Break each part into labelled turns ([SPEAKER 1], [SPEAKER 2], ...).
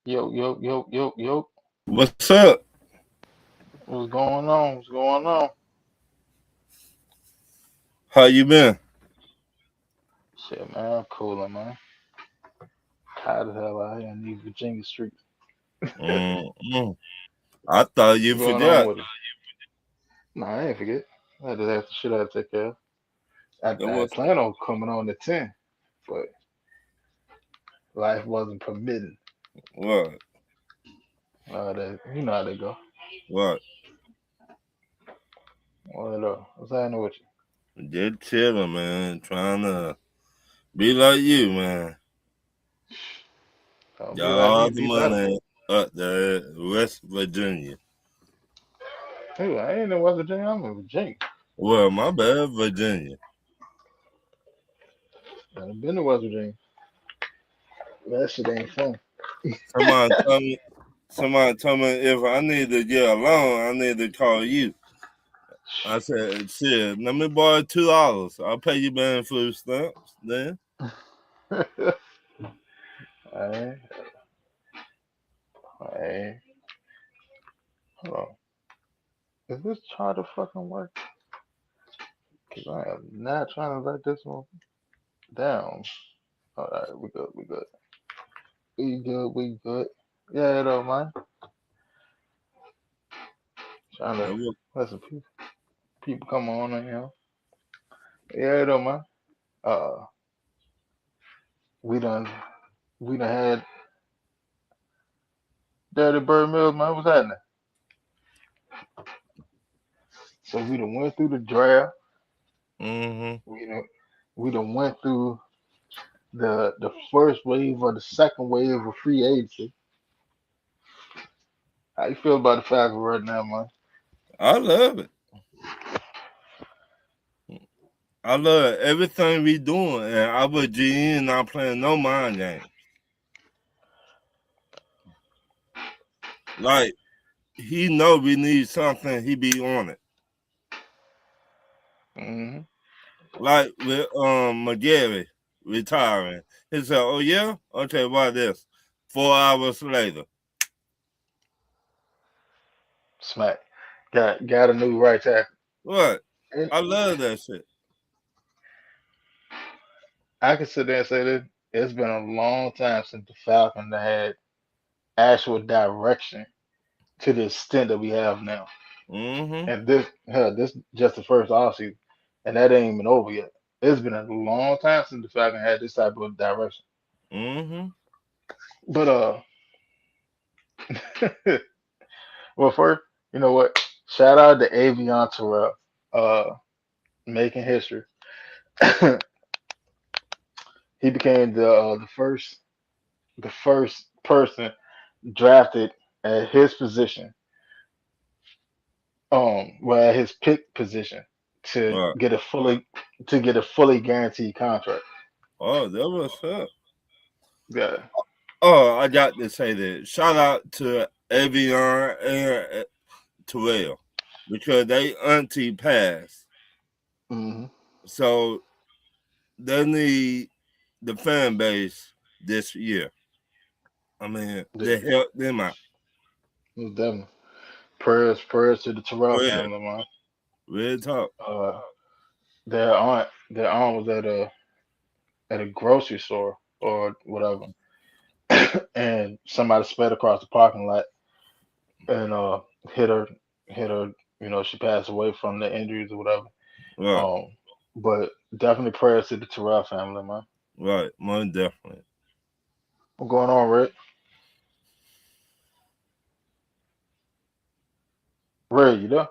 [SPEAKER 1] Yo, yo, yo, yo, yo.
[SPEAKER 2] What's up?
[SPEAKER 1] What's going on? What's going on?
[SPEAKER 2] How you been?
[SPEAKER 1] Shit, man, I'm cooling, man. Tired as hell out here in these Virginia streets.
[SPEAKER 2] Mm-mm. I thought you
[SPEAKER 1] What's going on
[SPEAKER 2] forgot.
[SPEAKER 1] with it? Nah, I ain't forget. I just have to shit I had to take care of.
[SPEAKER 2] It
[SPEAKER 1] I
[SPEAKER 2] was
[SPEAKER 1] plan on coming on the 10, but life wasn't permitting.
[SPEAKER 2] what?
[SPEAKER 1] You know how they go.
[SPEAKER 2] What?
[SPEAKER 1] What's happening with
[SPEAKER 2] Just chilling, man. Trying to be like you, man.
[SPEAKER 1] you? Don't
[SPEAKER 2] Got
[SPEAKER 1] be like me,
[SPEAKER 2] all the
[SPEAKER 1] be better.
[SPEAKER 2] money up there, West Virginia.
[SPEAKER 1] Hey, I ain't in West Virginia. I'm in Virginia.
[SPEAKER 2] Well, my bad, Virginia.
[SPEAKER 1] I've been to West Virginia. That shit ain't fun.
[SPEAKER 2] Somebody told me. Somebody told me if I need to get a loan, I need to call you. I said, shit, let me borrow $2. I'll pay you back in food stamps then.
[SPEAKER 1] Hey, hey, hold on. Is this charter fucking work? Cause I am not trying to let this one down. Alright, we good, we good. We good, we good. Yeah, though, man. Trying to
[SPEAKER 2] It was,
[SPEAKER 1] let some people come on in here. Yeah, though, man. Uh, we done, we done had Dirty Bird Mills, man. What's happening? So we done went through the draft.
[SPEAKER 2] mm-hmm.
[SPEAKER 1] We done, we done went through the first wave or the second wave of free agency. How you feel about the Falcons right now, man?
[SPEAKER 2] I love it. I love everything we doing, and our GM not playing no mind games. Like he know we need something, he be on it.
[SPEAKER 1] Hmm.
[SPEAKER 2] Like with McGarry retiring, he said, "Oh yeah, okay, why this?" 4 hours later,
[SPEAKER 1] Smack. Got a new right tackle.
[SPEAKER 2] what?
[SPEAKER 1] And
[SPEAKER 2] I love that shit.
[SPEAKER 1] I can sit there and say this. It's been a long time since the Falcons had actual direction to the extent that we have now.
[SPEAKER 2] Mm-hmm.
[SPEAKER 1] And this just the first offseason, and that ain't even over yet. It's been a long time since the Falcons had this type of direction.
[SPEAKER 2] Mm-hmm.
[SPEAKER 1] But well, first, you know what? Shout out to Avion Terrell, uh, making history. He became the first person drafted at his position, well, at his pick position to
[SPEAKER 2] Right.
[SPEAKER 1] get a fully guaranteed contract.
[SPEAKER 2] Oh, that was up.
[SPEAKER 1] Yeah.
[SPEAKER 2] Oh, I got to say that. Shout out to Avion and Terrell because they auntie passed.
[SPEAKER 1] Hmm.
[SPEAKER 2] So they need the fan base this year. I mean,
[SPEAKER 1] Yeah,
[SPEAKER 2] they help them out.
[SPEAKER 1] definitely. Prayers to the Terrell
[SPEAKER 2] Real,
[SPEAKER 1] family, man.
[SPEAKER 2] real talk.
[SPEAKER 1] Uh, their aunt was at a grocery store or whatever, and somebody sped across the parking lot and hit her, hit her. You know, she passed away from the injuries or whatever.
[SPEAKER 2] Right,
[SPEAKER 1] Um, but definitely prayers to the Terrell family, man.
[SPEAKER 2] right, most definitely.
[SPEAKER 1] What's going on, Red? Red, you there?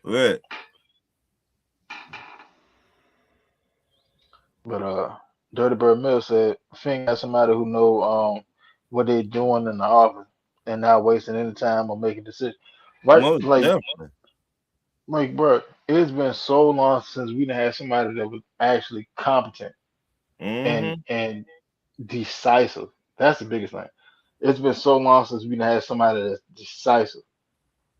[SPEAKER 2] Right.
[SPEAKER 1] But Dirty Bird Mill said Fink has somebody who know what they're doing in the office and not wasting any time or making decisions. Right?
[SPEAKER 2] Most definitely.
[SPEAKER 1] Like, bro, it's been so long since we done had somebody that was actually competent and
[SPEAKER 2] Mm-hmm.
[SPEAKER 1] and decisive. That's the biggest thing. It's been so long since we done had somebody that's decisive.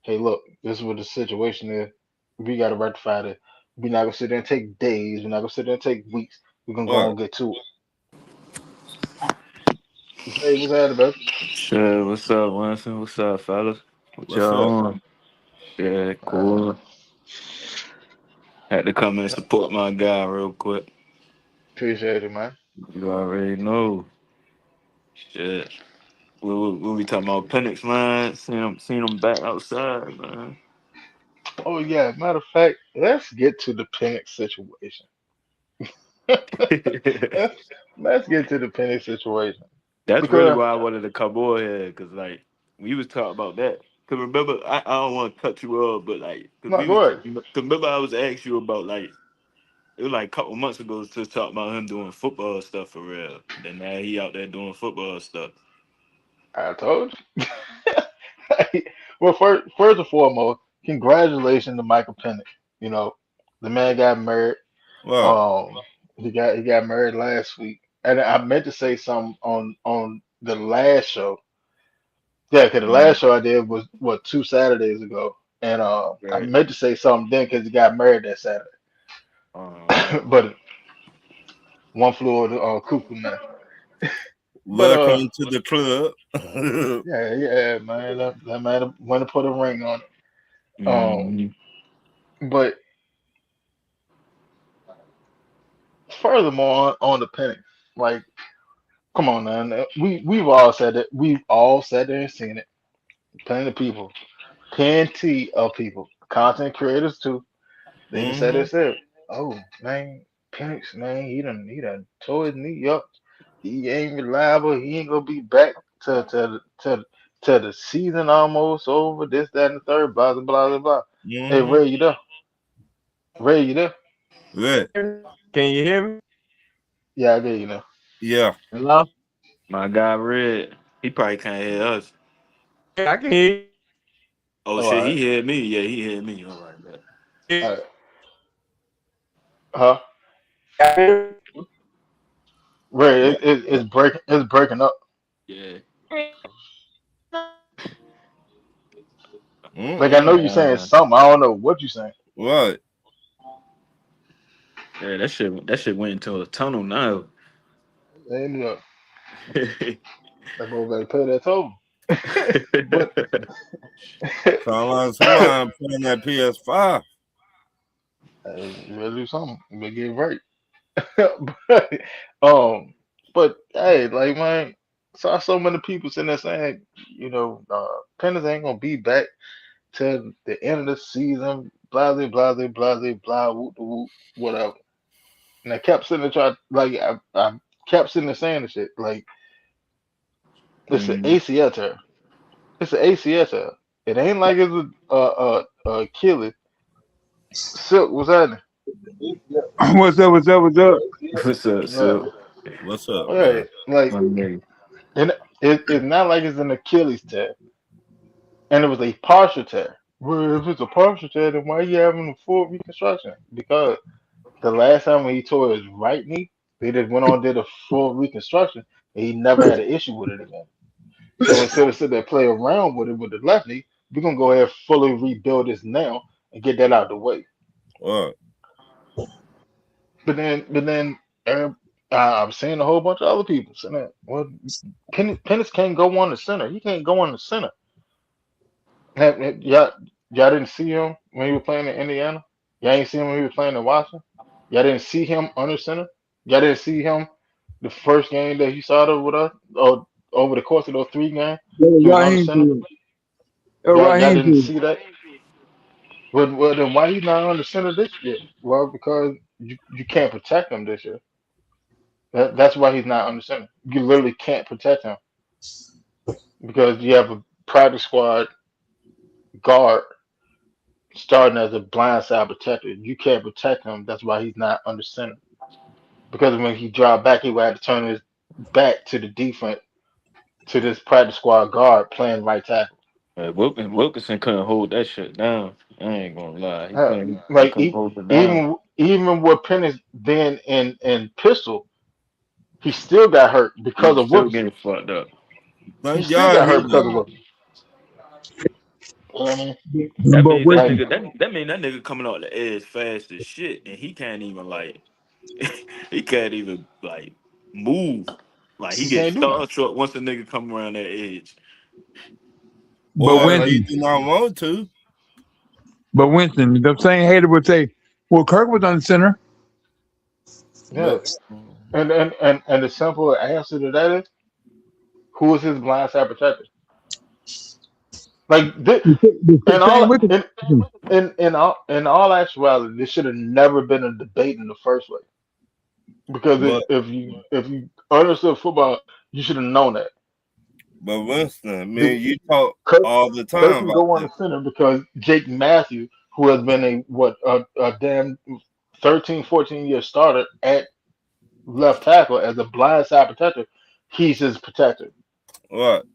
[SPEAKER 1] Hey, look, this is what the situation is. We got to rectify this. We're not gonna sit there and take days. We're not gonna sit there and take weeks. We're gonna go
[SPEAKER 2] Right.
[SPEAKER 1] and get to it. Hey, what's happening, baby?
[SPEAKER 3] Shit, what's up, Winston? What's up, fellas? What
[SPEAKER 2] What's
[SPEAKER 3] y'all
[SPEAKER 2] up?
[SPEAKER 3] on? Yeah,
[SPEAKER 1] Uh,
[SPEAKER 3] cool. Had to come and support my guy real quick.
[SPEAKER 1] appreciate it, man.
[SPEAKER 3] You already know. Shit. We be talking about Penix, man. Seen him back outside, man.
[SPEAKER 1] Oh yeah, matter of fact, let's get to the Penix situation. let's let's get to the Penix situation
[SPEAKER 3] That's really
[SPEAKER 1] because
[SPEAKER 3] why I wanted to come on here, cause like we was talking about that. Cause remember, I don't want to cut you off, but like, cause
[SPEAKER 1] no,
[SPEAKER 3] we was,
[SPEAKER 1] go ahead.
[SPEAKER 3] cause remember I was asking you about like it was like a couple months ago to talk about him doing football stuff for real. Then now he out there doing football stuff.
[SPEAKER 1] I told you. Well, first and foremost, congratulations to Michael Penix. You know, the man got married.
[SPEAKER 2] What?
[SPEAKER 1] Um, he got married last week, and I meant to say something on the last show. Yeah, because the last
[SPEAKER 3] Mm,
[SPEAKER 1] show I did was what 2 Saturdays ago, and I
[SPEAKER 3] right.
[SPEAKER 1] meant to say something then because he got married that Saturday,
[SPEAKER 3] Uh,
[SPEAKER 1] but one flew over the cuckoo now. But
[SPEAKER 2] Welcome to the club.
[SPEAKER 1] yeah, yeah, man, that man went to put a ring on it.
[SPEAKER 3] mm,
[SPEAKER 1] But furthermore, on the penny, like, come on, man, we've all said it, we've all said it and seen it. Plenty of people, plenty of people, content creators too. They just said
[SPEAKER 2] hmm
[SPEAKER 1] this it. Oh man, Penix, man, he done tore his knee up. He ain't reliable. He ain't gonna be back to the season almost over. This, that, and the third. Blah blah blah blah blah. Hey
[SPEAKER 2] hmm
[SPEAKER 1] Ray, you there? Ray, you there?
[SPEAKER 2] Right.
[SPEAKER 4] Can you hear me?
[SPEAKER 1] Yeah, I did. You know.
[SPEAKER 2] Yeah.
[SPEAKER 4] Hello?
[SPEAKER 3] my guy Red, he probably can't hear us.
[SPEAKER 4] Yeah, I can hear you.
[SPEAKER 3] Oh
[SPEAKER 1] Oh,
[SPEAKER 3] shit,
[SPEAKER 1] all
[SPEAKER 3] he
[SPEAKER 1] right.
[SPEAKER 3] heard me. Yeah, he heard me. All right, bet.
[SPEAKER 1] All right. Huh?
[SPEAKER 4] Yeah,
[SPEAKER 1] Ray,
[SPEAKER 2] What?
[SPEAKER 1] it's breaking up.
[SPEAKER 3] Yeah.
[SPEAKER 1] Like I know
[SPEAKER 2] Mm-mm.
[SPEAKER 1] you're saying
[SPEAKER 3] Uh,
[SPEAKER 1] something. I don't know what you're saying.
[SPEAKER 2] What?
[SPEAKER 3] yeah, that shit went into a tunnel now.
[SPEAKER 1] And that boy better pay that toll. But
[SPEAKER 2] Sound like somebody playing that PS5.
[SPEAKER 1] you better do something. You better get right. but, um, but hey, like man, saw so many people sitting there saying, Pennis ain't gonna be back till the end of the season. Blah blah blah blah blah blah blah whoop de whoop whatever. And I kept sitting there trying like I kept sitting there saying the shit like it's an
[SPEAKER 3] Mm.
[SPEAKER 1] ACL tear. It's an ACL tear. It ain't like it's a Achilles. Silk was that?
[SPEAKER 4] What's up? What's up? What's up?
[SPEAKER 3] What's up,
[SPEAKER 1] Yeah,
[SPEAKER 3] so
[SPEAKER 2] What's up,
[SPEAKER 1] yeah.
[SPEAKER 2] man?
[SPEAKER 1] Like
[SPEAKER 3] my nigga?
[SPEAKER 1] and it's not like it's an Achilles tear. And it was a partial tear. Well, if it's a partial tear, then why are you having a full reconstruction? Because the last time when he tore his right knee, they just went on and did a full reconstruction, and he never had an issue with it again. So instead of sitting there play around with it with the left knee, we're gonna go ahead and fully rebuild this now and get that out of the way.
[SPEAKER 2] What?
[SPEAKER 1] But then, I'm seeing a whole bunch of other people saying that. Well, Pennis can't go on the center. He can't go on the center. Y'all didn't see him when he was playing in Indiana. Y'all ain't see him when he was playing in Washington. Y'all didn't see him under center. Y'all didn't see him the first game that he started with us, or over the course of those 3 games,
[SPEAKER 4] That was
[SPEAKER 1] he was under
[SPEAKER 4] Raheem
[SPEAKER 1] center.
[SPEAKER 4] to it. That was
[SPEAKER 1] Y'all
[SPEAKER 4] Raheem
[SPEAKER 1] didn't
[SPEAKER 4] to
[SPEAKER 1] see that. Well, then why he not under center this year? Well, because you can't protect him this year. That's why he's not under center. You literally can't protect him because you have a practice squad guard starting as a blindside protector. You can't protect him. That's why he's not under center. Because when he dropped back, he would have to turn his back to the defense, to this practice squad guard playing right tackle.
[SPEAKER 3] Wilkinson couldn't hold that shit down. I ain't gonna lie, he
[SPEAKER 1] Uh,
[SPEAKER 3] couldn't. He
[SPEAKER 1] like
[SPEAKER 3] couldn't hold it down.
[SPEAKER 1] even with Penix being in pistol, he still got hurt
[SPEAKER 3] He
[SPEAKER 1] because
[SPEAKER 3] was
[SPEAKER 1] of
[SPEAKER 3] still
[SPEAKER 1] Wilkerson.
[SPEAKER 3] getting fucked up.
[SPEAKER 1] He
[SPEAKER 2] Thank
[SPEAKER 1] still
[SPEAKER 2] God
[SPEAKER 1] got
[SPEAKER 2] he
[SPEAKER 1] hurt because of
[SPEAKER 2] died.
[SPEAKER 1] Wilkerson. You know what I mean?
[SPEAKER 3] That
[SPEAKER 4] but
[SPEAKER 3] means
[SPEAKER 4] what
[SPEAKER 3] that
[SPEAKER 1] Like
[SPEAKER 3] nigga that mean that nigga coming out the edge fast as shit, and he can't even like he can't even like move. Like he
[SPEAKER 1] He
[SPEAKER 3] gets
[SPEAKER 1] can't do nothing.
[SPEAKER 3] starstruck once a nigga come around that edge.
[SPEAKER 4] But
[SPEAKER 2] Or if
[SPEAKER 1] Like,
[SPEAKER 2] he
[SPEAKER 4] Winston,
[SPEAKER 2] do not want to,
[SPEAKER 4] the same hater would say, "Well, Kirk was on the center."
[SPEAKER 1] yeah.
[SPEAKER 2] but
[SPEAKER 1] And the simple answer to that is, who is his blind side protector? Like this,
[SPEAKER 4] The
[SPEAKER 1] in
[SPEAKER 4] same
[SPEAKER 1] all
[SPEAKER 4] with the,
[SPEAKER 1] in all actuality, this should have never been a debate in the first place. Because
[SPEAKER 2] but
[SPEAKER 1] if you understood football, you should have known that.
[SPEAKER 2] Winston,
[SPEAKER 1] The,
[SPEAKER 2] man, you talk
[SPEAKER 1] Kirk,
[SPEAKER 2] all the
[SPEAKER 1] Kirk
[SPEAKER 2] time
[SPEAKER 1] can
[SPEAKER 2] about
[SPEAKER 1] go on
[SPEAKER 2] this.
[SPEAKER 1] the center because Jake Matthews, who has been a damn 13, 14 year starter at left tackle as a blind side protector, he's his protector.
[SPEAKER 2] What?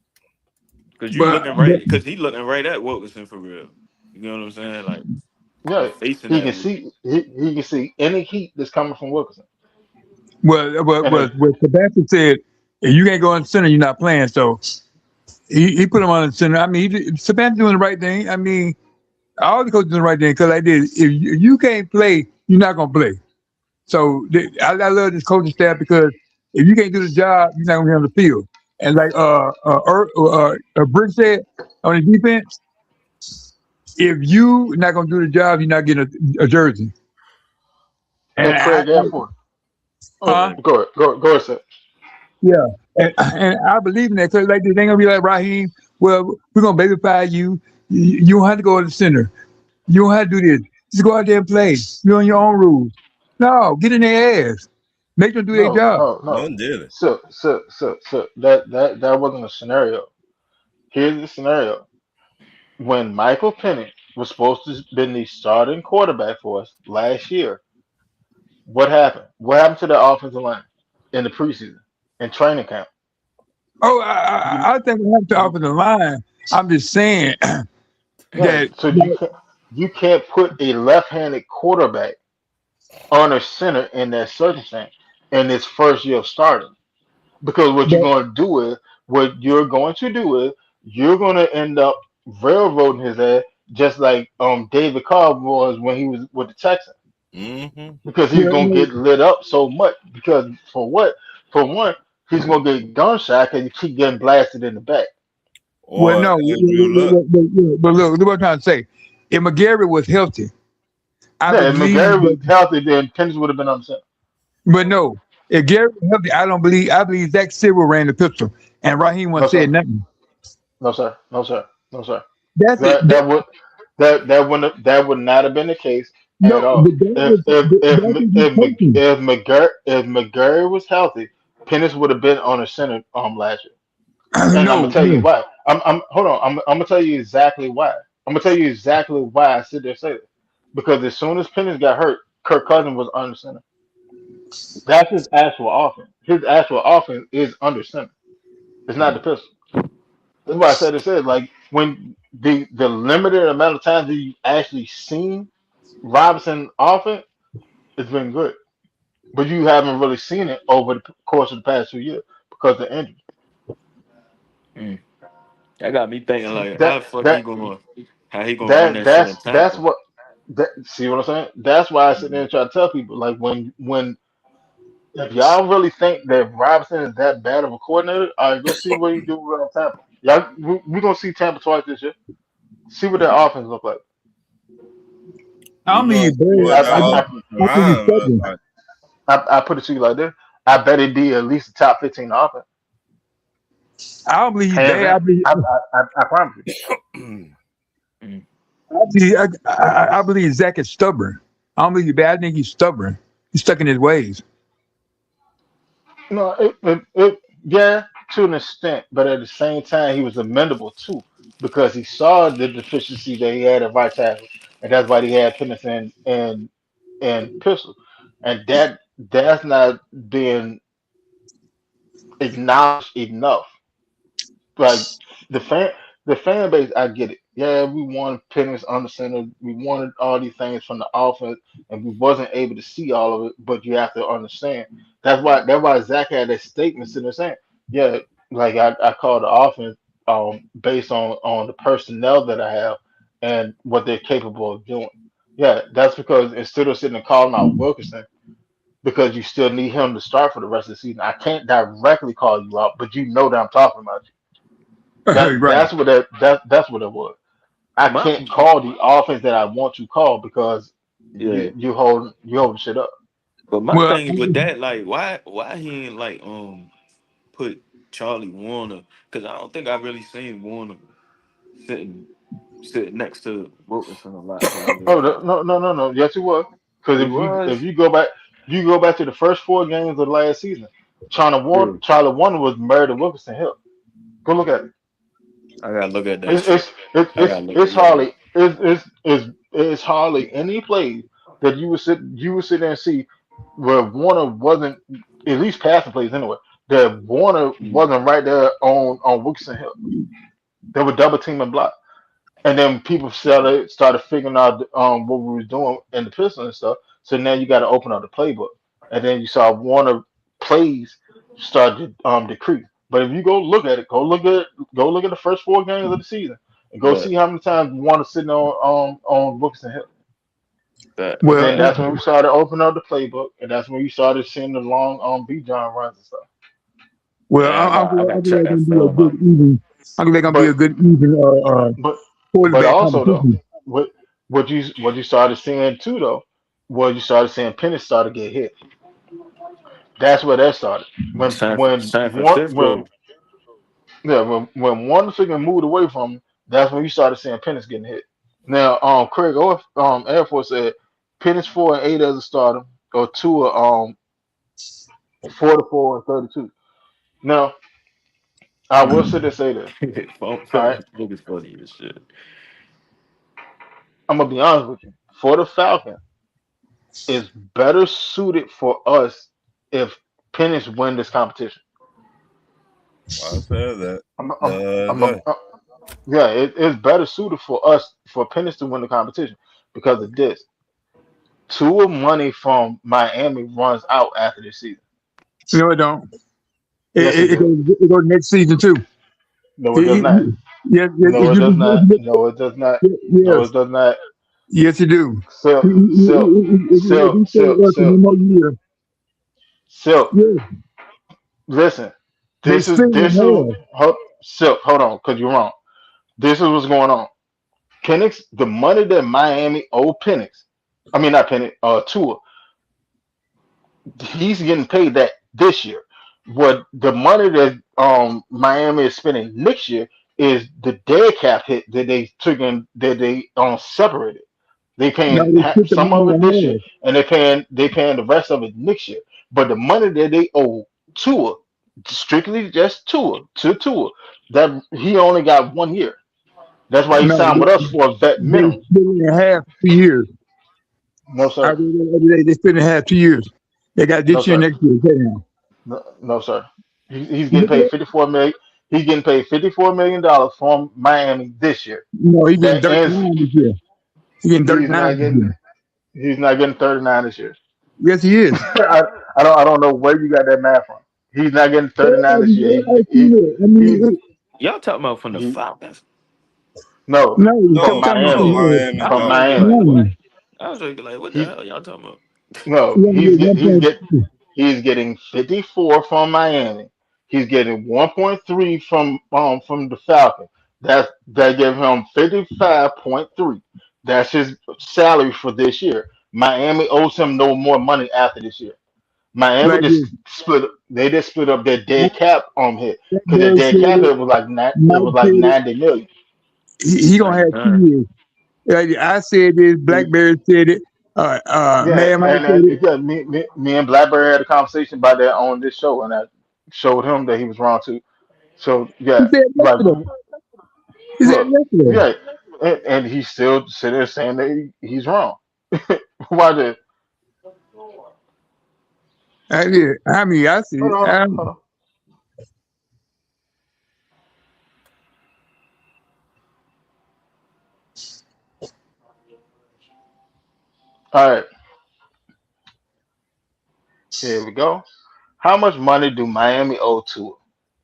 [SPEAKER 3] Cause you
[SPEAKER 4] but,
[SPEAKER 3] looking
[SPEAKER 4] but
[SPEAKER 3] right, cause he looking right at Wilkerson for real. You know what I'm saying? Like you
[SPEAKER 1] Yeah,
[SPEAKER 3] facing
[SPEAKER 1] he
[SPEAKER 3] that.
[SPEAKER 1] can see he can see any heat that's coming from Wilkerson. And
[SPEAKER 4] what Sebastian said, if you can't go on the center, you're not playing. So he put him on the center. I mean, Sebastian doing the right thing. I mean, all the coaches doing the right thing because I did. If you can't play, you're not gonna play. So I love this coaching staff because if you can't do the job, you're not gonna be on the field. And like Brick said on the defense, if you not gonna do the job, you're not getting a jersey. And
[SPEAKER 1] Craig Airport. Oh,
[SPEAKER 4] huh?
[SPEAKER 3] Right.
[SPEAKER 1] go ahead, sir.
[SPEAKER 4] Yeah, and I believe in that because like they ain't gonna be like Raheem. Well, we're gonna babyfy you. You don't have to go to the center. You don't have to do this. Just go out there and play. You're on your own rules. No, get in their ass. Make them do their
[SPEAKER 1] No,
[SPEAKER 4] job.
[SPEAKER 1] no, no.
[SPEAKER 2] None did it.
[SPEAKER 1] So that wasn't a scenario. Here's the scenario. When Michael Penix was supposed to been the starting quarterback for us last year, what happened? What happened to the offensive line in the preseason in training camp?
[SPEAKER 4] Oh,
[SPEAKER 1] You,
[SPEAKER 4] I think we have to
[SPEAKER 1] you,
[SPEAKER 4] offer the line. I'm just saying
[SPEAKER 1] yeah,
[SPEAKER 4] that
[SPEAKER 1] so you can't put a left-handed quarterback on a center in that circumstance in his first year of starting. Because
[SPEAKER 4] that,
[SPEAKER 1] what you're going to do is you're going to end up railroading his ass just like David Carr was when he was with the Texans.
[SPEAKER 2] Mm-hmm.
[SPEAKER 1] Because he's
[SPEAKER 4] well,
[SPEAKER 1] gonna get lit up so much. Because for what? For one, he's gonna get gunshot because you keep getting blasted in the back.
[SPEAKER 2] Or
[SPEAKER 4] no,
[SPEAKER 2] Andrew Luck.
[SPEAKER 4] but look what I'm trying to say. If McGarry was healthy, I
[SPEAKER 1] Yeah, if
[SPEAKER 4] believe
[SPEAKER 1] McGarry was
[SPEAKER 4] that.
[SPEAKER 1] healthy, then Penix would have been on the center.
[SPEAKER 4] But no, if Gary was healthy, I don't believe. I believe Zach Silver ran the pistol, and Raheem
[SPEAKER 1] No
[SPEAKER 4] one
[SPEAKER 1] sir,
[SPEAKER 4] said nothing.
[SPEAKER 1] no sir, no sir, no sir.
[SPEAKER 4] That's it.
[SPEAKER 1] That that would that would not have been the case at
[SPEAKER 4] No,
[SPEAKER 1] all.
[SPEAKER 4] but that
[SPEAKER 1] If
[SPEAKER 4] was
[SPEAKER 1] if if
[SPEAKER 4] that's
[SPEAKER 1] M-
[SPEAKER 4] what he's
[SPEAKER 1] if Mc-
[SPEAKER 4] coaching.
[SPEAKER 1] if McGarry was healthy, Penix would have been on the center last year. And I'm gonna
[SPEAKER 4] No,
[SPEAKER 1] tell you
[SPEAKER 4] no.
[SPEAKER 1] why. I'm hold on. I'm gonna tell you exactly why. I'm gonna tell you exactly why I sit there and say this. Because as soon as Penix got hurt, Kirk Cousins was under center. That's his actual offense. His actual offense is under center. It's not the pistol. That's why I said it says like when the limited amount of times that you actually seen Robinson offense, it's been good. But you haven't really seen it over the course of the past 2 years because of the injury.
[SPEAKER 3] Mm. That got me thinking like, how
[SPEAKER 1] That
[SPEAKER 3] the fuck
[SPEAKER 1] that
[SPEAKER 3] how he gonna run
[SPEAKER 1] that
[SPEAKER 3] that shit in
[SPEAKER 1] that's
[SPEAKER 3] Tampa?
[SPEAKER 1] what see what I'm saying? That's why I sit there and try to tell people like when if y'all really think that Robinson is that bad of a coordinator, all right, go see what he do around Tampa. Y'all, we're gonna see Tampa twice this year. See what their offense look like.
[SPEAKER 4] I
[SPEAKER 2] We
[SPEAKER 4] don't
[SPEAKER 2] gonna
[SPEAKER 4] believe
[SPEAKER 2] see
[SPEAKER 4] bad.
[SPEAKER 2] what
[SPEAKER 1] I
[SPEAKER 2] the
[SPEAKER 1] I I,
[SPEAKER 2] offensive
[SPEAKER 4] I think he's
[SPEAKER 2] line look
[SPEAKER 4] stubborn.
[SPEAKER 2] like.
[SPEAKER 1] I put it to you like this. I bet it'd be at least a top 15 offense,
[SPEAKER 4] I don't believe he's
[SPEAKER 1] hands
[SPEAKER 4] bad.
[SPEAKER 1] down. I promise you.
[SPEAKER 3] Mm.
[SPEAKER 4] I believe Zach is stubborn. I don't believe he's bad. I think he's stubborn. He's stuck in his ways.
[SPEAKER 1] No, yeah, to an extent, but at the same time, he was amendable too because he saw the deficiency that he had at right tackle, and that's why he had Penix and Pistol, and that's not being acknowledged enough. Like the fan the fan base, I get it. Yeah, we wanted Penix under center. We wanted all these things from the offense, and we wasn't able to see all of it. But you have to understand that's why Zach had that statement sitting there saying, yeah, like I call the offense based on the personnel that I have and what they're capable of doing. Yeah, that's because instead of sitting and calling out Wilkerson, because you still need him to start for the rest of the season. I can't directly call you out, but you know that I'm talking about you.
[SPEAKER 4] Right.
[SPEAKER 1] That's what it was. I
[SPEAKER 3] My
[SPEAKER 1] can't call the offense that I want to call because
[SPEAKER 3] yeah,
[SPEAKER 1] you holding shit up.
[SPEAKER 3] but my
[SPEAKER 4] Well,
[SPEAKER 3] thing with that, like, why he ain't like put Charlie Warner? Because I don't think I really seen Warner sitting sitting next to Wilkinson a lot for real.
[SPEAKER 1] Oh no. Yes, it was. Because
[SPEAKER 3] He was.
[SPEAKER 1] if you go back to the first 4 games of last season,
[SPEAKER 3] Yeah,
[SPEAKER 1] Charlie Warner was married to Wilkerson Hill. Go look at it.
[SPEAKER 3] I gotta look at that
[SPEAKER 1] It's
[SPEAKER 3] shit.
[SPEAKER 1] it's it's
[SPEAKER 3] I
[SPEAKER 1] it's,
[SPEAKER 3] gotta look
[SPEAKER 1] it's
[SPEAKER 3] at that.
[SPEAKER 1] hardly it's hardly any plays that you would sit there and see where Warner wasn't, at least passing plays anyway. That Warner
[SPEAKER 3] Mm.
[SPEAKER 1] wasn't right there on Wilkerson Hill. They were double teaming block. And then people started figuring out what we were doing in the pistol and stuff. So now you got to open up the playbook, and then you saw Warner plays start to decrease. But if you go look at it, go look at the first 4 games of the season, and go
[SPEAKER 3] But
[SPEAKER 1] see how many times Warner sitting on Wilson Hill.
[SPEAKER 3] but
[SPEAKER 1] And
[SPEAKER 4] well,
[SPEAKER 1] then
[SPEAKER 3] but
[SPEAKER 1] that's when we started opening up the playbook, and that's when you started seeing the long B John runs and stuff.
[SPEAKER 3] yeah, I
[SPEAKER 4] I'm
[SPEAKER 3] got to check
[SPEAKER 4] glad
[SPEAKER 3] that
[SPEAKER 4] gonna be a
[SPEAKER 3] film
[SPEAKER 4] good
[SPEAKER 3] out.
[SPEAKER 4] even. I'm glad gonna be a
[SPEAKER 1] But
[SPEAKER 4] good even
[SPEAKER 1] but but
[SPEAKER 4] quarterback
[SPEAKER 1] also though,
[SPEAKER 4] competition.
[SPEAKER 1] what what you started seeing too though, was you started seeing Penix started to get hit. That's where that started.
[SPEAKER 3] San Francisco.
[SPEAKER 1] When one figure moved away from him, that's when you started seeing Penix getting hit. Now, Air Force said Penix 4-8 as a starter, or two 4-4 and 32. Now, I will sit there and say this. All right,
[SPEAKER 3] Look is funny as shit.
[SPEAKER 1] I'm gonna be honest with you. For the Falcons, it's better suited for us if Penix win this competition.
[SPEAKER 2] I said that
[SPEAKER 1] I'm,
[SPEAKER 2] the other
[SPEAKER 1] I'm,
[SPEAKER 2] day.
[SPEAKER 1] yeah, it's better suited for us for Penix to win the competition because of this. Tour money from Miami runs out after this season.
[SPEAKER 4] No, it don't.
[SPEAKER 1] Yes, it do.
[SPEAKER 4] It goes next season too.
[SPEAKER 1] No, it does
[SPEAKER 4] It-
[SPEAKER 1] not.
[SPEAKER 4] yes, yes,
[SPEAKER 1] No,
[SPEAKER 4] if
[SPEAKER 1] it
[SPEAKER 4] you
[SPEAKER 1] does
[SPEAKER 4] look,
[SPEAKER 1] not. No, it does not. No,
[SPEAKER 4] yes,
[SPEAKER 1] it does not.
[SPEAKER 4] yes, you do.
[SPEAKER 1] Silk, silk,
[SPEAKER 4] If
[SPEAKER 1] silk,
[SPEAKER 4] you stay
[SPEAKER 1] silk,
[SPEAKER 4] with us for
[SPEAKER 1] silk,
[SPEAKER 4] one more year,
[SPEAKER 1] silk.
[SPEAKER 4] yeah,
[SPEAKER 1] Listen,
[SPEAKER 4] they split it
[SPEAKER 1] this
[SPEAKER 4] in
[SPEAKER 1] is
[SPEAKER 4] half.
[SPEAKER 1] silk. Hold on, because you're wrong. This is what's going on. Penix, the money that Miami owe Penix, I mean not Penix, Tua, he's getting paid that this year. What the money that Miami is spending next year is the dead cap hit that they took in, that they separated. They
[SPEAKER 4] Now
[SPEAKER 1] paying
[SPEAKER 4] they split the
[SPEAKER 1] some
[SPEAKER 4] money
[SPEAKER 1] of it this
[SPEAKER 4] in
[SPEAKER 1] year,
[SPEAKER 4] half.
[SPEAKER 1] and they paying the rest of it next year. But the money that they owe Tua, strictly just Tua, that he only got 1 year. That's why he
[SPEAKER 4] No,
[SPEAKER 1] signed with us for a vet
[SPEAKER 4] they
[SPEAKER 1] minimum.
[SPEAKER 4] split it in half 2 years.
[SPEAKER 1] No
[SPEAKER 4] I
[SPEAKER 1] sir,
[SPEAKER 4] read it the other day. They split it in half 2 years. They got
[SPEAKER 1] no
[SPEAKER 4] this year,
[SPEAKER 1] sir.
[SPEAKER 4] next year. Okay, now.
[SPEAKER 1] No, sir. He's getting paid 54 million. He's getting paid $54 million from Miami this year.
[SPEAKER 4] No, he's getting
[SPEAKER 1] That ends.
[SPEAKER 4] 39 this year. He's getting
[SPEAKER 1] He's
[SPEAKER 4] 39
[SPEAKER 1] not
[SPEAKER 4] this
[SPEAKER 1] getting.
[SPEAKER 4] year.
[SPEAKER 1] He's not getting 39 this year.
[SPEAKER 4] Yes, he is.
[SPEAKER 1] I don't know where you got that math from. He's not getting 39 this year.
[SPEAKER 4] I
[SPEAKER 1] He's
[SPEAKER 4] mean,
[SPEAKER 3] Y'all talking about from the
[SPEAKER 1] he
[SPEAKER 3] Falcons?
[SPEAKER 1] no
[SPEAKER 4] no, he's
[SPEAKER 1] from
[SPEAKER 2] No,
[SPEAKER 4] talking about
[SPEAKER 2] from
[SPEAKER 1] Miami.
[SPEAKER 4] from
[SPEAKER 2] Miami
[SPEAKER 3] I was
[SPEAKER 1] From
[SPEAKER 3] gonna be
[SPEAKER 2] Dolphins.
[SPEAKER 1] Miami.
[SPEAKER 3] like, what?
[SPEAKER 4] Miami.
[SPEAKER 3] I was gonna be like, what the
[SPEAKER 1] He
[SPEAKER 3] hell y'all talking about?
[SPEAKER 1] no.
[SPEAKER 4] He only get 1.2.
[SPEAKER 1] He's getting 54 from Miami. He's getting 1.3 from the Falcons. That give him 55.3. That's his salary for this year. Miami owes him no more money after this year. Miami
[SPEAKER 4] Like this.
[SPEAKER 1] just split up their dead cap on hit because their
[SPEAKER 4] Blackberry
[SPEAKER 1] dead
[SPEAKER 4] said
[SPEAKER 1] cap
[SPEAKER 4] it.
[SPEAKER 1] hit was like it
[SPEAKER 4] Mike
[SPEAKER 1] was like
[SPEAKER 4] said it.
[SPEAKER 1] 90 million.
[SPEAKER 4] He gonna have
[SPEAKER 3] 99.
[SPEAKER 4] 2 years. I said this. Blackberry said it.
[SPEAKER 1] Yeah,
[SPEAKER 4] Man, Mike said
[SPEAKER 1] and
[SPEAKER 4] it.
[SPEAKER 1] yeah, me and Blackberry had a conversation about that on this show, and I showed him that he was wrong too. So
[SPEAKER 4] He
[SPEAKER 1] yeah,
[SPEAKER 4] said it
[SPEAKER 1] like
[SPEAKER 4] yesterday. He said it
[SPEAKER 1] look,
[SPEAKER 4] yesterday.
[SPEAKER 1] yeah, and he's still sitting there saying that he's wrong. Why did?
[SPEAKER 4] I did. I mean, I see
[SPEAKER 1] Hold
[SPEAKER 4] it.
[SPEAKER 1] on, hold on. All right, here we go. How much money do Miami owe to?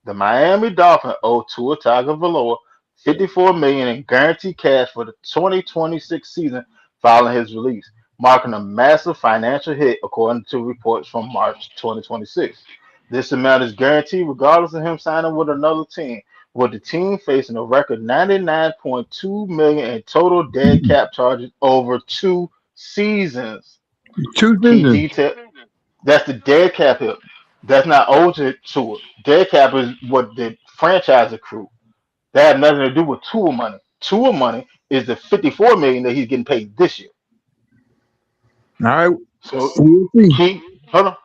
[SPEAKER 1] The Miami Dolphins owe Tua Tagovailoa 54 million in guaranteed cash for the 2026 season following his release. marking a massive financial hit according to reports from March 2026. This amount is guaranteed regardless of him signing with another team, with the team facing a record 99.2 million in total dead cap charges over 2 seasons.
[SPEAKER 4] Two
[SPEAKER 1] Key
[SPEAKER 4] seasons.
[SPEAKER 1] detail that's the dead cap hit. That's not owed to it. Dead cap is what the franchise accrued. That had nothing to do with Tua money. Tua money is the 54 million that he's getting paid this year.
[SPEAKER 4] All right,
[SPEAKER 1] So
[SPEAKER 4] we'll see.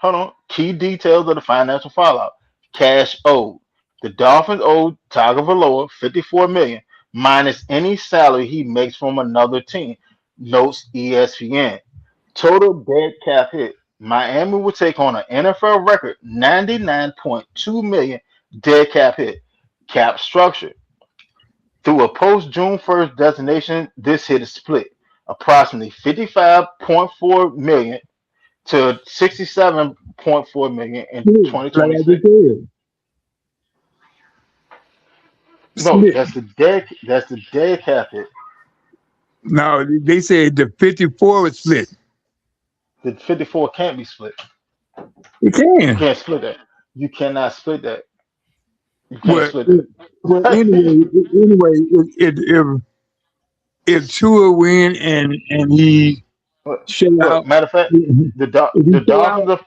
[SPEAKER 1] hold on. Key details of the financial fallout. Cash owed. The Dolphins owed Tagovailoa 54 million minus any salary he makes from another team. Notes ESPN. Total dead cap hit. Miami will take on an NFL record 99.2 million dead cap hit. Cap structure. Through a post June 1st designation, this hit is split. Approximately 55.4 million to 67.4 million in
[SPEAKER 4] Like I
[SPEAKER 1] 2026.
[SPEAKER 4] just said,
[SPEAKER 1] No,
[SPEAKER 4] split.
[SPEAKER 1] that's the dead cap hit.
[SPEAKER 4] No, they said the 54 was split.
[SPEAKER 1] The 54 can't be split.
[SPEAKER 4] It
[SPEAKER 1] You
[SPEAKER 4] can.
[SPEAKER 1] can't split that. You cannot split that. You can't
[SPEAKER 4] Well,
[SPEAKER 1] split that.
[SPEAKER 4] if Tua win and he
[SPEAKER 1] Look,
[SPEAKER 4] shut
[SPEAKER 1] look,
[SPEAKER 4] out,
[SPEAKER 1] matter of fact,
[SPEAKER 4] if he
[SPEAKER 1] the
[SPEAKER 4] shut out,
[SPEAKER 1] Dolphins are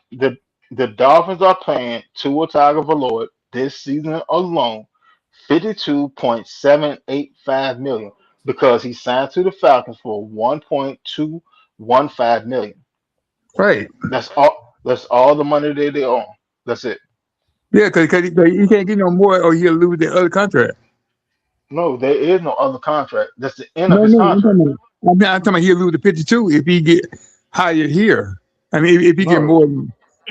[SPEAKER 1] the Dolphins are paying Tua Tagovailoa this season alone 52.785 million because he signed to the Falcons for 1.215 million.
[SPEAKER 4] right?
[SPEAKER 1] That's all the money they own. That's it.
[SPEAKER 4] Yeah, because he can't get no more, or he'll lose the other contract.
[SPEAKER 1] No, there is no other contract. That's the end of
[SPEAKER 4] No,
[SPEAKER 1] his
[SPEAKER 4] no,
[SPEAKER 1] contract.
[SPEAKER 4] I'm talking about he'll lose the 52 if he get hired here. I mean, if he get
[SPEAKER 1] No,
[SPEAKER 4] more,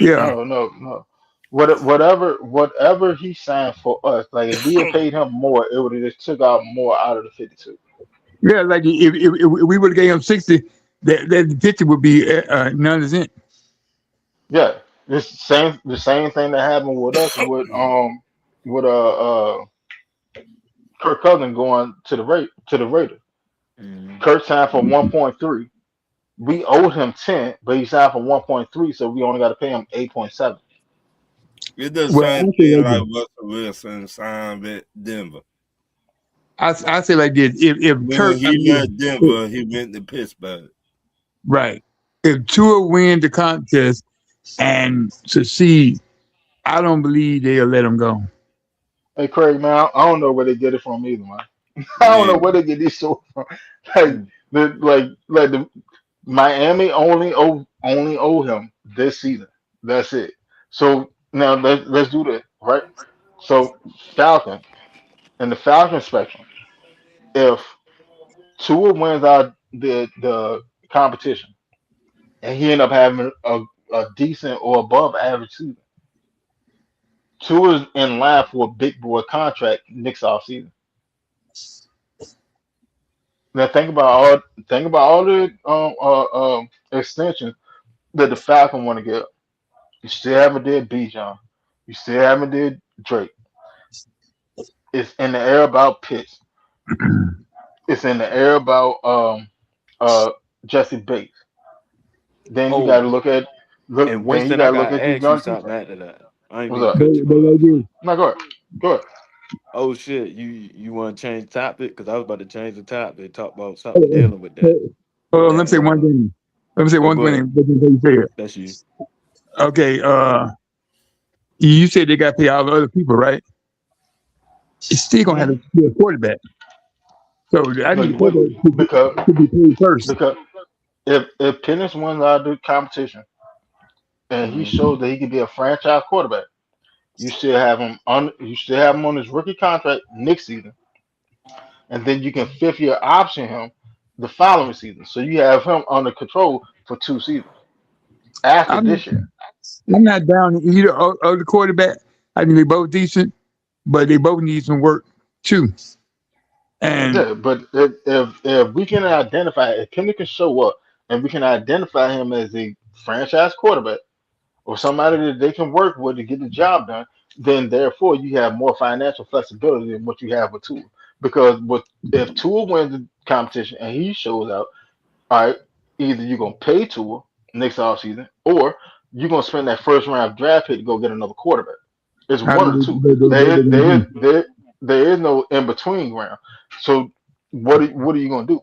[SPEAKER 4] yeah,
[SPEAKER 1] no. Whatever he signed for us, like if we had paid him more, it would have just took out more out of the 52.
[SPEAKER 4] yeah. Like if we would have gave him 60, that 50 would be non-exempt.
[SPEAKER 1] Yeah, the same thing that happened with us with Kirk Cousins going to the Raiders.
[SPEAKER 3] Mhm.
[SPEAKER 1] Kirk signed for 1.3. We owed him 10, but he signed for 1.3, so we only got to pay him 8.7.
[SPEAKER 2] It's the
[SPEAKER 4] Well,
[SPEAKER 2] same
[SPEAKER 4] I say
[SPEAKER 2] thing
[SPEAKER 4] like
[SPEAKER 2] like
[SPEAKER 4] this.
[SPEAKER 2] Russell Wilson signed with Denver.
[SPEAKER 4] I say like this. If
[SPEAKER 2] When
[SPEAKER 4] Kirk, I
[SPEAKER 2] he
[SPEAKER 4] mean,
[SPEAKER 2] left Denver, he went to Pittsburgh.
[SPEAKER 4] right. If Tua win the contest and succeed, I don't believe they'll let him go.
[SPEAKER 1] Hey Craig, man, I don't know where they get it from either, man. I don't
[SPEAKER 2] Yeah.
[SPEAKER 1] know where they get these stories from. Like
[SPEAKER 3] Mm.
[SPEAKER 1] the Miami only owe him this season. That's it. So now let's do this, right? So Falcon in the Falcon spectrum, if Tua wins out the competition and he end up having a decent or above average season, Tua's in line for a big boy contract next offseason. Now think about all the extensions that the Falcon want to get. You still haven't did Bijan. You still haven't did Drake. It's in the air about Pitts. It's in the air about uh Jesse Bates. Then you got
[SPEAKER 3] Oh,
[SPEAKER 1] to look.
[SPEAKER 3] and
[SPEAKER 1] Then you
[SPEAKER 3] Winston, I
[SPEAKER 1] got to look
[SPEAKER 3] gotta
[SPEAKER 1] at these
[SPEAKER 3] ask you
[SPEAKER 1] young defense.
[SPEAKER 3] something after that. I ain't
[SPEAKER 1] What's
[SPEAKER 3] mean to
[SPEAKER 1] up?
[SPEAKER 3] cut you
[SPEAKER 4] But
[SPEAKER 3] off.
[SPEAKER 4] like this,
[SPEAKER 1] No, go ahead. Go ahead.
[SPEAKER 3] Oh shit, you want to change the topic? Because I was about to change the topic, talk about
[SPEAKER 4] uh,
[SPEAKER 3] something dealing with
[SPEAKER 4] let me
[SPEAKER 3] that.
[SPEAKER 4] say one thing. Let me say
[SPEAKER 3] Oh,
[SPEAKER 4] one
[SPEAKER 3] go ahead.
[SPEAKER 4] thing. Before you say it.
[SPEAKER 3] That's you.
[SPEAKER 4] Okay, you said they got to pay all the other people, right? It's still gonna have
[SPEAKER 1] Hmm.
[SPEAKER 4] to be a quarterback. So I
[SPEAKER 1] No,
[SPEAKER 4] need the
[SPEAKER 1] you wouldn't
[SPEAKER 4] quarterback to
[SPEAKER 1] because
[SPEAKER 4] be paid first.
[SPEAKER 1] because if Penix wins out of the competition and he
[SPEAKER 3] Hmm.
[SPEAKER 1] shows that he can be a franchise quarterback, you still have him on his rookie contract next season, and then you can fifth year option him the following season. So you have him under control for 2 seasons after
[SPEAKER 4] I'm
[SPEAKER 1] this year.
[SPEAKER 4] I'm not down either of the quarterback. I think they both decent, but they both need some work too. And
[SPEAKER 1] Yeah, but if we can identify if Penix can show up and we can identify him as a franchise quarterback or somebody that they can work with to get the job done, then therefore you have more financial flexibility than what you have with Tua. Because if Tua wins the competition and he shows out, all right. Either you're gonna pay Tua next offseason, or you're gonna spend that first round draft pick to go get another quarterback. It's
[SPEAKER 4] How
[SPEAKER 1] one
[SPEAKER 4] do
[SPEAKER 1] of the two.
[SPEAKER 4] they
[SPEAKER 1] There is
[SPEAKER 4] gonna
[SPEAKER 1] there is
[SPEAKER 4] do?
[SPEAKER 1] there is no in between ground. So what are you gonna do?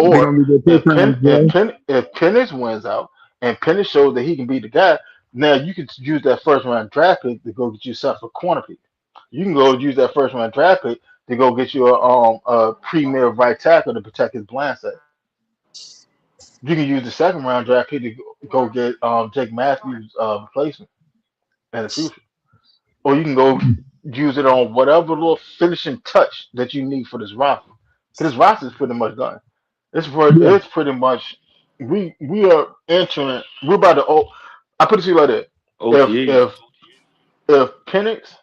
[SPEAKER 4] They're
[SPEAKER 1] Or
[SPEAKER 4] gonna be the first round draft.
[SPEAKER 1] If Penix wins out and Penix shows that he can be the guy, now you can use that first round draft pick to go get yourself a corner pick. You can go use that first round draft pick to go get you a premier right tackle to protect his blind side. You can use the second round draft pick to go get Jake Matthews' replacement in the future, or you can go use it on whatever little finishing touch that you need for this roster. Because this roster is pretty much done.
[SPEAKER 4] Yeah.
[SPEAKER 1] It's pretty much we are entering. We're about to. Oh, I put it to you like that. If
[SPEAKER 3] OTAs.
[SPEAKER 1] if if Penix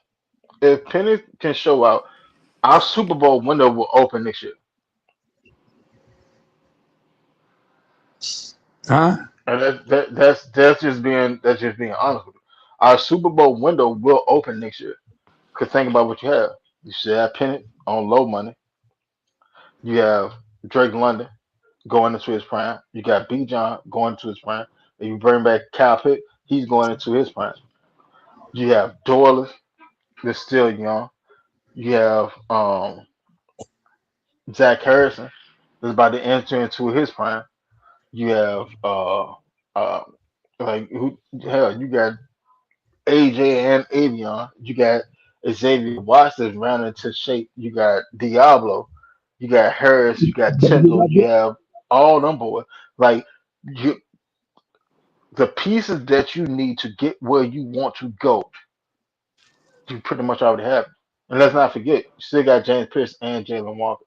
[SPEAKER 1] if Penix can show out, our Super Bowl window will open next year.
[SPEAKER 4] Huh?
[SPEAKER 1] And that's just being honest with you. Our Super Bowl window will open next year. Cause think about what you have. You still have Penix on low money. You have Drake London going into his prime. You got B. John going into his prime. And you bring back Cal Pitt, he's going into his prime. You have Dorless, that's still young. You have Zach Harrison, that's about to enter into his prime. You have uh like who hell, you got AJ and Avion. You got Xavier Watts that's rounding into shape. You got Diablo. You got Harris. You got Tyndall. You have all them boys. Like you, the pieces that you need to get where you want to go, you pretty much already have. And let's not forget, you still got James Pierce and Jalen Walker.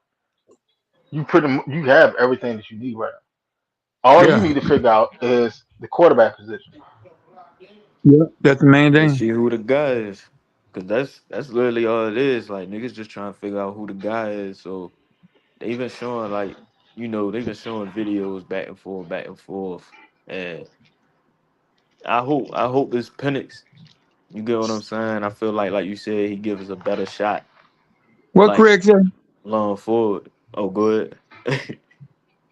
[SPEAKER 1] You have everything that you need right now. All you
[SPEAKER 4] Yeah.
[SPEAKER 1] need to figure out is the quarterback position.
[SPEAKER 4] Yeah. That's the main
[SPEAKER 3] And
[SPEAKER 4] thing.
[SPEAKER 3] see who the guy is. Cause that's literally all it is. Like niggas just trying to figure out who the guy is. So they been showing like, they've been showing videos back and forth, back and forth. And I hope this Penix, you get what I'm saying? I feel like you said, he gives us a better shot,
[SPEAKER 4] What
[SPEAKER 3] like
[SPEAKER 4] Craig said?
[SPEAKER 3] long forward. Oh good.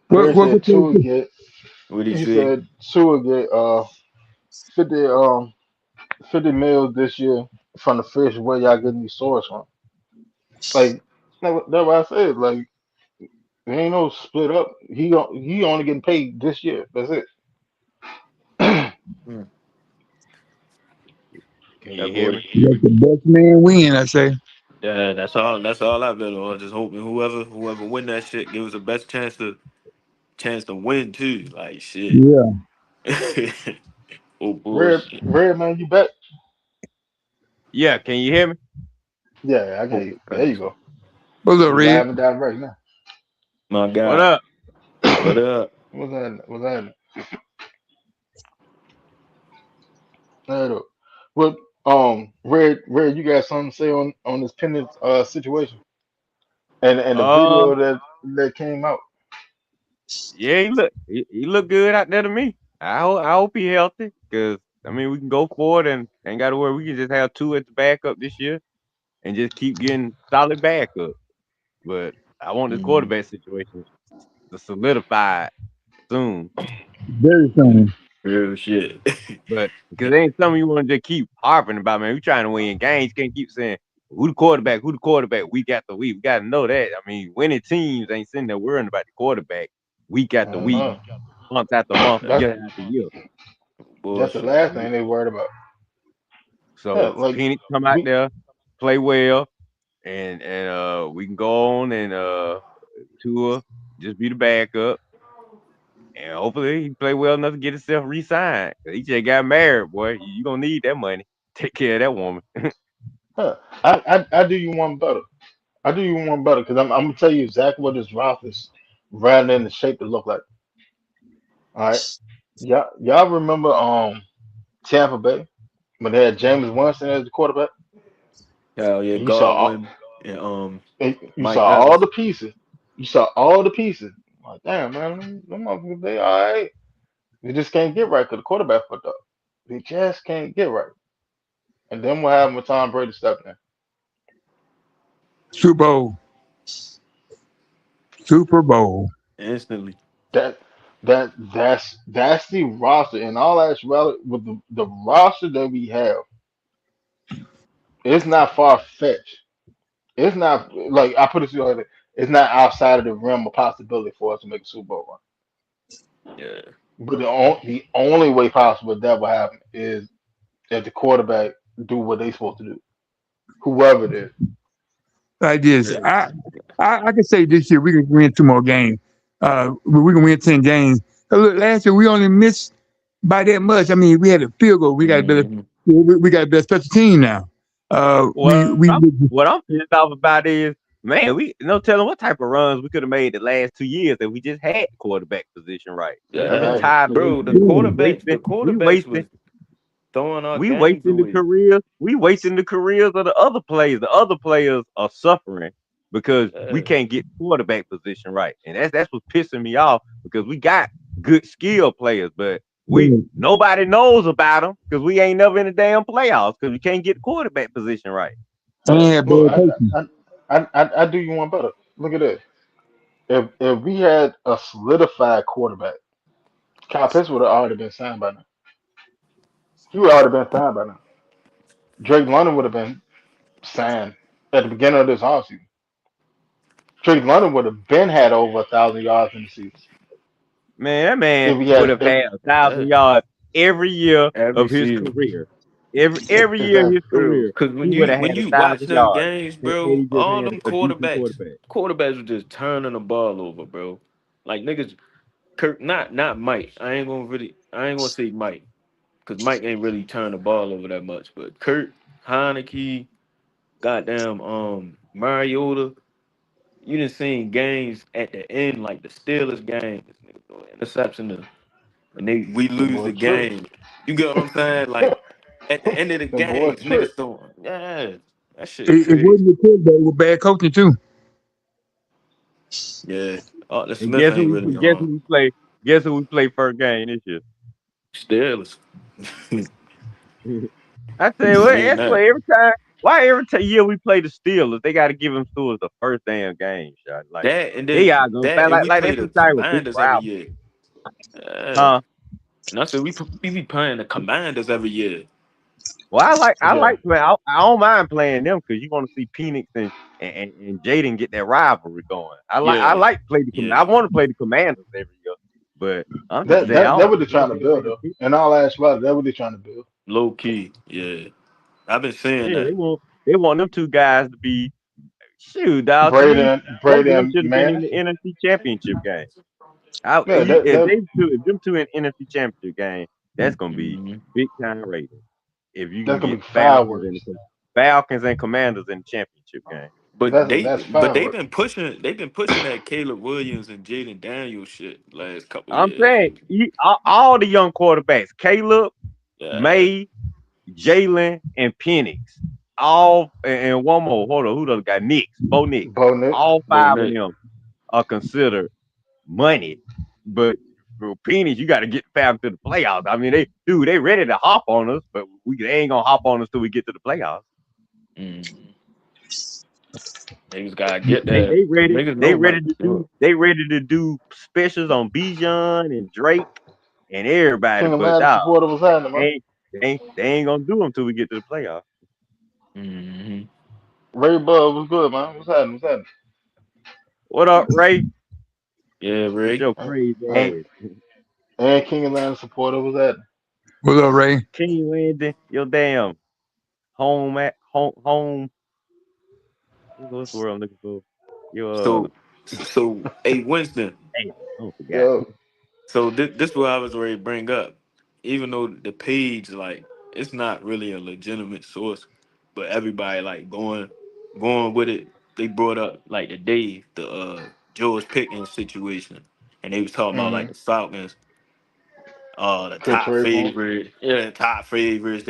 [SPEAKER 4] What
[SPEAKER 1] Chris said
[SPEAKER 4] Craig
[SPEAKER 1] Tua
[SPEAKER 4] said?
[SPEAKER 1] get
[SPEAKER 3] What he
[SPEAKER 1] he
[SPEAKER 3] say?
[SPEAKER 1] said Tua get 50 50 mils this year from the fish. Where y'all getting these swords from? Like that's what I said. Like there ain't no split up. He only getting paid this year. That's it.
[SPEAKER 3] Hmm,
[SPEAKER 5] Can
[SPEAKER 3] that
[SPEAKER 5] you hear
[SPEAKER 3] boy.
[SPEAKER 5] me?
[SPEAKER 4] Let the best man win, I say.
[SPEAKER 3] Yeah, that's all I've been on. Just hoping whoever win that shit gives the best chance to win too. Like shit.
[SPEAKER 4] Yeah.
[SPEAKER 3] Oh
[SPEAKER 1] Red,
[SPEAKER 3] bullshit.
[SPEAKER 1] Red man, you back?
[SPEAKER 5] Yeah, can you hear me?
[SPEAKER 1] Yeah, I get
[SPEAKER 3] Oh,
[SPEAKER 1] you. There you
[SPEAKER 3] gotcha.
[SPEAKER 1] go.
[SPEAKER 4] What's up,
[SPEAKER 1] You
[SPEAKER 4] Red?
[SPEAKER 1] live and direct now.
[SPEAKER 3] My
[SPEAKER 5] What
[SPEAKER 3] God.
[SPEAKER 5] up?
[SPEAKER 3] What up?
[SPEAKER 1] What's that? What's that? Look. What Red, you got something to say on this pendant situation and the
[SPEAKER 5] Uh,
[SPEAKER 1] video that came out?
[SPEAKER 5] yeah, he look good out there to me. I hope he healthy, cause I mean we can go forward and ain't got to worry. We can just have two at the backup this year and just keep getting solid backup. But I want this
[SPEAKER 3] Mm,
[SPEAKER 5] quarterback situation to solidify soon.
[SPEAKER 4] Very soon.
[SPEAKER 3] real shit.
[SPEAKER 5] But because it ain't something you want to just keep harping about, man. We trying to win games. You can't keep saying who the quarterback, who the quarterback, week after week. We got to know that. I mean, winning teams ain't sitting there worrying about the quarterback week
[SPEAKER 1] I
[SPEAKER 5] after
[SPEAKER 1] don't
[SPEAKER 5] week,
[SPEAKER 1] know.
[SPEAKER 5] month after month,
[SPEAKER 1] That's
[SPEAKER 5] year
[SPEAKER 3] Nah,
[SPEAKER 5] after year.
[SPEAKER 1] that's the
[SPEAKER 3] bullshit.
[SPEAKER 1] last thing they worried about. Yeah,
[SPEAKER 5] So
[SPEAKER 1] like
[SPEAKER 5] Penix come out
[SPEAKER 1] we
[SPEAKER 5] there, play well, and we can go on and tour, just be the backup. And hopefully he play well enough to get himself re-signed. He just got married, boy. You gonna need that money. Take care of that woman.
[SPEAKER 1] huh, I do you one better. I do you one better because I'm gonna tell you exactly what this roster is rather than the shape it look like. All right, y'all remember Tampa Bay when they had James Winston as the quarterback,
[SPEAKER 3] Hell yeah,
[SPEAKER 1] and you saw
[SPEAKER 3] Godwin and
[SPEAKER 1] and you
[SPEAKER 3] Mike
[SPEAKER 1] saw all
[SPEAKER 3] Evans.
[SPEAKER 1] the pieces. You saw all the pieces. Like damn man, them motherfuckers, they all right. They just can't get right because the quarterback fucked up. They just can't get right. And then what happened with Tom Brady stepping in?
[SPEAKER 4] Super Bowl. Super Bowl.
[SPEAKER 3] Instantly.
[SPEAKER 1] That That's the roster, and all that's relevant with the roster that we have. It's not far fetched. It's not like I put it to you like that. It's not outside of the realm of possibility for us to make a Super Bowl run.
[SPEAKER 3] Yeah.
[SPEAKER 1] But the only way possible that will happen is if the quarterback do what they supposed to do, whoever it is.
[SPEAKER 4] Like this.
[SPEAKER 3] Yeah.
[SPEAKER 4] I can say this year we can win 2 more games. We can win 10 games. 'Cause look, last year we only missed by that much. I mean, we had a field goal. We got a better.
[SPEAKER 3] Mm-hmm.
[SPEAKER 4] We got a better special team now.
[SPEAKER 5] Well,
[SPEAKER 4] We
[SPEAKER 5] what I'm pissed off about is, man, we no telling what type of runs we could have made the last 2 years if we just had the quarterback position right. I'm
[SPEAKER 3] Yeah.
[SPEAKER 1] Exactly.
[SPEAKER 5] tired of
[SPEAKER 3] Bro,
[SPEAKER 5] wasting,
[SPEAKER 3] the quarterbacks was throwing our
[SPEAKER 5] we
[SPEAKER 3] games
[SPEAKER 5] wasting the
[SPEAKER 3] away.
[SPEAKER 5] careers. We wasting the careers of the other players. The other players are suffering because we
[SPEAKER 3] Yeah.
[SPEAKER 5] can't get quarterback position right, and that's what's pissing me off because we got good skill players, but nobody knows about them because we ain't never in the damn playoffs because we can't get the quarterback position right.
[SPEAKER 3] Facts.
[SPEAKER 4] had
[SPEAKER 1] Well,
[SPEAKER 4] bad coaching.
[SPEAKER 1] I do you one better. Look at this. If we had a solidified quarterback, Kyle Pitts would have already been signed by now. He would have already been signed by now. Drake London would have been signed at the beginning of this offseason. Drake London would have been had over 1,000 yards in the season
[SPEAKER 5] Man, that man
[SPEAKER 1] if we
[SPEAKER 5] would
[SPEAKER 1] had
[SPEAKER 5] have had a
[SPEAKER 3] Yeah.
[SPEAKER 5] thousand yards every year
[SPEAKER 3] Every
[SPEAKER 5] of his
[SPEAKER 3] season.
[SPEAKER 5] career. Every year of
[SPEAKER 1] exactly.
[SPEAKER 5] his
[SPEAKER 3] Bro,
[SPEAKER 5] career,
[SPEAKER 3] because
[SPEAKER 5] he
[SPEAKER 3] when
[SPEAKER 5] would
[SPEAKER 3] you
[SPEAKER 5] have
[SPEAKER 3] when
[SPEAKER 5] had a
[SPEAKER 3] you watch
[SPEAKER 5] thousand
[SPEAKER 3] them
[SPEAKER 5] yards.
[SPEAKER 3] games,
[SPEAKER 5] And
[SPEAKER 3] bro,
[SPEAKER 5] he just
[SPEAKER 3] all
[SPEAKER 5] had
[SPEAKER 3] them
[SPEAKER 5] a decent quarterback.
[SPEAKER 3] quarterbacks were just turning the ball over, bro. Like niggas, Kirk, not Mike. I ain't gonna say Mike, because Mike ain't really turned the ball over that much. But Kurt, Heineke, goddamn, Mariota, you done seen games at the end like the Steelers game, this nigga throw an interception, and we
[SPEAKER 1] The
[SPEAKER 3] lose
[SPEAKER 1] boy
[SPEAKER 3] the
[SPEAKER 1] Trick.
[SPEAKER 3] game. You get what I'm saying? Like at the end of the
[SPEAKER 1] The boy
[SPEAKER 3] games,
[SPEAKER 1] Trick.
[SPEAKER 3] niggas throwing, yeah, that shit
[SPEAKER 4] It
[SPEAKER 3] crazy.
[SPEAKER 4] wasn't the quarterback with bad coaching too.
[SPEAKER 3] Yeah, Arthur
[SPEAKER 5] And
[SPEAKER 3] Smith ain't really
[SPEAKER 5] guess who we play? Guess who we play first game this year?
[SPEAKER 3] Steelers.
[SPEAKER 5] I tell
[SPEAKER 3] We
[SPEAKER 5] you what,
[SPEAKER 3] seen
[SPEAKER 5] that's
[SPEAKER 3] that.
[SPEAKER 5] why every time. Why every year we play the Steelers, they got to give them to us the first damn game shot. Like
[SPEAKER 3] That and
[SPEAKER 5] they
[SPEAKER 3] then
[SPEAKER 5] are gonna
[SPEAKER 3] that and we
[SPEAKER 5] like
[SPEAKER 3] play
[SPEAKER 5] that's
[SPEAKER 3] the
[SPEAKER 5] some type of big
[SPEAKER 3] Commanders every
[SPEAKER 5] rival,
[SPEAKER 3] year. Yeah.
[SPEAKER 5] huh?
[SPEAKER 3] And I said we be playing the Commanders every year.
[SPEAKER 5] Well, I
[SPEAKER 1] Yeah.
[SPEAKER 5] like playing. I don't mind playing them because you want to see Penix and Jaden get that rivalry going. I
[SPEAKER 3] Yeah,
[SPEAKER 5] like to play the. I
[SPEAKER 3] yeah.
[SPEAKER 5] want to play the Commanders every year, but I'm just
[SPEAKER 1] That
[SPEAKER 5] saying I
[SPEAKER 1] that
[SPEAKER 5] don't
[SPEAKER 1] that what
[SPEAKER 5] like
[SPEAKER 1] they're
[SPEAKER 5] to
[SPEAKER 1] trying to
[SPEAKER 5] play them
[SPEAKER 1] build
[SPEAKER 5] niggas.
[SPEAKER 1] though. In all actuality, that what they're trying to build.
[SPEAKER 3] Low key. Yeah. I've been saying
[SPEAKER 5] Yeah,
[SPEAKER 3] that.
[SPEAKER 5] they want them two guys to be shoot, dog. To
[SPEAKER 1] Brady
[SPEAKER 5] me,
[SPEAKER 1] and
[SPEAKER 5] both
[SPEAKER 1] Brady
[SPEAKER 5] of them
[SPEAKER 1] and
[SPEAKER 5] should have been in
[SPEAKER 1] Manning.
[SPEAKER 5] the NFC Championship game.
[SPEAKER 1] Yeah, that
[SPEAKER 5] If them two in NFC Championship game, that's gonna be
[SPEAKER 3] Mhm.
[SPEAKER 5] big time rating. If you can
[SPEAKER 1] that's gonna
[SPEAKER 5] get
[SPEAKER 1] be
[SPEAKER 5] Falcons
[SPEAKER 1] fireworks.
[SPEAKER 5] and Falcons and Commanders in the championship game.
[SPEAKER 3] But
[SPEAKER 1] That's
[SPEAKER 3] they've
[SPEAKER 1] fireworks.
[SPEAKER 3] been pushing that Caleb Williams and Jaden Daniels shit last couple
[SPEAKER 5] I'm
[SPEAKER 3] years.
[SPEAKER 5] saying all the young quarterbacks, Caleb,
[SPEAKER 3] Yeah.
[SPEAKER 5] May, Jalen, and Penix, all and one more. Hold on, who the other guy? Bo Nix.
[SPEAKER 1] Bo Nick.
[SPEAKER 5] All
[SPEAKER 3] Bo
[SPEAKER 5] five of
[SPEAKER 3] Nick.
[SPEAKER 5] them are considered money, but for Penix, you got to get the Falcons to the playoffs. I mean, they ready to hop on us, but they ain't gonna hop on us till we get to the playoffs.
[SPEAKER 3] Mhm. Niggas gotta get
[SPEAKER 5] They
[SPEAKER 3] there.
[SPEAKER 5] they ready.
[SPEAKER 3] Niggas know Mike can do it.
[SPEAKER 5] They ready to do specials on Bijan and Drake and everybody,
[SPEAKER 1] King of
[SPEAKER 5] but
[SPEAKER 1] Madden
[SPEAKER 5] dog,
[SPEAKER 1] supporter was happening, man.
[SPEAKER 5] they ain't gonna do them till we get to the playoffs.
[SPEAKER 3] Hmm.
[SPEAKER 1] Ray Bud was good, man. What's happening? What's happening?
[SPEAKER 5] What up, Ray?
[SPEAKER 3] Yeah,
[SPEAKER 5] With
[SPEAKER 3] Ray.
[SPEAKER 5] your crazy
[SPEAKER 1] And,
[SPEAKER 5] ass,
[SPEAKER 1] and King of Madden supporter was happening.
[SPEAKER 4] What's up, Ray?
[SPEAKER 5] King Landon, your damn home. What's the word I'm looking for? Your
[SPEAKER 3] So hey Winston.
[SPEAKER 5] damn, I forgot.
[SPEAKER 1] Yo,
[SPEAKER 3] So this what I was ready to bring up. Even though the page like it's not really a legitimate source, but everybody like going with it. They brought up like the George Pickens situation, and they was talking about like
[SPEAKER 1] mm-hmm.
[SPEAKER 3] the Falcons, the
[SPEAKER 1] Could
[SPEAKER 3] top
[SPEAKER 1] trade for him.
[SPEAKER 3] favorite, yeah, the top favorites.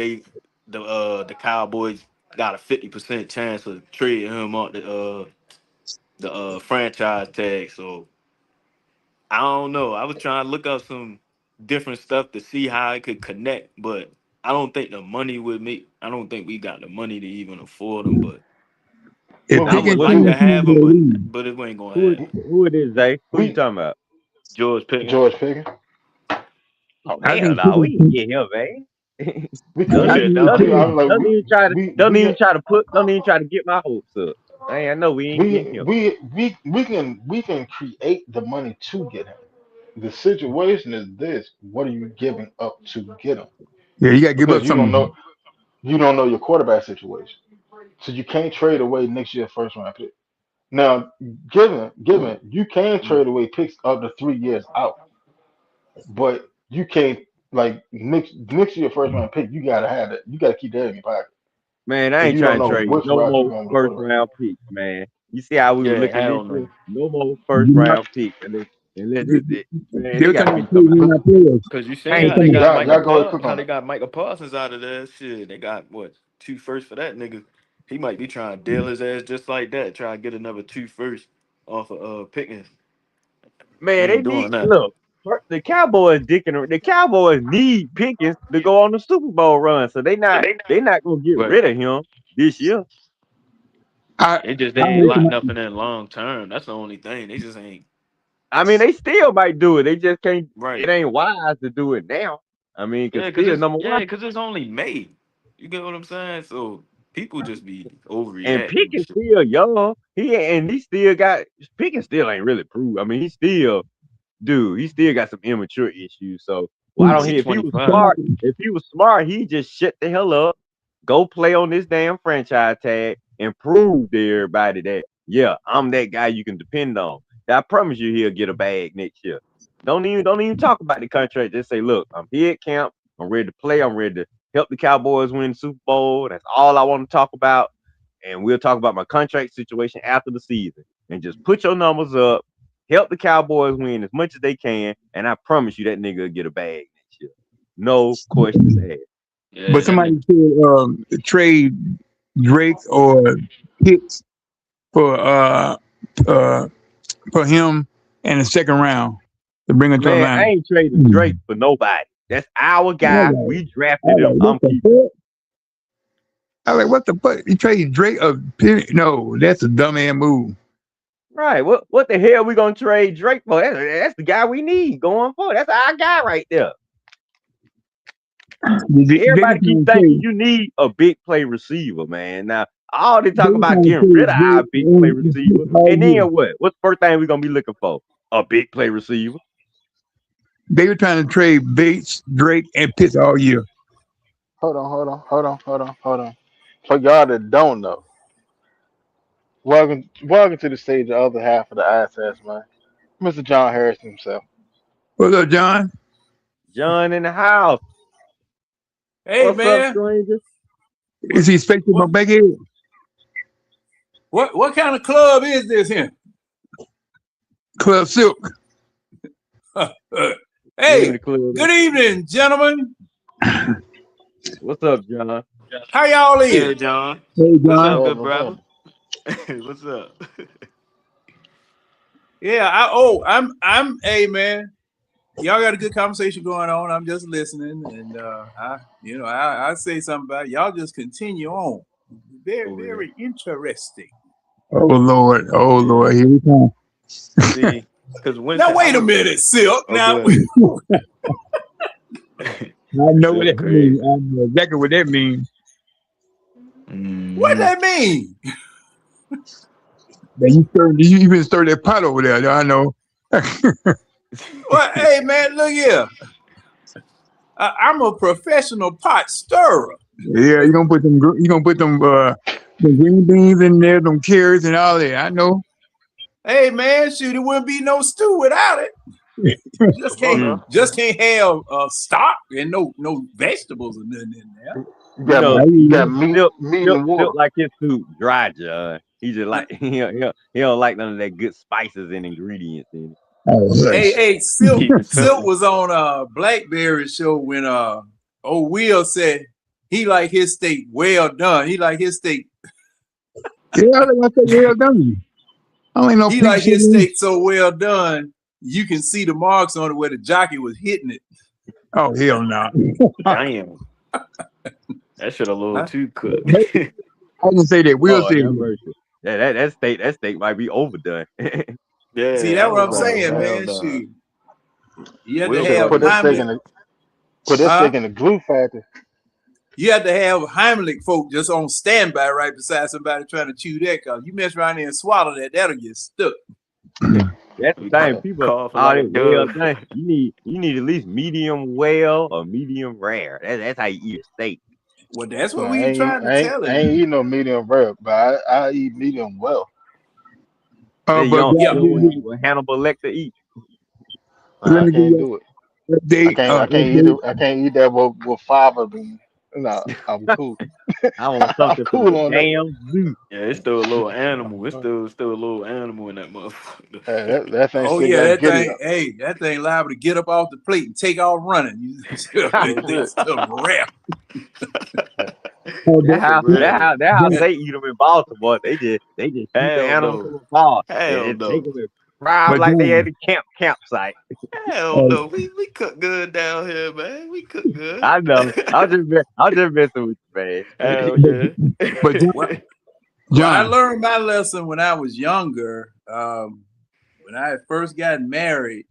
[SPEAKER 3] The Cowboys got a 50% chance of trading him out the franchise tag. So I don't know. I was trying to look up some different stuff to see how I could connect, but I don't think the money would make. I don't think we got the money to even afford them. But
[SPEAKER 4] If
[SPEAKER 1] Well,
[SPEAKER 3] I
[SPEAKER 4] Pickens
[SPEAKER 3] would
[SPEAKER 1] who
[SPEAKER 3] like
[SPEAKER 1] who
[SPEAKER 3] to
[SPEAKER 4] team
[SPEAKER 3] have
[SPEAKER 4] team
[SPEAKER 3] them,
[SPEAKER 4] gonna
[SPEAKER 3] but
[SPEAKER 4] lose.
[SPEAKER 3] it ain't gonna
[SPEAKER 5] Who
[SPEAKER 3] happen.
[SPEAKER 5] who it is, Zay? Who you
[SPEAKER 1] we
[SPEAKER 5] talking about?
[SPEAKER 3] George Pickens.
[SPEAKER 1] George Pickens.
[SPEAKER 5] Oh
[SPEAKER 4] I
[SPEAKER 5] hell
[SPEAKER 4] think
[SPEAKER 5] no, we
[SPEAKER 4] Pickens.
[SPEAKER 5] ain't get him, man.
[SPEAKER 1] We
[SPEAKER 3] No
[SPEAKER 1] could
[SPEAKER 5] don't
[SPEAKER 1] have.
[SPEAKER 3] shit,
[SPEAKER 5] even
[SPEAKER 3] that
[SPEAKER 5] don't
[SPEAKER 3] like
[SPEAKER 5] even
[SPEAKER 1] I'm like
[SPEAKER 5] don't even try to don't
[SPEAKER 1] we
[SPEAKER 5] even
[SPEAKER 1] got
[SPEAKER 5] try to put don't even try to get my hopes up. I know we ain't getting him.
[SPEAKER 1] we can create the money to get him. The situation is this: what are you giving up to get him?
[SPEAKER 4] Yeah, you gotta give
[SPEAKER 1] Because
[SPEAKER 4] up some.
[SPEAKER 1] you don't know your quarterback situation, so you can't trade away next year's first round pick. Now, given you can trade away picks up to 3 years out, but you can't like next year first round pick. You gotta have it. You gotta keep that in your pocket
[SPEAKER 5] Man, I
[SPEAKER 1] because
[SPEAKER 5] ain't
[SPEAKER 1] you don't
[SPEAKER 5] trying to
[SPEAKER 1] know
[SPEAKER 5] trade
[SPEAKER 1] which
[SPEAKER 5] no
[SPEAKER 1] route you're
[SPEAKER 5] more
[SPEAKER 1] going with the
[SPEAKER 5] first
[SPEAKER 1] quarterback.
[SPEAKER 5] round picks, man. You see how we were
[SPEAKER 3] yeah,
[SPEAKER 5] looking this
[SPEAKER 3] hell
[SPEAKER 5] year?
[SPEAKER 3] no.
[SPEAKER 5] No more first
[SPEAKER 4] You know,
[SPEAKER 5] round picks. Man,
[SPEAKER 4] they
[SPEAKER 5] they
[SPEAKER 4] were
[SPEAKER 5] gotta
[SPEAKER 4] trying to
[SPEAKER 5] be
[SPEAKER 4] trade
[SPEAKER 5] talking about
[SPEAKER 4] one of our players.
[SPEAKER 3] Cause you
[SPEAKER 5] I
[SPEAKER 3] seen
[SPEAKER 4] They were
[SPEAKER 5] ain't
[SPEAKER 3] how they
[SPEAKER 4] trying
[SPEAKER 3] got
[SPEAKER 4] to,
[SPEAKER 3] Michael
[SPEAKER 1] Y'all go ahead, cook
[SPEAKER 3] How
[SPEAKER 1] on
[SPEAKER 3] they
[SPEAKER 1] it.
[SPEAKER 3] got Michael Parsons out of there. Shit, they got what 2 firsts for that nigga. He might be trying to deal his ass just like that. Try to get another 2 firsts off of Pickens.
[SPEAKER 5] man, they
[SPEAKER 3] Ain't
[SPEAKER 5] need
[SPEAKER 3] doing that.
[SPEAKER 5] look. The Cowboys need Pickens to go on the Super Bowl run, so they not gonna get
[SPEAKER 3] But
[SPEAKER 5] rid of him this year.
[SPEAKER 4] I
[SPEAKER 3] they just
[SPEAKER 4] I
[SPEAKER 3] ain't
[SPEAKER 4] heard
[SPEAKER 3] locked
[SPEAKER 4] somebody,
[SPEAKER 3] nothing in long term. That's the only thing. They just ain't
[SPEAKER 5] I mean, they still might do it. They just can't. It
[SPEAKER 3] right.
[SPEAKER 5] ain't wise to do it now. I mean, cause
[SPEAKER 3] Yeah,
[SPEAKER 5] still number one,
[SPEAKER 3] cause it's only May. You get what I'm saying? So people just be
[SPEAKER 5] and
[SPEAKER 3] overreacting and
[SPEAKER 5] Pickens
[SPEAKER 3] shit.
[SPEAKER 5] still young. He still got Pickens still ain't really proved. I mean, he still got some immature issues. So why don't
[SPEAKER 3] He
[SPEAKER 5] he? If he was
[SPEAKER 3] 25.
[SPEAKER 5] smart, he just shut the hell up, go play on this damn franchise tag, and prove to everybody that yeah, I'm that guy you can depend on. I promise you, he'll get a bag next year. Don't even talk about the contract. Just say, look, I'm here at camp. I'm ready to play. I'm ready to help the Cowboys win the Super Bowl. That's all I want to talk about. And we'll talk about my contract situation after the season. And just put your numbers up. Help the Cowboys win as much as they can, and I promise you that nigga will get a bag next year. No questions asked.
[SPEAKER 4] but
[SPEAKER 3] Yeah, that
[SPEAKER 4] somebody
[SPEAKER 3] nigga.
[SPEAKER 4] said trade Drake or Pitts for uh for him in the second round to bring him to
[SPEAKER 5] Man, I
[SPEAKER 4] Atlanta.
[SPEAKER 5] ain't trading Drake for nobody. That's our guy. We
[SPEAKER 4] I
[SPEAKER 5] drafted him.
[SPEAKER 4] was like,
[SPEAKER 5] I'm
[SPEAKER 4] what the
[SPEAKER 5] keeping him.
[SPEAKER 4] fuck? I was like, what the fuck? You trade Drake or Penix? No, that's a dumb ass move.
[SPEAKER 5] Right. What the hell we gonna trade Drake for? That's the guy we need going forward. That's our guy right there.
[SPEAKER 4] They
[SPEAKER 5] Everybody
[SPEAKER 4] just
[SPEAKER 5] keep
[SPEAKER 4] trying to
[SPEAKER 5] thinking
[SPEAKER 4] trade.
[SPEAKER 5] you need a big play receiver, man. Now all they
[SPEAKER 4] They
[SPEAKER 5] talk
[SPEAKER 4] just
[SPEAKER 5] about
[SPEAKER 4] trying to
[SPEAKER 5] getting rid of
[SPEAKER 4] trade
[SPEAKER 5] our
[SPEAKER 4] Drake
[SPEAKER 5] big play
[SPEAKER 4] and
[SPEAKER 5] receiver,
[SPEAKER 4] Pitts all
[SPEAKER 5] and
[SPEAKER 4] year.
[SPEAKER 5] then what? What's the first thing we gonna be looking for? A big play receiver.
[SPEAKER 4] They were trying to trade Bates, Drake, and Pitts all year.
[SPEAKER 1] Hold on. For y'all that don't know, welcome to the stage, the other half of the ISS, man. Mr. John Harris himself.
[SPEAKER 4] What's up, John?
[SPEAKER 5] John in the house.
[SPEAKER 6] Hey
[SPEAKER 5] What's up,
[SPEAKER 6] man,
[SPEAKER 5] stranger?
[SPEAKER 4] Is he expecting my
[SPEAKER 6] what
[SPEAKER 4] back head?
[SPEAKER 6] what kind of club is this here?
[SPEAKER 4] Club Silk.
[SPEAKER 5] Name of
[SPEAKER 6] Hey,
[SPEAKER 5] the club.
[SPEAKER 6] good evening, gentlemen.
[SPEAKER 5] What's up, John?
[SPEAKER 6] How y'all
[SPEAKER 3] Hey
[SPEAKER 6] is?
[SPEAKER 3] John.
[SPEAKER 4] Hey,
[SPEAKER 3] What's
[SPEAKER 4] John.
[SPEAKER 3] up, good
[SPEAKER 1] Heaven,
[SPEAKER 3] brother?
[SPEAKER 1] heaven.
[SPEAKER 3] What's up?
[SPEAKER 6] Yeah, I'm hey man. Y'all got a good conversation going on. I'm just listening, and I say something about it. Y'all just continue on. Very
[SPEAKER 3] Oh yeah.
[SPEAKER 6] very interesting.
[SPEAKER 4] Oh Lord. Oh
[SPEAKER 3] Yeah.
[SPEAKER 4] Lord. Here we come.
[SPEAKER 3] See, because
[SPEAKER 6] Now
[SPEAKER 3] Winston, I
[SPEAKER 6] wait a
[SPEAKER 3] was
[SPEAKER 6] minute, Silk.
[SPEAKER 3] oh
[SPEAKER 6] Now
[SPEAKER 3] good.
[SPEAKER 4] I know what
[SPEAKER 3] Silk
[SPEAKER 4] that means.
[SPEAKER 3] crazy.
[SPEAKER 4] I know exactly what that means.
[SPEAKER 6] what
[SPEAKER 3] Mm-hmm.
[SPEAKER 6] that mean?
[SPEAKER 4] That you even stir that pot over there. I know.
[SPEAKER 6] Well, hey man, look here. I'm a professional pot stirrer.
[SPEAKER 4] Yeah, you gonna put them green beans in there, them carrots and all that. I know.
[SPEAKER 6] Hey man, shoot, it wouldn't be no stew without it. Just
[SPEAKER 3] Come on
[SPEAKER 6] can't
[SPEAKER 3] now.
[SPEAKER 6] just can't have stock and no vegetables or nothing in there.
[SPEAKER 1] You
[SPEAKER 5] You
[SPEAKER 1] got
[SPEAKER 5] know,
[SPEAKER 4] I
[SPEAKER 1] you
[SPEAKER 4] hear
[SPEAKER 1] got
[SPEAKER 4] you.
[SPEAKER 1] meat and
[SPEAKER 5] Silk
[SPEAKER 1] water.
[SPEAKER 5] like his soup dry, John. He just like he don't like none of that good spices and ingredients in it.
[SPEAKER 4] Oh, hush.
[SPEAKER 6] Hey, Silk
[SPEAKER 3] Keep it
[SPEAKER 6] Silk
[SPEAKER 3] simple.
[SPEAKER 6] was on Blackberry show when old Will said he like his steak well done. He like his steak
[SPEAKER 4] Yeah, I think I said well done. I don't ain't no
[SPEAKER 6] he
[SPEAKER 4] pink
[SPEAKER 6] like
[SPEAKER 4] shit
[SPEAKER 6] his
[SPEAKER 4] in.
[SPEAKER 6] steak so well done, you can see the marks on it where the jockey was hitting it.
[SPEAKER 4] Oh hell no.
[SPEAKER 3] Damn. That shit a little
[SPEAKER 6] Huh?
[SPEAKER 3] too cooked.
[SPEAKER 4] I didn't say that. Will
[SPEAKER 5] Lord
[SPEAKER 4] said
[SPEAKER 5] have
[SPEAKER 4] that.
[SPEAKER 5] mercy. That steak might be overdone.
[SPEAKER 6] See,
[SPEAKER 3] Yeah,
[SPEAKER 6] that's
[SPEAKER 3] I
[SPEAKER 6] what
[SPEAKER 3] was
[SPEAKER 6] I'm
[SPEAKER 3] like,
[SPEAKER 6] saying,
[SPEAKER 3] hell
[SPEAKER 6] man.
[SPEAKER 3] no.
[SPEAKER 6] Shoot. You had to
[SPEAKER 3] Will
[SPEAKER 6] have
[SPEAKER 1] Put that steak
[SPEAKER 6] Heimlich.
[SPEAKER 1] in the put that steak in the glue factory.
[SPEAKER 6] You had to have Heimlich folk just on standby right beside somebody trying to chew that, cause you mess around there and swallow that, that'll get stuck.
[SPEAKER 5] That's the
[SPEAKER 3] We
[SPEAKER 5] thing.
[SPEAKER 1] Yeah.
[SPEAKER 5] People,
[SPEAKER 3] cough
[SPEAKER 5] all
[SPEAKER 3] like a
[SPEAKER 5] that well
[SPEAKER 3] dog.
[SPEAKER 5] done. You need at least medium well or medium rare. That's how you eat a steak.
[SPEAKER 6] Well, that's
[SPEAKER 1] No,
[SPEAKER 6] what we trying to tell
[SPEAKER 1] I
[SPEAKER 6] him.
[SPEAKER 1] ain't eating no medium rare, but I eat medium well.
[SPEAKER 5] Then you
[SPEAKER 4] But
[SPEAKER 5] don't
[SPEAKER 6] Yeah.
[SPEAKER 5] eat what Hannibal Lecter eat.
[SPEAKER 4] let
[SPEAKER 1] I
[SPEAKER 4] me give
[SPEAKER 1] can't
[SPEAKER 4] you
[SPEAKER 1] do it.
[SPEAKER 4] an update.
[SPEAKER 1] I can't eat it. I can't eat that with fiber beans. No, I'm cool.
[SPEAKER 5] I want
[SPEAKER 1] I'm
[SPEAKER 5] something from the
[SPEAKER 1] cool on that.
[SPEAKER 5] damn zoo.
[SPEAKER 3] Yeah, it's still a little animal. It's still a little animal in that motherfucker.
[SPEAKER 1] That thing
[SPEAKER 6] Oh
[SPEAKER 1] still
[SPEAKER 6] yeah,
[SPEAKER 1] got
[SPEAKER 6] that
[SPEAKER 1] giddy
[SPEAKER 6] thing.
[SPEAKER 1] up.
[SPEAKER 6] Hey, that thing liable to get up off the plate and take off running.
[SPEAKER 1] That's
[SPEAKER 6] That
[SPEAKER 1] it.
[SPEAKER 6] stuff rap.
[SPEAKER 3] Really?
[SPEAKER 5] That how they eat them in Baltimore. They just shoot the
[SPEAKER 3] Hell
[SPEAKER 5] animal from
[SPEAKER 3] no.
[SPEAKER 5] afar
[SPEAKER 3] Hell
[SPEAKER 5] and take
[SPEAKER 3] no.
[SPEAKER 5] them and fry 'em
[SPEAKER 4] but
[SPEAKER 5] like they
[SPEAKER 4] John,
[SPEAKER 5] at the campsite.
[SPEAKER 3] Hell
[SPEAKER 4] uh,
[SPEAKER 3] no. We cook good down here, man. We cook good.
[SPEAKER 5] I know. I'm just messing with you, man.
[SPEAKER 3] Hell
[SPEAKER 4] but,
[SPEAKER 3] yeah.
[SPEAKER 4] but
[SPEAKER 6] Well, I
[SPEAKER 4] John,
[SPEAKER 6] learned my lesson when I was younger. When I first got married,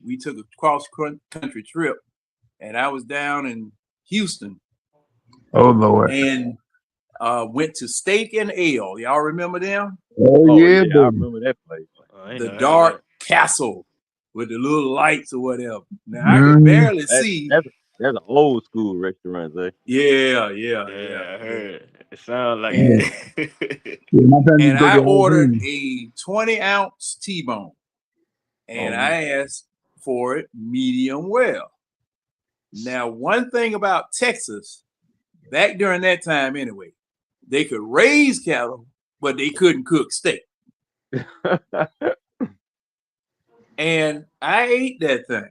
[SPEAKER 6] we took a cross country trip, and I was down in Houston
[SPEAKER 4] oh Lord,
[SPEAKER 6] and went to Steak and Ale. Y'all remember them?
[SPEAKER 4] oh
[SPEAKER 5] Oh
[SPEAKER 4] yeah,
[SPEAKER 5] yeah, I
[SPEAKER 4] baby.
[SPEAKER 5] remember that place.
[SPEAKER 3] I ain't
[SPEAKER 6] The
[SPEAKER 3] never had
[SPEAKER 6] Dark
[SPEAKER 3] that.
[SPEAKER 6] Castle with the little lights or whatever. Now I could
[SPEAKER 4] Mm,
[SPEAKER 6] barely see.
[SPEAKER 5] That's an old school restaurant, eh?
[SPEAKER 6] Yeah.
[SPEAKER 3] Yeah, I heard. It sounds like
[SPEAKER 6] And
[SPEAKER 4] yeah,
[SPEAKER 3] it.
[SPEAKER 4] yeah, my family used
[SPEAKER 6] and
[SPEAKER 4] to go
[SPEAKER 6] I
[SPEAKER 4] there all the
[SPEAKER 6] ordered
[SPEAKER 4] time.
[SPEAKER 6] a 20-ounce T-bone, and
[SPEAKER 5] Oh,
[SPEAKER 6] I asked for it medium well. Now, one thing about Texas, back during that time anyway, they could raise cattle, but they couldn't cook steak. And I ate that thing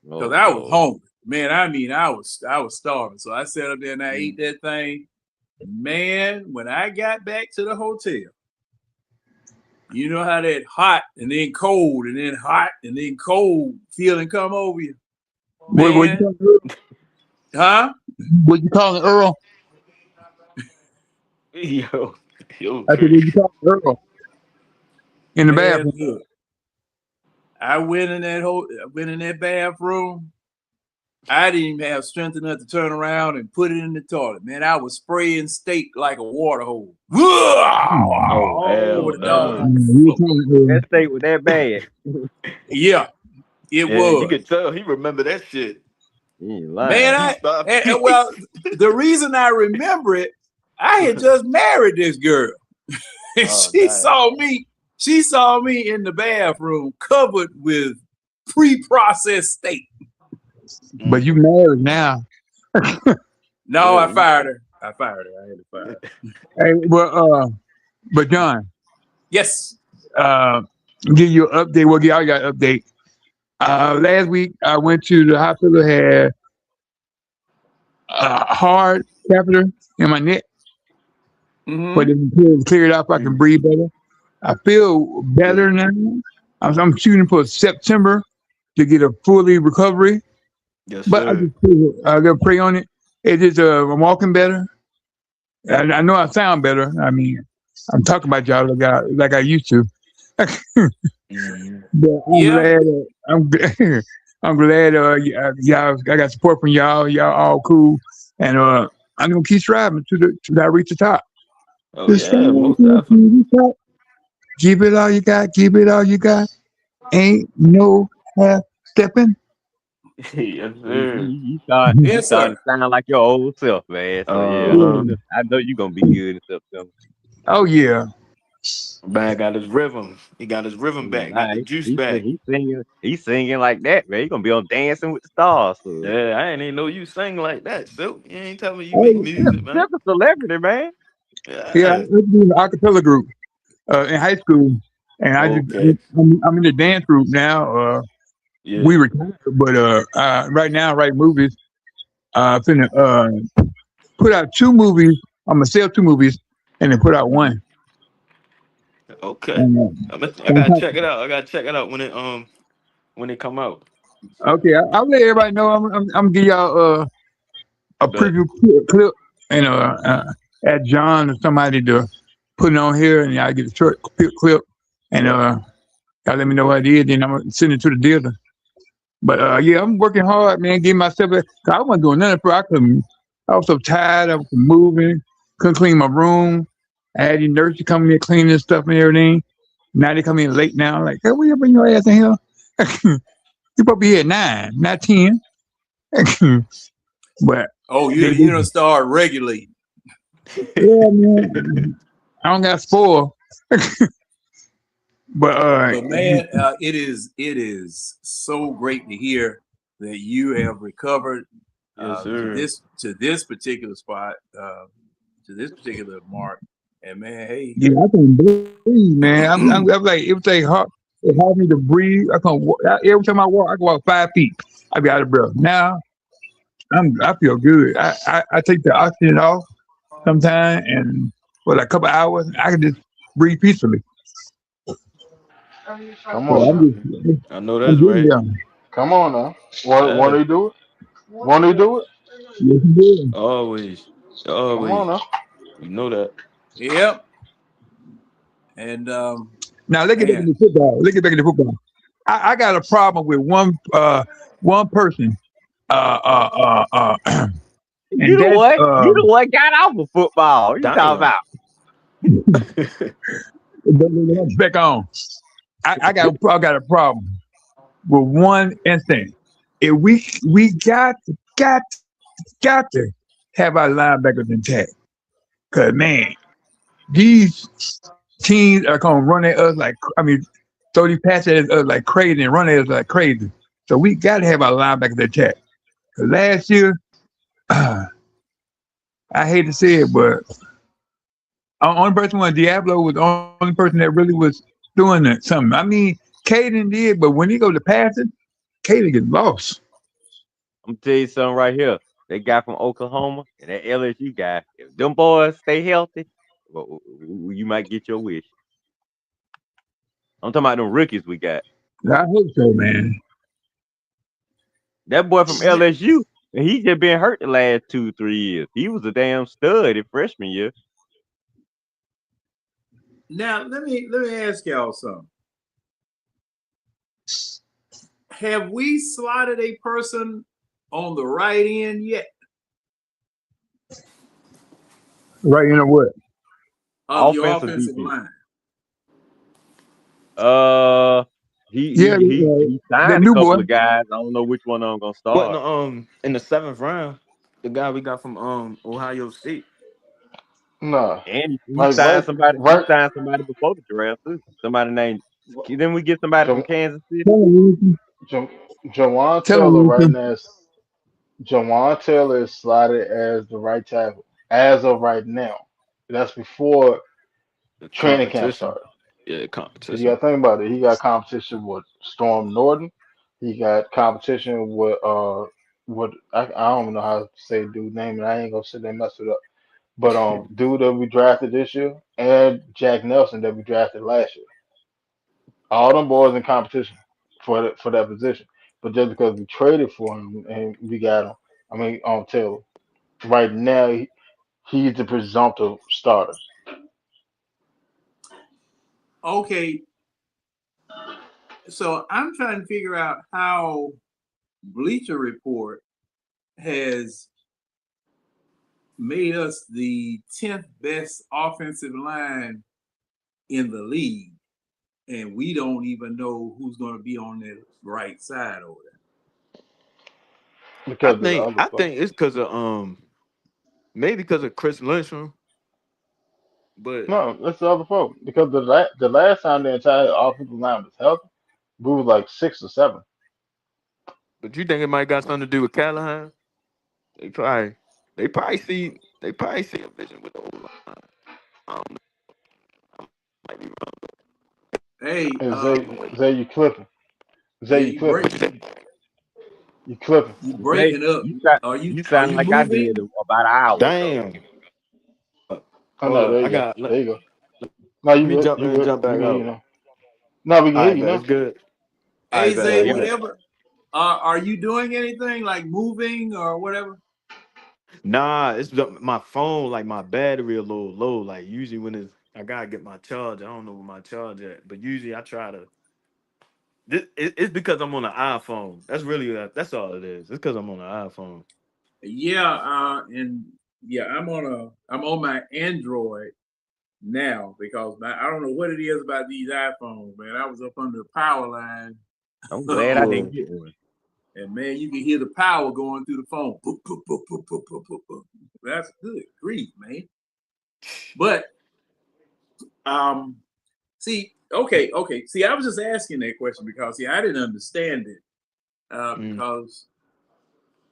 [SPEAKER 6] because
[SPEAKER 5] oh
[SPEAKER 6] I was
[SPEAKER 5] Lord.
[SPEAKER 6] hungry. Man, I mean, I was starving. So I sat up there and I ate that thing. Man, when I got back to the hotel, you know how that hot and then cold and then hot and then cold feeling come over you?
[SPEAKER 4] What
[SPEAKER 6] Man, huh?
[SPEAKER 4] you call it, Earl?
[SPEAKER 3] Yo,
[SPEAKER 4] I said, what you
[SPEAKER 3] crazy.
[SPEAKER 4] call it, Earl? In the
[SPEAKER 6] Man,
[SPEAKER 4] bathroom.
[SPEAKER 6] look. I went in that bathroom. I didn't even have strength enough to turn around and put it in the toilet. Man, I was spraying steak like a water hose.
[SPEAKER 3] Oh,
[SPEAKER 6] All over
[SPEAKER 3] hell
[SPEAKER 6] the
[SPEAKER 3] no.
[SPEAKER 6] dog
[SPEAKER 4] You
[SPEAKER 6] floor.
[SPEAKER 4] call it, Earl.
[SPEAKER 5] That steak was that bad.
[SPEAKER 6] Yeah, it
[SPEAKER 3] Yeah, you
[SPEAKER 6] was.
[SPEAKER 3] could tell he remember that shit.
[SPEAKER 5] You ain't
[SPEAKER 6] Man,
[SPEAKER 5] lying.
[SPEAKER 3] He stopped.
[SPEAKER 6] well, the reason I remember it, I had just married this girl. And
[SPEAKER 3] Oh,
[SPEAKER 6] she
[SPEAKER 3] damn.
[SPEAKER 6] saw me in the bathroom covered with pre-processed steak.
[SPEAKER 4] But you married now.
[SPEAKER 6] No,
[SPEAKER 3] Yeah,
[SPEAKER 6] I fired her. I had to fire her.
[SPEAKER 4] Hey, but John,
[SPEAKER 6] Yes.
[SPEAKER 4] give you an update. Well, y'all got an update. Last week I went to the hospital, had a hard catheter in my neck, but
[SPEAKER 6] Mm-hmm.
[SPEAKER 4] it cleared up. I can breathe better. I feel better now. I'm shooting for September to get a fully recovery,
[SPEAKER 3] yes,
[SPEAKER 4] but
[SPEAKER 3] sir.
[SPEAKER 4] I gotta pray on it. It is I'm walking better. I know I sound better. I mean, I'm talking about y'all like I used to.
[SPEAKER 3] Mhm.
[SPEAKER 4] But I'm
[SPEAKER 6] Yeah.
[SPEAKER 4] glad. I'm glad. Y'all, I got support from y'all. Y'all all cool, and I'm gonna keep striving to I reach the top.
[SPEAKER 3] Oh
[SPEAKER 4] The
[SPEAKER 3] yeah,
[SPEAKER 4] strive
[SPEAKER 3] most
[SPEAKER 4] to
[SPEAKER 3] definitely.
[SPEAKER 4] the top. Give it all you got. Give it all you got. Ain't no half stepping.
[SPEAKER 3] Yes,
[SPEAKER 5] You,
[SPEAKER 3] sir.
[SPEAKER 5] you, you start you
[SPEAKER 6] Yes,
[SPEAKER 5] starting
[SPEAKER 6] sir.
[SPEAKER 5] to sound like your old self, man. So yeah,
[SPEAKER 3] Uh-huh.
[SPEAKER 5] I know you're gonna be good in September.
[SPEAKER 4] Oh yeah.
[SPEAKER 3] Man got his rhythm. He got his rhythm
[SPEAKER 5] Yeah,
[SPEAKER 3] back. Got
[SPEAKER 5] nah,
[SPEAKER 3] the juice back.
[SPEAKER 5] he's singing like that, man. He gonna be on Dancing with the Stars. So.
[SPEAKER 3] Yeah, I ain't even know you sing like that. So you ain't tell me you make
[SPEAKER 4] Oh
[SPEAKER 3] music, man.
[SPEAKER 5] Just a celebrity, man.
[SPEAKER 4] yeah. I
[SPEAKER 3] Yeah.
[SPEAKER 4] used to be in the acapella group in high school, and
[SPEAKER 3] Okay.
[SPEAKER 4] I'm in the dance group now. We
[SPEAKER 3] Yeah.
[SPEAKER 4] retired, but right now I write movies. Finna put out 2 movies. I'm gonna sell 2 movies, and then put out one.
[SPEAKER 3] Okay.
[SPEAKER 4] And,
[SPEAKER 3] I gotta check it out. I gotta check it out when it come out.
[SPEAKER 4] okay, I'll let everybody know. I'm gonna give y'all a
[SPEAKER 3] But
[SPEAKER 4] preview clip, and at John or somebody to put it on here, and y'all get a short clip, and y'all let me know what it is. Then I'm gonna send it to the dealer. But yeah, I'm working hard, man, getting myself. I wasn't doing nothing for. I couldn't. I was so tired of moving. Couldn't clean my room. I had these nurses coming in cleaning stuff and everything. Now they come in late now. Like, hey, where you bring your ass in here? You supposed to be here at 9, not 10. But
[SPEAKER 6] you don't start regulating.
[SPEAKER 4] yeah, man, I don't got spoiled. But
[SPEAKER 6] man, it is so great to hear that you have recovered
[SPEAKER 3] Yes,
[SPEAKER 6] to
[SPEAKER 3] sir.
[SPEAKER 6] this particular spot, to this particular mark. And man, hey,
[SPEAKER 4] yeah, I can't breathe, man. I'm like it was like hard. It hard me to breathe. I can't walk. Every time I walk, I can walk 5 feet. I be out of breath. Now I feel good. I take the oxygen off sometimes, and for like a couple hours, I can just breathe peacefully.
[SPEAKER 1] Come
[SPEAKER 4] So
[SPEAKER 1] on now.
[SPEAKER 3] I know
[SPEAKER 4] I'm
[SPEAKER 3] that's
[SPEAKER 4] getting
[SPEAKER 3] right.
[SPEAKER 4] there.
[SPEAKER 1] Come on now. Want
[SPEAKER 3] Yeah,
[SPEAKER 1] to do it? Want to do it?
[SPEAKER 4] Yes, I'm getting.
[SPEAKER 3] always,
[SPEAKER 1] Come on
[SPEAKER 3] always.
[SPEAKER 1] now.
[SPEAKER 3] You know that.
[SPEAKER 6] yep. And
[SPEAKER 4] Now let's get back
[SPEAKER 6] man,
[SPEAKER 4] into football. Let's get back into football. I got a problem with one person.
[SPEAKER 5] You
[SPEAKER 4] And
[SPEAKER 5] the
[SPEAKER 4] that's
[SPEAKER 5] one. You the one got off of football. What you talking
[SPEAKER 3] Damn.
[SPEAKER 5] about?
[SPEAKER 4] back on. I got a problem with one instinct. If we got to have our linebackers intact. Cause man, these teams are gonna run at us like throw these passes at us like crazy and run at us like crazy. So we got to have our linebackers intact. Cause last year, I hate to say it, but only person was Diablo was the only person that really was doing something. I mean, Caden did, but when he go to passing, Caden gets lost.
[SPEAKER 5] I'm gonna tell you something right here. That guy from Oklahoma and that LSU guy. If them boys stay healthy, well, you might get your wish. I'm talking about them rookies we got.
[SPEAKER 4] I hope so, man.
[SPEAKER 5] That boy from LSU, and he just been hurt the last 2, 3 years. He was a damn stud in freshman year.
[SPEAKER 6] now let me ask y'all something. Have we slotted a person on the right end yet
[SPEAKER 4] Right, you know what?
[SPEAKER 6] of your
[SPEAKER 5] Offensive
[SPEAKER 6] offensive
[SPEAKER 5] defense.
[SPEAKER 6] line?
[SPEAKER 5] Uh,
[SPEAKER 4] Yeah,
[SPEAKER 5] he
[SPEAKER 4] that
[SPEAKER 5] signed a
[SPEAKER 4] new boy.
[SPEAKER 5] couple of guys. I don't know which one of them gonna
[SPEAKER 3] What
[SPEAKER 5] start.
[SPEAKER 3] in the 7th round, the guy we got from Ohio State.
[SPEAKER 1] Nah.
[SPEAKER 5] And he
[SPEAKER 1] Like
[SPEAKER 5] signed
[SPEAKER 1] right,
[SPEAKER 5] somebody. He
[SPEAKER 1] right.
[SPEAKER 5] signed somebody before the draft too. Somebody named. Then we get somebody from
[SPEAKER 1] Ja-
[SPEAKER 5] Kansas City.
[SPEAKER 4] Tell him, Wilson.
[SPEAKER 1] Ja- Jawan
[SPEAKER 4] Tell him,
[SPEAKER 1] Taylor right
[SPEAKER 4] Wilson.
[SPEAKER 1] now. Jawan Taylor is slotted as the right tackle as of right now. That's before
[SPEAKER 3] The
[SPEAKER 1] training camp
[SPEAKER 3] competition.
[SPEAKER 1] started.
[SPEAKER 3] Yeah,
[SPEAKER 1] Cause you got
[SPEAKER 3] competition.
[SPEAKER 1] to think about it. He got competition with Storm Norton. He got competition with I don't even know how to say dude's name, and I ain't gonna sit there and mess it up. But dude that we drafted this year and Jack Nelson that we drafted last year. All them boys in competition for that position. But just because we traded for him and we got him, I mean, on Taylor. Right now, he's the presumptive starter.
[SPEAKER 6] Okay, so I'm trying to figure out how Bleacher Report has made us the 10th best offensive line in the league, and we don't even know who's going to be on the right side over there.
[SPEAKER 3] I
[SPEAKER 1] Because of the
[SPEAKER 3] think
[SPEAKER 1] other
[SPEAKER 3] I
[SPEAKER 1] stuff.
[SPEAKER 3] think it's because of maybe because of Chris Lindstrom, but
[SPEAKER 1] No, that's the other folk. Because the last time the entire offensive line was healthy, we was like 6 or 7.
[SPEAKER 3] you think it might got something to do with Callahan? They probably they probably see a vision with the old line. I don't know. Might be
[SPEAKER 6] Hey,
[SPEAKER 1] And Zay, you clipping. Zay,
[SPEAKER 6] yeah,
[SPEAKER 1] you clipping. You clipping.
[SPEAKER 6] you
[SPEAKER 5] Say
[SPEAKER 6] breaking up.
[SPEAKER 5] you got you
[SPEAKER 6] Are
[SPEAKER 5] sound
[SPEAKER 6] you
[SPEAKER 5] like I did
[SPEAKER 6] moving?
[SPEAKER 5] about an hour ago.
[SPEAKER 3] wrong. Damn.
[SPEAKER 1] Oh
[SPEAKER 3] Hold
[SPEAKER 1] no,
[SPEAKER 3] up.
[SPEAKER 1] there
[SPEAKER 3] I
[SPEAKER 1] you go.
[SPEAKER 3] got let
[SPEAKER 1] There you go. No, you
[SPEAKER 3] me
[SPEAKER 1] good.
[SPEAKER 3] jump in
[SPEAKER 1] You
[SPEAKER 3] and
[SPEAKER 1] good.
[SPEAKER 3] jump
[SPEAKER 1] We
[SPEAKER 3] back
[SPEAKER 1] can hear you
[SPEAKER 3] out.
[SPEAKER 1] now. No, we can
[SPEAKER 3] All
[SPEAKER 1] hear
[SPEAKER 3] right,
[SPEAKER 1] you
[SPEAKER 3] bet it's
[SPEAKER 1] now.
[SPEAKER 3] good. All right,
[SPEAKER 6] Hey,
[SPEAKER 3] bet,
[SPEAKER 6] Zay,
[SPEAKER 3] bet,
[SPEAKER 5] Yeah.
[SPEAKER 3] bet.
[SPEAKER 6] whatever. Are you doing anything like moving or whatever?
[SPEAKER 3] Nah, my phone, like my battery a little low. Like usually when it's I gotta get my charge. I don't know where my charge at. But usually I try to It's because I'm on an iPhone. That's really that's all it is. It's because I'm on an iPhone.
[SPEAKER 6] And yeah, I'm on my Android now because I don't know what it is about these iPhones, man. I was up under the power line.
[SPEAKER 5] I'm glad I
[SPEAKER 3] Yeah.
[SPEAKER 5] didn't get one.
[SPEAKER 6] And man, you can hear the power going through the phone. Boop, boop, boop, boop, boop, boop, boop, boop. That's good grief, man. But see, okay. See, I was just asking that question because I didn't understand it. Because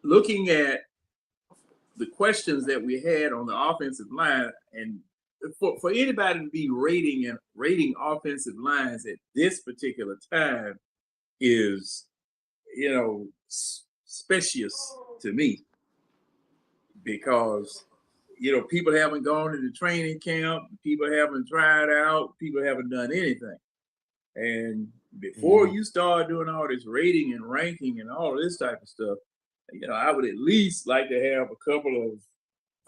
[SPEAKER 6] looking at the questions that we had on the offensive line, and for anybody to be rating offensive lines at this particular time is, specious to me because people haven't gone into training camp, people haven't tried out, people haven't done anything. And before you start doing all this rating and ranking and all this type of stuff, I would at least like to have a couple of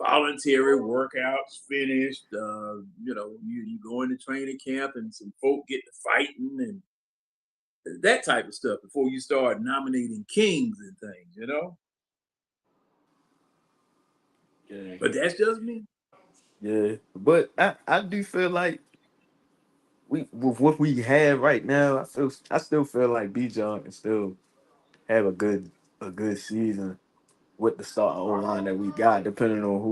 [SPEAKER 6] voluntary workouts finished. You go into training camp and some folk get to fighting and that type of stuff before you start nominating kings and things,
[SPEAKER 3] Yeah.
[SPEAKER 6] But that's just me.
[SPEAKER 3] Yeah. But I do feel like with what we have right now, I still feel like B John can still have a good season with the starting O line that we got, depending on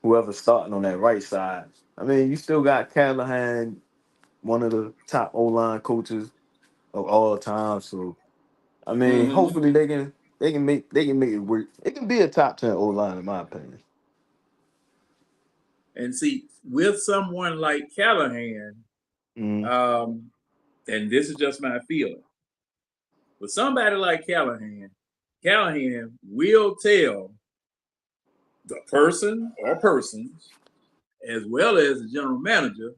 [SPEAKER 3] whoever's starting on that right side. I mean, you still got Callahan, one of the top O line coaches of all time. So I mean,
[SPEAKER 6] Mm-hmm.
[SPEAKER 3] hopefully they can make it work. It can be a top 10 O line in my opinion.
[SPEAKER 6] And see, with someone like Callahan,
[SPEAKER 3] Mm.
[SPEAKER 6] and this is just my feeling, with somebody like Callahan will tell the person or persons, as well as the general manager,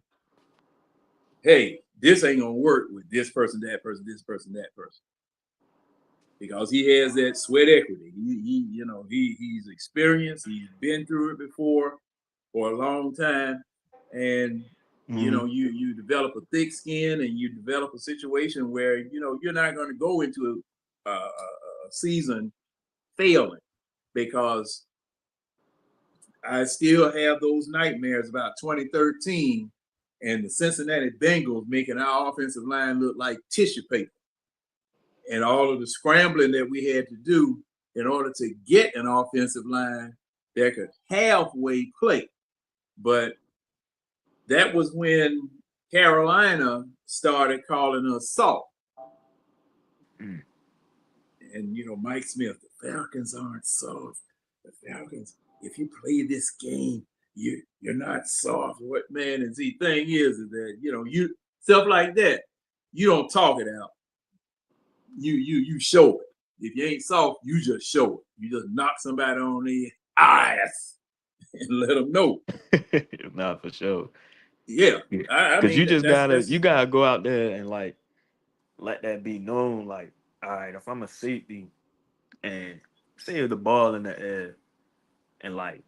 [SPEAKER 6] hey, this ain't gonna work with this person, that person, this person, that person, because he has that sweat equity. He's experienced. He's been through it before for a long time, and you develop a thick skin, and you develop a situation where you're not going to go into a season failing, because I still have those nightmares about 2013 and the Cincinnati Bengals making our offensive line look like tissue paper, and all of the scrambling that we had to do in order to get an offensive line that could halfway play. But that was when Carolina started calling us soft.
[SPEAKER 3] Mm.
[SPEAKER 6] And Mike Smith, the Falcons aren't soft. The Falcons, if you play this game, you're not soft. What man? And the thing is that you stuff like that, you don't talk it out. You show it. If you ain't soft, you just show it. You just knock somebody on the ass and let them know.
[SPEAKER 3] Not for sure.
[SPEAKER 6] Yeah,
[SPEAKER 3] Yeah.
[SPEAKER 6] I
[SPEAKER 3] Cause
[SPEAKER 6] mean
[SPEAKER 3] you just
[SPEAKER 6] that's
[SPEAKER 3] you gotta go out there and like let that be known. Like, all right, if I'm a safety and say the ball in the air and like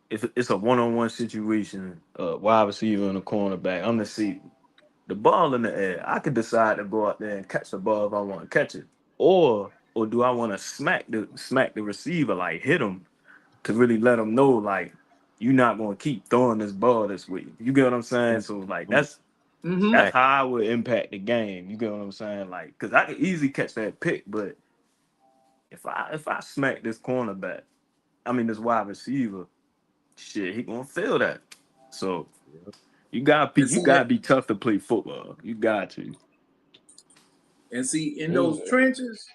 [SPEAKER 3] if it's a one-on-one situation, wide receiver and a cornerback, I'm the safety. The ball in the air, I could decide to go out there and catch the ball if I want to catch it, or do I want to smack the receiver, like hit him to really let him know like you're not gonna keep throwing this ball this way. You get what I'm saying? So like that's
[SPEAKER 5] Right.
[SPEAKER 3] how I would impact the game. You get what I'm saying? Like, cause I could easily catch that pick, but if I smack this cornerback, I mean this wide receiver, shit, he gonna feel that. So
[SPEAKER 6] and
[SPEAKER 3] you
[SPEAKER 6] see
[SPEAKER 3] gotta be tough to play football. You got to.
[SPEAKER 6] in
[SPEAKER 1] Yeah.
[SPEAKER 6] those trenches,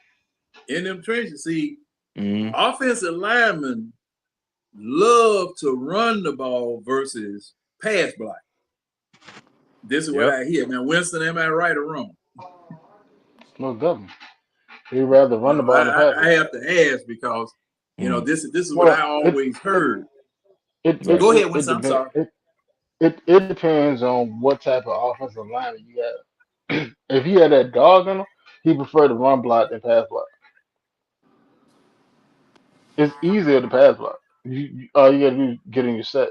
[SPEAKER 6] see,
[SPEAKER 3] Mm-hmm.
[SPEAKER 6] offensive linemen love to run the ball versus pass block. This is what
[SPEAKER 5] Yep.
[SPEAKER 6] I hear. Now, Winston, am I right or wrong?
[SPEAKER 1] Most definitely. He'd rather run the
[SPEAKER 6] No,
[SPEAKER 1] ball than pass
[SPEAKER 6] I
[SPEAKER 1] it.
[SPEAKER 6] have to ask because
[SPEAKER 3] Mm-hmm.
[SPEAKER 6] this is what I
[SPEAKER 1] Well,
[SPEAKER 6] always heard.
[SPEAKER 1] it
[SPEAKER 3] Right.
[SPEAKER 6] Go ahead,
[SPEAKER 1] it
[SPEAKER 6] Winston. I'm
[SPEAKER 1] depends.
[SPEAKER 6] sorry.
[SPEAKER 1] It depends on what type of offensive lineman you got. If he had that dog in him, he prefer to run block than pass block. It's easier to pass block. All you got to do is get in your set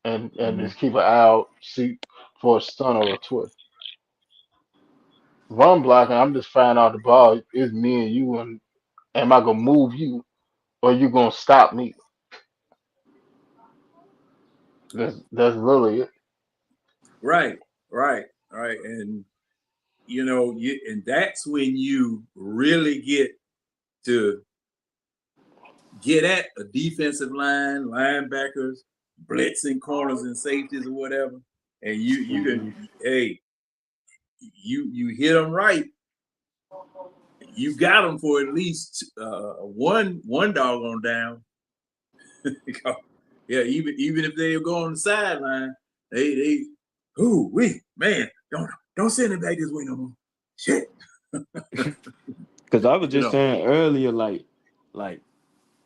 [SPEAKER 1] and
[SPEAKER 3] Mm-hmm.
[SPEAKER 1] just keep an eye out, see for a stun or a twist. run blocking, I'm just finding out the ball is me and you, and am I gonna move you or you gonna stop me? That's literally it.
[SPEAKER 6] Right, right, right. And and that's when you really get to get at a defensive line, linebackers, blitzing corners and safeties or whatever. And you can, hey, you hit them right, you got them for at least one doggone down. Yeah, even if they go on the sideline, they we man, don't send it back this way no more. Shit.
[SPEAKER 3] Because I was
[SPEAKER 6] You
[SPEAKER 3] just
[SPEAKER 6] know,
[SPEAKER 3] saying earlier, like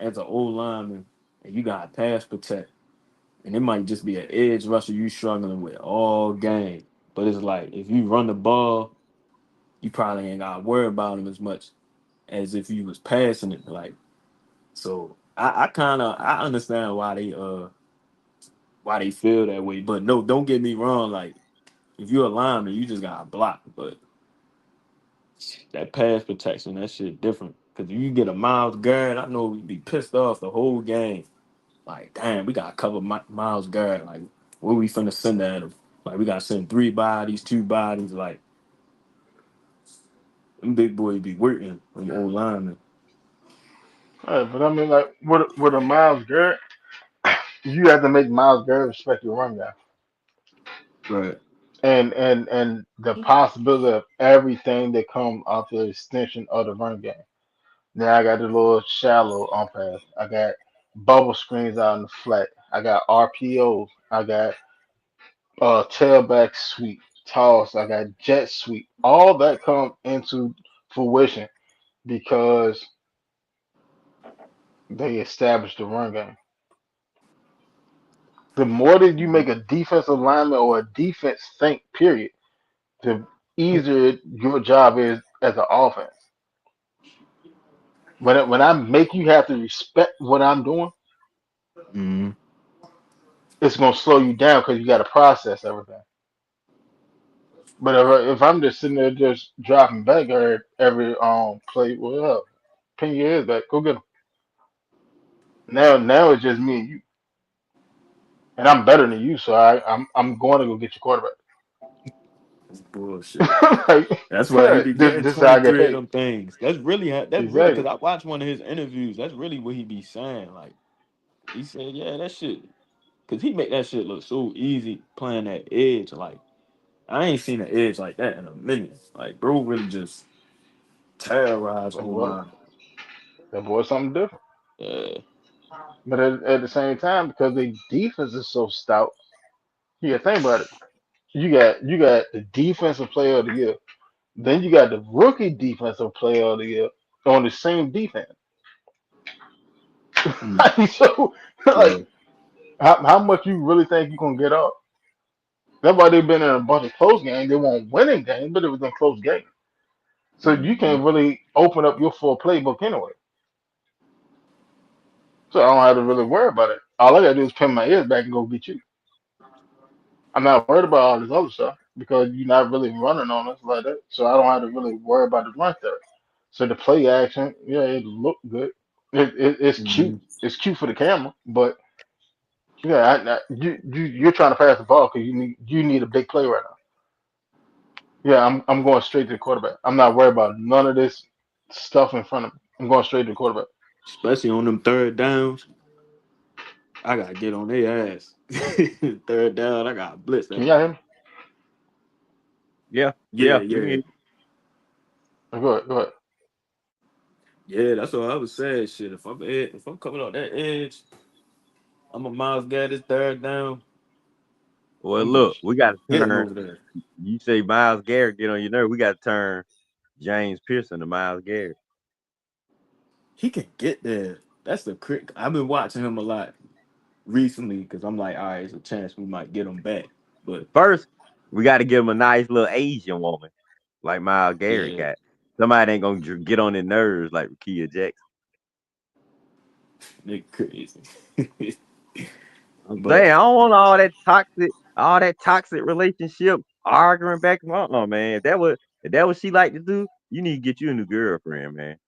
[SPEAKER 3] as an old lineman, and you got pass protect, and it might just be an edge rusher you struggling with all game. But it's like if you run the ball, you probably ain't got to worry about him as much as if you was passing it. Like so, I kind of I understand why they feel that way. But no, don't get me wrong. Like if you're a lineman, you just got to block. But that pass protection, that shit different. Because if you get a Miles Garrett, I know we'd be pissed off the whole game. Like, damn, we got to cover Miles Garrett. Like, where we finna send at him? Like, we got to send 3 bodies, 2 bodies. Like, them big boys be working on old linemen.
[SPEAKER 1] Right, but I mean, like with a Miles Garrett, you have to make Miles Garrett respect your run guy,
[SPEAKER 3] Right.
[SPEAKER 1] and the possibility of everything that comes out the extension of the run game. Now I got the little shallow on pass. I got bubble screens out in the flat. I got RPOs. I got tailback sweep, toss. I got jet sweep. All that come into fruition because they established the run game. The more that you make a defensive lineman or a defense think, period, the easier your job is as an offense. When I make you have to respect what I'm doing,
[SPEAKER 3] Mm-hmm.
[SPEAKER 1] it's gonna slow you down because you got to process everything. But if I'm just sitting there just dropping back every play, well, pin your ears back, go get them. Now it's just me and you, and I'm better than you, so I'm going to go get your quarterback.
[SPEAKER 3] Bullshit.
[SPEAKER 1] Like,
[SPEAKER 3] That's why he
[SPEAKER 1] yeah,
[SPEAKER 3] be
[SPEAKER 1] this
[SPEAKER 3] getting
[SPEAKER 1] this is how I get
[SPEAKER 3] 23 of
[SPEAKER 1] paid.
[SPEAKER 3] them things. That's really because
[SPEAKER 1] Exactly.
[SPEAKER 3] I watched one of his interviews. That's really what he be saying. Like he said, yeah, that shit. Because he make that shit look so easy playing that edge. Like I ain't seen an edge like that in a minute. Like bro, really just terrorize
[SPEAKER 1] That
[SPEAKER 3] O
[SPEAKER 1] boy,
[SPEAKER 3] line.
[SPEAKER 1] that boy's something different.
[SPEAKER 3] Yeah.
[SPEAKER 1] But at the same time, because the defense is so stout, you got to think about it. You got the defensive player of the year. Then you got the rookie defensive player of the year on the same defense.
[SPEAKER 3] Mm,
[SPEAKER 1] So, like,
[SPEAKER 3] yeah.
[SPEAKER 1] how much you really think you gonna get up? That's why they've been in a bunch of close games. They won't winning games, but it was in close games. So you
[SPEAKER 3] Mhm.
[SPEAKER 1] can't really open up your full playbook anyway. So I don't have to really worry about it. All I gotta do is pin my ears back and go beat you. I'm not worried about all this other stuff because you're not really running on us like that. So I don't have to really worry about the run there. So the play action, yeah, it look good. It's cute.
[SPEAKER 3] Mhm.
[SPEAKER 1] It's cute for the camera, but yeah, you're trying to pass the ball because you need a big play right now. Yeah, I'm going straight to the quarterback. I'm not worried about none of this stuff in front of me. I'm going straight to the quarterback.
[SPEAKER 3] Especially on them third downs, I gotta get on their ass. Third down, I gotta blitz
[SPEAKER 1] Can
[SPEAKER 3] that.
[SPEAKER 1] y'all hear me?
[SPEAKER 5] Yeah,
[SPEAKER 3] Yeah,
[SPEAKER 5] yeah. We
[SPEAKER 3] yeah,
[SPEAKER 5] can.
[SPEAKER 1] Go ahead. Go ahead.
[SPEAKER 3] yeah. That's what I was saying. Shit, if I'm coming on that edge, I'm a Miles Gaddis third down.
[SPEAKER 5] Well,
[SPEAKER 3] I'm just
[SPEAKER 5] look, we got to
[SPEAKER 3] hitting
[SPEAKER 5] turn.
[SPEAKER 3] over there.
[SPEAKER 5] You say Miles Garrett get on your nerve. We got to turn James Pearson to Miles Garrett.
[SPEAKER 3] He can get there. That's the crick. I've been watching him a lot recently because I'm like, all right, there's a chance we might get him back. But
[SPEAKER 5] First, we got to give him a nice little Asian woman like Miles Garrett
[SPEAKER 3] yeah,
[SPEAKER 5] got. Somebody ain't gonna get on his nerves like Kia Jackson.
[SPEAKER 3] nigga crazy.
[SPEAKER 5] I'm saying
[SPEAKER 3] But
[SPEAKER 5] I don't want all that toxic relationship arguing back and forth. No, man. If that what she like to do, you need to get you a new girlfriend, man.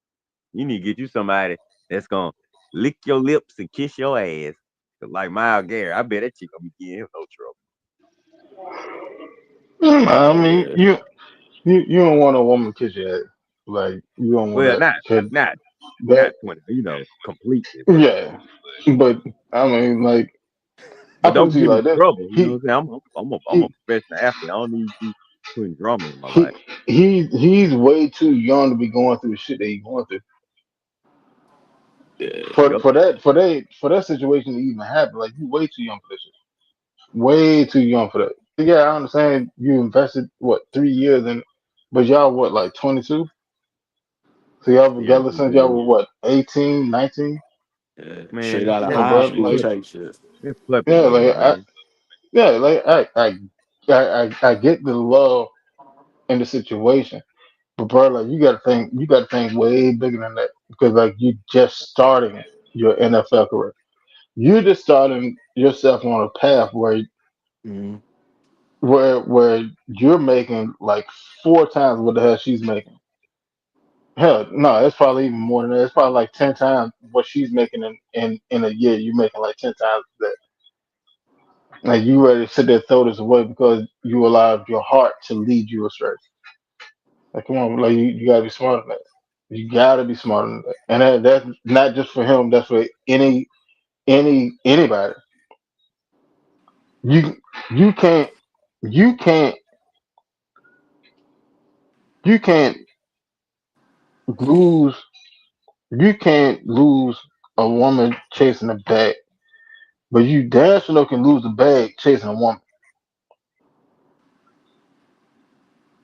[SPEAKER 5] You need to get you somebody that's gonna lick your lips and kiss your ass. 'Cause like Miles Garrett, I bet that chick gonna be giving him no trouble.
[SPEAKER 1] I
[SPEAKER 3] Oh
[SPEAKER 1] mean,
[SPEAKER 3] yeah.
[SPEAKER 1] you don't want a woman to kiss your ass. Like you don't want
[SPEAKER 5] Well,
[SPEAKER 1] that.
[SPEAKER 5] not
[SPEAKER 1] 'Cause
[SPEAKER 5] not
[SPEAKER 1] that
[SPEAKER 5] not 20, completely,
[SPEAKER 1] yeah. But I mean, like I
[SPEAKER 5] but
[SPEAKER 1] put it
[SPEAKER 5] don't
[SPEAKER 1] to you
[SPEAKER 5] give me
[SPEAKER 1] like this.
[SPEAKER 5] trouble. You know
[SPEAKER 1] He
[SPEAKER 5] what I'm saying? I'm a
[SPEAKER 1] he
[SPEAKER 5] professional athlete. I don't need you putting drama in my life.
[SPEAKER 1] he he's way too young to be going through the shit that he's going through.
[SPEAKER 3] Yeah.
[SPEAKER 1] For
[SPEAKER 5] Yup.
[SPEAKER 1] for that for that for that situation to even happen, like you way too young for this shit. Way too young for that. Yeah, I understand you invested what 3 years in, but y'all what like 22? So y'all been
[SPEAKER 5] Yeah,
[SPEAKER 1] together since y'all were what 18, 19?
[SPEAKER 3] Yeah.
[SPEAKER 5] man,
[SPEAKER 3] Straight out of
[SPEAKER 1] Yeah,
[SPEAKER 3] high
[SPEAKER 1] bro.
[SPEAKER 3] school
[SPEAKER 1] Like
[SPEAKER 3] type shit.
[SPEAKER 5] it's puppy
[SPEAKER 1] yeah,
[SPEAKER 5] love,
[SPEAKER 1] like
[SPEAKER 5] man.
[SPEAKER 1] yeah, like I get the love in the situation, but bro, like you gotta think way bigger than that because like you just starting your NFL career. You're just starting yourself on a path
[SPEAKER 3] Mm-hmm.
[SPEAKER 1] where you're making like 4 times what the hell she's making. Hell, no, it's probably even more than that. It's probably like 10 times what she's making in a year. You're making like 10 times that. Like you ready to sit there and throw this away because you allowed your heart to lead you astray. Like come on, like you gotta be smarter than that. You gotta be smarter than that. And that's not just for him. That's for anybody. You you can't you can't you can't lose you can't lose a woman chasing a bag, but you damn sure can lose a bag chasing a woman.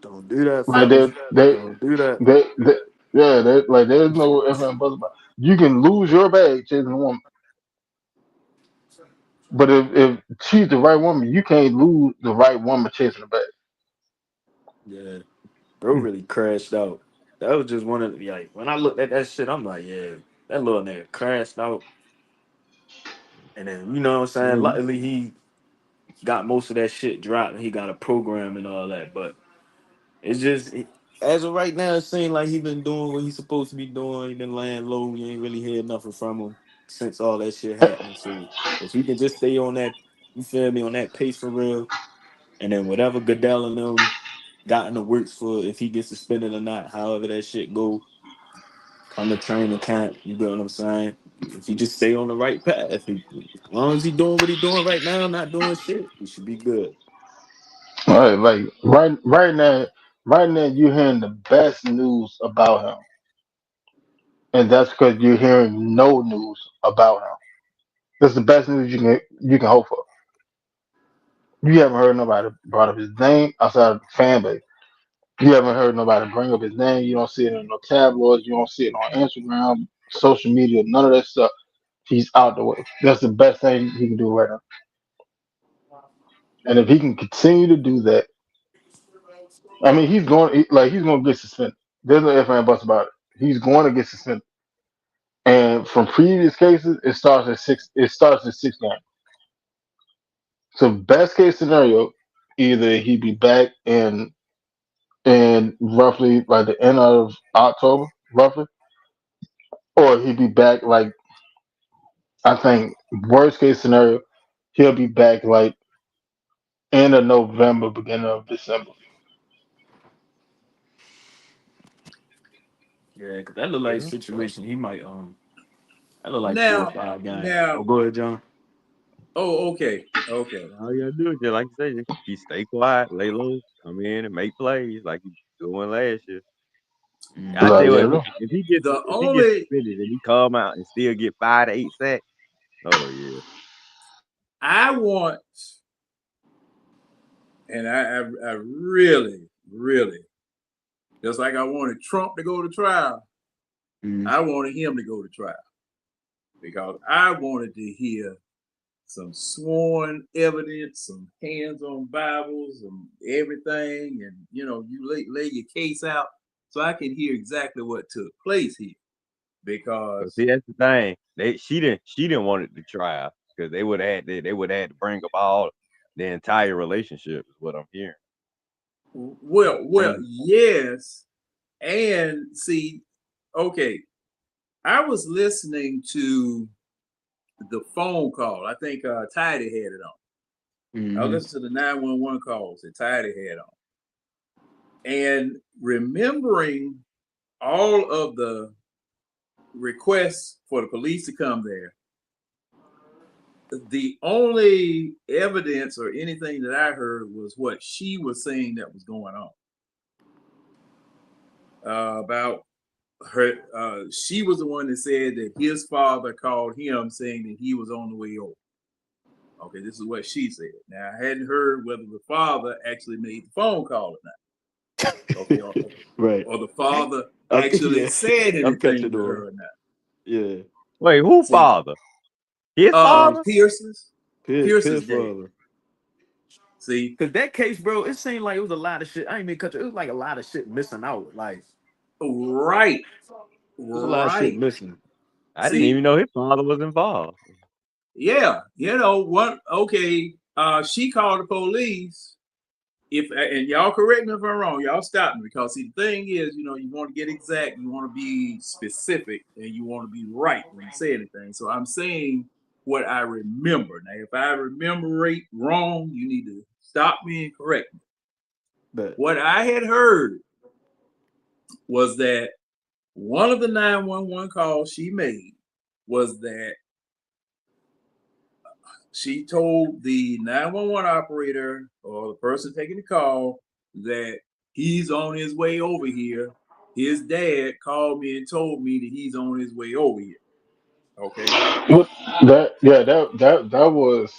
[SPEAKER 3] Don't do that,
[SPEAKER 1] Like
[SPEAKER 3] fellas. Don't do that.
[SPEAKER 1] they yeah, like there's no if and buts about it. You can lose your bag chasing a woman, but if she's the right woman, you can't lose the right woman chasing a bag.
[SPEAKER 3] Yeah. Bro really crashed out. That was just one of the like when I looked at that shit, I'm like, yeah, that little nigga crashed out. And then you know what I'm saying?
[SPEAKER 5] Man,
[SPEAKER 3] Luckily he got most of that shit dropped and he got a program and all that. But it's just as of right now, it seems like he been doing what he's supposed to be doing. He been laying low. You ain't really heard nothing from him since all that shit happened. So if he can just stay on that, you feel me, on that pace for real, and then whatever Goodell and them got in the works for, if he gets suspended or not, however that shit go, come to training camp. You get what I'm saying? If he just stay on the right path, as long as he doing what he doing right now, not doing shit, he should be good.
[SPEAKER 1] All right, like right now you're hearing the best news about him, and that's because you're hearing no news about him. That's the best news you can hope for. You haven't heard nobody brought up his name outside of the fan base. You haven't heard nobody bring up his name. You don't see it in no tabloids. You don't see it on Instagram, social media, none of that stuff. He's out the way. That's the best thing he can do right now. And if he can continue to do that, I mean, he's going to get suspended. There's no ifs and buts about it. He's going to get suspended. And from previous cases, it starts at six. It starts at 6 games. So best case scenario, either he be back in roughly like the end of October, roughly, or he'd be back like I think worst case scenario, he'll be back like end of November, beginning of December.
[SPEAKER 3] Yeah, cause that look like
[SPEAKER 5] yeah.
[SPEAKER 3] situation. He might that look like four or
[SPEAKER 6] Now,
[SPEAKER 3] five guys. Oh,
[SPEAKER 6] now,
[SPEAKER 3] go ahead, John.
[SPEAKER 6] oh, okay, okay.
[SPEAKER 5] All you gotta do is just like you say, just keep stay quiet, lay low, come in and make plays like you doing last year. I
[SPEAKER 3] Mm-hmm.
[SPEAKER 1] That's all
[SPEAKER 5] tell you
[SPEAKER 1] you
[SPEAKER 5] what,
[SPEAKER 1] gotta
[SPEAKER 6] The
[SPEAKER 5] if he gets
[SPEAKER 6] only
[SPEAKER 5] suspended and he come out and still get 5 to 8 sacks, oh yeah.
[SPEAKER 6] I want, and I really, really, just like I wanted Trump to go to trial,
[SPEAKER 3] Mm-hmm.
[SPEAKER 6] I wanted him to go to trial because I wanted to hear some sworn evidence, some hands-on Bibles, and everything, and you lay your case out so I can hear exactly what took place here.
[SPEAKER 5] But
[SPEAKER 6] Because
[SPEAKER 5] see, that's the thing. She didn't want it to try because they would have had to bring up all the entire relationship is what I'm hearing.
[SPEAKER 6] Well, yes. And see, okay, I was listening to the phone call. I think Tidy had it on. I listened to the 911 calls that Tidy had on. And remembering all of the requests for the police to come there, the only evidence or anything that I heard was what she was saying that was going on. About her, she was the one that said that his father called him saying that he was on the way over. Okay, this is what she said. Now, I hadn't heard whether the father actually made the phone call or not. Okay,
[SPEAKER 3] Right.
[SPEAKER 6] or the father actually said
[SPEAKER 3] I'm
[SPEAKER 6] anything
[SPEAKER 3] catching
[SPEAKER 6] to
[SPEAKER 3] on.
[SPEAKER 6] her or not.
[SPEAKER 3] Yeah.
[SPEAKER 5] Wait, who
[SPEAKER 6] See,
[SPEAKER 5] father? His father?
[SPEAKER 6] Pierce's
[SPEAKER 3] Pierce
[SPEAKER 6] dad.
[SPEAKER 3] father.
[SPEAKER 6] See,
[SPEAKER 3] Cause that case, bro, it seemed like it was a lot of shit. I ain't mean cut you. It was like a lot of shit missing out. Like
[SPEAKER 6] right,
[SPEAKER 3] there's a lot of shit
[SPEAKER 6] right.
[SPEAKER 3] missing.
[SPEAKER 5] I didn't
[SPEAKER 6] See,
[SPEAKER 5] even know his father was involved.
[SPEAKER 6] yeah, you know what? Okay, she called the police. If and y'all correct me if I'm wrong, y'all stop me, because see, the thing is, you know, you want to get exact, you want to be specific, and you want to be right when you say anything. So I'm saying what I remember. Now, if I remember it wrong, you need to stop me and correct me.
[SPEAKER 3] But
[SPEAKER 6] What I had heard was that one of the 911 calls she made was that she told the 911 operator or the person taking the call that he's on his way over here. His dad called me and told me that he's on his way over here. Okay.
[SPEAKER 1] What that was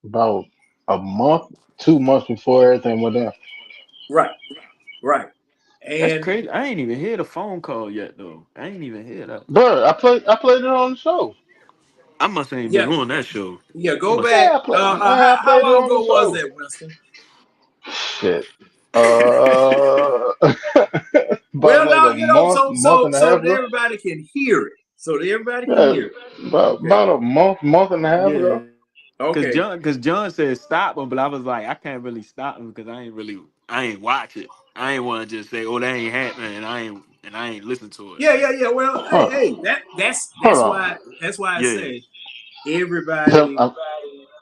[SPEAKER 1] about a month, 2 months before everything went down.
[SPEAKER 6] Right. Right.
[SPEAKER 3] that's
[SPEAKER 6] And
[SPEAKER 3] crazy. I ain't even hear the phone call yet though. I ain't even hear that.
[SPEAKER 1] Bro, I played it on the show.
[SPEAKER 3] I must ain't
[SPEAKER 6] yeah,
[SPEAKER 3] been on that show.
[SPEAKER 6] yeah,
[SPEAKER 3] I
[SPEAKER 6] go
[SPEAKER 3] must
[SPEAKER 6] back.
[SPEAKER 1] Yeah, I
[SPEAKER 6] How
[SPEAKER 1] played it
[SPEAKER 6] long
[SPEAKER 1] on the
[SPEAKER 6] ago was
[SPEAKER 1] show.
[SPEAKER 6] that, Winston?
[SPEAKER 1] Shit. Uh, about
[SPEAKER 6] Well,
[SPEAKER 1] like
[SPEAKER 6] no,
[SPEAKER 1] a
[SPEAKER 6] you know,
[SPEAKER 1] month and a
[SPEAKER 6] so
[SPEAKER 1] half
[SPEAKER 6] that
[SPEAKER 1] ago.
[SPEAKER 6] everybody can hear it. So that everybody can
[SPEAKER 1] Yeah,
[SPEAKER 6] hear it. Okay.
[SPEAKER 1] about a month and a half
[SPEAKER 3] Yeah.
[SPEAKER 1] ago.
[SPEAKER 6] Okay.
[SPEAKER 3] Cause John said stop him, but I was like, I can't really stop him because I ain't watch it. I ain't want to just say, oh, that ain't happening, and I ain't listen to it.
[SPEAKER 6] Yeah. Well,
[SPEAKER 1] Hold,
[SPEAKER 6] hey,
[SPEAKER 1] hold on.
[SPEAKER 6] that's why I
[SPEAKER 3] Yeah,
[SPEAKER 6] say
[SPEAKER 1] Tell-
[SPEAKER 6] everybody.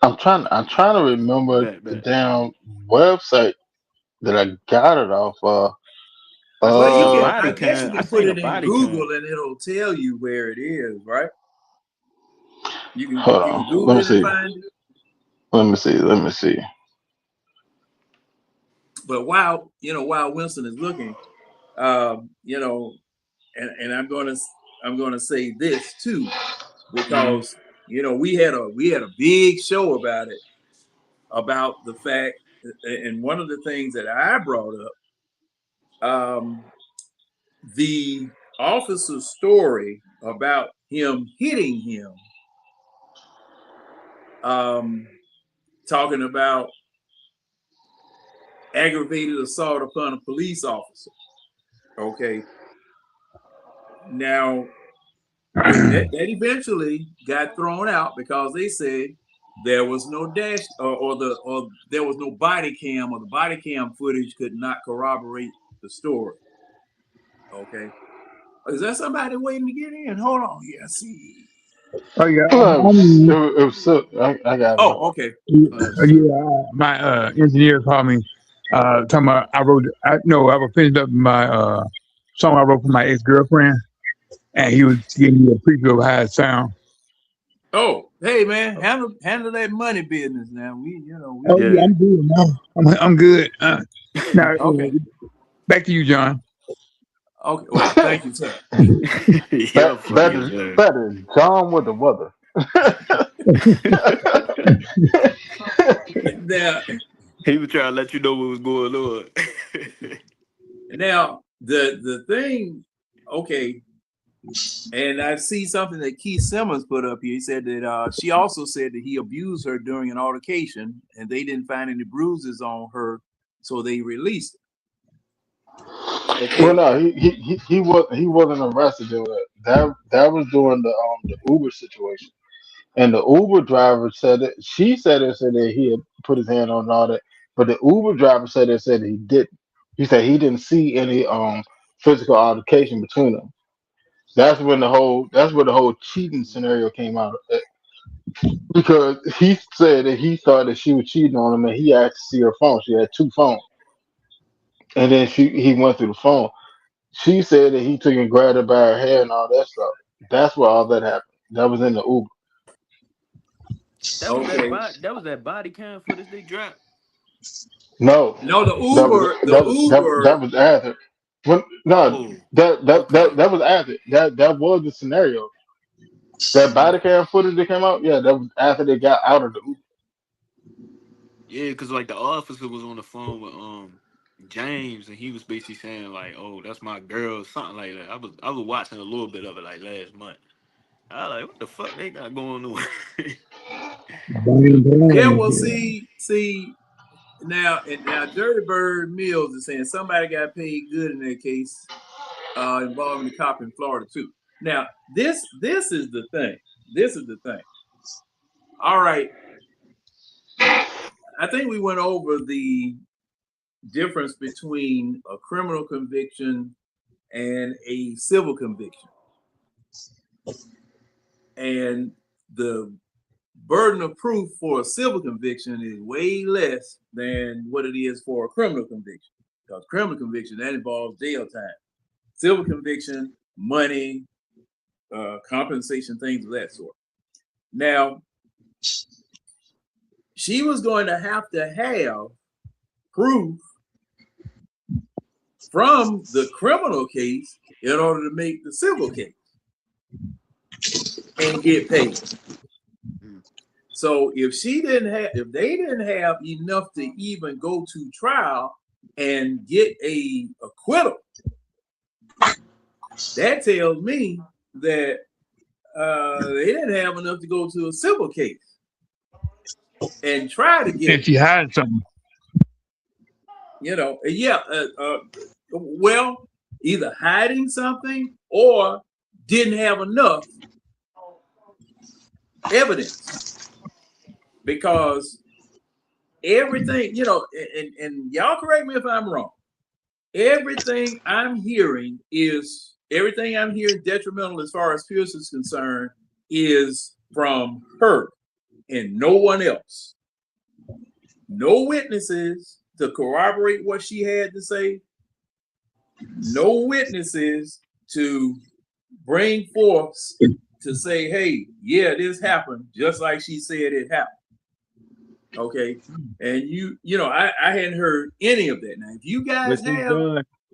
[SPEAKER 1] I'm trying to remember the
[SPEAKER 3] bet.
[SPEAKER 1] damn website that I got it off of.
[SPEAKER 3] I
[SPEAKER 6] Well,
[SPEAKER 3] seen
[SPEAKER 6] you
[SPEAKER 3] a
[SPEAKER 6] can.
[SPEAKER 3] body
[SPEAKER 6] I guess you
[SPEAKER 3] cam. I
[SPEAKER 6] can put
[SPEAKER 3] seen a
[SPEAKER 6] it in
[SPEAKER 3] body
[SPEAKER 6] Google
[SPEAKER 3] cam.
[SPEAKER 6] and it'll tell you where it is, right?
[SPEAKER 1] Hold
[SPEAKER 6] You can
[SPEAKER 1] on. Let
[SPEAKER 6] Google
[SPEAKER 1] me
[SPEAKER 6] it and
[SPEAKER 1] see.
[SPEAKER 6] find it.
[SPEAKER 1] Let me see.
[SPEAKER 6] But while Winston is looking, you know, and I'm gonna say this too, because you know we had a big show about it, about the fact, and one of the things that I brought up, the officer's story about him hitting him, talking about aggravated assault upon a police officer. Okay. Now that eventually got thrown out because they said there was no dash or there was no body cam, or the body cam footage could not corroborate the story. Okay. Is that somebody waiting to get in? Hold on. Yeah, see.
[SPEAKER 4] Oh yeah,
[SPEAKER 1] It was, it was so, I got it.
[SPEAKER 6] Oh, okay.
[SPEAKER 4] my engineer called me, talking about I was finishing up my song I wrote for my ex girlfriend, and he was giving me a preview of how it sound.
[SPEAKER 6] Oh, hey man, handle that money business now. We
[SPEAKER 4] Oh yeah,
[SPEAKER 3] Yeah.
[SPEAKER 4] I'm good now. I'm good. Now
[SPEAKER 6] okay.
[SPEAKER 4] back to you, John.
[SPEAKER 6] Okay. Well, thank you, sir.
[SPEAKER 3] You're funny as hell.
[SPEAKER 1] Better John with the weather.
[SPEAKER 6] Now,
[SPEAKER 3] He was trying to let you know what was going on.
[SPEAKER 6] now the thing, okay, and I see something that Keith Simmons put up here. He said that she also said that he abused her during an altercation, and they didn't find any bruises on her, so they released it.
[SPEAKER 1] Well,
[SPEAKER 6] Okay.
[SPEAKER 1] no, he wasn't arrested doing that. That was during the Uber situation, and the Uber driver said that she said that he had put his hand on all that. But the Uber driver said he didn't. He said he didn't see any physical altercation between them. That's when the whole cheating scenario came out because he said that he thought that she was cheating on him, and he asked to see her phone. She had two phones, and then he went through the phone. She said that he took and grabbed her by her hair and all that stuff. That's where all that happened. That was in the Uber.
[SPEAKER 3] That was
[SPEAKER 6] Okay.
[SPEAKER 3] that body cam footage they dropped.
[SPEAKER 1] No,
[SPEAKER 6] No, the
[SPEAKER 1] that was
[SPEAKER 6] Uber.
[SPEAKER 1] that was after. No,
[SPEAKER 3] Oh,
[SPEAKER 1] that
[SPEAKER 3] okay.
[SPEAKER 1] that was after. That was the scenario. That body cam footage that came out, yeah, that was after they got out of the Uber.
[SPEAKER 3] Yeah, because like the officer was on the phone with James, and he was basically saying like, "Oh, that's my girl," something like that. I was watching a little bit of it like last month. I was like, "What the fuck they got going on?"
[SPEAKER 6] Yeah, well, see now Dirty Bird Mills is saying somebody got paid good in that case involving the cop in Florida too. Now, this is the thing. This is the thing. All right. I think we went over the difference between a criminal conviction and a civil conviction. And the burden of proof for a civil conviction is way less than what it is for a criminal conviction. Because criminal conviction, that involves jail time. Civil conviction, money, compensation, things of that sort. Now, she was going to have proof from the criminal case in order to make the civil case and get paid. So if they didn't have enough to even go to trial and get a acquittal, that tells me that they didn't have enough to go to a civil case and try to get.
[SPEAKER 4] If she had something,
[SPEAKER 6] well, either hiding something or didn't have enough evidence, because everything, and y'all correct me if I'm wrong, everything I'm hearing detrimental as far as Pierce is concerned is from her and no one else. No witnesses to corroborate what she had to say. No witnesses to bring forth to say, hey, yeah, this happened just like she said it happened. Okay. And I hadn't heard any of that. Now, if you guys have,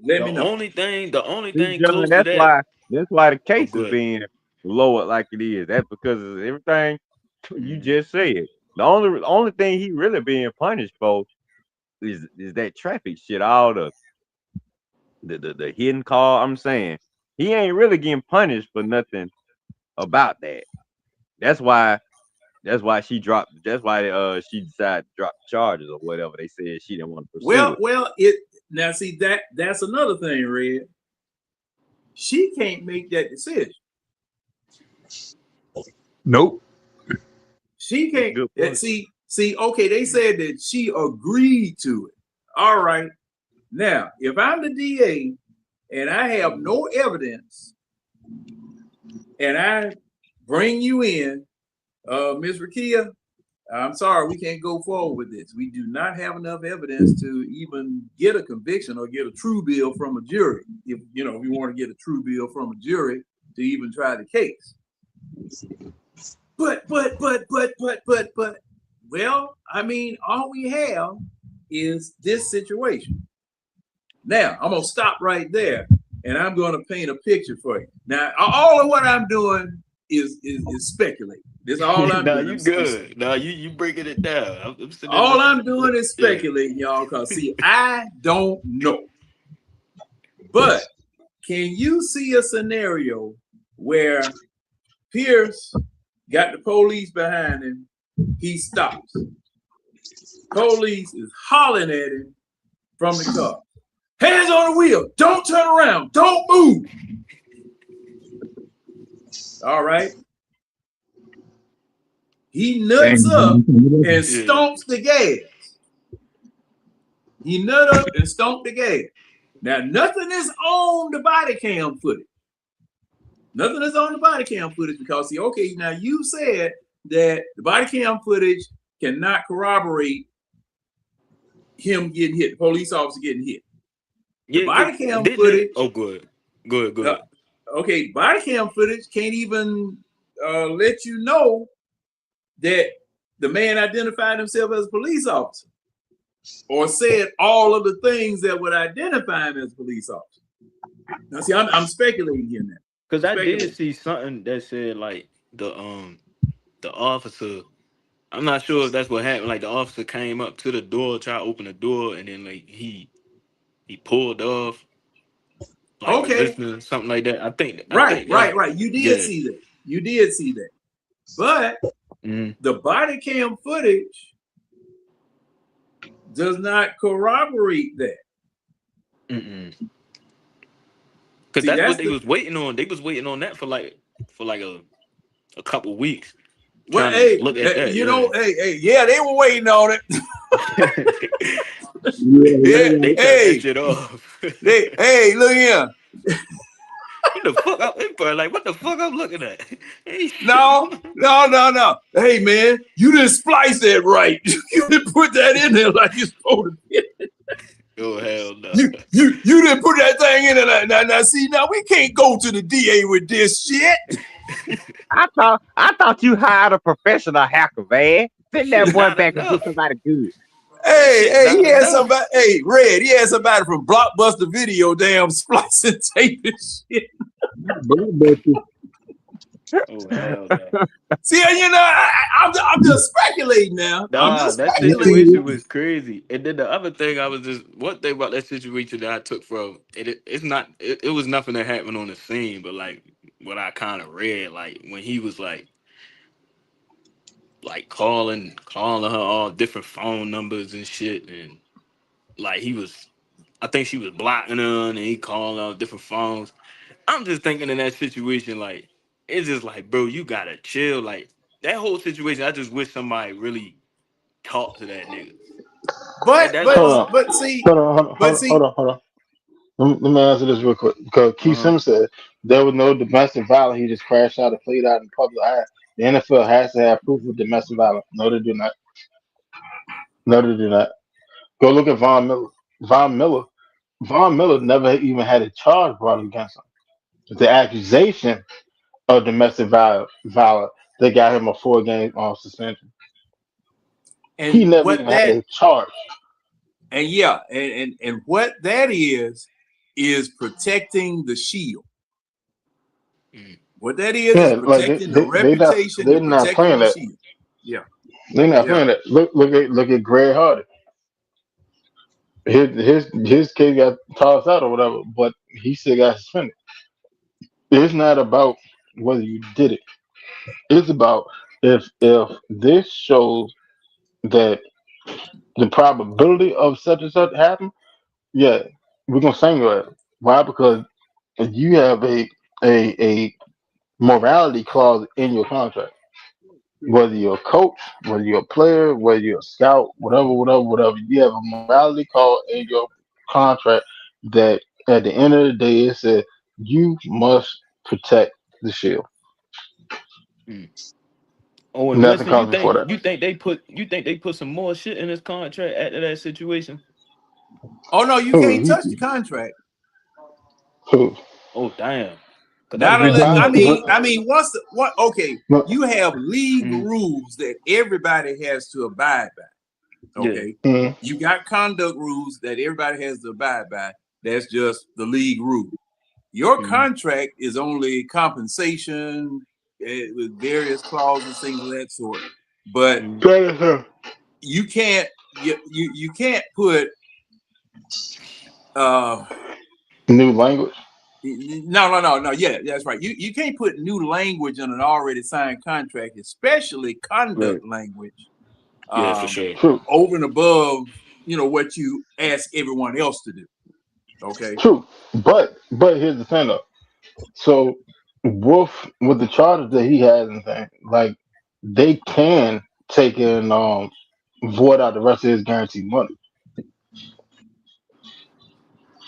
[SPEAKER 6] let me know.
[SPEAKER 3] The only thing
[SPEAKER 5] John,
[SPEAKER 3] close to that.
[SPEAKER 5] That's why the case is
[SPEAKER 3] good.
[SPEAKER 5] being lowered like it is. That's because of everything you just said. The only thing he really being punished for is that traffic shit. All the hidden car. I'm saying he ain't really getting punished for nothing about that. That's why she dropped. That's why she decided to drop the charges or whatever they said she didn't want to pursue it.
[SPEAKER 6] Well, now see that's another thing, Red. She can't make that decision.
[SPEAKER 4] nope.
[SPEAKER 6] She can't. See. Okay, they said that she agreed to it. All right. Now, if I'm the DA and I have no evidence, and I bring you in, Ms. Rakia, I'm sorry, we can't go forward with this. We do not have enough evidence to even get a conviction or get a true bill from a jury. If we want to get a true bill from a jury to even try the case. But, well, I mean, all we have is this situation. Now, I'm going to stop right there, and I'm going to paint a picture for you. Now, all of what I'm doing is speculating. This is all I'm doing.
[SPEAKER 3] You good. No, you breaking it down.
[SPEAKER 6] All I'm doing is speculating, y'all, because, see, I don't know. But can you see a scenario where Pierce got the police behind him, he stops. Police is hollering at him from the car. Hands on the wheel. Don't turn around. Don't move. All right. He nuts up and stomps the gas. He nut up and stomped the gas. Now, nothing is on the body cam footage. Nothing is on the body cam footage because, see, okay, now you said that the body cam footage cannot corroborate him getting hit, the police officer getting hit. The body cam footage.
[SPEAKER 3] Oh, good.
[SPEAKER 6] Okay, body cam footage can't even let you know that the man identified himself as a police officer or said all of the things that would identify him as a police officer. Now, see, I'm speculating here now.
[SPEAKER 3] Because I did see something that said like the officer. I'm not sure if that's what happened. Like the officer came up to the door, tried to open the door, and then like he pulled off. Like resisting, something like that. I think.
[SPEAKER 6] Right. You did see that. You did see that. But the body cam footage does not corroborate that.
[SPEAKER 3] Because that's what they was waiting on. They was waiting on that for like a couple weeks.
[SPEAKER 6] Well, hey, look at that. You know, yeah, they were waiting on it.
[SPEAKER 3] They cut that shit off.
[SPEAKER 6] Hey, look here.
[SPEAKER 3] What the fuck? What the fuck I'm looking at?
[SPEAKER 6] No. Hey, man, you didn't splice that right. You didn't put that in there like you're supposed to.
[SPEAKER 3] Oh hell no!
[SPEAKER 6] You didn't put that thing in there. Now, see, now we can't go to the DA with this shit.
[SPEAKER 5] I thought you hired a professional hacker, man. Send that boy back and do somebody good.
[SPEAKER 6] Hey, he had somebody. Hey, Red, he had somebody from Blockbuster Video, damn splicing tape and shit.
[SPEAKER 3] Oh hell no!
[SPEAKER 6] See, you know, I'm just speculating now.
[SPEAKER 3] Nah, that situation was crazy. And then the other thing, one thing about that situation that I took from it was nothing that happened on the scene, but like what I kind of read, like when he was like calling her all different phone numbers and shit, and like I think she was blocking her, and he called her different phones. I'm just thinking in that situation, like it's just like, bro, you gotta chill. Like that whole situation, I just wish somebody really talked to that nigga.
[SPEAKER 6] But see,
[SPEAKER 1] hold on. Let me answer this real quick because Keith Simmons said there was no domestic violence. He just crashed out and played out in public eye. The NFL has to have proof of domestic violence. No, they do not. Go look at Von Miller. Von Miller never even had a charge brought against him. The accusation of domestic violence, they got him a 4-game suspension. And he never even had a charge.
[SPEAKER 6] And yeah, and what that is protecting the shield. What that is protecting the reputation.
[SPEAKER 1] They're not playing that.
[SPEAKER 6] Shield. Yeah,
[SPEAKER 1] they're not playing that. Look at Greg Hardy. His kid got tossed out or whatever, but he still got suspended. It's not about whether you did it. It's about if this shows that the probability of such and such happen, yeah, we're gonna sing it. Why? Because you have a morality clause in your contract. Whether you're a coach, whether you're a player, whether you're a scout, whatever, you have a morality clause in your contract that at the end of the day it says you must protect the shield.
[SPEAKER 3] Oh, and nothing comes before that. You think they put some more shit in his contract after that situation?
[SPEAKER 6] Oh no, you can't touch the contract.
[SPEAKER 3] Oh damn.
[SPEAKER 6] I mean, you have league rules that everybody has to abide by. Okay, you got conduct rules that everybody has to abide by. That's just the league rule. Your contract is only compensation with various clauses, things of that sort. But you can't put
[SPEAKER 1] new language.
[SPEAKER 6] No. Yeah, that's right. You can't put new language on an already signed contract, especially conduct language.
[SPEAKER 3] Yeah, for sure.
[SPEAKER 1] True.
[SPEAKER 6] Over and above, what you ask everyone else to do. Okay.
[SPEAKER 1] True. But here's the thing though. So Wolf with the charges that he has and things, like they can take and void out the rest of his guaranteed money.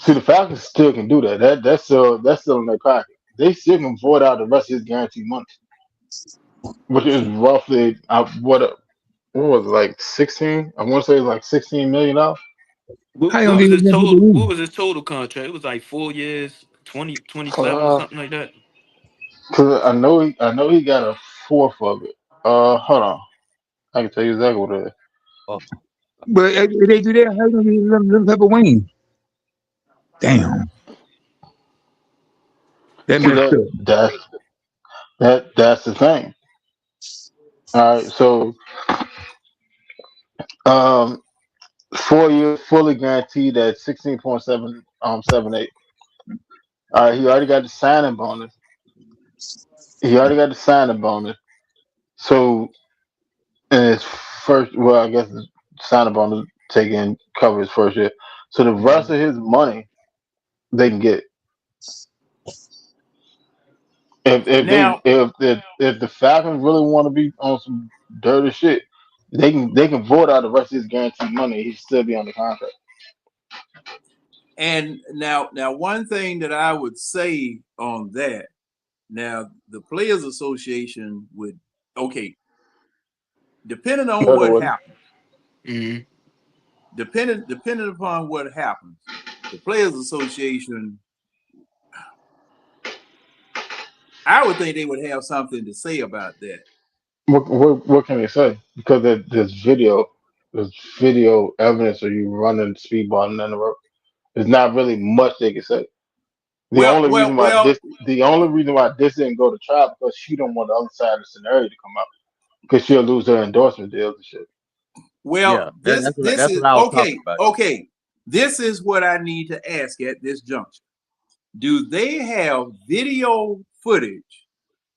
[SPEAKER 1] See, the Falcons still can do that. That's still in their pocket. They still can void out the rest of his guaranteed money, which is roughly what was it, like 16? I want to say it's like $16 million.
[SPEAKER 3] What,
[SPEAKER 4] How you
[SPEAKER 3] what
[SPEAKER 4] gonna
[SPEAKER 3] was
[SPEAKER 4] get
[SPEAKER 3] his
[SPEAKER 4] him
[SPEAKER 3] total? What
[SPEAKER 4] to
[SPEAKER 3] was his total contract? It was like 4 years, 27,
[SPEAKER 1] Uh,
[SPEAKER 3] something like that.
[SPEAKER 1] cause I know he got a fourth of it. Hold on, I can tell you exactly what it is.
[SPEAKER 5] Oh,
[SPEAKER 4] But if they do that, how you gonna get them type of wing? Damn, that
[SPEAKER 1] See
[SPEAKER 4] messed
[SPEAKER 1] that
[SPEAKER 4] up.
[SPEAKER 1] that's the thing. All right, so um, 4 years fully guaranteed at 16.778. All right, he already got the signing bonus. He already got the signing bonus. So in his first, well, I guess the signing bonus taking cover his first year. So the rest
[SPEAKER 3] Mhm.
[SPEAKER 1] of his money they can get
[SPEAKER 6] Now,
[SPEAKER 1] if the Falcons really want to be on some dirty shit, they can vote out the rest of his guaranteed money. He still be on the contract.
[SPEAKER 6] and now, one thing that I would say on that. Now, the Players Association would, okay, depending on
[SPEAKER 1] No, they
[SPEAKER 6] what
[SPEAKER 1] wouldn't.
[SPEAKER 6] happens,
[SPEAKER 3] Mhm.
[SPEAKER 6] depending upon what happens, the Players Association, I would think they would have something to say about that.
[SPEAKER 1] What can they say? Because there's video evidence of you running speedballing in the road. There's not really much they can say. The
[SPEAKER 6] Well,
[SPEAKER 1] only
[SPEAKER 6] well,
[SPEAKER 1] reason why
[SPEAKER 6] well,
[SPEAKER 1] this didn't go to trial because she don't want the other side of the scenario to come out because she'll lose her endorsement deals and shit.
[SPEAKER 5] yeah.
[SPEAKER 6] well.
[SPEAKER 5] That,
[SPEAKER 6] This
[SPEAKER 5] that's what
[SPEAKER 6] this
[SPEAKER 5] that's
[SPEAKER 6] is
[SPEAKER 5] what I was talking
[SPEAKER 6] okay.
[SPEAKER 5] about.
[SPEAKER 6] Okay, this is what I need to ask at this juncture. Do they have video footage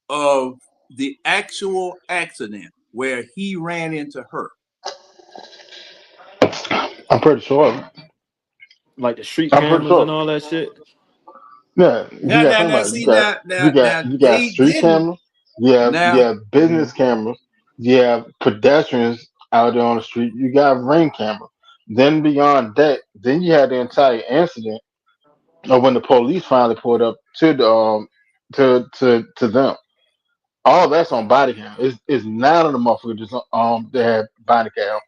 [SPEAKER 6] of the actual accident where he ran into her?
[SPEAKER 1] I'm pretty sure.
[SPEAKER 3] Like the street
[SPEAKER 1] I'm pretty
[SPEAKER 3] cameras and
[SPEAKER 1] sure.
[SPEAKER 3] all that shit.
[SPEAKER 1] Yeah, you
[SPEAKER 6] Now,
[SPEAKER 1] got to
[SPEAKER 6] now,
[SPEAKER 1] think
[SPEAKER 6] now,
[SPEAKER 1] about it. You
[SPEAKER 6] see,
[SPEAKER 1] got
[SPEAKER 6] now,
[SPEAKER 1] you
[SPEAKER 6] now,
[SPEAKER 1] got
[SPEAKER 6] now,
[SPEAKER 1] you got
[SPEAKER 6] they
[SPEAKER 1] street
[SPEAKER 6] didn't.
[SPEAKER 1] cameras. You
[SPEAKER 6] Now,
[SPEAKER 1] have business
[SPEAKER 3] Mhm.
[SPEAKER 1] cameras. You have pedestrians out there on the street. You got ring camera. Then beyond that, then you had the entire incident of when the police finally pulled up to the to them. All that's on body cam. It's not on the motherfucker just they had body cam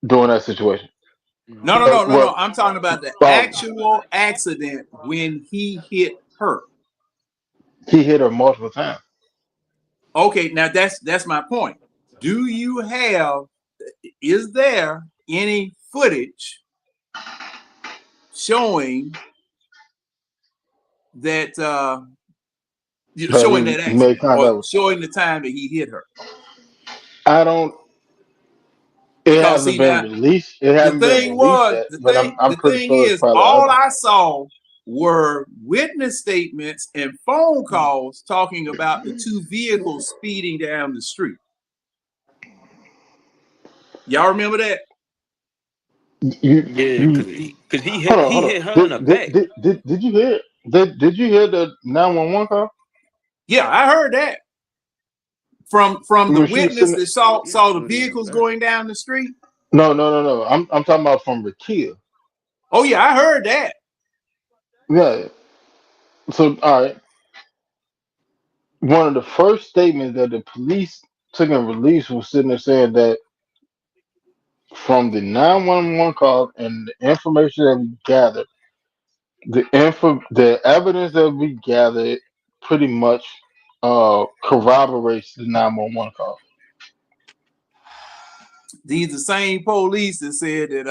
[SPEAKER 1] during that situation.
[SPEAKER 6] no,
[SPEAKER 3] Mhm.
[SPEAKER 6] no, no, no, no.
[SPEAKER 1] Well,
[SPEAKER 6] I'm talking about the
[SPEAKER 1] well,
[SPEAKER 6] actual accident when he hit her.
[SPEAKER 1] he hit her multiple times.
[SPEAKER 6] Okay, now that's my point. Do you have? Is there any footage showing that showing that
[SPEAKER 1] He made
[SPEAKER 6] accident or
[SPEAKER 1] contact with.
[SPEAKER 6] showing the time that he hit her?
[SPEAKER 1] I don't. It
[SPEAKER 6] Because
[SPEAKER 1] hasn't
[SPEAKER 6] see
[SPEAKER 1] been
[SPEAKER 6] now,
[SPEAKER 1] released. It hasn't been released yet, but I'm
[SPEAKER 6] the
[SPEAKER 1] pretty
[SPEAKER 6] thing
[SPEAKER 1] sure it's
[SPEAKER 6] is,
[SPEAKER 1] probably out
[SPEAKER 6] all
[SPEAKER 1] there.
[SPEAKER 6] I saw were witness statements and phone calls talking about the two vehicles speeding down the street. Y'all remember that?
[SPEAKER 1] You
[SPEAKER 3] Yeah,
[SPEAKER 1] you
[SPEAKER 3] cause he
[SPEAKER 1] hold
[SPEAKER 3] hit
[SPEAKER 1] on,
[SPEAKER 3] he
[SPEAKER 1] hold on.
[SPEAKER 3] hit her in the
[SPEAKER 1] Did
[SPEAKER 3] back.
[SPEAKER 1] did did, did you hear? Did you hear the 911 call
[SPEAKER 6] Yeah, I heard that from the
[SPEAKER 1] when she was
[SPEAKER 6] witness
[SPEAKER 1] sitting?
[SPEAKER 6] that saw the
[SPEAKER 3] Shorty in the
[SPEAKER 6] vehicles
[SPEAKER 3] back.
[SPEAKER 6] going down the street.
[SPEAKER 1] No. I'm talking about from Rakia.
[SPEAKER 6] Oh yeah, I heard that.
[SPEAKER 1] Yeah. So all right, one of the first statements that the police took and released was sitting there saying that from the 911 call and the information that we gathered, the evidence that we gathered pretty much corroborates the 911 call.
[SPEAKER 6] These the same police that said that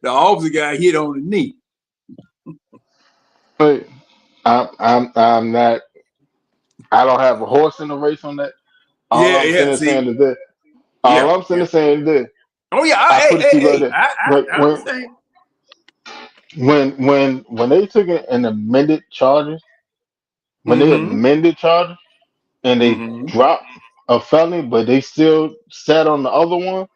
[SPEAKER 6] the officer got hit on the knee.
[SPEAKER 1] But I'm not. I don't have a horse in the race on that. All
[SPEAKER 6] Yeah,
[SPEAKER 1] I'm
[SPEAKER 6] yeah.
[SPEAKER 1] saying is
[SPEAKER 6] See,
[SPEAKER 1] saying is this. All
[SPEAKER 6] yeah,
[SPEAKER 1] I'm saying
[SPEAKER 6] yeah.
[SPEAKER 1] is saying is this.
[SPEAKER 6] Oh yeah.
[SPEAKER 1] I
[SPEAKER 6] Hey,
[SPEAKER 1] put it
[SPEAKER 6] hey,
[SPEAKER 1] to you like
[SPEAKER 6] hey.
[SPEAKER 1] this.
[SPEAKER 6] I
[SPEAKER 1] When when
[SPEAKER 6] understand.
[SPEAKER 1] when they took it and amended charges, when they
[SPEAKER 6] Mm-hmm.
[SPEAKER 1] amended charges and they
[SPEAKER 6] Mm-hmm.
[SPEAKER 1] dropped a felony, but they still sat on the other one,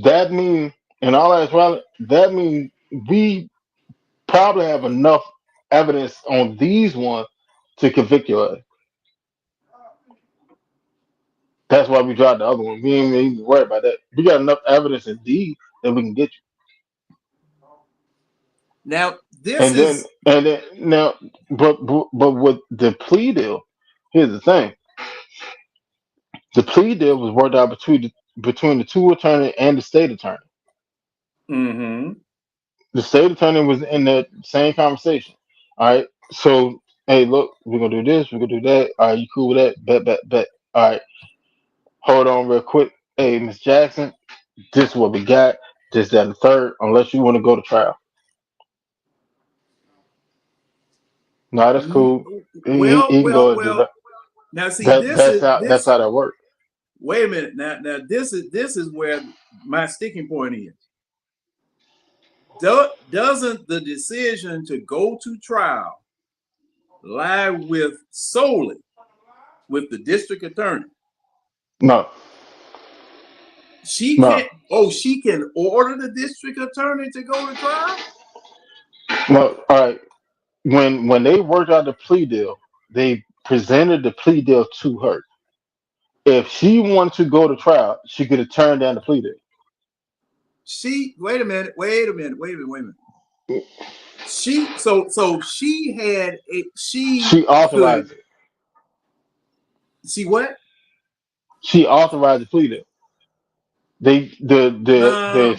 [SPEAKER 1] that means in all actuality, that means we probably have enough evidence on these ones to convict your ass. That's why we dropped the other one. We ain't even worried about that. We got enough evidence in these that we can get you.
[SPEAKER 6] Now this
[SPEAKER 1] And then
[SPEAKER 6] is
[SPEAKER 1] now, but with the plea deal, here's the thing: the plea deal was worked out between the two attorney and the state attorney.
[SPEAKER 6] mm-hmm.
[SPEAKER 1] The state attorney was in that same conversation. All right, so hey, look, we're gonna do this, we're gonna do that. All right, you cool with that? Bet. All right, hold on real quick. Hey, Miss Jackson, this is what we got. This, that, and the third. Unless you want to go to trial, no, that's cool. He can go and do that.
[SPEAKER 6] Well. Now see,
[SPEAKER 1] That's how that works.
[SPEAKER 6] Wait a minute. Now this is where my sticking point is. Doesn't the decision to go to trial lie solely with the district attorney?
[SPEAKER 1] No,
[SPEAKER 6] She
[SPEAKER 1] no,
[SPEAKER 6] can't. Oh, she can order the district attorney to go to trial.
[SPEAKER 1] no. All right. When they worked out the plea deal, they presented the plea deal to her. If she wanted to go to trial, she could have turned down the plea deal.
[SPEAKER 6] Wait a minute. She had
[SPEAKER 1] She
[SPEAKER 6] could
[SPEAKER 1] authorized it.
[SPEAKER 6] see what?
[SPEAKER 1] She authorized the plea deal. They the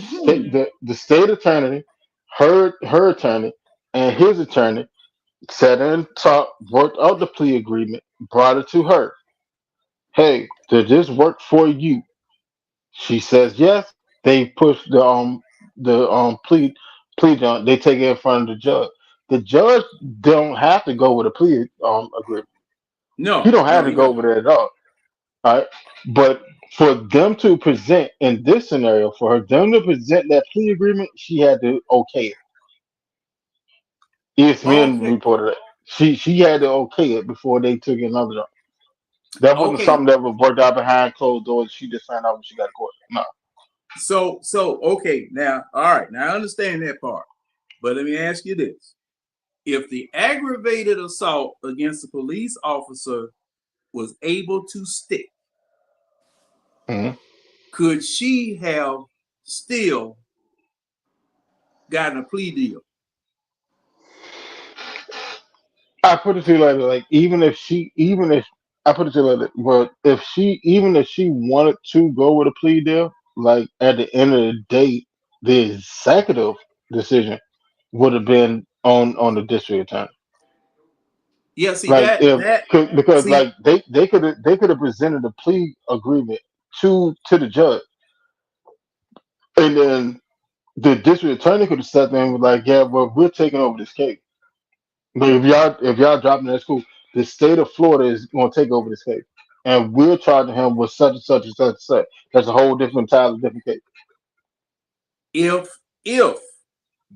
[SPEAKER 1] state attorney, her attorney, and his attorney sat and talked, worked out the plea agreement, brought it to her. Hey, does this work for you? She says yes. They push the plea down. They take it in front of the judge. The judge don't have to go with a plea agreement. He
[SPEAKER 6] No,
[SPEAKER 1] don't have to
[SPEAKER 6] he
[SPEAKER 1] go
[SPEAKER 6] don't.
[SPEAKER 1] with it at all. All right, but for them to present in this scenario, for her them to present that plea agreement, she had to okay it. ESPN
[SPEAKER 6] Okay,
[SPEAKER 1] reported it. She had to okay it before they took another job. That wasn't
[SPEAKER 6] okay.
[SPEAKER 1] something that was worked out behind closed doors. She just found out when she got to court. No.
[SPEAKER 6] So okay. Now, all right. Now I understand that part, but let me ask you this: if the aggravated assault against a police officer was able to stick,
[SPEAKER 1] Mhm.
[SPEAKER 6] could she have still gotten a plea deal?
[SPEAKER 1] I put it to you like even if I put it to you like that, but if she wanted to go with a plea deal, like at the end of the day, the executive decision would have been on the district attorney.
[SPEAKER 6] Yeah. See
[SPEAKER 1] Like if
[SPEAKER 6] that.
[SPEAKER 1] because
[SPEAKER 6] See.
[SPEAKER 1] like they could have presented a plea agreement to the judge, and then the district attorney could have sat there and was like, yeah, well, we're taking over this case. But if y'all dropping that school, the state of Florida is going to take over this case, and we're charging him with such and such and such and such. That's a whole entirely different case.
[SPEAKER 6] If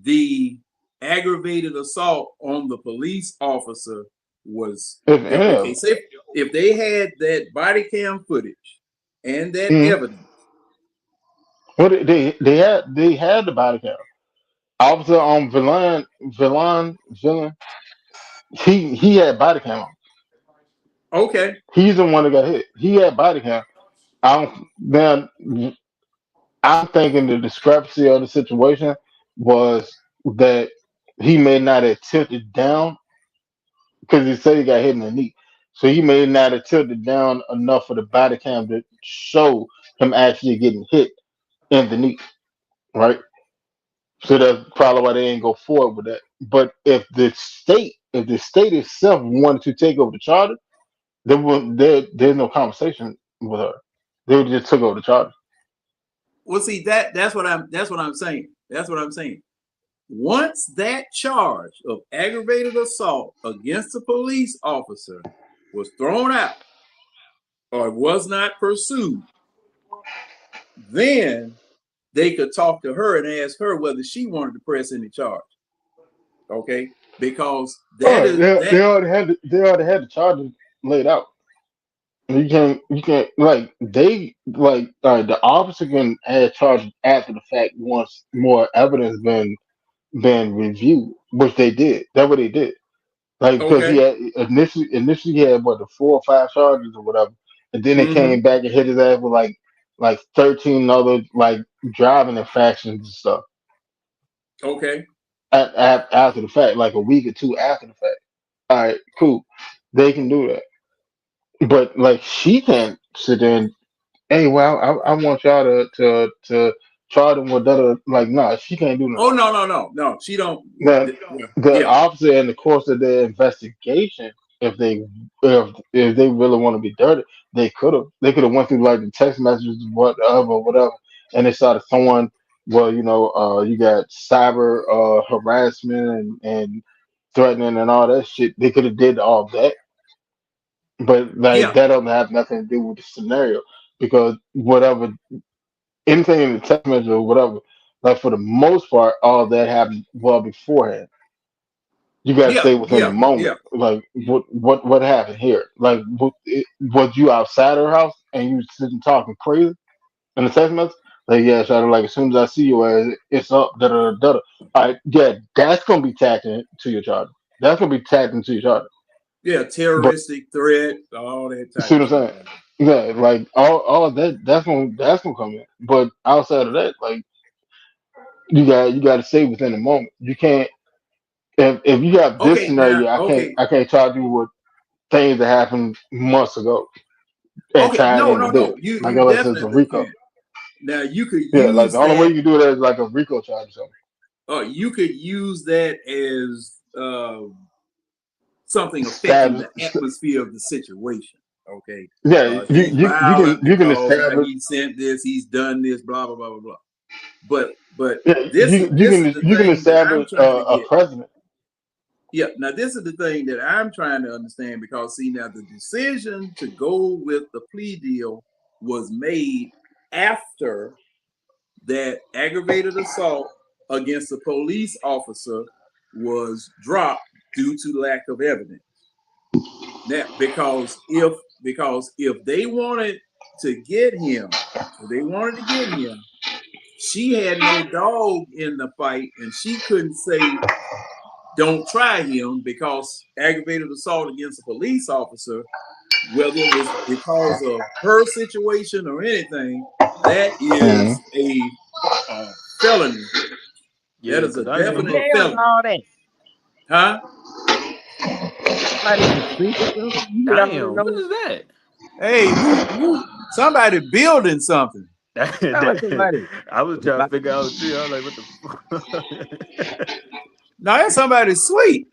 [SPEAKER 6] the aggravated assault on the police officer was
[SPEAKER 1] If any of
[SPEAKER 6] okay, say if they had that body cam footage and that
[SPEAKER 1] them,
[SPEAKER 6] evidence,
[SPEAKER 1] what they had the body count. Officer Villain, he had body count.
[SPEAKER 6] okay,
[SPEAKER 1] He's the one that got hit. He had body count. I don't, now I'm thinking the discrepancy of the situation was that he may not have tilted down because he said he got hit in the knee. So he may not have tilted down enough for the body cam to show him actually getting hit in the knee, right? So that's probably why they ain't go forward with that. But if the state itself wanted to take over the charter, there's no conversation with her. They would just took over the charter.
[SPEAKER 6] well, see that's what I'm saying. That's what I'm saying. Once that charge of aggravated assault against a police officer was thrown out or was not pursued, then they could talk to her and ask her whether she wanted to press any charge. Okay, because that
[SPEAKER 1] Oh,
[SPEAKER 6] is
[SPEAKER 1] they,
[SPEAKER 6] that.
[SPEAKER 1] they already had the charges laid out. You can't like the officer can add charges after the fact once more evidence been reviewed, which they did. That's what they did. Like because he
[SPEAKER 6] Okay.
[SPEAKER 1] had initially he had what the 4 or 5 charges or whatever, and then they
[SPEAKER 6] Mm-hmm.
[SPEAKER 1] came back and hit his ass with like 13 other like driving infractions and stuff.
[SPEAKER 6] Okay.
[SPEAKER 1] after the fact, like a week or two after the fact. All right, cool. They can do that, but like she can't sit there and hey, well, I want y'all to try them with that. Like, nah, she can't do none of
[SPEAKER 6] Oh
[SPEAKER 1] that.
[SPEAKER 6] no. She don't.
[SPEAKER 1] Then the
[SPEAKER 6] Yeah,
[SPEAKER 1] officer in the course of their investigation, if they if they really want to be dirty, they could have went through like the text messages, whatever, and they started throwing. Well, you got cyber harassment and threatening and all that shit. They could have did all that, but like
[SPEAKER 6] yeah,
[SPEAKER 1] that doesn't have nothing to do with the scenario because whatever anything in the text message or whatever, like for the most part, all that happened well beforehand. You got to
[SPEAKER 6] yeah,
[SPEAKER 1] stay within the
[SPEAKER 6] yeah,
[SPEAKER 1] moment.
[SPEAKER 6] yeah,
[SPEAKER 1] Like what happened here? Like was you outside her house and you sitting talking crazy in the text message? Like yeah, Shadow. Like as soon as I see you, it's up. Da da da da. All right, yeah, that's gonna be tagged into your charter. That's gonna be tagged into your charter.
[SPEAKER 6] yeah.
[SPEAKER 1] But
[SPEAKER 6] Terroristic threat, all that
[SPEAKER 1] see
[SPEAKER 6] type of
[SPEAKER 1] what I'm
[SPEAKER 6] stuff.
[SPEAKER 1] saying? Yeah, like all of that. That's gonna come in. But outside of that, like you got to stay within the moment. You can't if you have this
[SPEAKER 6] Okay, now,
[SPEAKER 1] scenario, I can't
[SPEAKER 6] okay,
[SPEAKER 1] I can't charge you with things that happened months ago and
[SPEAKER 6] okay.
[SPEAKER 1] tie it
[SPEAKER 6] No,
[SPEAKER 1] into
[SPEAKER 6] no,
[SPEAKER 1] this.
[SPEAKER 6] no. You
[SPEAKER 1] Like
[SPEAKER 6] you
[SPEAKER 1] unless it's a
[SPEAKER 6] definitely
[SPEAKER 1] RICO.
[SPEAKER 6] can. Now you could
[SPEAKER 1] Yeah, like
[SPEAKER 6] use
[SPEAKER 1] the only way
[SPEAKER 6] that.
[SPEAKER 1] you can do that is like a RICO charge or something.
[SPEAKER 6] You could use that as something affecting
[SPEAKER 1] Status.
[SPEAKER 6] the atmosphere of the situation. Okay.
[SPEAKER 1] Yeah,
[SPEAKER 6] He's
[SPEAKER 1] you
[SPEAKER 6] violent
[SPEAKER 1] can
[SPEAKER 6] because
[SPEAKER 1] establish.
[SPEAKER 6] he sent this, he's done this, blah blah blah blah blah. But
[SPEAKER 1] Yeah,
[SPEAKER 6] this is the
[SPEAKER 1] you can
[SPEAKER 6] thing that I'm
[SPEAKER 1] establish
[SPEAKER 6] trying to
[SPEAKER 1] a
[SPEAKER 6] get.
[SPEAKER 1] president.
[SPEAKER 6] Yeah, now this is the thing that I'm trying to understand because see now the decision to go with the plea deal was made after that aggravated assault against a police officer was dropped due to lack of evidence. Now, because if they wanted to get him, if they wanted to get him, she had no dog in the fight, and she couldn't say don't try him because aggravated assault against a police officer, whether it was because of her situation or anything, that
[SPEAKER 1] Mhm.
[SPEAKER 6] is a felony.
[SPEAKER 3] Yeah,
[SPEAKER 6] That is a
[SPEAKER 3] because I
[SPEAKER 5] What the
[SPEAKER 6] definite
[SPEAKER 3] remember.
[SPEAKER 5] hell is
[SPEAKER 6] felony.
[SPEAKER 5] all that?
[SPEAKER 6] Huh?
[SPEAKER 5] Somebody just sleep or something? You hear all
[SPEAKER 3] Damn,
[SPEAKER 5] that
[SPEAKER 3] what
[SPEAKER 5] noise?
[SPEAKER 3] is that?
[SPEAKER 6] Hey, somebody building something.
[SPEAKER 5] Sound like somebody.
[SPEAKER 3] I was trying to
[SPEAKER 5] Like
[SPEAKER 3] figure out too. I was like, what the fuck?
[SPEAKER 6] Now that's somebody's sleep.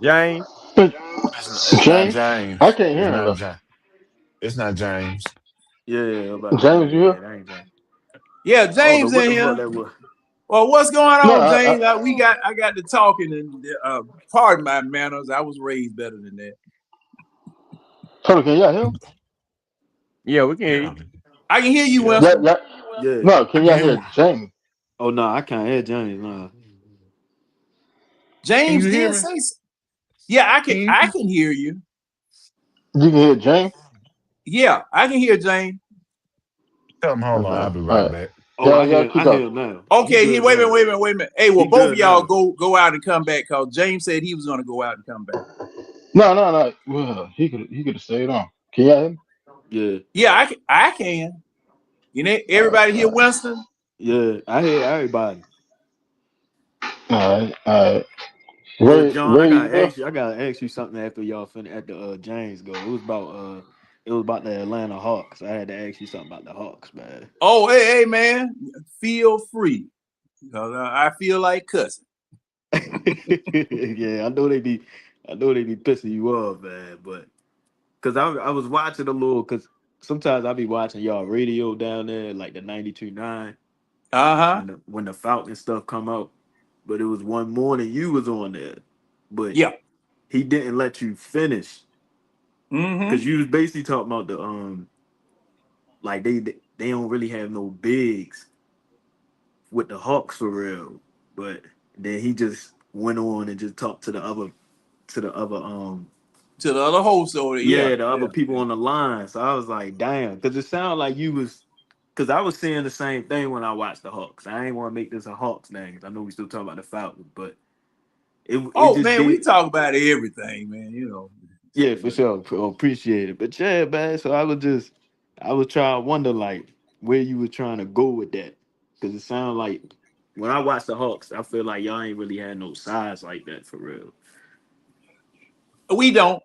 [SPEAKER 5] James.
[SPEAKER 7] It's not
[SPEAKER 1] James, I
[SPEAKER 7] James.
[SPEAKER 1] can't
[SPEAKER 7] It's
[SPEAKER 1] hear him
[SPEAKER 7] not
[SPEAKER 1] though.
[SPEAKER 7] James. It's not James.
[SPEAKER 3] Yeah, I'm about to say,
[SPEAKER 1] James, you here?
[SPEAKER 3] yeah, that ain't James.
[SPEAKER 6] Yeah,
[SPEAKER 3] I don't know
[SPEAKER 6] James
[SPEAKER 3] what
[SPEAKER 6] in
[SPEAKER 3] the fuck
[SPEAKER 6] here.
[SPEAKER 3] that was.
[SPEAKER 6] Well, what's going
[SPEAKER 1] No,
[SPEAKER 6] on, James? I got to talking and pardon my manners. I was raised better than that.
[SPEAKER 1] Tony, can y'all hear him?
[SPEAKER 5] Yeah, we can hear
[SPEAKER 7] Yeah,
[SPEAKER 5] you.
[SPEAKER 6] I can hear you,
[SPEAKER 7] yeah.
[SPEAKER 1] Yeah,
[SPEAKER 6] Winston.
[SPEAKER 1] yeah.
[SPEAKER 3] Yeah.
[SPEAKER 1] No,
[SPEAKER 7] I
[SPEAKER 1] can
[SPEAKER 7] can
[SPEAKER 1] y'all
[SPEAKER 7] hear
[SPEAKER 1] hear
[SPEAKER 7] you.
[SPEAKER 1] James?
[SPEAKER 3] Oh no, I can't hear James. No.
[SPEAKER 7] Can
[SPEAKER 6] James
[SPEAKER 7] you hear
[SPEAKER 6] did
[SPEAKER 7] me?
[SPEAKER 6] say, yeah,
[SPEAKER 7] Can you?
[SPEAKER 6] I can hear you.
[SPEAKER 1] You can hear James?
[SPEAKER 6] Yeah, I can hear James.
[SPEAKER 7] Tell him hold
[SPEAKER 1] Okay.
[SPEAKER 7] on. I'll be
[SPEAKER 1] All
[SPEAKER 7] right
[SPEAKER 1] right.
[SPEAKER 7] back.
[SPEAKER 3] Oh,
[SPEAKER 1] Y'all keep
[SPEAKER 3] I hear
[SPEAKER 1] talking.
[SPEAKER 3] him now. He
[SPEAKER 6] Okay,
[SPEAKER 3] good
[SPEAKER 6] wait a
[SPEAKER 3] now.
[SPEAKER 6] minute, wait a minute. Hey, well,
[SPEAKER 3] He
[SPEAKER 6] both of
[SPEAKER 3] good
[SPEAKER 6] y'all
[SPEAKER 3] now.
[SPEAKER 6] go out and come back because James said he was going to go out and come back.
[SPEAKER 1] No. Well, he could have stayed on. Can y'all hear me?
[SPEAKER 3] Yeah.
[SPEAKER 6] Yeah, I can. You know,
[SPEAKER 1] All right.
[SPEAKER 6] everybody
[SPEAKER 1] All
[SPEAKER 6] here,
[SPEAKER 1] right.
[SPEAKER 6] Winston.
[SPEAKER 3] Yeah. I hear everybody.
[SPEAKER 1] All right. All right.
[SPEAKER 3] Well,
[SPEAKER 1] Ray,
[SPEAKER 3] John,
[SPEAKER 1] Ray, you there?
[SPEAKER 3] I gotta ask you something after y'all finish at the James go. It was about the Atlanta Hawks. I had to ask you something about the Hawks, man.
[SPEAKER 6] Oh, hey, man, feel free. 'Cause, I feel like cussing.
[SPEAKER 3] Yeah, I know they be pissing you off, man. But cause I was watching a little, cause sometimes I be watching y'all radio down there, like the 92.9,
[SPEAKER 6] Uh-huh.
[SPEAKER 3] when the Falcon stuff come out. But it was one morning you was on there, but
[SPEAKER 6] Yeah.
[SPEAKER 3] he didn't let you finish,
[SPEAKER 6] Mm-hmm.
[SPEAKER 3] cause you was basically talking about the like they don't really have no bigs with the Hawks for real. But then he just went on and just talked to the other
[SPEAKER 6] To the other host over there. Yeah,
[SPEAKER 3] yeah, the other
[SPEAKER 6] yeah,
[SPEAKER 3] people
[SPEAKER 6] yeah.
[SPEAKER 3] on the line. So I was like, damn, because it sounded like you was, because I was saying the same thing when I watched the Hawks. I ain't want to make this a Hawks thing, 'cause I know we still talking about the Falcons, but it
[SPEAKER 6] Oh,
[SPEAKER 3] just
[SPEAKER 6] man, we
[SPEAKER 3] did.
[SPEAKER 6] talk about everything, man, you know.
[SPEAKER 3] Yeah, for
[SPEAKER 6] But
[SPEAKER 3] sure. Appreciate it. But yeah, man. So I was trying to wonder like where you were trying to go with that, because it sounded like when I watch the Hawks, I feel like y'all ain't really had no size like that for real.
[SPEAKER 6] We don't.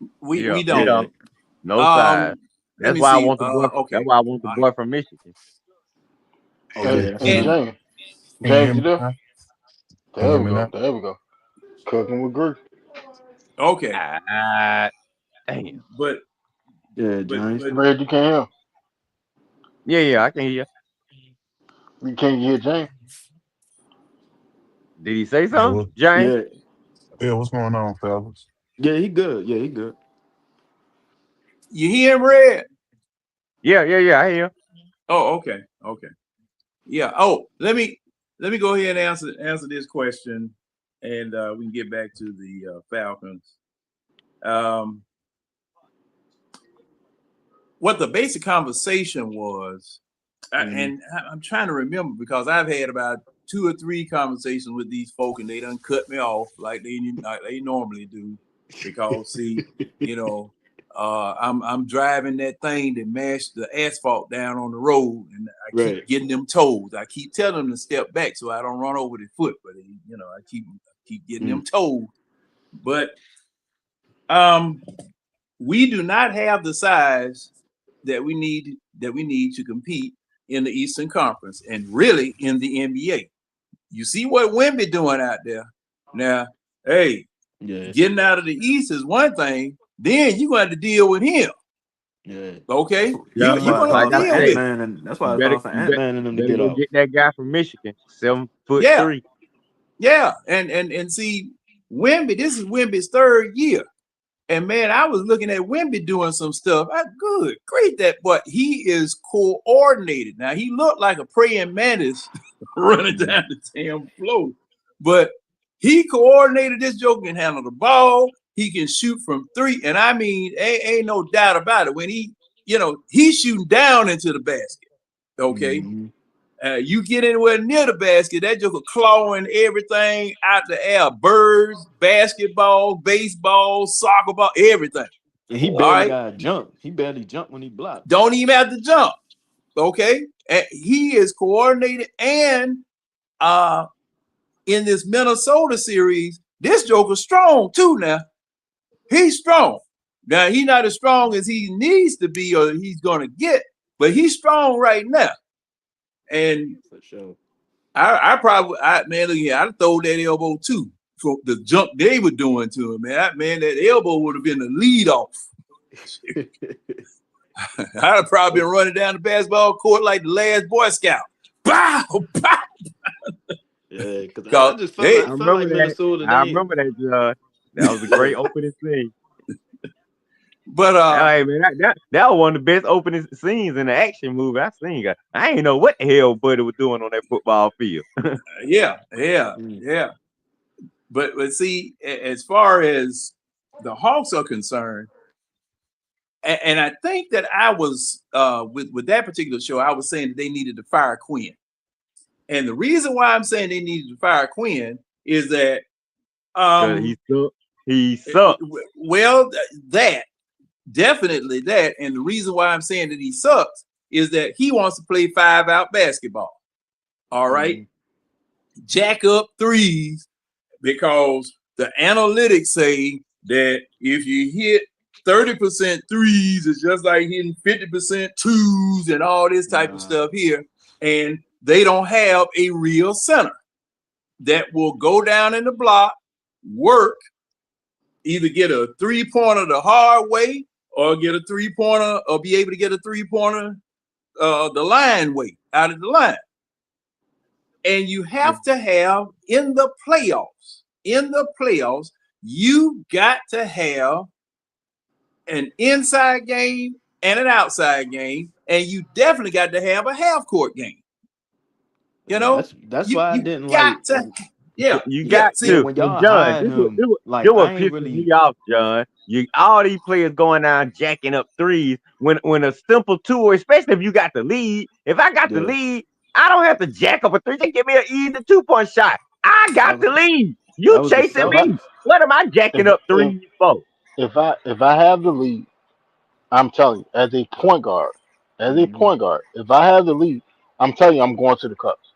[SPEAKER 5] Yeah,
[SPEAKER 6] We
[SPEAKER 5] we
[SPEAKER 6] don't.
[SPEAKER 3] Yeah,
[SPEAKER 5] don't. No size.
[SPEAKER 6] Let
[SPEAKER 5] That's
[SPEAKER 6] me
[SPEAKER 5] why I
[SPEAKER 6] see.
[SPEAKER 5] want the boy.
[SPEAKER 6] Okay.
[SPEAKER 5] That's why I want the
[SPEAKER 6] All
[SPEAKER 5] boy from Michigan.
[SPEAKER 3] oh
[SPEAKER 1] Hey,
[SPEAKER 3] yeah, that's
[SPEAKER 1] hey,
[SPEAKER 6] right.
[SPEAKER 3] true.
[SPEAKER 1] James.
[SPEAKER 7] Can you hear
[SPEAKER 1] James, you
[SPEAKER 7] me
[SPEAKER 1] there?
[SPEAKER 7] now? Can you
[SPEAKER 1] There
[SPEAKER 7] hear
[SPEAKER 1] we
[SPEAKER 7] me
[SPEAKER 1] go.
[SPEAKER 7] now?
[SPEAKER 1] There we go. Cooking with Greek.
[SPEAKER 6] Okay.
[SPEAKER 5] Damn.
[SPEAKER 6] But
[SPEAKER 3] Yeah, James.
[SPEAKER 1] Red, you can't hear.
[SPEAKER 5] Yeah, I can hear.
[SPEAKER 1] You can't hear James.
[SPEAKER 5] Did he say
[SPEAKER 7] Yeah,
[SPEAKER 5] something, James?
[SPEAKER 7] what's going on, fellas?
[SPEAKER 3] Yeah, he good. Yeah, he good.
[SPEAKER 6] you hear him, Red?
[SPEAKER 5] Yeah, I hear.
[SPEAKER 6] Oh, okay. Okay. Yeah. Oh, let me go ahead and answer this question, and we can get back to the Falcons. What the basic conversation was, and I'm trying to remember because I've had about 2 or 3 conversations with these folk, and they done cut me off like they normally do, because see, you know, I'm driving that thing that mashed the asphalt down on the road, and I keep
[SPEAKER 3] Right.
[SPEAKER 6] getting them told. I keep telling them to step back so I don't run over their foot, but you know, I keep getting them told. But we do not have the size that we need to compete in the Eastern Conference and really in the NBA. You see what Wemby doing out there. Now, hey,
[SPEAKER 3] Yeah,
[SPEAKER 6] getting out of the East is one thing. Then you got to deal with him.
[SPEAKER 3] yeah.
[SPEAKER 6] Okay,
[SPEAKER 5] Yeah,
[SPEAKER 3] That's
[SPEAKER 6] you're
[SPEAKER 3] why it's
[SPEAKER 6] gonna have
[SPEAKER 3] hard
[SPEAKER 6] to
[SPEAKER 3] for
[SPEAKER 5] like I
[SPEAKER 6] deal
[SPEAKER 5] said,
[SPEAKER 6] with it.
[SPEAKER 3] Ant-Man, and that's
[SPEAKER 5] you
[SPEAKER 3] why it's
[SPEAKER 5] better
[SPEAKER 3] hard for Ant-Man and them to
[SPEAKER 5] better
[SPEAKER 3] get
[SPEAKER 5] go
[SPEAKER 3] out.
[SPEAKER 5] get that guy from Michigan, 7'3".
[SPEAKER 6] Yeah, and see, Wemby. This is Wemby's 3rd year. And man, I was looking at Wemby doing some stuff. Good, great that, but he is coordinated. Now he looked like a praying mantis running down the damn floor, but he coordinated. This joke can handle the ball. He can shoot from 3, and I mean, ain't no doubt about it. When he's shooting down into the basket. Okay.
[SPEAKER 3] Mm-hmm.
[SPEAKER 6] You get anywhere near the basket, that joker clawing everything out the air. Birds, basketball, baseball, soccer ball, everything.
[SPEAKER 3] And he
[SPEAKER 6] All
[SPEAKER 3] barely
[SPEAKER 6] right.
[SPEAKER 3] got a jump. He barely jumped when he blocked.
[SPEAKER 6] Don't even have to jump. Okay. And he is coordinated. And in this Minnesota series, this joker's strong too now. He's strong. Now, he's not as strong as he needs to be or he's going to get, but he's strong right now. And
[SPEAKER 3] For sure.
[SPEAKER 6] I probably, man, look here, I'd throw that elbow too for the jump they were doing to him, man. That elbow would have been the lead off. I'd have probably been running down the basketball court like the last Boy Scout. Bow, bow.
[SPEAKER 3] Yeah, because I just felt
[SPEAKER 6] hey,
[SPEAKER 3] like
[SPEAKER 5] I remember that.
[SPEAKER 3] Minnesota.
[SPEAKER 5] I remember that. That was a great opening scene.
[SPEAKER 6] but
[SPEAKER 5] Hey man, that was one of the best opening scenes in the action movie I seen. I ain't know what the hell Buddy was doing on that football field.
[SPEAKER 6] yeah. But see, as far as the Hawks are concerned, and I think that I was with that particular show, I was saying that they needed to fire Quinn. And the reason why I'm saying they needed to fire Quinn is that
[SPEAKER 5] he sucked.
[SPEAKER 6] Well, that definitely that, and the reason why I'm saying that he sucks is that he wants to play 5-out basketball. All right, jack up threes, because the analytics say that if you hit 30% threes, it's just like hitting 50% twos and all this type of stuff here. And they don't have a real center that will go down in the block, work, either get a 3-pointer the hard way or get a 3-pointer or be able to get a 3-pointer the line way, out of the line. And you have to have in the playoffs, you got to have an inside game and an outside game, and you definitely got to have a half court game. You know,
[SPEAKER 3] that's why I didn't
[SPEAKER 6] got
[SPEAKER 3] like.
[SPEAKER 6] to, yeah,
[SPEAKER 5] You got
[SPEAKER 3] Yeah,
[SPEAKER 5] to.
[SPEAKER 3] when y'all
[SPEAKER 5] John,
[SPEAKER 3] hired him, like I
[SPEAKER 5] what
[SPEAKER 3] ain't
[SPEAKER 5] pisses me
[SPEAKER 3] really.
[SPEAKER 5] off, John. All these players going down jacking up threes when a simple 2, or especially if you got the lead. If I got the lead, I don't have to jack up a 3. Just give me an easy 2-point shot. I got the lead. You
[SPEAKER 3] That was the
[SPEAKER 5] chasing
[SPEAKER 1] If I
[SPEAKER 5] me. What am I jacking up threes for?
[SPEAKER 1] if I have the lead, I'm telling you, as a point guard, if I have the lead, I'm telling you, I'm going to the cups.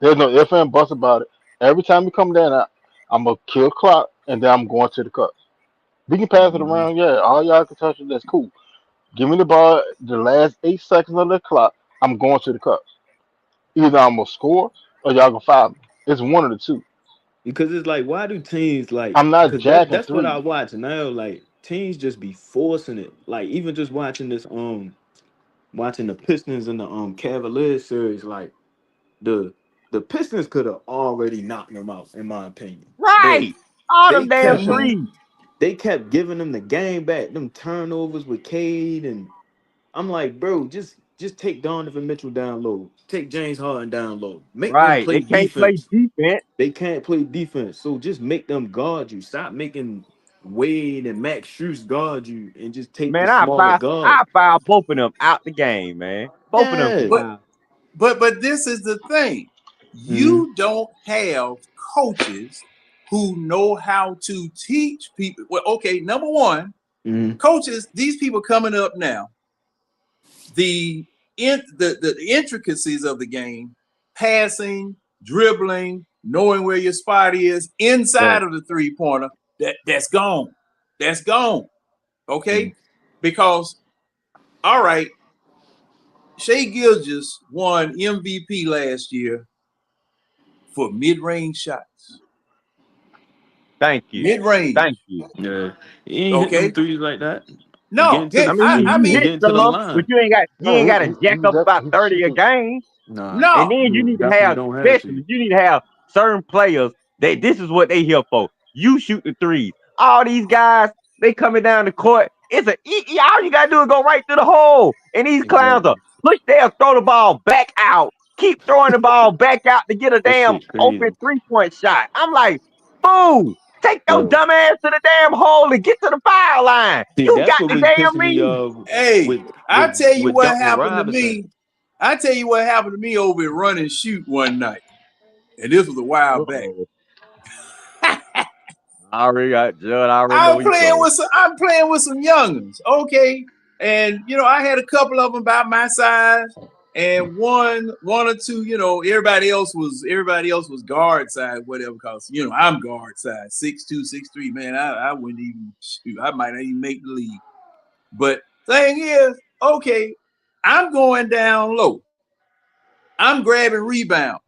[SPEAKER 1] There's no ifs and buts about it. Every time you come down, I'm gonna kill clock, and then I'm going to the cups. We can pass it
[SPEAKER 5] Mhm.
[SPEAKER 1] around, yeah. All y'all can touch it. That's cool. Give me the ball. The last 8 seconds of the clock, I'm going to the cups. Either I'm gonna score or y'all gonna foul me. It's one of the two.
[SPEAKER 3] Because it's like, why do teams like?
[SPEAKER 1] I'm not
[SPEAKER 3] Because that
[SPEAKER 1] jacking
[SPEAKER 3] that's what I
[SPEAKER 1] threes.
[SPEAKER 3] watch now. Like teams just be forcing it. Like even just watching this watching the Pistons and the Cavaliers series. Like the the Pistons could have already knocked them out, in my opinion. But
[SPEAKER 5] Right. All
[SPEAKER 3] they
[SPEAKER 5] them damn
[SPEAKER 3] kept
[SPEAKER 1] hmm
[SPEAKER 5] threes.
[SPEAKER 3] they kept giving them the game back. Them turnovers with Cade, and I'm like, bro, just take Donovan Mitchell down low. Take James Harden down low. Make them
[SPEAKER 5] Right.
[SPEAKER 3] play
[SPEAKER 5] They can't play
[SPEAKER 3] defense.
[SPEAKER 5] defense.
[SPEAKER 3] They can't play defense. So just make them guard you. Stop making Wade and Max Strus guard you and just take the
[SPEAKER 5] Man,
[SPEAKER 3] smaller guard.
[SPEAKER 5] I foul both of them out the game, man. Both of them
[SPEAKER 3] Yeah.
[SPEAKER 6] But
[SPEAKER 5] foul.
[SPEAKER 6] but this is the thing.
[SPEAKER 3] Mm-hmm.
[SPEAKER 6] You don't have coaches who know how to teach people. Well, okay, number one,
[SPEAKER 3] Mm-hmm.
[SPEAKER 6] coaches, these people coming up now, the intricacies of the game, passing, dribbling, knowing where your spot is inside
[SPEAKER 3] Right.
[SPEAKER 6] of the three-pointer, that's gone. That's gone.
[SPEAKER 3] Mm-hmm.
[SPEAKER 6] Okay? Because all right, Shea Gilgis won MVP last year for mid-range shots.
[SPEAKER 5] Thank you.
[SPEAKER 6] Mid-range.
[SPEAKER 5] Thank you.
[SPEAKER 3] Yeah. He ain't hitting them
[SPEAKER 6] Okay?
[SPEAKER 3] threes like that. He
[SPEAKER 6] No,
[SPEAKER 3] getting to the
[SPEAKER 5] I mean,
[SPEAKER 3] he,
[SPEAKER 5] you
[SPEAKER 3] he
[SPEAKER 5] hit
[SPEAKER 3] getting to the
[SPEAKER 5] some, but
[SPEAKER 3] line.
[SPEAKER 5] you ain't
[SPEAKER 1] No,
[SPEAKER 5] got to jack up about 30 a
[SPEAKER 1] shooting.
[SPEAKER 5] game.
[SPEAKER 3] Nah,
[SPEAKER 5] And
[SPEAKER 6] no.
[SPEAKER 5] then you
[SPEAKER 3] you
[SPEAKER 5] need to
[SPEAKER 3] definitely
[SPEAKER 5] have
[SPEAKER 3] don't have to.
[SPEAKER 5] specialists. You need to have certain players that this is what they here for. You shoot the threes. All these guys, they coming down the court. All you gotta do is go right through the hole. And these clowns are
[SPEAKER 3] Exactly.
[SPEAKER 5] push there, throw the ball back out, keep throwing the ball back out to get a
[SPEAKER 3] That
[SPEAKER 5] damn
[SPEAKER 3] shit
[SPEAKER 5] open
[SPEAKER 3] crazy.
[SPEAKER 5] 3-point shot. I'm like, fool, take your
[SPEAKER 3] Bro.
[SPEAKER 5] dumb ass to the damn hole and get to the foul line.
[SPEAKER 3] See,
[SPEAKER 5] You
[SPEAKER 3] that's
[SPEAKER 5] got
[SPEAKER 3] what
[SPEAKER 5] the
[SPEAKER 3] was
[SPEAKER 5] damn
[SPEAKER 3] pissing me
[SPEAKER 5] me.
[SPEAKER 3] off
[SPEAKER 6] Hey,
[SPEAKER 3] with
[SPEAKER 6] I
[SPEAKER 3] with
[SPEAKER 6] tell you
[SPEAKER 3] with
[SPEAKER 6] what
[SPEAKER 3] Duncan
[SPEAKER 6] happened to
[SPEAKER 3] Robinson.
[SPEAKER 6] me. I tell you what happened to me over at Run and Shoot one night. And this was a while back.
[SPEAKER 5] Uh-oh. I already know where you go.
[SPEAKER 6] I'm playing with some youngins, okay. And I had a couple of them about my size, and one or two. Everybody else was guard size, whatever. Cause I'm guard size, 6'2", 6'3". Man, I wouldn't even shoot. I might not even make the league. But thing is, okay, I'm going down low. I'm grabbing rebounds.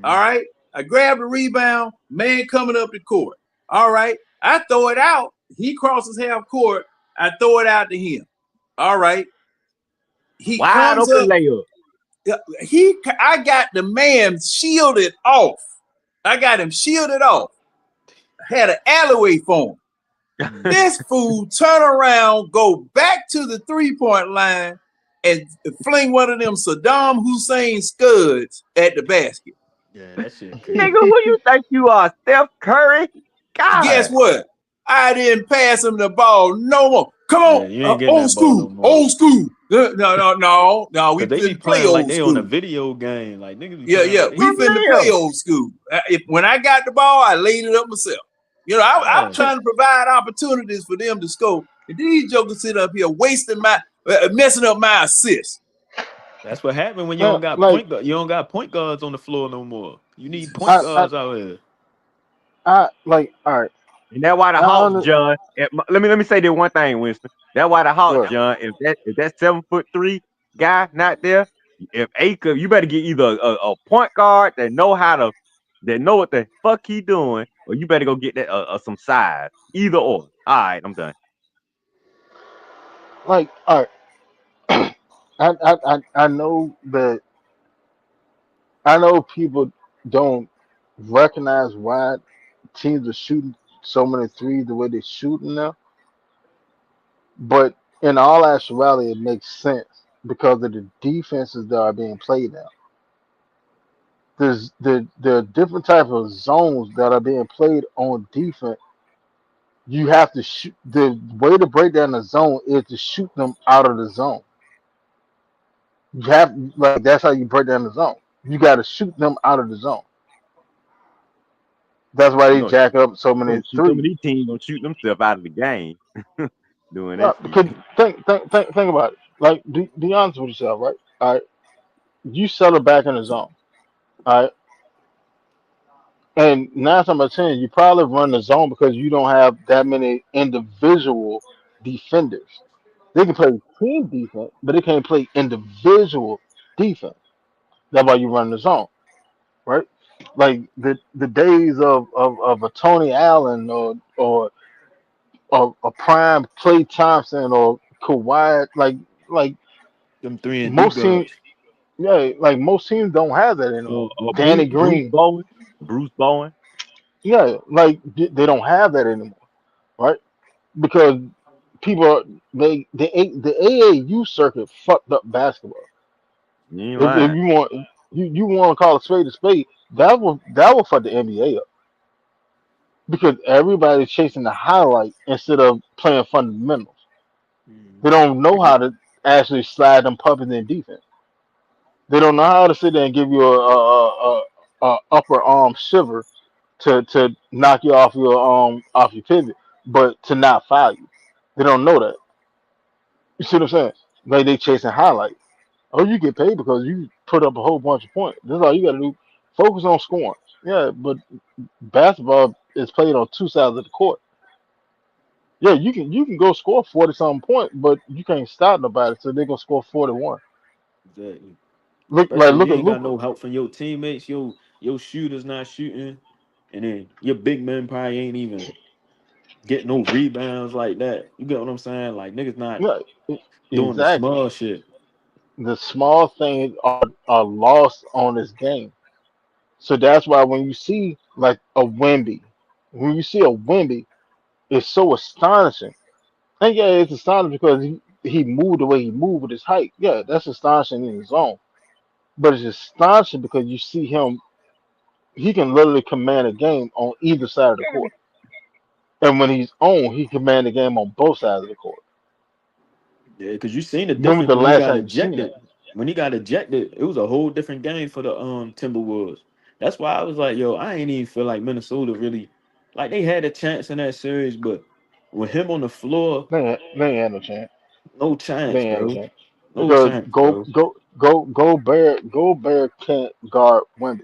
[SPEAKER 6] All
[SPEAKER 3] Mhm.
[SPEAKER 6] right. I grab the rebound, man coming up the court. All right. I throw it out. He crosses half court. I throw it out to him. All right. He
[SPEAKER 5] Wide
[SPEAKER 6] comes
[SPEAKER 5] open
[SPEAKER 6] up.
[SPEAKER 5] layup.
[SPEAKER 6] I got the man shielded off. I got him shielded off. Had an alleyway for him.
[SPEAKER 3] Mhm.
[SPEAKER 6] This fool turn around, go back to the 3-point line, and fling one of them Saddam Hussein scuds at the basket.
[SPEAKER 3] Yeah, that shit
[SPEAKER 5] Nigga,
[SPEAKER 3] crazy.
[SPEAKER 5] who you think you are? Steph Curry?
[SPEAKER 6] Guess
[SPEAKER 5] God.
[SPEAKER 6] what? I didn't pass him the ball no more. Come
[SPEAKER 3] Yeah,
[SPEAKER 6] on,
[SPEAKER 3] you ain't getting
[SPEAKER 6] old
[SPEAKER 3] that ball no
[SPEAKER 6] school,
[SPEAKER 3] more.
[SPEAKER 6] old school. No. We
[SPEAKER 3] Cause they be
[SPEAKER 6] finna play
[SPEAKER 3] playing like
[SPEAKER 6] old
[SPEAKER 3] they on a
[SPEAKER 6] school.
[SPEAKER 3] video game. Like niggas be
[SPEAKER 6] Yeah,
[SPEAKER 3] playing
[SPEAKER 6] yeah.
[SPEAKER 3] like they
[SPEAKER 6] We
[SPEAKER 5] For
[SPEAKER 3] in.
[SPEAKER 6] finna play
[SPEAKER 5] real.
[SPEAKER 6] old school. When I got the ball, I laid it up myself. I'm
[SPEAKER 3] Yeah,
[SPEAKER 6] trying to provide opportunities for them to score. And these jokers sit up here wasting messing up my assist.
[SPEAKER 3] that's what happened when you
[SPEAKER 1] Man,
[SPEAKER 3] don't got
[SPEAKER 1] like
[SPEAKER 3] you don't got point guards on the floor no more. You need point
[SPEAKER 1] I
[SPEAKER 3] guards out here.
[SPEAKER 1] like all right.
[SPEAKER 5] And that's why the
[SPEAKER 1] I
[SPEAKER 5] Hawks,
[SPEAKER 1] under,
[SPEAKER 5] John. Let me say this one thing, Winston. That's why the Hawks,
[SPEAKER 1] Good.
[SPEAKER 5] John. If that 7'3" guy not there, if Aker, you better get either a point guard that know what the fuck he doing, or you better go get that some size. Either or. All right, I'm done.
[SPEAKER 1] Like all right. I know that I know people don't recognize why teams are shooting so many threes the way they're shooting now, but in all actuality, it makes sense because of the defenses that are being played now. There are different type of zones that are being played on defense. You have to shoot. The way to break down the zone is to shoot them out of the zone. You have like that's how you break down the zone. You got to shoot them out of the zone. That's why
[SPEAKER 5] You
[SPEAKER 1] they
[SPEAKER 5] know,
[SPEAKER 1] jack up so
[SPEAKER 5] you
[SPEAKER 1] many
[SPEAKER 5] gonna shoot some of
[SPEAKER 1] threes.
[SPEAKER 5] these teams gonna shoot themselves out of the game doing that shit.
[SPEAKER 1] Because think about it. Like, be honest with yourself, right? All right, you settle back in the zone. All right. And 9 times out of 10, you probably run the zone because you don't have that many individual defenders. They can play team defense, but they can't play individual defense. That's why you run the zone, right? Like the days of a Tony Allen or a prime Clay Thompson or Kawhi, like
[SPEAKER 3] Them 3-and-D
[SPEAKER 1] most teams,
[SPEAKER 3] guards.
[SPEAKER 1] yeah, like most teams don't have that anymore. Danny
[SPEAKER 5] Bruce
[SPEAKER 1] Green,
[SPEAKER 5] Bowen. Bruce Bowen.
[SPEAKER 1] yeah, like they don't have that anymore, right? Because people the AAU circuit fucked up basketball.
[SPEAKER 5] You ain't
[SPEAKER 1] If
[SPEAKER 5] lying.
[SPEAKER 1] you want you want to call a spade, that will fuck the NBA up because everybody's chasing the highlight instead of playing fundamentals. They
[SPEAKER 3] Mhm.
[SPEAKER 1] don't know how to actually slide them puppies in defense. They don't know how to sit there and give you a upper arm shiver to knock you off your pivot, but to not foul you. They don't know that. You see what I'm saying? Like they chasing highlights. Oh, you get paid because you put up a whole bunch of points. That's all you got to do. Focus on scoring. Yeah, but basketball is played on two sides of the court. Yeah, you can go score 40 something points, but you can't stop nobody, so they're gonna score 41.
[SPEAKER 3] Exactly.
[SPEAKER 1] Like
[SPEAKER 3] Especially if
[SPEAKER 1] look
[SPEAKER 3] you
[SPEAKER 1] at
[SPEAKER 3] ain't got
[SPEAKER 1] Luca.
[SPEAKER 3] no help from your teammates, your shooters not shooting, and then your big men probably ain't even getting no rebounds like that. You get what I'm saying? Like niggas not
[SPEAKER 1] Yeah,
[SPEAKER 3] doing the
[SPEAKER 1] exactly.
[SPEAKER 3] small shit.
[SPEAKER 1] The small things are lost on this game. So that's why when you see like a Wemby, when you see a Wemby, it's so astonishing. And yeah, it's astonishing because he moved the way he moved with his height. Yeah, that's astonishing in his own. But it's astonishing because you see him, he can literally command a game on either side of the court. And when he's on, he command the game on both sides of the court.
[SPEAKER 3] Yeah, because you seen the
[SPEAKER 1] When was
[SPEAKER 3] difference
[SPEAKER 1] the
[SPEAKER 3] when he
[SPEAKER 1] last
[SPEAKER 3] got
[SPEAKER 1] time you seen that?
[SPEAKER 3] ejected. When he got ejected, it was a whole different game for the Timberwolves. That's why I was like, yo, I ain't even feel like Minnesota really like they had a chance in that series, but with him on the floor,
[SPEAKER 1] They ain't had no chance.
[SPEAKER 3] no
[SPEAKER 1] They
[SPEAKER 3] chance,
[SPEAKER 1] ain't had no
[SPEAKER 3] bro.
[SPEAKER 1] chance.
[SPEAKER 3] No
[SPEAKER 1] Because
[SPEAKER 3] chance, bro.
[SPEAKER 1] Gobert can't guard Wemby.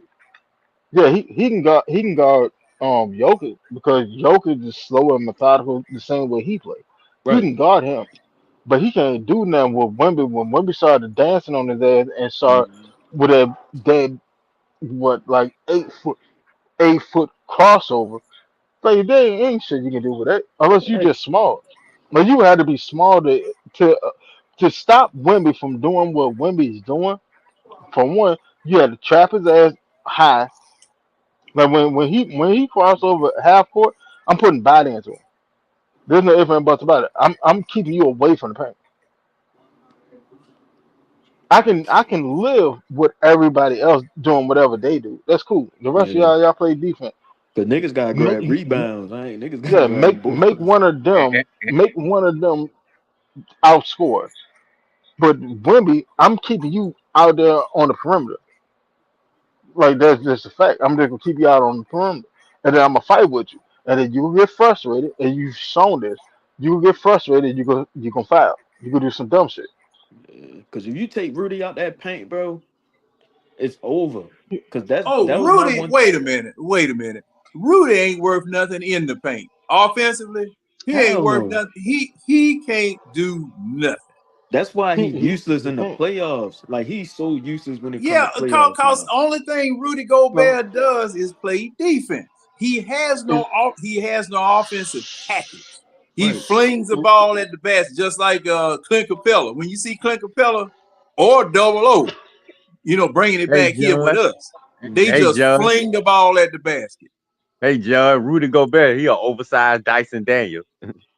[SPEAKER 1] Yeah, he can guard Jokic because Jokic is slow and methodical the same way he plays. He
[SPEAKER 3] Right.
[SPEAKER 1] can guard him, but he can't do nothing with Wemby. When Wemby started dancing on his ass and started
[SPEAKER 3] Mhm.
[SPEAKER 1] with a dead what like 8 foot crossover, like there ain't shit you can do with that unless you
[SPEAKER 3] Yeah,
[SPEAKER 1] just small. But you had to be small to stop Wemby from doing what Wemby's doing. For one, you had to trap his ass high. Like when he crossed over half court, I'm putting body into him. There's no ifs and buts about it. I'm keeping you away from the paint. I can live with everybody else doing whatever they do. That's cool. The rest of
[SPEAKER 3] yeah.
[SPEAKER 1] y'all play defense.
[SPEAKER 3] Cause niggas gotta
[SPEAKER 1] Make,
[SPEAKER 3] grab rebounds. I ain't niggas gotta
[SPEAKER 1] yeah,
[SPEAKER 3] grab
[SPEAKER 1] make
[SPEAKER 3] boards.
[SPEAKER 1] one of them outscore. But Wimby, I'm keeping you out there on the perimeter. Like that's just a fact. I'm just gonna keep you out on the perimeter, and then I'm gonna fight with you, and then you will get frustrated, and you've shown this. You will get frustrated. You gonna foul. You gonna do some dumb shit.
[SPEAKER 3] Yeah. Cause if you take Rudy out that paint, bro, it's over. Cause
[SPEAKER 6] Oh,
[SPEAKER 3] that was my
[SPEAKER 6] Rudy,
[SPEAKER 3] one.
[SPEAKER 6] wait a minute. Wait a minute. Rudy ain't worth nothing in the paint. Offensively, he ain't
[SPEAKER 3] Hell
[SPEAKER 6] worth
[SPEAKER 3] no.
[SPEAKER 6] nothing. He can't do nothing.
[SPEAKER 3] That's why he useless
[SPEAKER 1] He
[SPEAKER 3] in the
[SPEAKER 1] can't.
[SPEAKER 3] playoffs. Like he's so useless when it come to
[SPEAKER 6] Yeah,
[SPEAKER 3] playoff
[SPEAKER 6] cause
[SPEAKER 3] time.
[SPEAKER 6] only thing Rudy
[SPEAKER 1] No,
[SPEAKER 6] Gobert does is play defense. He has no offensive package. He
[SPEAKER 3] Right.
[SPEAKER 6] flings the ball at the basket just like Clint Capella. When you see Clint Capella or Double O, bringing it
[SPEAKER 5] Hey
[SPEAKER 6] back here with
[SPEAKER 5] John.
[SPEAKER 6] us, they
[SPEAKER 5] Hey
[SPEAKER 3] Mhm.
[SPEAKER 6] just
[SPEAKER 5] John.
[SPEAKER 6] fling the ball at the basket.
[SPEAKER 5] Hey John. Rudy Gobert. He an oversized Dyson Daniel.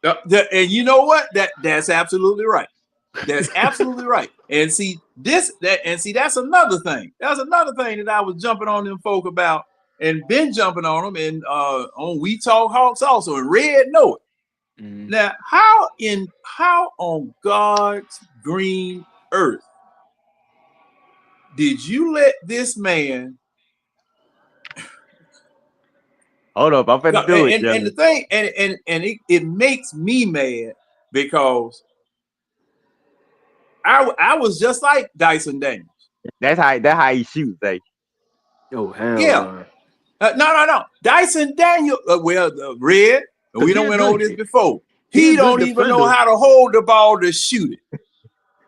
[SPEAKER 6] And you know what? That's absolutely right. That's absolutely right. And see that's another thing. That's another thing that I was jumping on them folk about and been jumping on them and on We Talk Hawks also and Red know it.
[SPEAKER 3] Mhm.
[SPEAKER 6] Now, how on God's green earth did you let this man
[SPEAKER 5] Hold up. I'm finna do it,
[SPEAKER 6] and the
[SPEAKER 5] John.
[SPEAKER 6] thing and it makes me mad because I was just like Dyson Daniels.
[SPEAKER 5] That's how he shoots.
[SPEAKER 3] Oh hell
[SPEAKER 6] Yeah.
[SPEAKER 3] no.
[SPEAKER 6] No. Dyson Daniel, Red. We
[SPEAKER 3] he
[SPEAKER 6] don't
[SPEAKER 3] a
[SPEAKER 6] went
[SPEAKER 3] good-
[SPEAKER 6] over this before.
[SPEAKER 3] he
[SPEAKER 6] He
[SPEAKER 3] a good
[SPEAKER 6] don't even know
[SPEAKER 3] defender.
[SPEAKER 6] how to hold the ball to shoot it.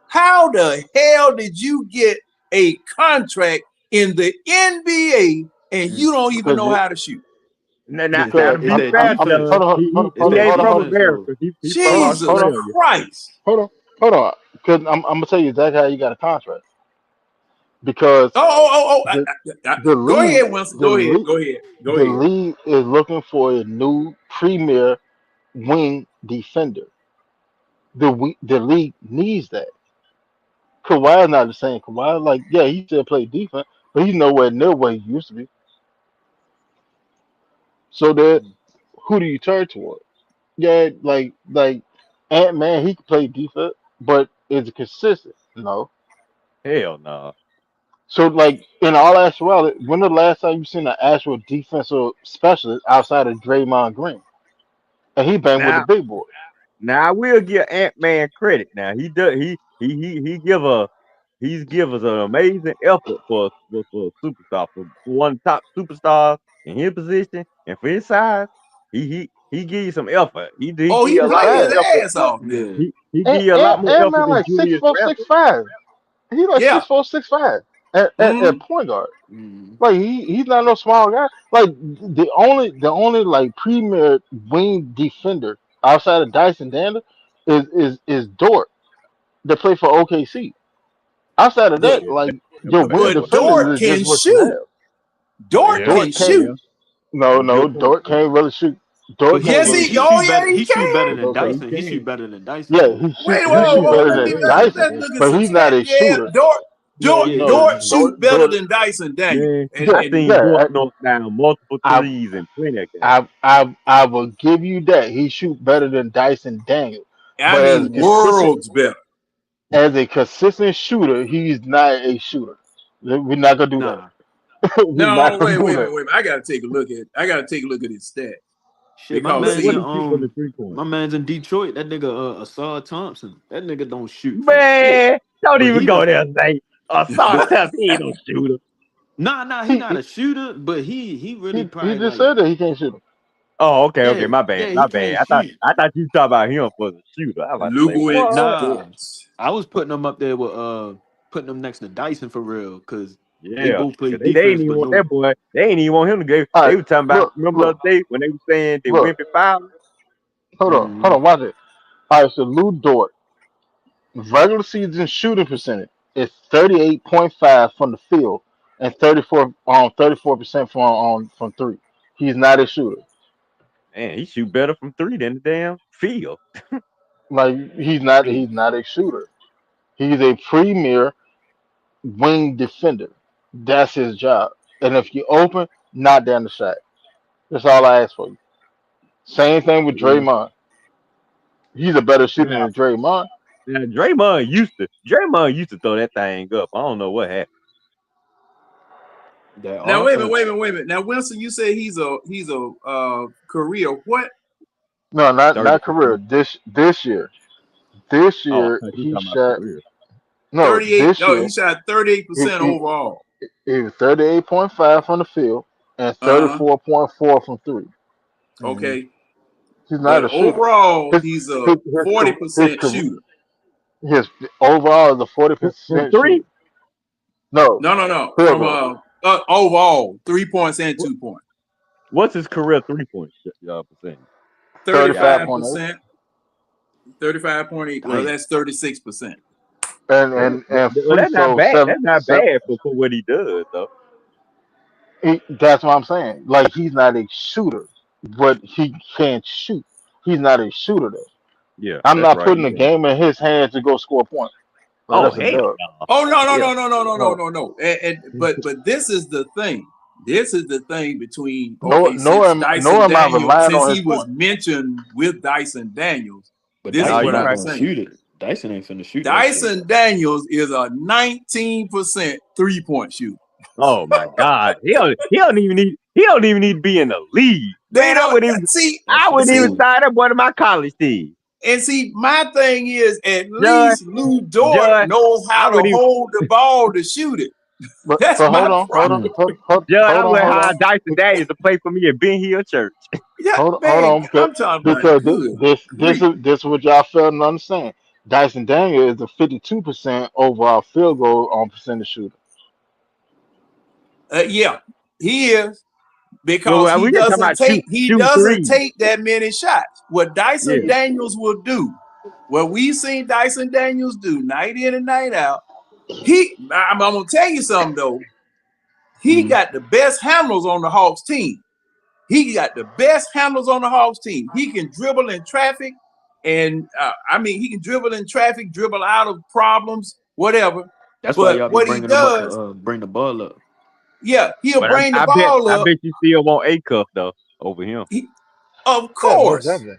[SPEAKER 6] How the hell did you get a contract in the NBA and you don't even
[SPEAKER 1] Because
[SPEAKER 6] know
[SPEAKER 1] you,
[SPEAKER 6] how to shoot?
[SPEAKER 5] Now,
[SPEAKER 1] because
[SPEAKER 5] to
[SPEAKER 3] It's
[SPEAKER 5] be
[SPEAKER 3] that
[SPEAKER 5] fair,
[SPEAKER 3] defense.
[SPEAKER 1] hold on,
[SPEAKER 3] It's
[SPEAKER 5] he
[SPEAKER 3] that
[SPEAKER 5] ain't from
[SPEAKER 3] defense, though.
[SPEAKER 5] America. He from
[SPEAKER 6] Jesus
[SPEAKER 5] Australia.
[SPEAKER 6] Christ.
[SPEAKER 1] hold on. Because I'm gonna tell you exactly how you got a contract. Because the the
[SPEAKER 6] Go
[SPEAKER 1] league,
[SPEAKER 6] ahead, Winston.
[SPEAKER 1] the
[SPEAKER 6] Go ahead.
[SPEAKER 1] league,
[SPEAKER 6] Go ahead. Go
[SPEAKER 1] the
[SPEAKER 6] ahead.
[SPEAKER 1] league is looking for a new premier wing defender. The league needs that. Kawhi's not the same. Kawhi, like, yeah, he still play defense, but he's nowhere near what he used to be. So that who do you turn toward? Yeah, like Ant-Man, he can play defense, but is it consistent? No.
[SPEAKER 5] Hell no.
[SPEAKER 1] So like in all actuality, when the last time you seen an actual defensive specialist outside of Draymond Green? And he banged with the
[SPEAKER 5] Now,
[SPEAKER 1] big boy.
[SPEAKER 5] I will give Ant-Man credit. Now he does. He's give us an amazing effort for a superstar, for one of the top superstars in his position and for his size. He give you some effort. He give
[SPEAKER 6] Oh, he
[SPEAKER 5] you a
[SPEAKER 1] He's
[SPEAKER 5] lot
[SPEAKER 6] play
[SPEAKER 5] more
[SPEAKER 6] his
[SPEAKER 1] fast.
[SPEAKER 5] effort.
[SPEAKER 6] ass
[SPEAKER 1] Look,
[SPEAKER 6] off now.
[SPEAKER 3] Yeah.
[SPEAKER 5] He give you a lot more effort
[SPEAKER 1] Ant-Man
[SPEAKER 5] than
[SPEAKER 1] like
[SPEAKER 5] Julius
[SPEAKER 1] 6'4",
[SPEAKER 5] Randle.
[SPEAKER 1] 6'5". He like
[SPEAKER 6] Yeah.
[SPEAKER 1] 6'4", 6'5" at
[SPEAKER 6] Mm.
[SPEAKER 1] point guard.
[SPEAKER 3] Mm.
[SPEAKER 1] Like he's not no small guy. Like the only like premier wing defender outside of Dyson Daniel is Dort that play for OKC. Outside of
[SPEAKER 6] But
[SPEAKER 1] that,
[SPEAKER 5] Yeah,
[SPEAKER 1] like
[SPEAKER 5] that
[SPEAKER 1] your
[SPEAKER 5] boy,
[SPEAKER 1] wing
[SPEAKER 5] that boy
[SPEAKER 6] but
[SPEAKER 5] cold.
[SPEAKER 1] defenders
[SPEAKER 6] Dort
[SPEAKER 1] is
[SPEAKER 6] can
[SPEAKER 1] just what you
[SPEAKER 6] shoot.
[SPEAKER 1] have.
[SPEAKER 6] Dort
[SPEAKER 5] Yeah,
[SPEAKER 6] can
[SPEAKER 1] Dort can't.
[SPEAKER 6] shoot.
[SPEAKER 5] yeah.
[SPEAKER 1] No,
[SPEAKER 5] That's a
[SPEAKER 1] no,
[SPEAKER 5] good point.
[SPEAKER 1] Dort can't really shoot.
[SPEAKER 3] But
[SPEAKER 1] Dort
[SPEAKER 3] he
[SPEAKER 1] can't
[SPEAKER 6] Yes,
[SPEAKER 1] really
[SPEAKER 3] he
[SPEAKER 6] he.
[SPEAKER 3] he
[SPEAKER 1] shoot.
[SPEAKER 6] Oh,
[SPEAKER 3] shoot better.
[SPEAKER 6] yeah, he
[SPEAKER 3] He shoot better
[SPEAKER 6] can.
[SPEAKER 1] It's
[SPEAKER 3] than
[SPEAKER 1] okay.
[SPEAKER 3] Dyson. He shoot better than Dyson
[SPEAKER 1] Yeah,
[SPEAKER 3] though.
[SPEAKER 6] Wait,
[SPEAKER 5] He
[SPEAKER 6] whoa,
[SPEAKER 5] shoot
[SPEAKER 6] whoa.
[SPEAKER 5] better
[SPEAKER 1] better
[SPEAKER 5] than
[SPEAKER 1] than
[SPEAKER 5] Dyson.
[SPEAKER 1] Dyson,
[SPEAKER 6] Let's look at
[SPEAKER 1] but
[SPEAKER 6] some
[SPEAKER 1] he's not
[SPEAKER 6] stats.
[SPEAKER 1] a
[SPEAKER 6] Yeah,
[SPEAKER 1] shooter.
[SPEAKER 6] Dort
[SPEAKER 3] Yeah.
[SPEAKER 6] shoot better than Dyson Daniel.
[SPEAKER 5] Man,
[SPEAKER 1] Yeah,
[SPEAKER 5] I
[SPEAKER 6] And
[SPEAKER 5] seen
[SPEAKER 1] yeah.
[SPEAKER 5] Dort knock down multiple
[SPEAKER 1] I,
[SPEAKER 5] threes and plenty of games.
[SPEAKER 1] I will give you that. He shoot better than Dyson Daniel,
[SPEAKER 6] I
[SPEAKER 1] but
[SPEAKER 6] mean worlds better.
[SPEAKER 1] as a consistent shooter, he's not a shooter. We're not gonna do that.
[SPEAKER 3] Nah.
[SPEAKER 1] We're not
[SPEAKER 6] No,
[SPEAKER 1] gonna
[SPEAKER 6] wait a
[SPEAKER 1] do
[SPEAKER 6] minute,
[SPEAKER 1] that.
[SPEAKER 6] wait a minute. I gotta take a look at his stats.
[SPEAKER 3] Shit, my
[SPEAKER 6] Because
[SPEAKER 3] man's
[SPEAKER 5] What
[SPEAKER 3] in
[SPEAKER 6] see,
[SPEAKER 5] he shoot from the 3 point?
[SPEAKER 3] my man's in Detroit. That nigga Asad Thompson. That nigga don't shoot for shit.
[SPEAKER 5] Man, don't
[SPEAKER 3] But
[SPEAKER 5] even
[SPEAKER 3] he
[SPEAKER 5] go
[SPEAKER 3] the
[SPEAKER 5] there, Nate. Sorry,
[SPEAKER 3] but
[SPEAKER 5] he ain't no shooter.
[SPEAKER 3] he
[SPEAKER 1] He
[SPEAKER 3] not
[SPEAKER 1] he,
[SPEAKER 3] a shooter, but he really
[SPEAKER 1] he
[SPEAKER 3] probably
[SPEAKER 1] just
[SPEAKER 3] like
[SPEAKER 1] said that he can't shoot him.
[SPEAKER 5] Oh, okay,
[SPEAKER 3] yeah,
[SPEAKER 5] my bad,
[SPEAKER 3] yeah, he
[SPEAKER 5] my bad.
[SPEAKER 3] can't shoot.
[SPEAKER 5] I thought you talking about him for the shooter. I was about to say,
[SPEAKER 6] Lugu in
[SPEAKER 5] what?
[SPEAKER 3] Nah.
[SPEAKER 6] sports.
[SPEAKER 3] I was putting him up there with putting him next to Dyson for real, cause they
[SPEAKER 5] Yeah,
[SPEAKER 3] both play
[SPEAKER 5] 'cause they ain't
[SPEAKER 3] defense,
[SPEAKER 5] even
[SPEAKER 3] but
[SPEAKER 5] want
[SPEAKER 3] no
[SPEAKER 5] that boy. They ain't even want him to go.
[SPEAKER 1] All
[SPEAKER 5] They
[SPEAKER 1] right,
[SPEAKER 5] were talking about.
[SPEAKER 1] look,
[SPEAKER 5] Remember the
[SPEAKER 1] look,
[SPEAKER 5] other day when they were saying that
[SPEAKER 1] look.
[SPEAKER 5] Wimpy foul?
[SPEAKER 1] Hold
[SPEAKER 3] mm,
[SPEAKER 1] on, watch it. All right, so Lou Dort, regular season shooting percentage is 38.5 from the field and 34% from three. He's not a shooter.
[SPEAKER 5] Man, he shoot better from three than the damn field.
[SPEAKER 1] Like he's not a shooter. He's a premier wing defender. That's his job. And if you open, knock down the shot. That's all I ask for you. Same thing with
[SPEAKER 5] Yeah.
[SPEAKER 1] Draymond. He's a better shooter
[SPEAKER 5] Now,
[SPEAKER 1] than Draymond.
[SPEAKER 5] Draymond used to throw that thing up. I don't know what happened.
[SPEAKER 3] that
[SPEAKER 6] Now wait a minute,
[SPEAKER 3] offense.
[SPEAKER 6] wait a minute. Now Winston, you say he's a career what?
[SPEAKER 1] No, not
[SPEAKER 5] 30%.
[SPEAKER 1] career. This year. This
[SPEAKER 5] Oh, I
[SPEAKER 1] year
[SPEAKER 5] thought you
[SPEAKER 1] he
[SPEAKER 5] talking about
[SPEAKER 1] shot
[SPEAKER 5] career.
[SPEAKER 1] no.
[SPEAKER 6] 38.
[SPEAKER 1] This
[SPEAKER 6] No,
[SPEAKER 1] year
[SPEAKER 6] he shot
[SPEAKER 1] he,
[SPEAKER 6] 38%
[SPEAKER 1] he,
[SPEAKER 6] overall.
[SPEAKER 1] he was 38.5 from the field and
[SPEAKER 6] Uh-huh.
[SPEAKER 1] 34.4 from three.
[SPEAKER 3] Mm,
[SPEAKER 6] Okay.
[SPEAKER 1] He's not
[SPEAKER 6] But
[SPEAKER 1] a shooter.
[SPEAKER 6] overall,
[SPEAKER 1] His
[SPEAKER 6] he's a
[SPEAKER 1] his his, his,
[SPEAKER 6] 40%
[SPEAKER 1] career-
[SPEAKER 6] shooter.
[SPEAKER 1] his overall is a
[SPEAKER 5] From
[SPEAKER 1] 40%
[SPEAKER 5] three?
[SPEAKER 1] shooter. No,
[SPEAKER 6] No.
[SPEAKER 1] field
[SPEAKER 6] From
[SPEAKER 1] goal.
[SPEAKER 6] overall, 3 points and 2 points.
[SPEAKER 5] What's his career 3 point percentage? Yeah, I
[SPEAKER 1] 35.8.
[SPEAKER 6] 35%, 35.8. Well,
[SPEAKER 3] damn.
[SPEAKER 6] that's 36%.
[SPEAKER 1] And
[SPEAKER 5] well,
[SPEAKER 1] free
[SPEAKER 5] that's not
[SPEAKER 1] throw
[SPEAKER 5] bad.
[SPEAKER 1] seven
[SPEAKER 5] That's not
[SPEAKER 1] seven.
[SPEAKER 5] bad for what he does, though.
[SPEAKER 1] That's what I'm saying. Like he's not a shooter, but he can shoot. He's not a shooter though.
[SPEAKER 5] Yeah,
[SPEAKER 1] I'm
[SPEAKER 5] that's
[SPEAKER 1] not
[SPEAKER 5] right.
[SPEAKER 1] putting the game in his hands to go score a point. Like,
[SPEAKER 5] Oh
[SPEAKER 1] that's a
[SPEAKER 5] hell
[SPEAKER 1] dub.
[SPEAKER 5] no.
[SPEAKER 6] Oh no.
[SPEAKER 5] Hell
[SPEAKER 1] No,
[SPEAKER 6] But this is the thing. This is the thing between
[SPEAKER 1] no,
[SPEAKER 6] since
[SPEAKER 1] nor
[SPEAKER 6] Dyson
[SPEAKER 1] am I
[SPEAKER 6] Daniels,
[SPEAKER 1] relying
[SPEAKER 6] since
[SPEAKER 1] on
[SPEAKER 6] he
[SPEAKER 1] his
[SPEAKER 6] was
[SPEAKER 1] point.
[SPEAKER 6] mentioned with Dyson Daniels,
[SPEAKER 3] But
[SPEAKER 6] this
[SPEAKER 5] no.
[SPEAKER 6] is
[SPEAKER 3] Dyson
[SPEAKER 6] what
[SPEAKER 5] You're
[SPEAKER 3] not
[SPEAKER 6] I'm
[SPEAKER 5] right.
[SPEAKER 3] gonna
[SPEAKER 6] saying.
[SPEAKER 3] shoot it. Dyson ain't finna shoot that shit.
[SPEAKER 6] Dyson Daniels is a 19% 3-point shooter.
[SPEAKER 5] Oh my God. He don't even need to be in the league.
[SPEAKER 6] They
[SPEAKER 5] Man, I
[SPEAKER 6] don't
[SPEAKER 5] wouldn't even
[SPEAKER 6] see.
[SPEAKER 3] That's for
[SPEAKER 5] even
[SPEAKER 3] sure.
[SPEAKER 5] sign up one of my college teams.
[SPEAKER 6] And see, my thing is, at
[SPEAKER 5] Judge,
[SPEAKER 6] least Lou Dort
[SPEAKER 5] Judge,
[SPEAKER 6] knows
[SPEAKER 5] I
[SPEAKER 6] how to
[SPEAKER 5] would even
[SPEAKER 6] hold the ball to shoot it.
[SPEAKER 1] But
[SPEAKER 6] That's
[SPEAKER 1] hold
[SPEAKER 6] my
[SPEAKER 1] on, hold on,
[SPEAKER 6] problem.
[SPEAKER 5] Judge, I
[SPEAKER 1] hold on,
[SPEAKER 5] would
[SPEAKER 1] hold
[SPEAKER 5] hire
[SPEAKER 1] on.
[SPEAKER 5] Dyson Daniels to play for me at Ben Hill Church.
[SPEAKER 6] Yeah,
[SPEAKER 1] Hold
[SPEAKER 6] man,
[SPEAKER 1] on,
[SPEAKER 6] I'm talking about
[SPEAKER 1] because
[SPEAKER 6] good
[SPEAKER 1] this
[SPEAKER 6] grief.
[SPEAKER 1] is what y'all fail to understand. Dyson Daniel is a 52% overall field goal on percentage shooter.
[SPEAKER 6] Yeah, he is because
[SPEAKER 5] Well, we ain't talking about
[SPEAKER 6] he
[SPEAKER 5] shoot
[SPEAKER 6] doesn't
[SPEAKER 5] threes.
[SPEAKER 6] take that many shots. What
[SPEAKER 5] Yeah.
[SPEAKER 6] Dyson Daniels will do, what we've seen Dyson Daniels do night in and night out. I'm gonna tell you something though. He got the best handlers on the Hawks team. He got the best handlers on the Hawks team. He can dribble in traffic, and he can dribble in traffic, dribble out of problems, whatever.
[SPEAKER 3] That's why
[SPEAKER 6] But
[SPEAKER 3] y'all be
[SPEAKER 6] what he
[SPEAKER 3] bringing him up
[SPEAKER 6] does,
[SPEAKER 3] to bring the ball up.
[SPEAKER 6] yeah, he'll
[SPEAKER 5] But
[SPEAKER 6] bring the
[SPEAKER 5] I
[SPEAKER 6] ball up.
[SPEAKER 5] bet you still want A cuff though over him.
[SPEAKER 6] Of
[SPEAKER 1] Yeah, most
[SPEAKER 6] course,
[SPEAKER 1] definitely.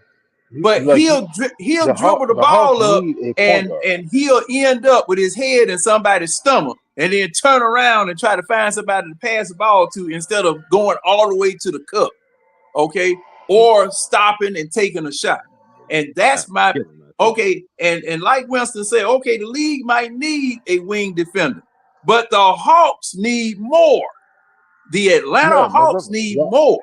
[SPEAKER 6] but
[SPEAKER 1] Like
[SPEAKER 6] he'll dribble the
[SPEAKER 1] the Hawks
[SPEAKER 6] ball up,
[SPEAKER 1] need a point
[SPEAKER 6] and
[SPEAKER 1] guard.
[SPEAKER 6] he'll end up with his head in somebody's stomach, and then turn around and try to find somebody to pass the ball to instead of going all the way to the cup, okay, or stopping and taking a shot. And that's my okay. And like Winston said, okay, the league might need a wing defender, but the Hawks need more. The Atlanta
[SPEAKER 1] Yeah, most
[SPEAKER 6] Hawks
[SPEAKER 1] definitely.
[SPEAKER 6] need more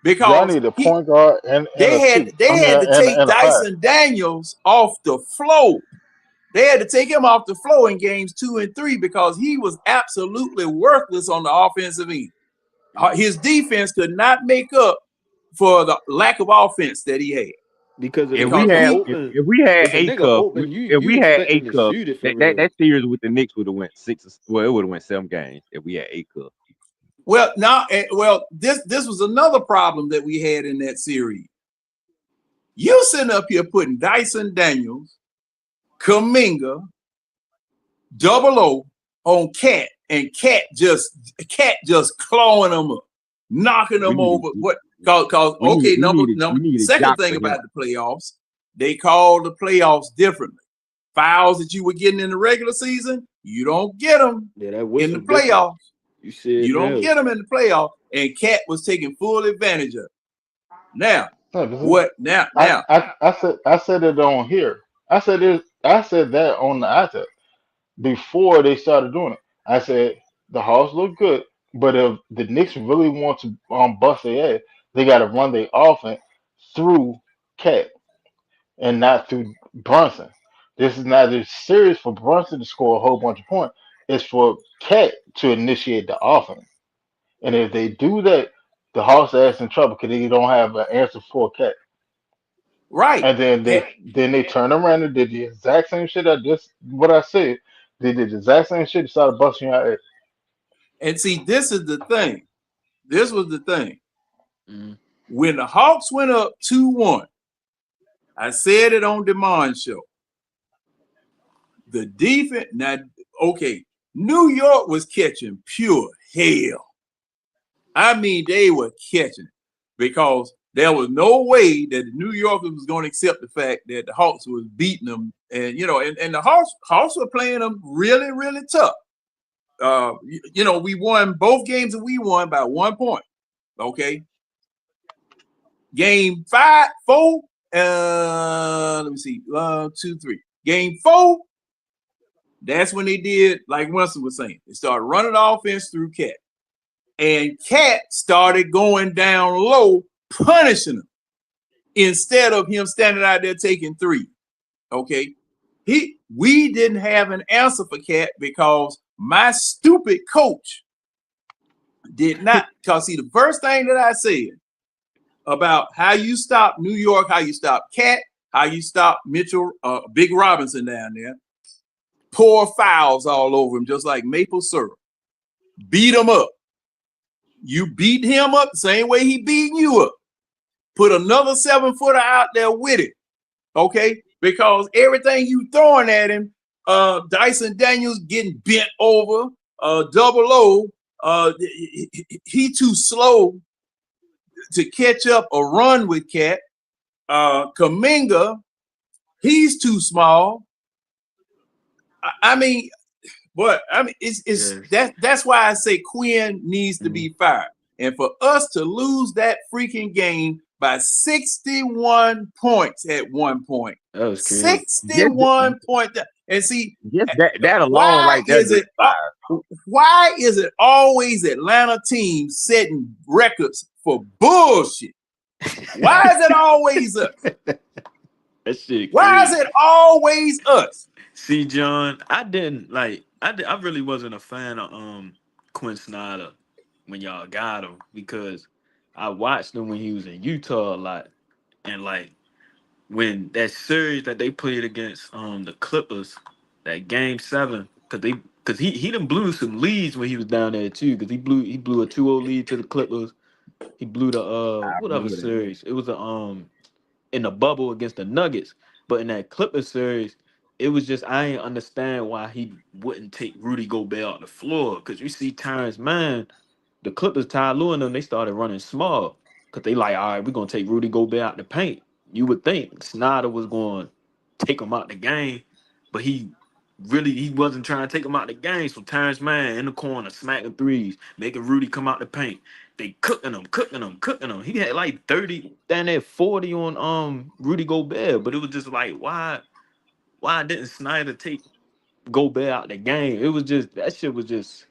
[SPEAKER 1] Y'all
[SPEAKER 6] because
[SPEAKER 1] need a point guard and
[SPEAKER 6] they
[SPEAKER 1] a
[SPEAKER 6] had
[SPEAKER 1] two. I mean,
[SPEAKER 6] to take
[SPEAKER 1] and a five.
[SPEAKER 6] Dyson Daniels off the floor. They had to take him off the floor in games 2 and 3 because he was absolutely worthless on the offensive end. His defense could not make up for the lack of offense that he had.
[SPEAKER 3] Because if
[SPEAKER 5] If
[SPEAKER 3] the
[SPEAKER 5] we
[SPEAKER 3] nigga
[SPEAKER 5] had
[SPEAKER 3] open,
[SPEAKER 5] if we had
[SPEAKER 3] if a
[SPEAKER 5] A
[SPEAKER 3] nigga
[SPEAKER 5] cuff,
[SPEAKER 3] open,
[SPEAKER 5] if
[SPEAKER 3] you
[SPEAKER 5] we had
[SPEAKER 3] expect
[SPEAKER 5] A
[SPEAKER 3] him to
[SPEAKER 5] cuff,
[SPEAKER 3] shoot it for
[SPEAKER 5] that
[SPEAKER 3] real.
[SPEAKER 5] series with the Knicks would have went it would have went 7 games if we had A cuff.
[SPEAKER 6] Well, this was another problem that we had in that series. You sitting up here putting Dyson Daniels, Kuminga, Double O on Cat, and Cat just clawing them up, knocking them over. What? Cause okay,
[SPEAKER 5] we needed
[SPEAKER 6] second
[SPEAKER 5] Jock
[SPEAKER 6] thing
[SPEAKER 5] for him.
[SPEAKER 6] about the playoffs, they call the playoffs differently. Fouls that you were getting in the regular season, you don't get them
[SPEAKER 3] Yeah, that
[SPEAKER 6] in
[SPEAKER 3] whistle
[SPEAKER 6] the
[SPEAKER 3] different.
[SPEAKER 6] playoffs.
[SPEAKER 3] You see it
[SPEAKER 6] You don't
[SPEAKER 3] now.
[SPEAKER 6] get them in the playoffs, and Cat was taking full advantage of it. Now,
[SPEAKER 1] No, this is-
[SPEAKER 6] what? Now,
[SPEAKER 1] I said it on here. I said that on the iTest before they started doing it. I said the Hawks look good, but if the Knicks really want to bust their ass, they got to run their offense through Cat and not through Brunson. This is not a series for Brunson to score a whole bunch of points. It's for Cat to initiate the offense. And if they do that, the Hawks are in trouble because they don't have an answer for Cat.
[SPEAKER 6] right.
[SPEAKER 1] And then they turn around and did the exact same shit. What I said. They did the exact same shit. They started busting your ass.
[SPEAKER 6] And see, this is the thing. This was the thing.
[SPEAKER 3] Mm.
[SPEAKER 6] When the Hawks went up 2-1, I said it on Demon's show. The defense, now, okay, New York was catching pure hell. I mean, they were catching because there was no way that the New Yorkers was going to accept the fact that the Hawks was beating them. And, and the Hawks were playing them really, really tough. We won both games and we won by 1 point. Okay. Game 4, let me see, 1, 2, 3. Game 4, that's when they did, like Winston was saying, they started running offense through Cat. And Cat started going down low, punishing him instead of him standing out there taking 3. Okay. We didn't have an answer for Cat because my stupid coach did not, because see, the first thing that I said about how you stop New York, how you stop Cat, how you stop Mitchell, Big Robinson down there, pour fouls all over him, just like maple syrup. Beat him up. You beat him up the same way he beating you up. Put another 7-footer out there with it, okay? Because everything you throwing at him, Dyson Daniels getting bent over, Double O, he too slow to catch up or run with Cat. Kuminga, he's too small. That's why I say Quinn needs to be fired. And for us to lose that freaking game by 61 points at one point.
[SPEAKER 3] That was crazy.
[SPEAKER 6] 61 points. And see,
[SPEAKER 5] just that alone,
[SPEAKER 6] why
[SPEAKER 5] right there,
[SPEAKER 6] is it? Why is it always Atlanta teams setting records for bullshit? Why is it always us?
[SPEAKER 3] That shit.
[SPEAKER 6] Why is it always us?
[SPEAKER 3] See, John, I really wasn't a fan of Quinn Snyder when y'all got him because I watched him when he was in Utah a lot, and like when that series that they played against the Clippers, that Game 7, because he done blew some leads when he was down there too, because he blew a 2-0 lead to the Clippers. He blew the whatever series. It was in the bubble against the Nuggets. But in that Clippers series, it was just I ain't understand why he wouldn't take Rudy Gobert off the floor. Because you see Terrence Mann, the Clippers, Ty Lue and them, they started running small. Because they like, all right, we're going to take Rudy Gobert out the paint. You would think Snyder was going to take him out the game. But he wasn't trying to take him out the game. So Terrence Mann in the corner, smacking threes, making Rudy come out the paint. They cooking him. He had like 30, down there 40 on Rudy Gobert, but it was just like, why didn't Snyder take Gobert out the game? It was just that shit was just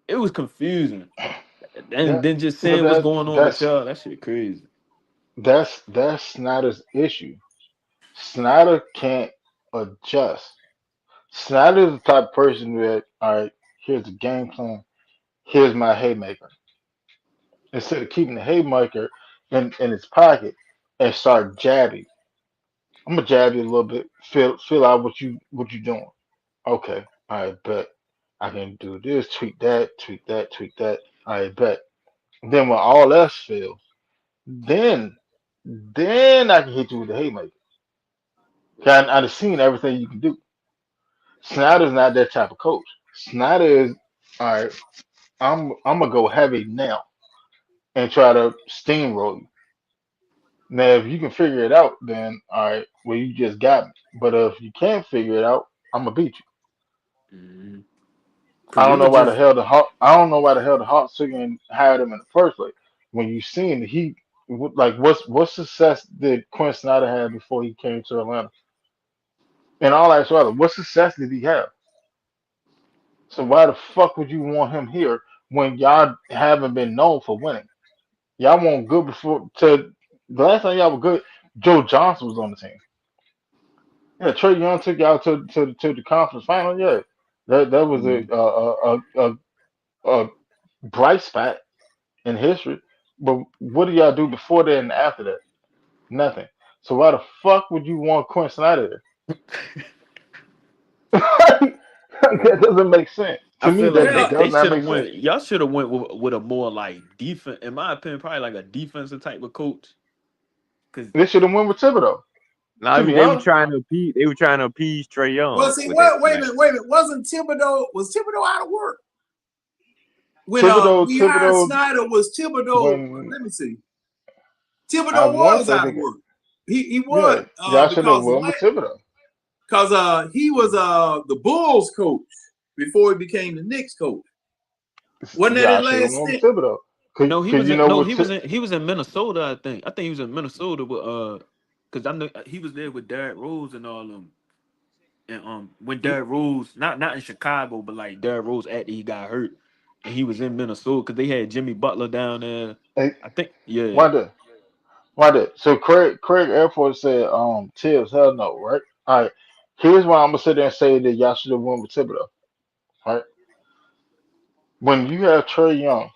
[SPEAKER 3] it was confusing. And then just seeing what's going on with y'all, that shit crazy.
[SPEAKER 1] That's Snyder's issue. Snyder can't adjust. Snyder's the type of person that, all right, here's the game plan. Here's my haymaker. Instead of keeping the haymaker in his pocket and start jabbing. I'm gonna jab you a little bit. Feel out what you doing. Okay, I bet I can do this, tweak that, tweak that, tweak that. I bet. Then when all else fails, then I can hit you with the haymaker. 'Cause I've seen everything you can do. Snyder's not that type of coach. Snyder is all right. I'm gonna go heavy now and try to steamroll you. Now, if you can figure it out, then all right. Well, you just got me. But if you can't figure it out, I'm gonna beat you.
[SPEAKER 3] Mhm.
[SPEAKER 1] I
[SPEAKER 3] Cause it
[SPEAKER 1] don't know
[SPEAKER 3] was
[SPEAKER 1] why the
[SPEAKER 3] just
[SPEAKER 1] hell the Hawk. I don't know why the hell the Hawks took and hired him in the first place. When you seen he like what success did Quinn Snyder have before he came to Atlanta? And all that sort of what success did he have? So why the fuck would you want him here when y'all haven't been known for winning? Y'all weren't good before. To the last time y'all were good, Joe Johnson was on the team. Yeah, Trey Young took y'all to the conference final. Yeah, that was
[SPEAKER 3] Mhm.
[SPEAKER 1] a bright spot in history. But what do y'all do before that and after that? Nothing. So why the fuck would you want Quinn Snyder there? That doesn't make sense.
[SPEAKER 3] I
[SPEAKER 1] To me,
[SPEAKER 3] feel like
[SPEAKER 6] Well,
[SPEAKER 1] that
[SPEAKER 3] they
[SPEAKER 1] does not
[SPEAKER 3] should
[SPEAKER 1] make
[SPEAKER 3] have
[SPEAKER 1] sense.
[SPEAKER 3] went. Y'all should have went with a more like defense. In my opinion, probably like a defensive type of coach. Cause
[SPEAKER 1] They should have went with Thibodeau.
[SPEAKER 5] No,
[SPEAKER 1] To be
[SPEAKER 5] they were
[SPEAKER 1] honest,
[SPEAKER 5] trying to appease. They were trying to appease Trey
[SPEAKER 6] well,
[SPEAKER 5] Young
[SPEAKER 6] see,
[SPEAKER 5] with that.
[SPEAKER 6] wait a minute. Was Thibodeau out of work? When we hired
[SPEAKER 1] Thibodeau,
[SPEAKER 6] Snyder, was Thibodeau,
[SPEAKER 1] when
[SPEAKER 6] let me see.
[SPEAKER 1] I
[SPEAKER 6] Thibodeau
[SPEAKER 1] want to
[SPEAKER 6] was
[SPEAKER 1] say
[SPEAKER 6] out of
[SPEAKER 1] they,
[SPEAKER 6] work. He
[SPEAKER 1] yeah,
[SPEAKER 6] was
[SPEAKER 1] y'all should have
[SPEAKER 6] because
[SPEAKER 1] went with Thibodeau.
[SPEAKER 6] he was the Bulls coach before he became the Knicks coach. Wasn't that his
[SPEAKER 1] Y'all should have
[SPEAKER 6] last
[SPEAKER 1] went with
[SPEAKER 6] stint?
[SPEAKER 1] Thibodeau.
[SPEAKER 3] no, he
[SPEAKER 1] Cause
[SPEAKER 3] was
[SPEAKER 1] you
[SPEAKER 3] in
[SPEAKER 1] know
[SPEAKER 3] no,
[SPEAKER 1] what?
[SPEAKER 3] he was in Minnesota. I think he was in Minnesota with cause I know he was there with Derrick Rose and all them. And when Derrick Rose, not in Chicago, but like Derrick Rose after he got hurt, and he was in Minnesota because they had Jimmy Butler down there.
[SPEAKER 1] Hey,
[SPEAKER 3] I think yeah.
[SPEAKER 1] why did? Why did? So Craig Airport said Tibbs, hell no, right? All right. Here's why I'm gonna sit there and say that y'all should have went with Thibodeau. Right? When you have Trey Young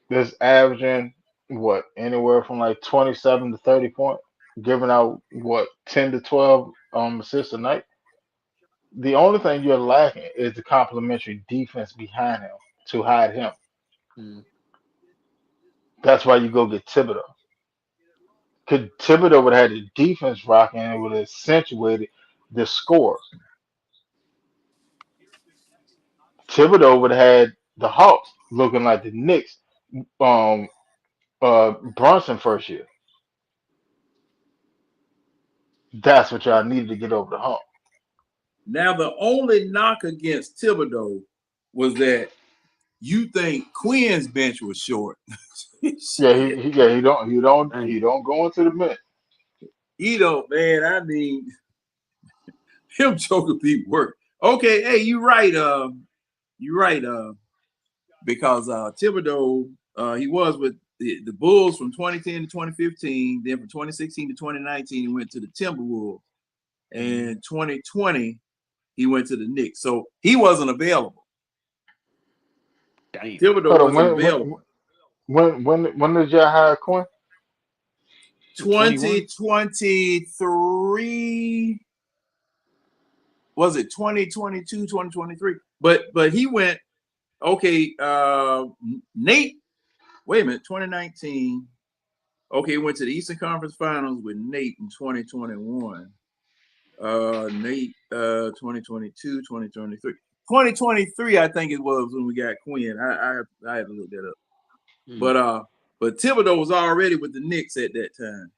[SPEAKER 1] that's averaging what anywhere from like 27 to 30 points, giving out what 10 to 12 assists a night. The only thing you're lacking is the complementary defense behind him to hide him.
[SPEAKER 3] Mm.
[SPEAKER 1] That's why you go get Thibodeau. Because Thibodeau would have had the defense rocking and it would have accentuated the score. Thibodeau would have had the Hawks looking like the Knicks, um, Brunson first year. That's what y'all needed to get over the hump.
[SPEAKER 6] Now the only knock against Thibodeau was that you think Quinn's bench was short.
[SPEAKER 1] Yeah, he don't go into the Mint.
[SPEAKER 6] You know, man. I mean, him choking people work. Okay, hey, you right. You right. Because Thibodeau, he was with the Bulls from 2010 to 2015. Then from 2016 to 2019, he went to the Timberwolves. And 2020, he went to the Knicks. So he wasn't available.
[SPEAKER 3] Damn.
[SPEAKER 6] Thibodeau
[SPEAKER 1] Hold on,
[SPEAKER 6] wasn't available.
[SPEAKER 1] when did y'all hire Quinn?
[SPEAKER 6] 2023. Was it 2022, 2023? But he went, okay, Nate, wait a minute, 2019. Okay, he went to the Eastern Conference Finals with Nate in 2021. Nate, 2022, 2023. 2023, I think it was when we got Quinn. I had to look that up. But Thibodeau was already with the Knicks at that time.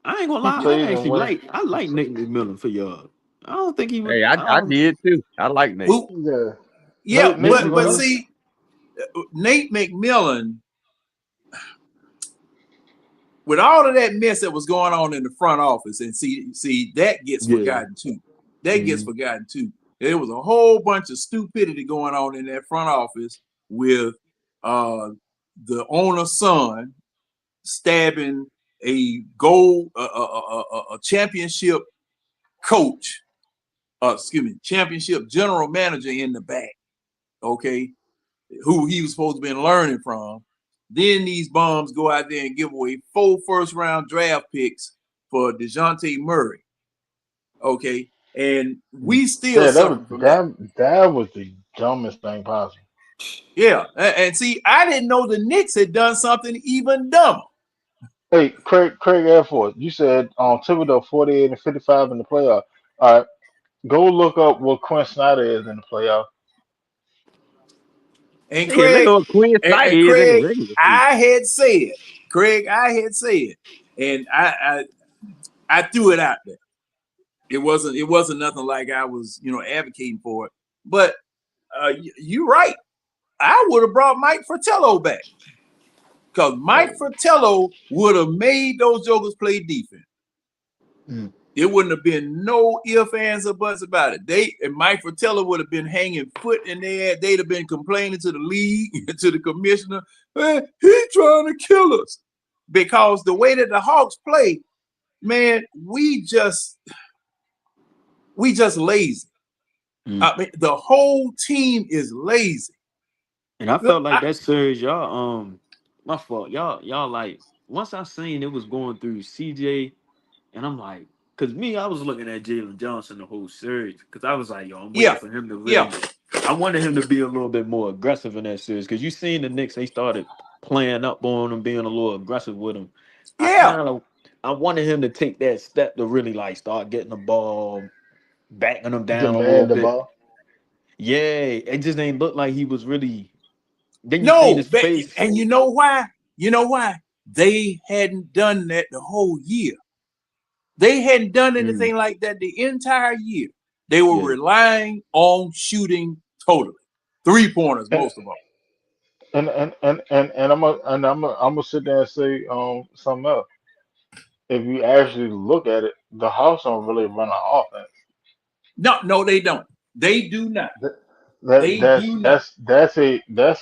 [SPEAKER 3] I ain't gonna
[SPEAKER 1] He
[SPEAKER 3] lie.
[SPEAKER 1] played and went.
[SPEAKER 3] I like Nate McMillan for y'all. I don't think he would.
[SPEAKER 5] Hey, I did too. I like Nate.
[SPEAKER 6] Yeah,
[SPEAKER 1] Nate
[SPEAKER 6] but
[SPEAKER 1] McMillan.
[SPEAKER 6] see, Nate McMillan, with all of that mess that was going on in the front office, and see that gets forgotten too. That gets forgotten too. There was a whole bunch of stupidity going on in that front office with the owner's son stabbing a championship coach, championship general manager in the back, okay, who he was supposed to be learning from. Then these bums go out there and give away 4 first-round draft picks for DeJounte Murray, okay, and we still suffer from that.
[SPEAKER 1] That was the dumbest thing possible.
[SPEAKER 6] Yeah, and see, I didn't know the Knicks had done something even dumber.
[SPEAKER 1] Hey, Craig Air Force, you said Thibodeau 48 and 55 in the playoff. All right, go look up what Quinn Snyder is in the playoff.
[SPEAKER 6] And
[SPEAKER 5] Yeah, look
[SPEAKER 6] Craig,
[SPEAKER 5] at what Quinn Snyder is in the regular season.
[SPEAKER 6] I had said, and I threw it out there. It wasn't nothing like I was, advocating for it. But you're right. I would have brought Mike Fratello back, because Mike Fratello would have made those jokers play defense. It wouldn't have been no ifs, ands, or buts about it. Mike Fratello would have been hanging foot in there. They'd have been complaining to the league, to the commissioner, hey, he's trying to kill us. Because the way that the Hawks play, man, we just lazy. I mean, the whole team is lazy.
[SPEAKER 3] And I felt like that series, y'all, my fault. Y'all like, once I seen it was going through CJ, and I'm like, cause I was looking at Jalen Johnson the whole series, cause I was like, yo, I'm waiting for him to really. I wanted him to be a little bit more aggressive in that series, cause you seen the Knicks, they started playing up on him, being a little aggressive with him. I wanted him to take that step to really like start getting the ball, backing him down a little
[SPEAKER 1] Demand the
[SPEAKER 3] bit.
[SPEAKER 1] ball.
[SPEAKER 3] Yeah, it just ain't look like he was really. Then you seen his face.
[SPEAKER 6] And you know why? They hadn't done that the whole year. They hadn't done anything like that the entire year. They were relying on shooting totally 3-pointers, most of all.
[SPEAKER 1] And I'm gonna sit there and say something else. If you actually look at it, the Hawks don't really run an offense.
[SPEAKER 6] No, they don't. They do not.
[SPEAKER 1] That's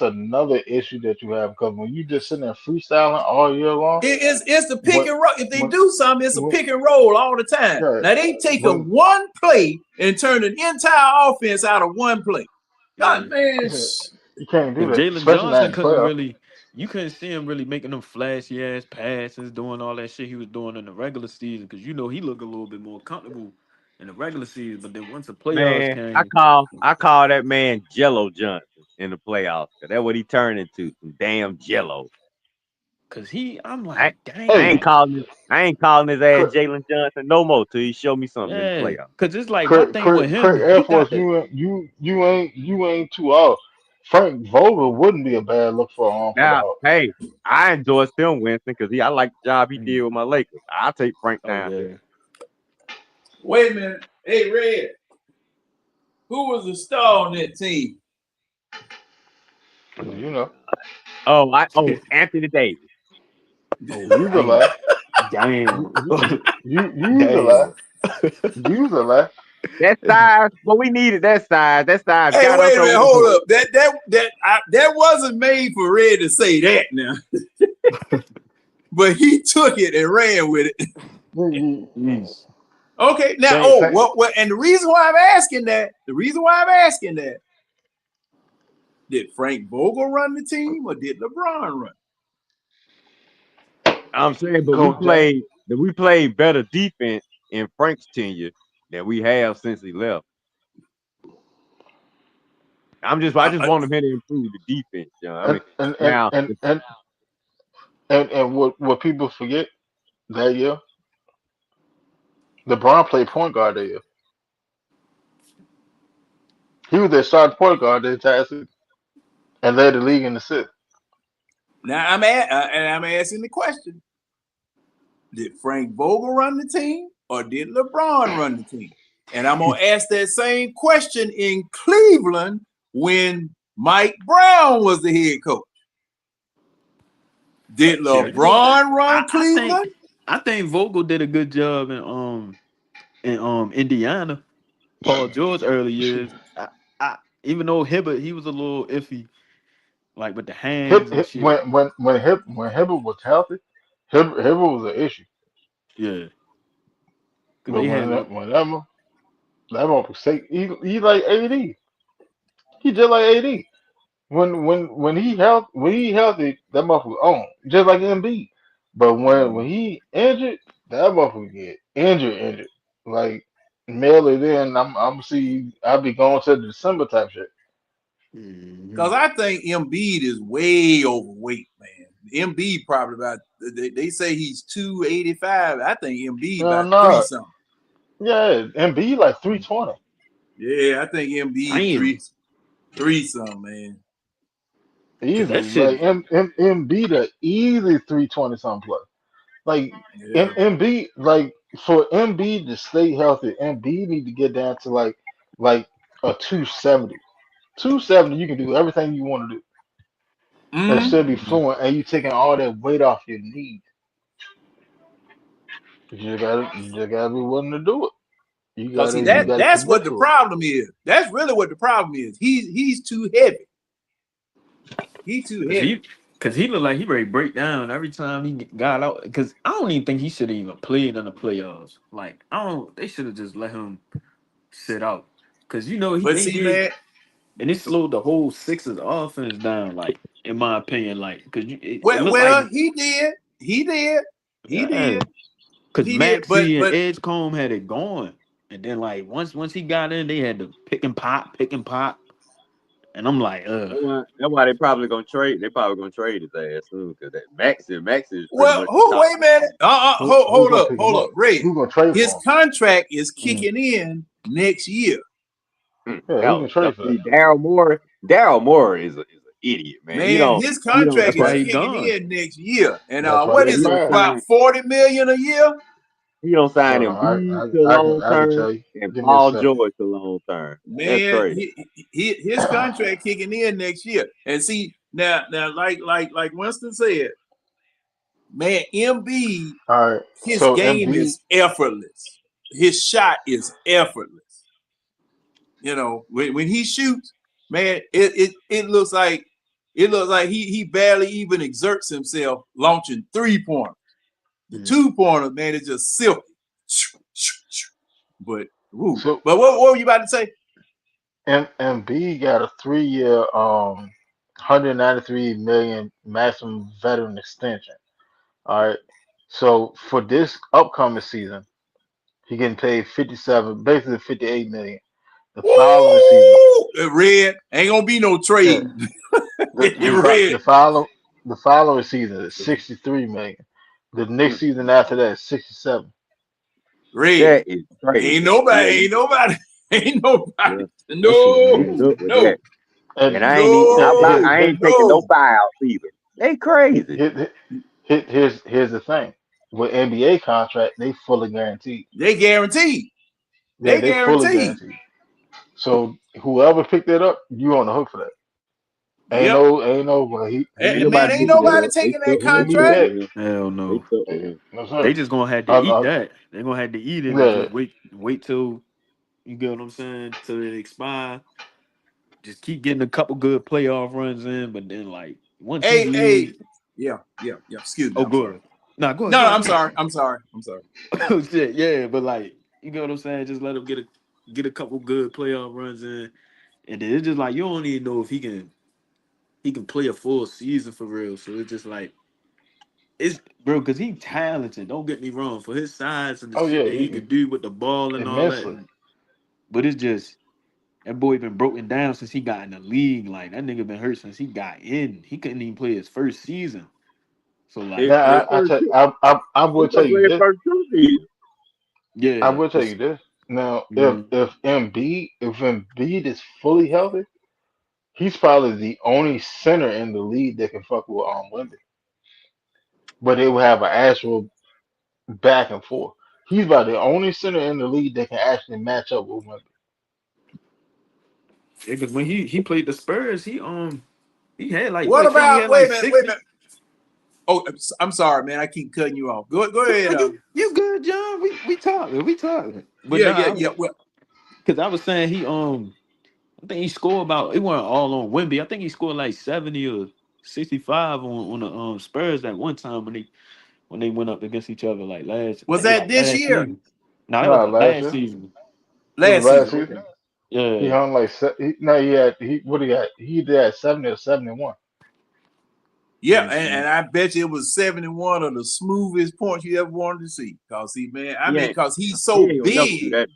[SPEAKER 1] another issue that you have, because when you just sitting there freestyling all year long,
[SPEAKER 6] it's the pick and roll. If they do something, it's a pick and roll all the time. Now they take one play and turn an entire offense out of one play. God, man,
[SPEAKER 1] you can't do that.
[SPEAKER 3] Jalen Johnson couldn't really. You couldn't see him really making them flashy ass passes, doing all that shit he was doing in the regular season, because he looked a little bit more comfortable in the regular season. But then once the playoffs came,
[SPEAKER 5] I call that man Jello Johnson in the playoffs. That's what he turned into, some damn Jello.
[SPEAKER 3] Cause I'm like, dang.
[SPEAKER 5] I ain't calling his ass Jalen Johnson no more till he show me something in the playoffs.
[SPEAKER 3] Cause it's like my thing with him.
[SPEAKER 1] Air Force, you ain't too off. Frank Vogel wouldn't be a bad look for the Hawks.
[SPEAKER 5] Hey, I enjoy Tim Winston because I like the job he did with my Lakers. I'll take Frank down there.
[SPEAKER 6] Wait a minute. Hey, Red, who was the star on that team?
[SPEAKER 1] You know.
[SPEAKER 5] Anthony Davis.
[SPEAKER 3] Oh,
[SPEAKER 1] Use a
[SPEAKER 3] damn.
[SPEAKER 1] laugh.
[SPEAKER 3] Damn.
[SPEAKER 1] Use a laugh.
[SPEAKER 3] Damn.
[SPEAKER 1] Use a laugh.
[SPEAKER 5] That size, but we needed that size. That size
[SPEAKER 6] Hey,
[SPEAKER 5] got us
[SPEAKER 6] wait a minute,
[SPEAKER 5] over the
[SPEAKER 6] hold
[SPEAKER 5] hump.
[SPEAKER 6] up. That wasn't made for Red to say that now. But he took it and ran with it.
[SPEAKER 3] Jeez.
[SPEAKER 6] Okay, now, what? And the reason why I'm asking that, did Frank Vogel run the team or did LeBron run?
[SPEAKER 5] I'm saying, but we played better defense in Frank's tenure than we have since he left. I just want him to improve the defense. You know? I mean,
[SPEAKER 1] And what people forget that year, LeBron played point guard that year. He was their starting point guard the entire season and led the league in assists.
[SPEAKER 6] Now I'm asking the question: did Frank Vogel run the team or did LeBron run the team? And I'm gonna ask that same question in Cleveland when Mike Brown was the head coach. Did LeBron run Cleveland?
[SPEAKER 3] I think Vogel did a good job in Indiana. Paul George early years. Even though Hibbert, he was a little iffy, like with the hands and shit.
[SPEAKER 1] When Hibbert was healthy, Hibbert was an issue.
[SPEAKER 3] Yeah.
[SPEAKER 1] But that motherfucker say he like AD. He just like AD. When he healthy, that motherfucker on. Just like Embiid. But when he injured, that motherfucker get injured. Like mail it in, I'm see I'll be going to the December type shit.
[SPEAKER 6] Because I think Embiid is way overweight, man. Embiid probably about they say he's 285. I think Embiid about 3 something.
[SPEAKER 1] Yeah, Embiid like 320.
[SPEAKER 6] Yeah, I think Embiid 3 something, man.
[SPEAKER 1] Easily, like Embiid a easy 320 something plus. Like Embiid, like for Embiid to stay healthy, Embiid need to get down to like a 270. 270, you can do everything you want to do. And still be fluent, and you taking all that weight off your knees. You just gotta be willing to do it. You gotta
[SPEAKER 6] that's what the problem is. That's really what the problem is. He's too heavy. He's too heavy.
[SPEAKER 3] Because he looked like he ready to break down every time he got out. Because I don't even think he should have even played in the playoffs. Like, they should have just let him sit out. Because, you know,
[SPEAKER 6] man,
[SPEAKER 3] and it slowed the whole Sixers offense down, like, in my opinion. Like, because
[SPEAKER 6] he did.
[SPEAKER 3] Because Maxey and Edgecombe had it going. And then, like, once he got in, they had to pick and pop. And I'm like,
[SPEAKER 5] That's why they probably gonna trade. They probably gonna trade his ass soon because that Max is.
[SPEAKER 6] Wait a minute. Hold up, Ray.
[SPEAKER 1] Who's gonna trade
[SPEAKER 6] his contract is kicking in next year.
[SPEAKER 1] Yeah, who's gonna trade for
[SPEAKER 5] that? Daryl Moore is an idiot, man.
[SPEAKER 6] His contract is kicking in next year, and what is it? About $40 million a year.
[SPEAKER 5] He don't sign him to long term and Paul George to long term.
[SPEAKER 6] Man, his contract kicking in next year. And see now, like Winston said, man, Embiid, his game is effortless. His shot is effortless. You know, when he shoots, man, it looks like he barely even exerts himself launching 3-pointers. The 2-pointer, man, is just silky. But what were you about to say?
[SPEAKER 1] Embiid got a 3-year, $193 million maximum veteran extension. All right, so for this upcoming season, he getting paid basically $58 million. The following season,
[SPEAKER 6] Red ain't gonna be no trade.
[SPEAKER 1] The following season is $63 million. The next season after that is $67.
[SPEAKER 6] Red,
[SPEAKER 5] that is crazy.
[SPEAKER 6] Ain't nobody. No.
[SPEAKER 5] And I ain't taking no buyouts either. They crazy.
[SPEAKER 1] Here's the thing. With NBA contract, they fully guaranteed.
[SPEAKER 6] They guaranteed.
[SPEAKER 1] Yeah, they fully guaranteed. So whoever picked it up, you on the hook for that.
[SPEAKER 6] Yep.
[SPEAKER 1] But he
[SPEAKER 5] Ain't
[SPEAKER 6] And man,
[SPEAKER 5] nobody
[SPEAKER 6] ain't
[SPEAKER 5] looking at
[SPEAKER 6] nobody
[SPEAKER 5] him. They
[SPEAKER 6] taking that
[SPEAKER 5] stuck with
[SPEAKER 1] he
[SPEAKER 5] him.
[SPEAKER 1] be
[SPEAKER 5] Stuck
[SPEAKER 6] contract.
[SPEAKER 1] dead.
[SPEAKER 5] with him.
[SPEAKER 3] Hell
[SPEAKER 5] They
[SPEAKER 3] no.
[SPEAKER 5] stuck with him.
[SPEAKER 1] No
[SPEAKER 3] They
[SPEAKER 1] sir.
[SPEAKER 3] just gonna have to
[SPEAKER 1] I,
[SPEAKER 3] eat
[SPEAKER 1] I,
[SPEAKER 3] that. They gonna have to eat it and
[SPEAKER 1] yeah.
[SPEAKER 3] just wait till you get what I'm saying till it expire. Just keep getting a couple good playoff runs in, but then like once he
[SPEAKER 6] Hey.
[SPEAKER 3] leaves,
[SPEAKER 6] Yeah. Excuse me.
[SPEAKER 3] oh
[SPEAKER 6] I'm sorry.
[SPEAKER 3] good. Nah, go ahead,
[SPEAKER 6] No,
[SPEAKER 3] go
[SPEAKER 6] I'm
[SPEAKER 3] ahead.
[SPEAKER 6] sorry. I'm sorry.
[SPEAKER 3] Oh shit, yeah, but like you get what I'm saying. Just let him get a couple good playoff runs in, and then it's just like you don't even know if he can play a full season for real. So it's just like it's bro, because he talented. Don't get me wrong for his size and the
[SPEAKER 1] Oh
[SPEAKER 3] shit
[SPEAKER 1] yeah.
[SPEAKER 3] that he could do with the ball and all that.
[SPEAKER 1] Immensely.
[SPEAKER 3] But it's just that boy been broken down since he got in the league. Like that nigga been hurt since he got in. He couldn't even play his first season. So like,
[SPEAKER 5] His
[SPEAKER 1] Now
[SPEAKER 5] first two.
[SPEAKER 1] I
[SPEAKER 5] He
[SPEAKER 1] will tell
[SPEAKER 5] gonna
[SPEAKER 1] you
[SPEAKER 5] play his
[SPEAKER 1] this.
[SPEAKER 5] first two seasons.
[SPEAKER 1] I
[SPEAKER 3] yeah,
[SPEAKER 1] will tell you this. Now,
[SPEAKER 3] mhm.
[SPEAKER 1] if Embiid is fully healthy, he's probably the only center in the league that can fuck with Wemby. But they will have an actual back and forth. He's about the only center in the league that can actually match up with Wemby.
[SPEAKER 3] Yeah, because when he played the Spurs, he had like
[SPEAKER 6] What
[SPEAKER 3] what think he
[SPEAKER 6] about?
[SPEAKER 3] had like
[SPEAKER 6] Wait a
[SPEAKER 3] 60.
[SPEAKER 6] minute. Oh, I'm sorry, man. I keep cutting you off. Go ahead.
[SPEAKER 3] Nah, you good, John? We talking. But nah,
[SPEAKER 6] Yeah. Well,
[SPEAKER 3] because I was saying I think he scored about it wasn't all on Wemby. I think he scored like 70 or 65 on the Spurs that one time when they went up against each other like last I
[SPEAKER 6] was
[SPEAKER 3] think it was
[SPEAKER 6] that
[SPEAKER 3] like
[SPEAKER 6] this
[SPEAKER 3] last
[SPEAKER 6] year?
[SPEAKER 3] season. No, that was
[SPEAKER 1] No,
[SPEAKER 3] the
[SPEAKER 1] last
[SPEAKER 3] last
[SPEAKER 1] year.
[SPEAKER 3] season.
[SPEAKER 1] It was
[SPEAKER 6] Last
[SPEAKER 1] last
[SPEAKER 6] season?
[SPEAKER 1] season.
[SPEAKER 6] Okay.
[SPEAKER 1] He
[SPEAKER 3] Yeah.
[SPEAKER 1] hung like no, he what he had? He did at 70 or 71.
[SPEAKER 6] Yeah,
[SPEAKER 3] Yeah,
[SPEAKER 6] and
[SPEAKER 3] so
[SPEAKER 6] I bet you it was 71 of the smoothest points you ever wanted to see. Cause see, man, I
[SPEAKER 5] He
[SPEAKER 6] mean,
[SPEAKER 5] ain't.
[SPEAKER 6] cause he's
[SPEAKER 5] He
[SPEAKER 6] so
[SPEAKER 5] ain't gonna never do
[SPEAKER 6] big.
[SPEAKER 5] that.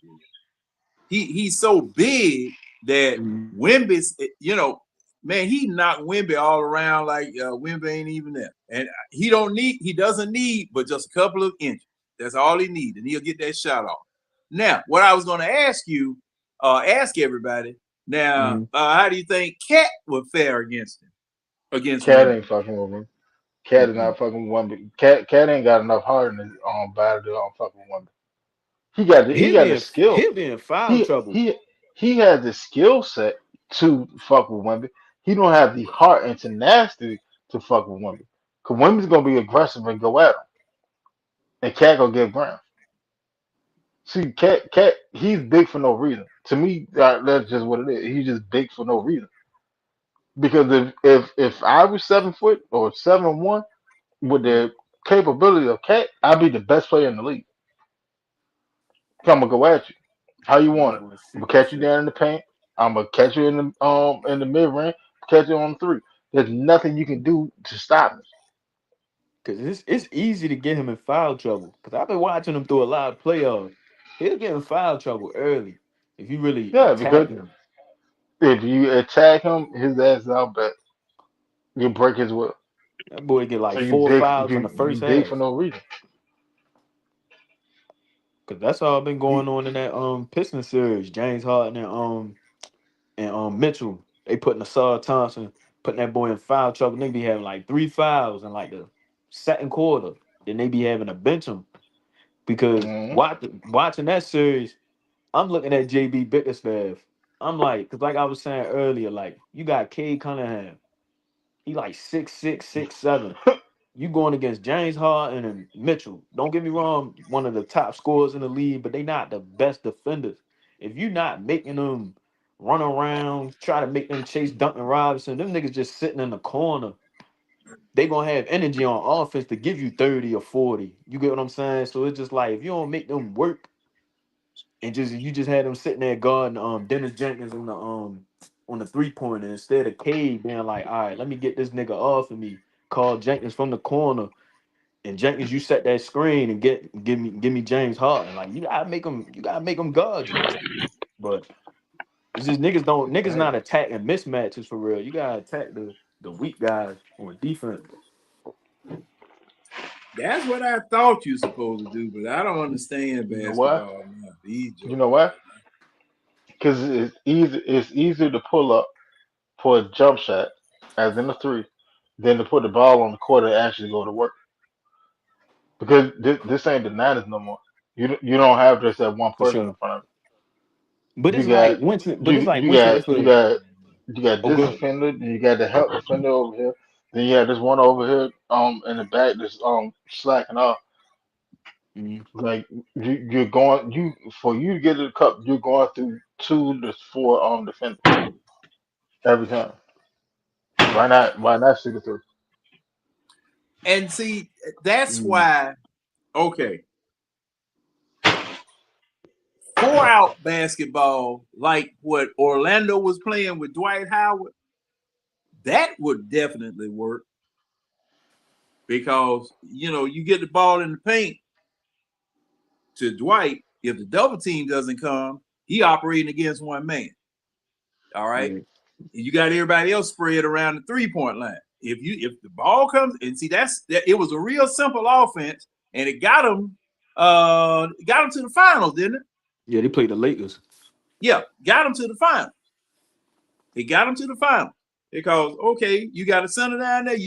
[SPEAKER 6] He's so big that
[SPEAKER 3] mhm.
[SPEAKER 6] Wimby's, man, he knocked Wimby all around like Wimby ain't even there. And he doesn't need but just a couple of inches. That's all he needs, and he'll get that shot off. Now, what I was gonna ask everybody, now,
[SPEAKER 3] Mhm.
[SPEAKER 6] how do you think Cat would fare against
[SPEAKER 1] Cat
[SPEAKER 6] Wimby?
[SPEAKER 1] ain't fucking with him. Cat is
[SPEAKER 3] Mm-mm.
[SPEAKER 1] not fucking with Wemby. Cat ain't got enough heart in his body to fucking with Wemby. He got the skill.
[SPEAKER 3] He'll be in foul
[SPEAKER 1] He
[SPEAKER 3] trouble.
[SPEAKER 1] he he has the skill set to fuck with Wemby. He don't have the heart and tenacity to fuck with Wemby. Cause Wemby's gonna be aggressive and go at him, and Cat gonna get ground. See, Cat, he's big for no reason. To me, that's just what it is. He's just big for no reason. Because if I was 7 foot or 7'1" with the capability of Cat, I'd be the best player in the league. I'm gonna go at you. How you
[SPEAKER 3] Nigga
[SPEAKER 1] want it?
[SPEAKER 3] gonna
[SPEAKER 1] I'm
[SPEAKER 3] shoot
[SPEAKER 1] gonna
[SPEAKER 3] that
[SPEAKER 1] catch you
[SPEAKER 3] shit.
[SPEAKER 1] down in the paint. I'm gonna catch you in the mid range. Catch you on three. There's nothing you can do to stop me.
[SPEAKER 3] Cause it's easy to get him in foul trouble. Cause I've been watching him through a lot of playoffs. He'll get in foul trouble early if you really
[SPEAKER 1] Yeah,
[SPEAKER 3] attack
[SPEAKER 1] because
[SPEAKER 3] him.
[SPEAKER 1] if you attack him, his ass is out back. You break his will.
[SPEAKER 3] That boy get
[SPEAKER 1] So
[SPEAKER 3] like 4 fouls in the
[SPEAKER 1] you
[SPEAKER 3] first
[SPEAKER 1] big for
[SPEAKER 3] half.
[SPEAKER 1] no reason.
[SPEAKER 3] Cause that's all been
[SPEAKER 1] You,
[SPEAKER 3] going on in that Pistons series. James Harden and Mitchell. They putting Asar Thompson, putting that boy in foul trouble. They be having like 3 fouls in like the second quarter. Then they be having to bench him because
[SPEAKER 1] mhm.
[SPEAKER 3] watching that series, I'm looking at JB Bickerstaff. I'm like, cause like I was saying earlier, like you got Cade Cunningham. He like 6'6", 6'7". You going against James Harden and Mitchell. Don't get me wrong, one of the top scorers in the league, but they not the best defenders. If you not making them run around, try to make them chase Duncan Robinson, them niggas just sitting in the corner. They gonna have energy on offense to give you 30 or 40. You get what I'm saying? So it's just like if you don't make them work and you just had them sitting there guarding Dennis Jenkins on the 3-pointer instead of Cade being like, all right, let me get this nigga off of me. Call Jenkins from the corner. And Jenkins, you set that screen and give me James Harden. Like you gotta make them guard you. But it's just niggas
[SPEAKER 1] Hey,
[SPEAKER 3] not attacking mismatches for real. You gotta attack the weak guys on defense.
[SPEAKER 6] That's what I thought you supposed to do, but I don't understand
[SPEAKER 1] you know what?
[SPEAKER 6] basketball now. These
[SPEAKER 1] You know
[SPEAKER 6] jokers.
[SPEAKER 1] what? Because it's easy. It's easier to pull up for a jump shot, as in a three, than to put the ball on the court and actually go to work. Because this ain't the Niners no more. You don't have just that one
[SPEAKER 3] For
[SPEAKER 1] person in
[SPEAKER 3] sure.
[SPEAKER 1] front of
[SPEAKER 3] But
[SPEAKER 1] you.
[SPEAKER 3] it's like once
[SPEAKER 1] You
[SPEAKER 3] it's like
[SPEAKER 1] you
[SPEAKER 3] once
[SPEAKER 1] got
[SPEAKER 3] it's
[SPEAKER 1] you
[SPEAKER 3] a
[SPEAKER 1] got You got
[SPEAKER 3] Oh,
[SPEAKER 1] this
[SPEAKER 3] good.
[SPEAKER 1] defender, then you got the help defender over here. Then you have this one over here, in the back that's slacking off.
[SPEAKER 3] Mm.
[SPEAKER 1] Like you're going for you to get to the cup, you're going through 2 to 4 defenders every time. Why not stick it through?
[SPEAKER 6] And see, that's
[SPEAKER 3] Mm.
[SPEAKER 6] why. Okay, 4-out basketball, like what Orlando was playing with Dwight Howard, that would definitely work because you get the ball in the paint to Dwight. If the double team doesn't come, he operating against one man. All right,
[SPEAKER 3] Yeah.
[SPEAKER 6] you got everybody else spread around the 3-point line. If the ball comes and see it was a real simple offense and it got them to the finals, didn't it?
[SPEAKER 3] Yeah, they played the Lakers.
[SPEAKER 6] Yeah, got them to the finals. It got them to the finals because you got a center down there.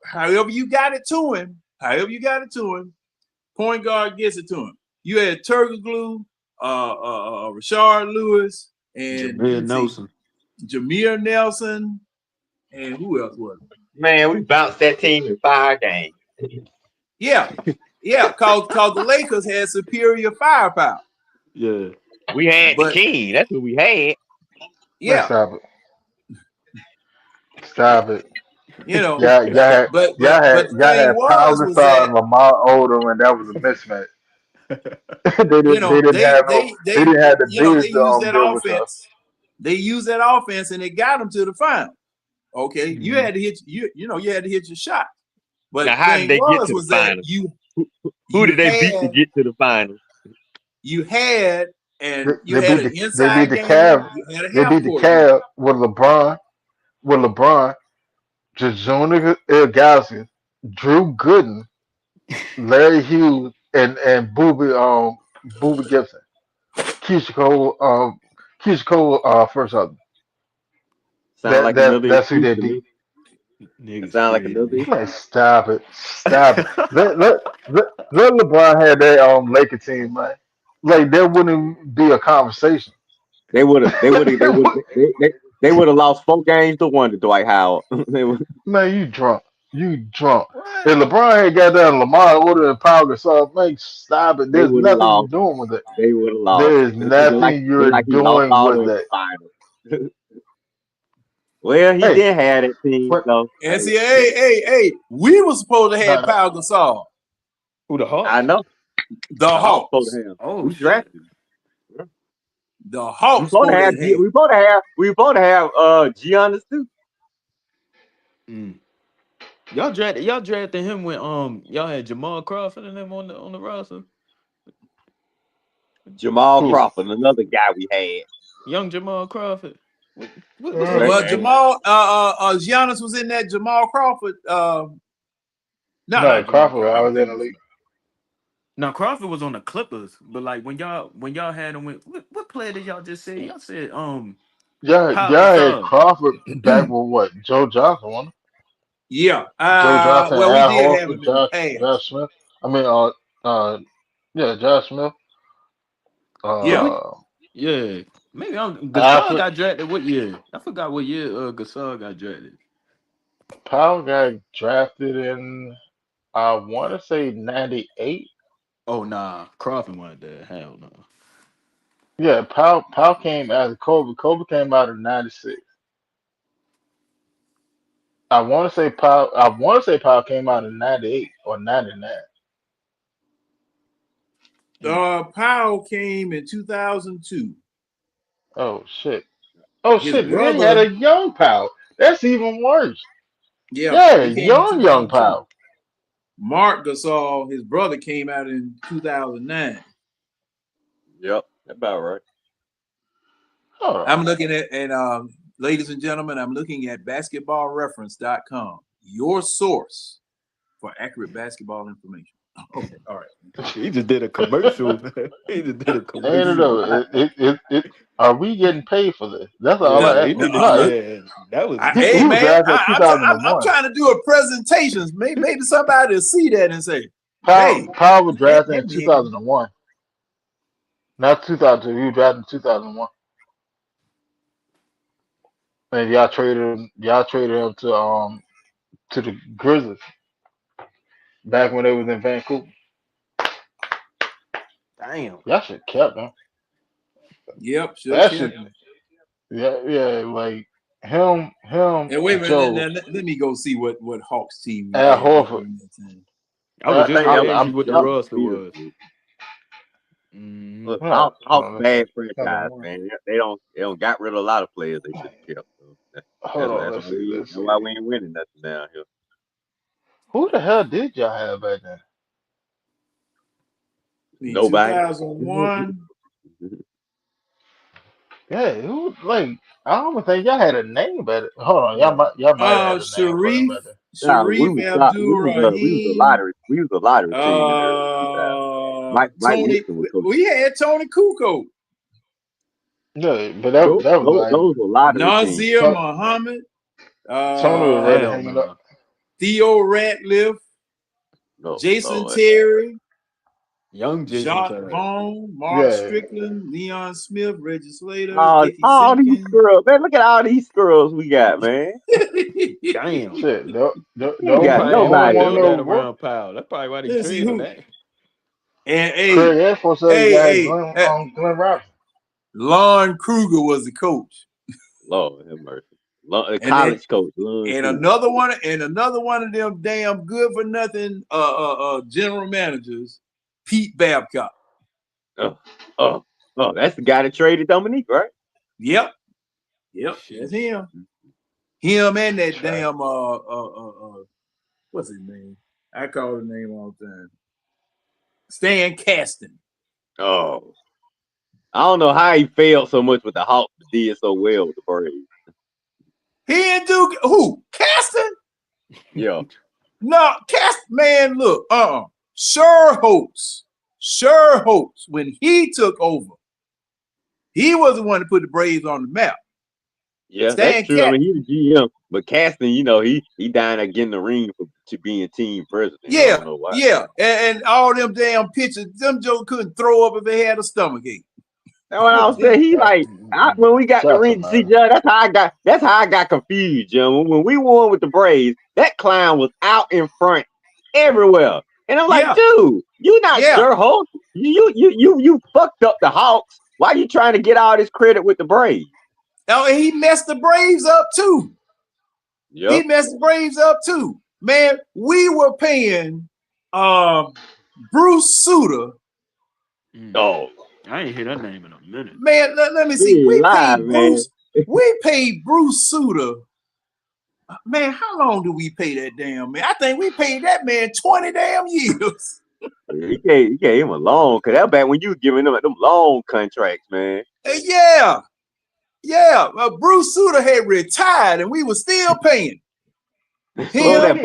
[SPEAKER 6] However you got it to him, point guard gets it to him. You had Turkoglu, Rashard Lewis, and
[SPEAKER 3] Jameer Nelson.
[SPEAKER 6] Jameer Nelson, and who else was it?
[SPEAKER 5] Man, we bounced that team in 5 games.
[SPEAKER 6] Yeah, cause the Lakers had superior firepower.
[SPEAKER 3] Yeah.
[SPEAKER 5] We had the
[SPEAKER 6] But
[SPEAKER 5] king. That's what we had.
[SPEAKER 1] Man,
[SPEAKER 6] yeah,
[SPEAKER 1] stop it.
[SPEAKER 6] Yeah,
[SPEAKER 1] Y'all
[SPEAKER 6] the thing
[SPEAKER 1] had Pau
[SPEAKER 6] was
[SPEAKER 1] Gasol
[SPEAKER 6] that
[SPEAKER 1] and Lamar Odom, and that was a mismatch. They
[SPEAKER 6] they
[SPEAKER 1] didn't have the bigs
[SPEAKER 6] used
[SPEAKER 1] to
[SPEAKER 6] that
[SPEAKER 1] deal with y'all.
[SPEAKER 6] offense. They used that offense and it got them to the final. Okay, you had to hit you had to hit your shot. But
[SPEAKER 5] Now,
[SPEAKER 6] the
[SPEAKER 5] how did
[SPEAKER 6] thing
[SPEAKER 5] they get to the
[SPEAKER 6] was that
[SPEAKER 5] finals?
[SPEAKER 6] you
[SPEAKER 5] Who did they beat to
[SPEAKER 6] had
[SPEAKER 5] get to the finals?
[SPEAKER 6] you had an
[SPEAKER 1] They beat
[SPEAKER 6] inside
[SPEAKER 1] the
[SPEAKER 6] game.
[SPEAKER 1] Cavs.
[SPEAKER 6] You had a
[SPEAKER 1] They
[SPEAKER 6] half
[SPEAKER 1] beat the
[SPEAKER 6] court game.
[SPEAKER 1] Cavs with LeBron, Jazuna Ilgauskas, Drew Gooden, Larry Hughes, and Boobie Gibson. Keisha Cole, first up.
[SPEAKER 5] Sound like another
[SPEAKER 1] That's who
[SPEAKER 5] excuse
[SPEAKER 1] they
[SPEAKER 5] to
[SPEAKER 1] beat.
[SPEAKER 5] me. It
[SPEAKER 3] Niggas
[SPEAKER 5] sound like
[SPEAKER 3] crazy.
[SPEAKER 5] another
[SPEAKER 1] Man,
[SPEAKER 5] excuse.
[SPEAKER 1] stop it. Let LeBron have that Laker team, man. Like there wouldn't be a conversation.
[SPEAKER 5] They would have lost 4 games to 1 to Dwight Howard. They would
[SPEAKER 1] Man, you drunk. You drunk.
[SPEAKER 6] What?
[SPEAKER 1] If LeBron had got that Lamar Odom and Pau Gasol, man, stop it.
[SPEAKER 5] they
[SPEAKER 1] There's
[SPEAKER 5] would have
[SPEAKER 1] nothing you're
[SPEAKER 5] lost.
[SPEAKER 1] doing with it.
[SPEAKER 5] They would have lost.
[SPEAKER 1] There is
[SPEAKER 5] Just like
[SPEAKER 1] nothing you're
[SPEAKER 5] he lost
[SPEAKER 1] doing
[SPEAKER 5] all
[SPEAKER 1] with
[SPEAKER 5] in the
[SPEAKER 1] it.
[SPEAKER 5] finals. Well, he
[SPEAKER 1] Hey,
[SPEAKER 5] did have that team,
[SPEAKER 1] what?
[SPEAKER 5] so
[SPEAKER 6] And see, hey, we were supposed to have
[SPEAKER 1] No,
[SPEAKER 6] Pau Gasol,
[SPEAKER 3] Who the Hawks?
[SPEAKER 5] I know
[SPEAKER 6] the
[SPEAKER 5] the Hawks supposed
[SPEAKER 6] Hawks.
[SPEAKER 5] to have.
[SPEAKER 3] Oh
[SPEAKER 5] We
[SPEAKER 3] shit.
[SPEAKER 5] drafted him.
[SPEAKER 6] The
[SPEAKER 5] We
[SPEAKER 6] Hawks
[SPEAKER 5] supposed to have.
[SPEAKER 6] supposed to have.
[SPEAKER 5] We supposed to have Giannis too.
[SPEAKER 3] Mm. Y'all drafted him when y'all had Jamal Crawford and them on the roster.
[SPEAKER 5] Jamal
[SPEAKER 1] who?
[SPEAKER 5] Crawford, another guy we had.
[SPEAKER 3] Young Jamal Crawford. What's the
[SPEAKER 5] Well,
[SPEAKER 6] Well,
[SPEAKER 3] name?
[SPEAKER 6] Jamal, Giannis was in that Jamal Crawford. No,
[SPEAKER 1] No,
[SPEAKER 6] not Jamal
[SPEAKER 1] Crawford. I
[SPEAKER 6] Crawford.
[SPEAKER 1] was in the league.
[SPEAKER 3] Now Crawford was on the Clippers, but like when y'all had him with what player did y'all just say? Y'all said Pau
[SPEAKER 1] Y'all had
[SPEAKER 3] Gasol.
[SPEAKER 1] Crawford back with what? Joe Johnson, wasn't
[SPEAKER 6] Yeah.
[SPEAKER 1] it? Joe Johnson,
[SPEAKER 6] Well, we
[SPEAKER 1] Al
[SPEAKER 6] did have
[SPEAKER 1] Horford,
[SPEAKER 6] him in the
[SPEAKER 1] Josh
[SPEAKER 6] past.
[SPEAKER 1] Smith. I mean, yeah, Josh Smith.
[SPEAKER 3] So
[SPEAKER 6] Yeah.
[SPEAKER 3] we
[SPEAKER 1] Uh,
[SPEAKER 3] yeah. Maybe Gasol
[SPEAKER 1] Alfred
[SPEAKER 3] got drafted what year? I forgot what year Gasol got drafted.
[SPEAKER 1] Powell got drafted in, I want to say 98.
[SPEAKER 3] Oh nah, Crawford wasn't there. Hell no.
[SPEAKER 1] Yeah, Powell came after Kobe. Kobe came out in 96. I want to say Powell came out in 98 or 99.
[SPEAKER 3] Mm.
[SPEAKER 6] Powell came in 2002.
[SPEAKER 1] Oh shit. Oh
[SPEAKER 6] His
[SPEAKER 1] shit. They had
[SPEAKER 6] brother,
[SPEAKER 1] a young Powell. That's even worse.
[SPEAKER 6] yeah,
[SPEAKER 1] Yeah,
[SPEAKER 6] he came in
[SPEAKER 1] young
[SPEAKER 6] 2002.
[SPEAKER 1] Powell.
[SPEAKER 6] Mark Gasol, his brother, came out in 2009.
[SPEAKER 5] Yep, that's about right.
[SPEAKER 1] Hold on.
[SPEAKER 6] I'm looking ladies and gentlemen, I'm looking at basketballreference.com, your source for accurate basketball information. Okay, all right.
[SPEAKER 3] He just did a commercial. He just did a
[SPEAKER 1] And
[SPEAKER 3] commercial.
[SPEAKER 1] are we getting paid for this? That's all
[SPEAKER 6] No,
[SPEAKER 1] I
[SPEAKER 3] Yeah,
[SPEAKER 1] ask.
[SPEAKER 3] he did it.
[SPEAKER 1] No,
[SPEAKER 3] Yeah, that was
[SPEAKER 1] he
[SPEAKER 6] hey
[SPEAKER 1] was
[SPEAKER 6] man,
[SPEAKER 1] drafted in
[SPEAKER 6] I'm
[SPEAKER 1] 2001.
[SPEAKER 6] trying to do a presentation. Maybe somebody will see that and say,
[SPEAKER 1] Powell,
[SPEAKER 6] "Hey,
[SPEAKER 1] Powell was drafted in
[SPEAKER 6] that man."
[SPEAKER 1] 2001. Not 2002. He was drafted in 2001. And y'all traded him to the Grizzlies back when they was in Vancouver.
[SPEAKER 3] Damn.
[SPEAKER 1] Y'all should have kept him.
[SPEAKER 6] Yep, sure
[SPEAKER 1] That
[SPEAKER 6] kept
[SPEAKER 1] shit,
[SPEAKER 6] me.
[SPEAKER 1] yeah, like him,
[SPEAKER 6] And wait a minute,
[SPEAKER 1] Joe,
[SPEAKER 6] let me go see what Hawks team we
[SPEAKER 1] Al
[SPEAKER 6] had
[SPEAKER 1] Horford.
[SPEAKER 6] during that time.
[SPEAKER 3] I was
[SPEAKER 5] I
[SPEAKER 3] just
[SPEAKER 5] think
[SPEAKER 3] gonna
[SPEAKER 5] that was
[SPEAKER 3] ask you what the
[SPEAKER 5] that was
[SPEAKER 3] roster
[SPEAKER 5] Beatles.
[SPEAKER 3] was.
[SPEAKER 5] Look,
[SPEAKER 1] Not,
[SPEAKER 5] Hawks
[SPEAKER 1] no,
[SPEAKER 5] bad
[SPEAKER 1] that's not
[SPEAKER 5] franchise,
[SPEAKER 1] gonna work.
[SPEAKER 5] man. They don't got rid of a lot of players they should have kept. So
[SPEAKER 1] Hold on,
[SPEAKER 5] that's
[SPEAKER 1] let's
[SPEAKER 5] why
[SPEAKER 1] see, let's see.
[SPEAKER 5] we ain't winning nothing down here.
[SPEAKER 1] Who the hell did y'all have back then?
[SPEAKER 6] In
[SPEAKER 5] Nobody.
[SPEAKER 6] 2001,
[SPEAKER 1] Yeah, who like I don't even think y'all had a name better. Hold on, y'all might have had a name for him
[SPEAKER 6] Sharif,
[SPEAKER 1] better.
[SPEAKER 5] Nah,
[SPEAKER 6] Sharif Abdul
[SPEAKER 5] we was a
[SPEAKER 6] Rahim,
[SPEAKER 5] lottery team in the early 2000s. Mike
[SPEAKER 6] Tony.
[SPEAKER 5] Woodson was coaching.
[SPEAKER 6] We had Tony Kukoc,
[SPEAKER 1] Yeah, but that was like
[SPEAKER 5] Those were lottery teams.
[SPEAKER 6] Nazir
[SPEAKER 1] Tony,
[SPEAKER 6] Muhammad,
[SPEAKER 1] Tony was ready
[SPEAKER 3] Hell
[SPEAKER 1] hanging up.
[SPEAKER 3] no.
[SPEAKER 6] Theo Ratliff,
[SPEAKER 5] No,
[SPEAKER 6] Jason
[SPEAKER 5] Lord.
[SPEAKER 6] Terry,
[SPEAKER 3] Young Jason
[SPEAKER 6] Jacques
[SPEAKER 3] Terry.
[SPEAKER 6] Vaughn, Mark
[SPEAKER 1] Yeah,
[SPEAKER 6] Strickland, Leon Smith, Reggie Slater, Dickie
[SPEAKER 5] All these
[SPEAKER 6] Simpkins.
[SPEAKER 5] girls, man. Look at all these girls we got, man.
[SPEAKER 3] Damn.
[SPEAKER 1] shit. The
[SPEAKER 5] We ain't
[SPEAKER 3] He
[SPEAKER 5] got
[SPEAKER 1] only
[SPEAKER 3] probably
[SPEAKER 1] the
[SPEAKER 3] didn't
[SPEAKER 1] only
[SPEAKER 3] want to
[SPEAKER 5] nobody,
[SPEAKER 1] one
[SPEAKER 3] build
[SPEAKER 1] that
[SPEAKER 3] that
[SPEAKER 5] man.
[SPEAKER 1] was work.
[SPEAKER 3] around Powell. That's probably why they
[SPEAKER 6] Let's see
[SPEAKER 3] traded
[SPEAKER 6] who.
[SPEAKER 3] that.
[SPEAKER 6] And
[SPEAKER 1] Craig Edwards said you got
[SPEAKER 6] hey,
[SPEAKER 1] Glenn Robinson.
[SPEAKER 6] Lon Kruger was the coach,
[SPEAKER 5] Lord have mercy.
[SPEAKER 6] and then
[SPEAKER 5] College coach, Lon
[SPEAKER 6] and
[SPEAKER 5] Kruger.
[SPEAKER 6] another one of them damn good for nothing general managers, Pete Babcock.
[SPEAKER 5] Oh, that's the guy that traded Dominique, right?
[SPEAKER 6] Yep,
[SPEAKER 3] Shit.
[SPEAKER 6] that's him. Him and that
[SPEAKER 1] Trash.
[SPEAKER 6] damn what's his name? I call his name all the time. Stan Kasten.
[SPEAKER 5] Oh, I don't know how he failed so much with the Hawks, but did so well with the Braves.
[SPEAKER 6] He didn't do who? Kasten?
[SPEAKER 5] Yeah.
[SPEAKER 6] No, man, look, Sherholtz, when he took over, he was the one to put the Braves on the map.
[SPEAKER 5] Yeah, that's
[SPEAKER 6] Stan
[SPEAKER 5] true. I
[SPEAKER 6] Cat,
[SPEAKER 5] mean, he's a GM, but Caston, he dying at getting the ring to being team president. I
[SPEAKER 6] yeah,
[SPEAKER 5] don't know why.
[SPEAKER 6] yeah, and all them damn pitchers, them Joe couldn't throw up if they had a stomach ache.
[SPEAKER 5] That's what I was saying. He like when we got the
[SPEAKER 1] Shut
[SPEAKER 5] ring
[SPEAKER 1] up,
[SPEAKER 5] to see
[SPEAKER 1] man.
[SPEAKER 5] John. That's how I got confused, John. When we won with the Braves, that clown was out in front everywhere, and I'm like,
[SPEAKER 6] Yeah,
[SPEAKER 5] dude, you not
[SPEAKER 6] yeah.
[SPEAKER 5] sure Hulk. You fucked up the Hawks. Why you trying to get all this credit with the Braves?
[SPEAKER 6] Oh, and he messed the Braves up too.
[SPEAKER 5] Yep.
[SPEAKER 6] He messed the Braves up too. Man, we were paying Bruce Sutter.
[SPEAKER 5] Oh,
[SPEAKER 3] I ain't hear that name in a minute.
[SPEAKER 6] Man, let me see.
[SPEAKER 5] he
[SPEAKER 6] We
[SPEAKER 5] lied,
[SPEAKER 6] paid
[SPEAKER 5] man.
[SPEAKER 6] Bruce Sutter. Man, how long do we pay that damn man? I think we paid that man 20 damn years.
[SPEAKER 5] He gave him a long, cause that back when you were giving them long contracts, man.
[SPEAKER 6] Yeah. Bruce Sutter had retired and we were still paying
[SPEAKER 5] Oh,
[SPEAKER 6] him.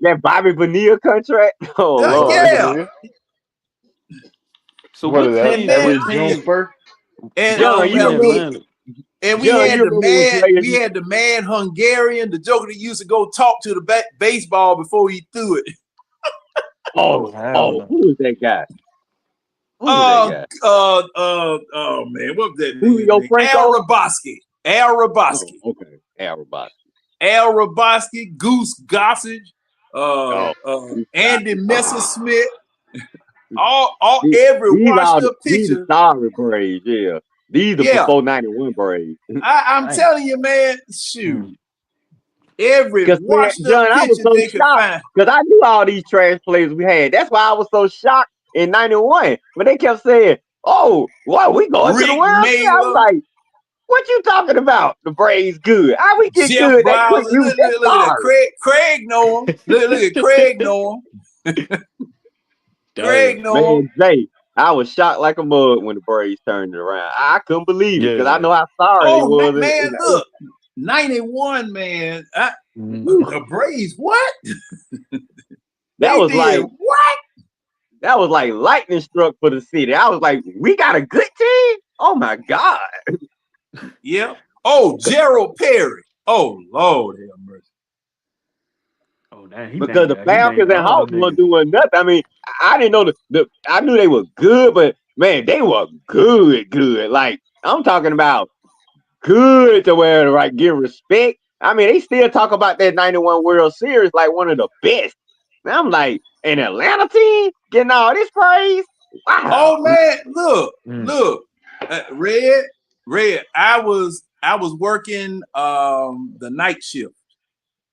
[SPEAKER 5] that Bobby Bonilla contract. Oh Lord.
[SPEAKER 6] Yeah.
[SPEAKER 3] So
[SPEAKER 1] What is that?
[SPEAKER 6] And man,
[SPEAKER 1] Every June 1st?
[SPEAKER 6] and
[SPEAKER 5] John,
[SPEAKER 3] Why
[SPEAKER 5] you
[SPEAKER 3] in
[SPEAKER 5] remember?
[SPEAKER 3] Atlanta?
[SPEAKER 6] we
[SPEAKER 5] John,
[SPEAKER 6] had
[SPEAKER 5] you remember when
[SPEAKER 6] we had the mad Hungarian, the joker that used to go talk to the baseball before he threw it.
[SPEAKER 3] Oh, hell no.
[SPEAKER 5] Who was that guy? Who was that guy?
[SPEAKER 6] Oh man, what was that
[SPEAKER 5] Julio
[SPEAKER 6] name?
[SPEAKER 5] Franco?
[SPEAKER 6] Al Raboski.
[SPEAKER 5] Oh, okay.
[SPEAKER 6] Al Raboski, Goose Gossage, Andy Messersmith, every washed up
[SPEAKER 5] These
[SPEAKER 6] pitcher.
[SPEAKER 5] sorry Braves, yeah. These are
[SPEAKER 6] Yeah.
[SPEAKER 5] before 91 Braves.
[SPEAKER 6] I'm telling you, man, shoot. Every
[SPEAKER 5] Because
[SPEAKER 6] washed
[SPEAKER 5] John,
[SPEAKER 6] up
[SPEAKER 5] I was
[SPEAKER 6] pitcher
[SPEAKER 5] so
[SPEAKER 6] they could
[SPEAKER 5] shocked
[SPEAKER 6] find.
[SPEAKER 5] because I knew all these trash players we had. That's why I was so shocked in 91 when they kept saying, "Oh, what, we going to the
[SPEAKER 6] Rick
[SPEAKER 5] World Series?" I was
[SPEAKER 6] Naylor,
[SPEAKER 5] like, "What you talking about? The Braves good? How we get
[SPEAKER 6] Jeff
[SPEAKER 5] good that quick?
[SPEAKER 6] Bowser.
[SPEAKER 5] We was just
[SPEAKER 6] Look at that.
[SPEAKER 5] sorry."
[SPEAKER 6] Craig know him. Look at Craig know him. Craig know him.
[SPEAKER 5] Man, Jay, I was shocked like a mug when the Braves turned it around. I couldn't believe it because I know how sorry they was.
[SPEAKER 6] Man, look. 91, man. The Braves, what?
[SPEAKER 5] That was like
[SPEAKER 6] what?
[SPEAKER 5] That was like lightning struck for the city. I was like, we got a good team? Oh my God.
[SPEAKER 6] Yeah. Oh, Gerald Perry. Oh, Lord have mercy.
[SPEAKER 3] Oh, damn,
[SPEAKER 5] because the Falcons and
[SPEAKER 3] all
[SPEAKER 5] Hawks
[SPEAKER 3] them
[SPEAKER 5] weren't
[SPEAKER 3] niggas.
[SPEAKER 5] doing nothing. I mean, I didn't know I knew they were good, but man, they were good. Like, I'm talking about good to where like give respect. I mean, they still talk about that 91 World Series like one of the best. And I'm like, an Atlanta team getting all this praise? Wow.
[SPEAKER 6] Oh man, look,
[SPEAKER 3] Mm.
[SPEAKER 6] look, Red. I was working the night shift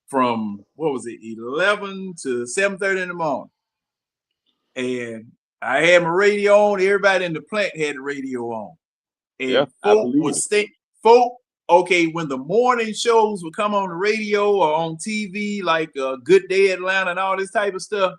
[SPEAKER 6] from what was it, 11 to 7:30 in the morning, and I had my radio on. Everybody in the plant had the radio on,
[SPEAKER 5] Yeah,
[SPEAKER 6] and
[SPEAKER 5] I
[SPEAKER 6] folk
[SPEAKER 5] believe
[SPEAKER 6] was
[SPEAKER 5] it.
[SPEAKER 6] folk. Okay, when the morning shows would come on the radio or on TV, like Good Day Atlanta and all this type of stuff,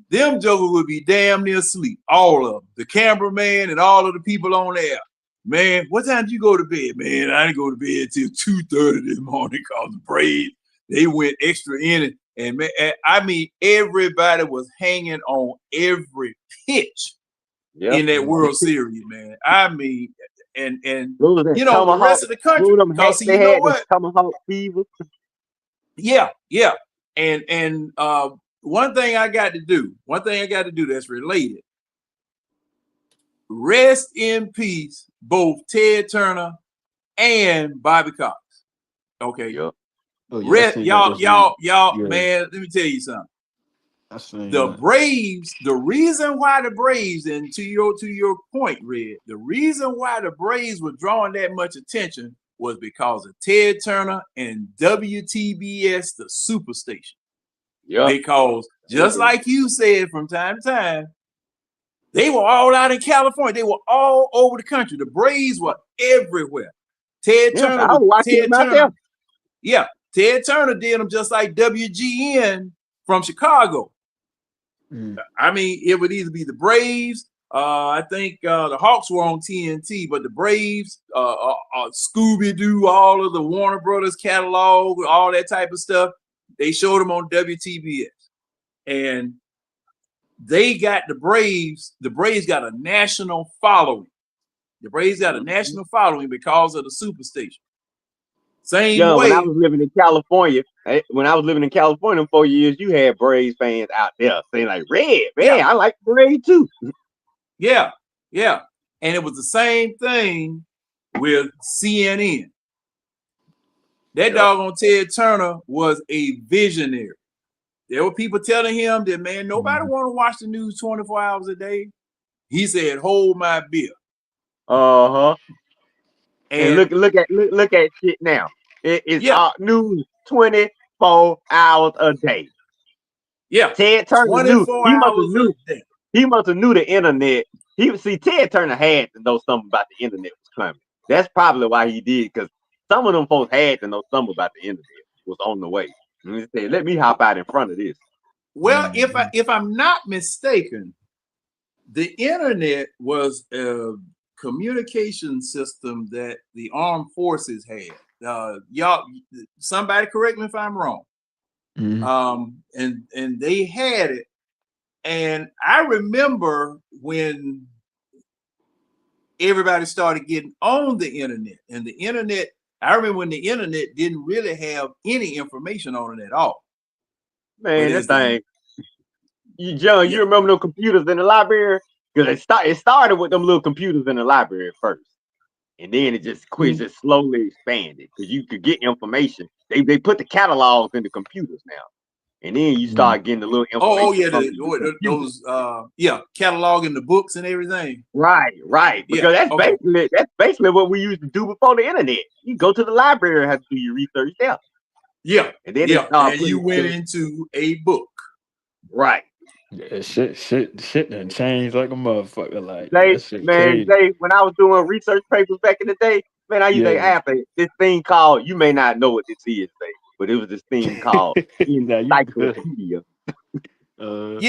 [SPEAKER 6] them jokers would be damn near asleep. All of them, the cameraman and all of the people on there. Man, what time did you go to bed? Man, I didn't go to bed till 2:30 in the morning because the Braves, they went extra inning. And man, I mean, everybody was hanging on every pitch
[SPEAKER 5] Yeah.
[SPEAKER 6] in that World Series, man. I mean, and
[SPEAKER 5] What was that?
[SPEAKER 6] you know, the
[SPEAKER 5] Tomahawk.
[SPEAKER 6] rest of the country.
[SPEAKER 5] What them
[SPEAKER 6] Because
[SPEAKER 5] hats
[SPEAKER 6] see,
[SPEAKER 5] they
[SPEAKER 6] you know
[SPEAKER 5] had? The
[SPEAKER 6] what?
[SPEAKER 5] Tomahawk fever.
[SPEAKER 6] Yeah. And one thing I got to do that's related. Rest in peace, both Ted Turner and Bobby Cox. Okay.
[SPEAKER 5] Yeah.
[SPEAKER 3] Oh yeah, I seen that this week.
[SPEAKER 6] Y'all,
[SPEAKER 3] Yeah,
[SPEAKER 6] man, let me tell you something.
[SPEAKER 3] I seen
[SPEAKER 6] The
[SPEAKER 3] that.
[SPEAKER 6] Braves, the reason why the Braves, and to your point, Red, the reason why the Braves were drawing that much attention was because of Ted Turner and WTBS, the Superstation.
[SPEAKER 5] Yeah.
[SPEAKER 6] Because just like you said, from time to time, they were all out in California. They were all over the country. The Braves were everywhere. Ted
[SPEAKER 5] Yeah,
[SPEAKER 6] Turner
[SPEAKER 5] I was watching them out there.
[SPEAKER 6] Yeah, Ted Turner did them just like WGN from Chicago.
[SPEAKER 3] Mm.
[SPEAKER 6] I mean, it would either be the Braves. I think the Hawks were on TNT, but the Braves, Scooby Doo, all of the Warner Brothers catalog, all that type of stuff, they showed them on WTBS, and they got the Braves. The Braves got a national following. The Braves got a national following because of the Superstation. Same
[SPEAKER 5] John,
[SPEAKER 6] way.
[SPEAKER 5] when I was living in California, 4 years, you had Braves fans out there saying like, "Red, man,
[SPEAKER 6] Yeah.
[SPEAKER 5] I like Braves too."
[SPEAKER 6] Yeah. And it was the same thing with CNN. That doggone Ted Turner was a visionary. There were people telling him that, man, nobody want to watch the news 24 hours a day. He said, "Hold my beer."
[SPEAKER 5] And
[SPEAKER 6] And
[SPEAKER 5] look at shit now. It's
[SPEAKER 6] yeah,
[SPEAKER 5] news 24 hours a day.
[SPEAKER 6] yeah,
[SPEAKER 5] Ted Turner knew.
[SPEAKER 6] 24
[SPEAKER 5] He must have
[SPEAKER 6] hours
[SPEAKER 5] knew.
[SPEAKER 6] a day.
[SPEAKER 5] He must have knew the internet. Ted Turner had to know something about the internet was coming. That's probably why he did, because some of them folks had to know something about the internet was on the way. And he said, "Let me hop out in front of this."
[SPEAKER 6] Well, if I'm not mistaken, the internet was a communication system that the armed forces had. Y'all, somebody correct me if I'm wrong. And they had it. And I remember when everybody started getting on the internet, and the internet, I remember when the internet didn't really have any information on it at all.
[SPEAKER 5] Man, that thing. John, you remember those computers in the library? Because it started with them little computers in the library first. And then it just slowly expanded because you could get information. They put the catalogs in the computers now. And then you start getting the little information.
[SPEAKER 6] Those cataloging the books and everything.
[SPEAKER 5] Right. Because that's basically what we used to do before the internet. You go to the library and have to do your research there.
[SPEAKER 6] Yeah.
[SPEAKER 5] And then
[SPEAKER 6] and you went into a book.
[SPEAKER 5] Right.
[SPEAKER 3] Yeah, shit done changed like a motherfucker. Like
[SPEAKER 5] Jay, when I was doing research papers back in the day, man, I used to have this thing called, you may not know what this is, Jay, but it was this thing called encyclopedia.
[SPEAKER 6] Oh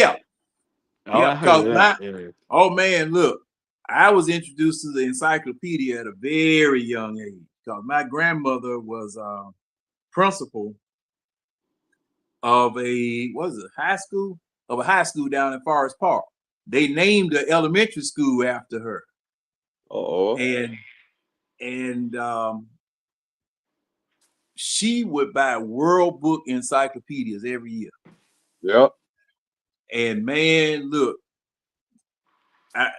[SPEAKER 6] man, look, I was introduced to the encyclopedia at a very young age because my grandmother was principal of a high school down in Forest Park. They named the elementary school after her. And she would buy World Book encyclopedias every year.
[SPEAKER 5] Yep.
[SPEAKER 6] And man, look, I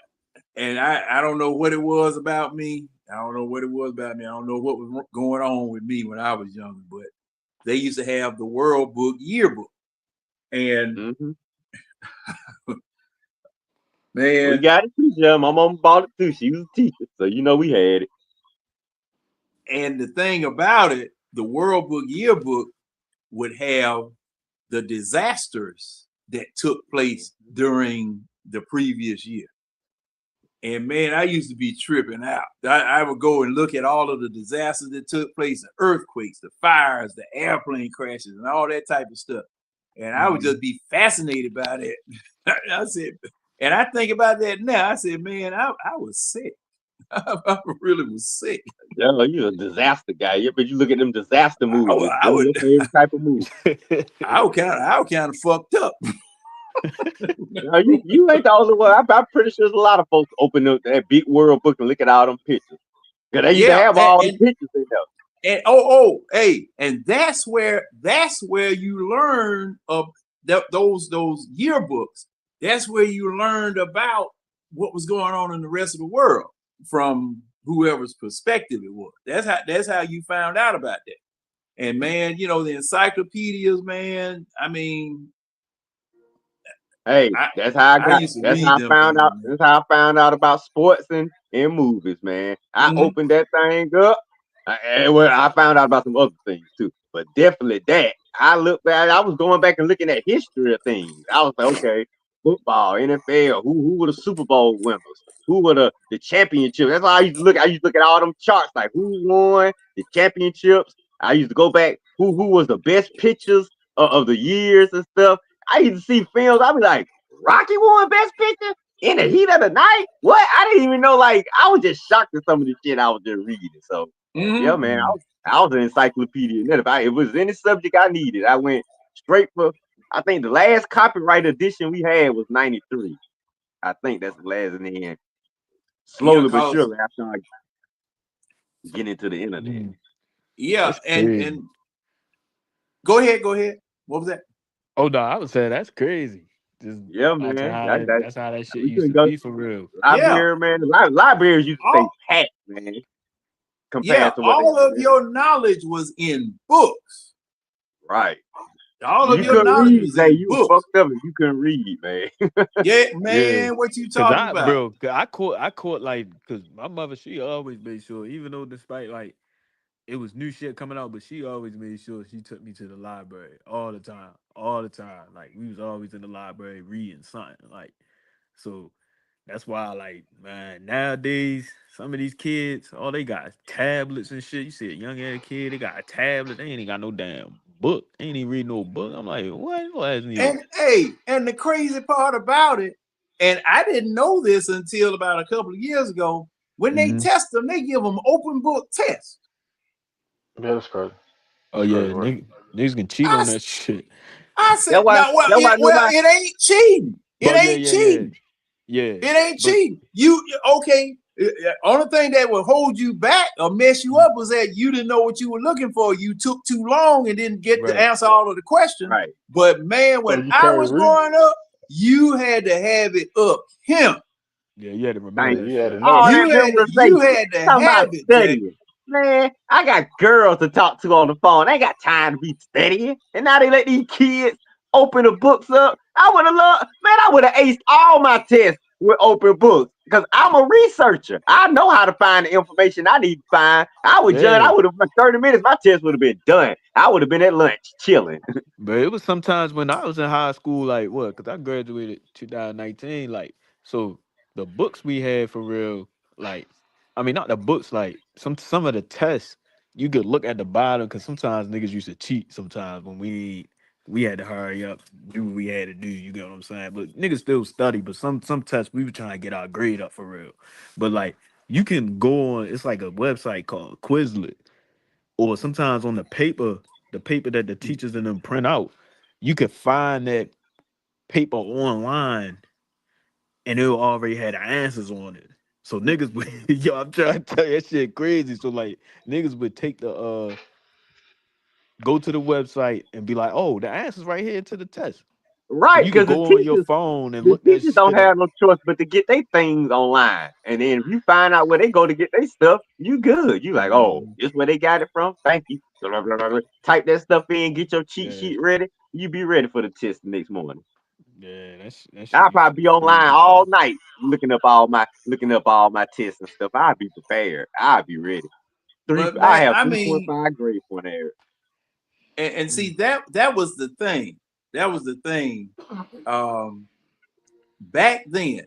[SPEAKER 6] don't know what it was about me. I don't know what it was about me. I don't know what was going on with me when I was younger, but they used to have the World Book yearbook. And man,
[SPEAKER 5] we got it too, Jim. My mom bought it too. She was a teacher, so we had it.
[SPEAKER 6] and the thing about it, the World Book yearbook would have the disasters that took place during the previous year. And man, I used to be tripping out. I would go and look at all of the disasters that took place, the earthquakes, the fires, the airplane crashes, and all that type of stuff. And I would just be fascinated by that. I said, and I think about that now. I said, man, I was sick. I really was sick.
[SPEAKER 5] Yeah, you're a disaster guy. Yeah, but you look at them disaster movies.
[SPEAKER 6] I would,
[SPEAKER 5] your favorite type of movie.
[SPEAKER 6] I was kind of fucked up.
[SPEAKER 5] No, you ain't the only one. I'm pretty sure there's a lot of folks open up that big World Book and look at all them pictures. Because they used to have all the pictures in there.
[SPEAKER 6] And hey, and that's where you learn of those yearbooks. That's where you learned about what was going on in the rest of the world from whoever's perspective it was. That's how you found out about that. And man, you know, the encyclopedias, man. I mean,
[SPEAKER 5] hey, that's how I found out. That's how I found out about sports and movies, man. I opened that thing up, and I found out about some other things too. But definitely that. I looked back. I was going back and looking at history of things. I was like, okay, football, NFL. Who were the Super Bowl winners? Who were the championships? That's why I used to look. I used to look at all them charts, like who won the championships. I used to go back. Who was the best pitchers of the years and stuff. I used to see films. I'd be like, Rocky won Best Picture in the heat of the night? What? I didn't even know. Like, I was just shocked at some of the shit I was just reading. So, yeah, man, I was an encyclopedia. If it was any subject I needed, I went straight for. I think the last copyright edition we had was '93. I think that's the last. And then slowly but surely, I started getting into the internet.
[SPEAKER 6] Yeah, and go ahead. What was that?
[SPEAKER 3] Oh no, I would say that's crazy. Just
[SPEAKER 5] yeah, man.
[SPEAKER 3] That's how that shit used to be for real.
[SPEAKER 5] Library, man. Libraries used to stay packed, man.
[SPEAKER 6] Compared to all of your knowledge was in books.
[SPEAKER 5] Right.
[SPEAKER 6] All of your knowledge was in books.
[SPEAKER 5] Fucked up and you couldn't read, man.
[SPEAKER 6] Yeah, man. What you talking about?
[SPEAKER 3] Bro, I caught like, because my mother, she always made sure, even though despite like it was new shit coming out, but she always made sure she took me to the library all the time. Like we was always in the library reading something. Like, so that's why, like, man, nowadays some of these kids, all they got is tablets and shit. You see a young ass kid, they got a tablet, they ain't got no damn book. They ain't even read no book. I'm like, what?
[SPEAKER 6] And the crazy part about it, and I didn't know this until about a couple of years ago. When they test them, they give them open book tests.
[SPEAKER 1] Yeah, that's crazy.
[SPEAKER 3] Oh yeah, niggas can cheat on that shit.
[SPEAKER 6] I said, it ain't cheating. It ain't cheating.
[SPEAKER 3] Yeah,
[SPEAKER 6] it ain't cheating. Only thing that would hold you back or mess you up was that you didn't know what you were looking for. You took too long and didn't get to answer all of the questions.
[SPEAKER 5] Right.
[SPEAKER 6] But man, when I was growing up, you had to have it up him.
[SPEAKER 3] Yeah, you had to remember.
[SPEAKER 1] You had to know.
[SPEAKER 6] You had to have it.
[SPEAKER 5] Studying. Man, I got girls to talk to on the phone. I ain't got time to be studying. And now they let these kids open the books up. I would have aced all my tests with open books because I'm a researcher. I know how to find the information I need to find. I would judge. I would have 30 minutes. My test would have been done. I would have been at lunch chilling.
[SPEAKER 3] But it was sometimes when I was in high school, like what? Because I graduated 2019. Like, so the books we had for real, like, I mean, not the books, like some of the tests, you could look at the bottom because sometimes niggas used to cheat sometimes when we had to hurry up, do what we had to do, you get what I'm saying? But niggas still study, but some tests we were trying to get our grade up for real. But like you can go on, it's like a website called Quizlet, or sometimes on the paper that the teachers in them print out, you could find that paper online and it'll already had the answers on it. So niggas would, yo, I'm trying to tell you that shit crazy. So like niggas would take go to the website and be like, oh, the answer's right here to the test.
[SPEAKER 5] Right,
[SPEAKER 3] You could
[SPEAKER 5] because
[SPEAKER 3] go on your phone and
[SPEAKER 5] the
[SPEAKER 3] look that
[SPEAKER 5] teachers don't
[SPEAKER 3] shit up.
[SPEAKER 5] have no choice but to get their things online. And then if you find out where they go to get their stuff, you good. You like, oh, this where they got it from. Thank you. Blah, blah, blah, blah. Type that stuff in, get your cheat
[SPEAKER 3] Yeah,
[SPEAKER 5] sheet ready. You be ready for the test the next morning.
[SPEAKER 3] yeah, that shit
[SPEAKER 5] I'll
[SPEAKER 3] used to
[SPEAKER 5] probably
[SPEAKER 3] be
[SPEAKER 5] be online
[SPEAKER 3] crazy.
[SPEAKER 5] all night looking up all my tests and stuff. I'll be prepared. I'll be ready.
[SPEAKER 6] But
[SPEAKER 5] I
[SPEAKER 6] back,
[SPEAKER 5] have
[SPEAKER 6] I mean,
[SPEAKER 5] 3.5 grade point area.
[SPEAKER 6] and see that was the thing. That was the thing. Back then,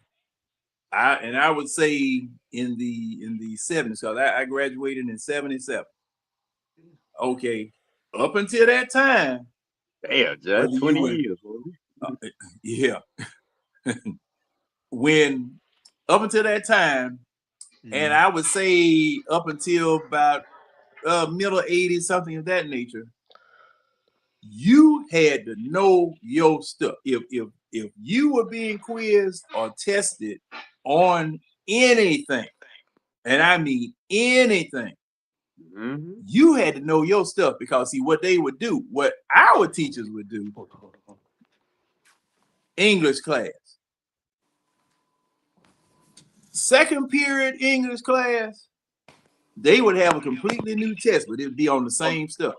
[SPEAKER 6] I would say in the 70s, because I graduated in 77. Okay, up until that time,
[SPEAKER 5] Damn,
[SPEAKER 6] whether
[SPEAKER 5] just
[SPEAKER 6] you
[SPEAKER 5] 20
[SPEAKER 6] were,
[SPEAKER 5] years.
[SPEAKER 6] yeah, when up until that time, and I would say up until about middle 80s, something of that nature, you had to know your stuff. If you were being quizzed or tested on anything, and I mean anything, you had to know your stuff, because see what they would do, what our teachers would do, English class, second period English class, they would have a completely new test, but it'd be on the same stuff.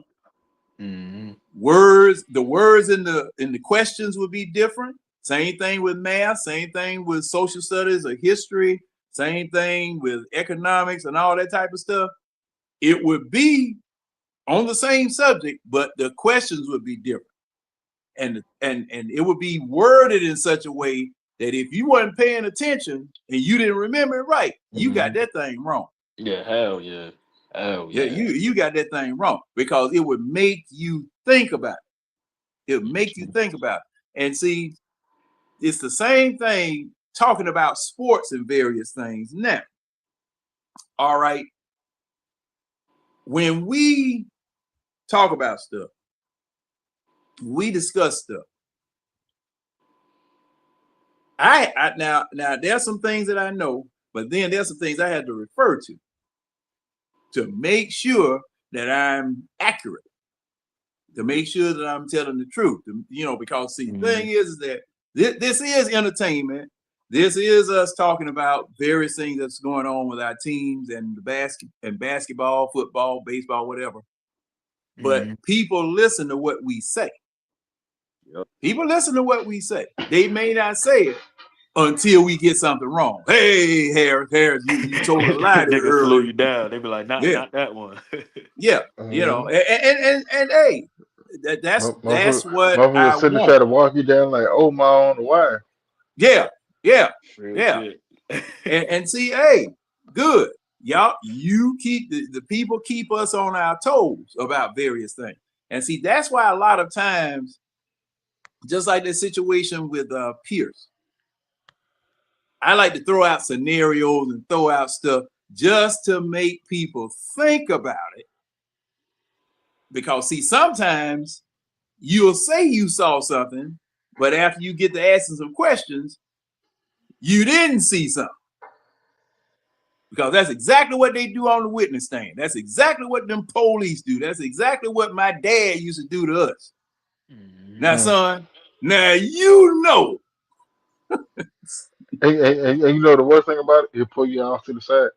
[SPEAKER 6] Words, the words in the questions would be different. Same thing with math, same thing with social studies or history, same thing with economics and all that type of stuff. It would be on the same subject, but the questions would be different. And it would be worded in such a way that if you weren't paying attention and you didn't remember it right, you got that thing wrong.
[SPEAKER 3] Yeah, hell yeah. Hell
[SPEAKER 6] Yeah,
[SPEAKER 3] yeah.
[SPEAKER 6] you got that thing wrong, because it would make you think about it. It would make you think about it. And see, it's the same thing talking about sports and various things now. All right. When we talk about stuff, we discuss stuff. Now there's some things that I know, but then there's some things I had to refer to make sure that I'm accurate, to make sure that I'm telling the truth. Because see, the thing is that this is entertainment. This is us talking about various things that's going on with our teams and basketball, football, baseball, whatever. But people listen to what we say. People listen to what we say. They may not say it until we get something wrong. Hey, Harris, you told a lie
[SPEAKER 3] They can slow
[SPEAKER 6] earlier.
[SPEAKER 3] you down. They be like, not that one.
[SPEAKER 6] Yeah, and hey, that's what I
[SPEAKER 1] Motherfuckers sitting
[SPEAKER 6] want.
[SPEAKER 1] try to walk you down like, oh my, on the wire.
[SPEAKER 6] Yeah.
[SPEAKER 3] Real shit.
[SPEAKER 6] and see, hey, good. Y'all, you keep the people keep us on our toes about various things. And see, that's why a lot of times, just like the situation with Pierce, I like to throw out scenarios and throw out stuff just to make people think about it. Because see, sometimes you'll say you saw something, but after you get to asking some questions, you didn't see something. Because that's exactly what they do on the witness stand. That's exactly what them police do. That's exactly what my dad used to do to us. Now, son, now you know.
[SPEAKER 1] And you know the worst thing about it, he'll pull you off to the side.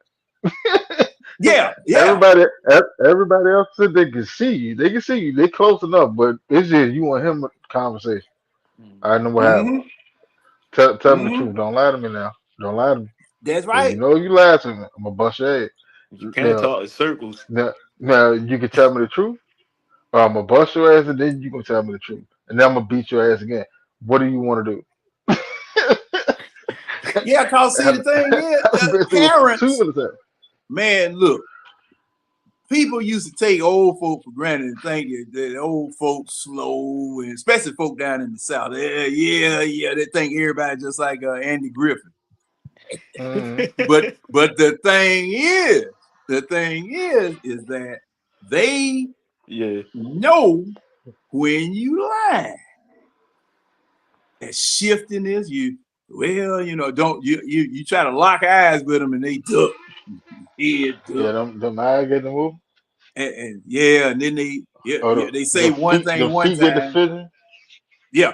[SPEAKER 6] Yeah.
[SPEAKER 1] Everybody else said they can see you. They can see you. They close enough, but it's just you and him conversation. I know what happened. Tell me the truth. Don't lie to me now. Don't lie to me.
[SPEAKER 6] That's
[SPEAKER 1] If
[SPEAKER 6] right.
[SPEAKER 1] you know you lied to me, I'm gonna bust your head.
[SPEAKER 3] You can't talk in circles.
[SPEAKER 1] Now you can tell me the truth, or I'm gonna bust your ass, and then you can tell me the truth, and then I'm gonna beat your ass again. What do you want to do?
[SPEAKER 6] Yeah, because see, the thing is, parents, man, look, people used to take old folk for granted and think that old folks slow, and especially folk down in the South. Yeah, they think everybody just like Andy Griffin. But the thing is that they know when you lie. That shifting is don't you try to lock eyes with them and they duck. Head duck.
[SPEAKER 1] Yeah, them eyes get to move.
[SPEAKER 6] And then they say one thing
[SPEAKER 1] the
[SPEAKER 6] one
[SPEAKER 1] feet get the
[SPEAKER 6] time.
[SPEAKER 1] fitting.
[SPEAKER 6] Yeah.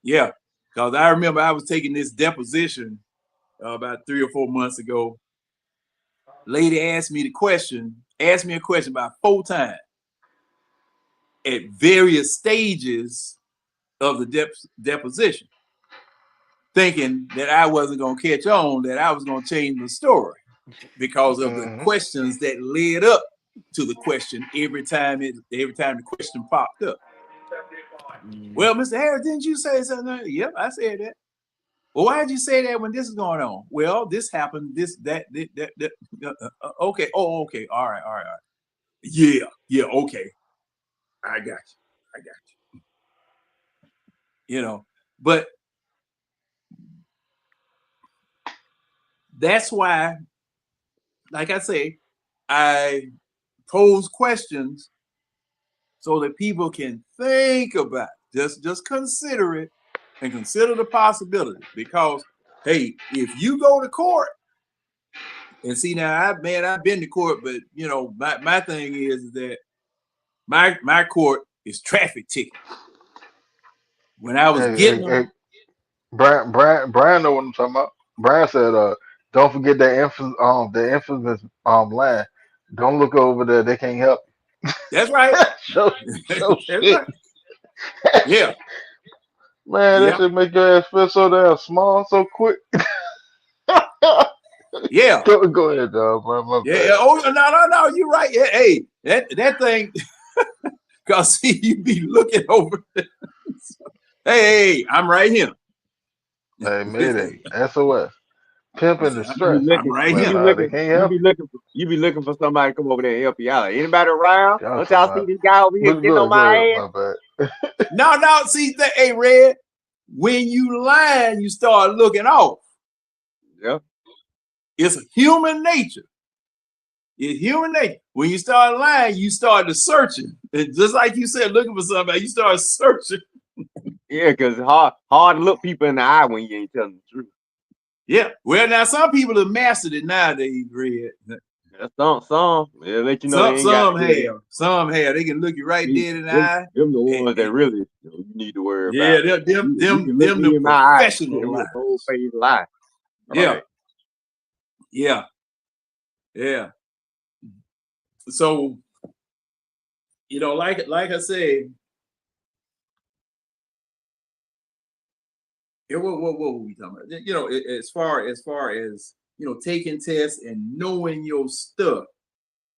[SPEAKER 6] Yeah, because I remember I was taking this deposition about 3 or 4 months ago. Lady asked me a question about 4 times at various stages of the deposition, thinking that I wasn't going to catch on, that I was going to change the story because of the questions that led up to the question every time the question popped up. Well, Mr. Harris, didn't you say something? Yep, I said that. Well, why did you say that when this is going on? Well, this happened, that. Okay. Oh, okay. All right. Yeah, okay. I got you. You know, but that's why, like I say, I pose questions so that people can think about it. Just consider it and consider the possibility. Because, hey, if you go to court, and see now, I've been to court, but you know, my thing is that my court is traffic ticket. When I was getting them,
[SPEAKER 1] Brian know what I'm talking about. Brian said, don't forget the infamous line. Don't look over there, they can't help
[SPEAKER 6] that's right.
[SPEAKER 1] you. so
[SPEAKER 6] That's
[SPEAKER 1] shit.
[SPEAKER 6] right. Yeah.
[SPEAKER 1] Man, that should make your ass feel so damn small so quick.
[SPEAKER 6] Yeah.
[SPEAKER 1] Go ahead, dog. My
[SPEAKER 6] Yeah.
[SPEAKER 1] bad.
[SPEAKER 6] Oh no, you're right. Yeah, hey, that thing, cause see, you be looking over. Hey, I'm right here.
[SPEAKER 1] Hey, Mayday, SOS. Pimp in distress.
[SPEAKER 6] I'm right here.
[SPEAKER 1] They can't help
[SPEAKER 5] You be looking for somebody to come over there and help you out. Anybody around?
[SPEAKER 1] y'all
[SPEAKER 5] Don't
[SPEAKER 1] talking
[SPEAKER 5] y'all see
[SPEAKER 1] about.
[SPEAKER 5] this guy over here getting on
[SPEAKER 1] Go
[SPEAKER 5] my
[SPEAKER 1] ahead.
[SPEAKER 5] ass?
[SPEAKER 1] My bad.
[SPEAKER 6] No, see that. Hey, Red, when you lying, you start looking off.
[SPEAKER 5] Yeah.
[SPEAKER 6] It's human nature. It's human nature. When you start lying, you start to searching. And just like you said, looking for somebody, you start searching.
[SPEAKER 5] Yeah, because hard to look people in the eye when you ain't telling the truth.
[SPEAKER 6] Yeah. Well, now some people have mastered it nowadays, Red.
[SPEAKER 5] Some. They'll let you know they ain't got
[SPEAKER 6] Some have. They can look you right dead in the eye.
[SPEAKER 5] Them the ones that really you need to worry
[SPEAKER 6] yeah,
[SPEAKER 5] about.
[SPEAKER 6] them
[SPEAKER 5] the
[SPEAKER 6] the professional
[SPEAKER 5] eye.
[SPEAKER 6] lies.
[SPEAKER 5] Whole face lie.
[SPEAKER 6] Yeah.
[SPEAKER 5] Right.
[SPEAKER 6] Yeah. So, you know, like I said, what were we talking about? You know, as far as you know, taking tests and knowing your stuff,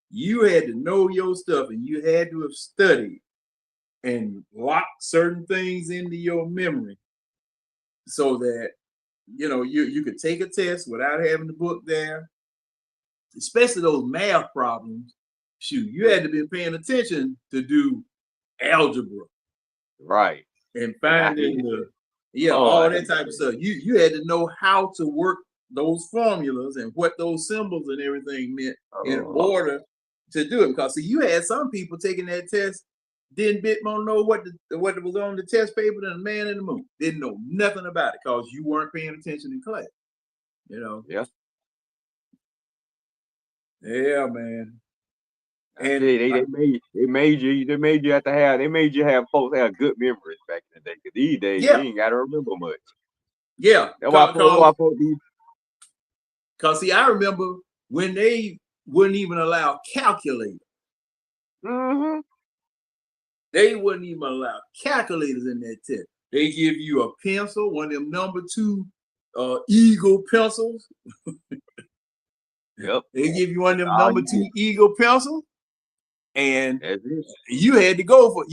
[SPEAKER 6] you had to know your stuff, and you had to have studied and locked certain things into your memory so that you know you could take a test without having the book there. Especially those math problems. Shoot, you had to be paying attention to do algebra.
[SPEAKER 5] Right.
[SPEAKER 6] And finding all that type of stuff. You had to know how to work those formulas and what those symbols and everything meant in order to do it. Because see, you had some people taking that test, didn't bit more know what was on the test paper than the man in the moon. Didn't know nothing about it because you weren't paying attention in class. You know?
[SPEAKER 5] Yeah.
[SPEAKER 6] Yeah, man. And
[SPEAKER 5] they made you have to have folks have good memories back in the day. Cause these days you ain't gotta remember much.
[SPEAKER 6] Yeah.
[SPEAKER 5] That's why folks
[SPEAKER 6] because see, I remember when they wouldn't even allow calculators.
[SPEAKER 5] Mm-hmm.
[SPEAKER 6] They wouldn't even allow calculators in that test. They give you a pencil, one of them number 2 Eagle pencils.
[SPEAKER 5] Yep.
[SPEAKER 6] They give you one of them number 2 Eagle pencils, and you had to go for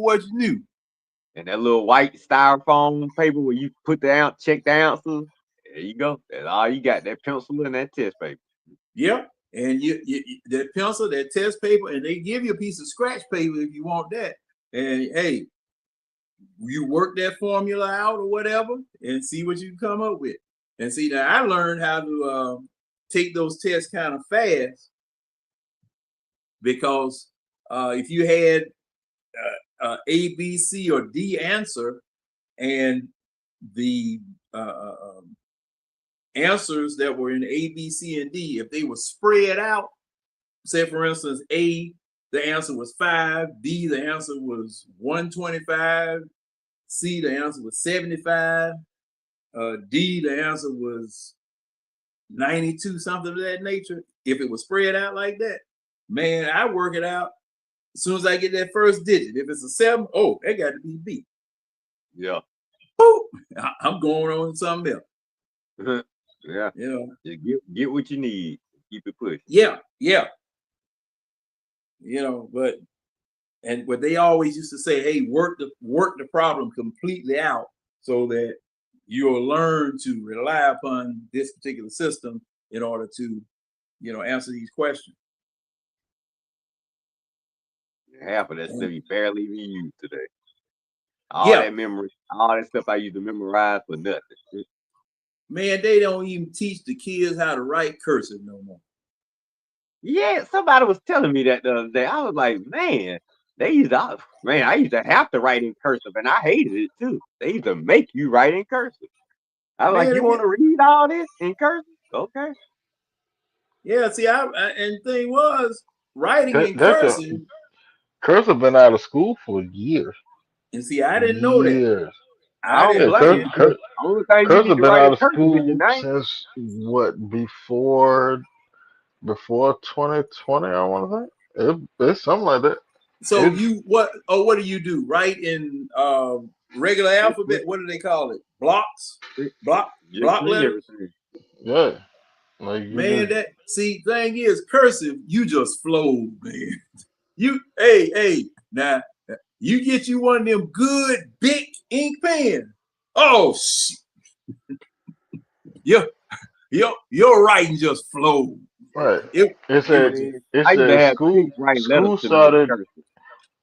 [SPEAKER 6] what you knew.
[SPEAKER 5] And that little white styrofoam paper where you put check the answers. There you go. That's all you got. That pencil and that test paper.
[SPEAKER 6] Yep. And you that pencil, that test paper, and they give you a piece of scratch paper if you want that. And hey, you work that formula out or whatever and see what you come up with. And see, now I learned how to take those tests kind of fast because if you had A, B, C, or D answer, and the answers that were in A, B, C, and D, if they were spread out, say for instance, A, the answer was 5, B, the answer was 125, C, the answer was 75. D, the answer was 92, something of that nature. If it was spread out like that, man, I work it out as soon as I get that first digit. If it's a 7, oh, that got to be B.
[SPEAKER 5] Yeah.
[SPEAKER 6] Boop, I'm going on to something else.
[SPEAKER 5] Yeah.
[SPEAKER 6] You know.
[SPEAKER 5] Just get what you need. Keep it pushing.
[SPEAKER 6] Yeah. You know, but they always used to say, hey, work the problem completely out so that you'll learn to rely upon this particular system in order to, answer these questions.
[SPEAKER 5] Half of that stuff you barely even use today. All that memory, all that stuff I used to memorize for nothing.
[SPEAKER 6] Man, they don't even teach the kids how to write cursive no more.
[SPEAKER 5] Yeah, somebody was telling me that the other day. I was like, man, I used to have to write in cursive, and I hated it too. They used to make you write in cursive. I was like, you want to read all this in cursive? Okay.
[SPEAKER 6] Yeah, see, and the thing was, writing in cursive.
[SPEAKER 1] Cursive been out of school for years.
[SPEAKER 6] And see, I didn't know that.
[SPEAKER 5] I don't blame you. The only thing you need to
[SPEAKER 1] been
[SPEAKER 5] write
[SPEAKER 1] out
[SPEAKER 5] in
[SPEAKER 1] of
[SPEAKER 5] cursive is your
[SPEAKER 1] school
[SPEAKER 5] name.
[SPEAKER 1] since what? Before 2020, I want to say it's something like that.
[SPEAKER 6] So what do you do? Write in regular alphabet? What do they call it? Blocks? Block letters?
[SPEAKER 1] Yeah. Like
[SPEAKER 6] man, thing is, cursive, you just flow, man. Hey, now you get you one of them good big ink pens. Oh shit. Your writing just flowed.
[SPEAKER 1] Right.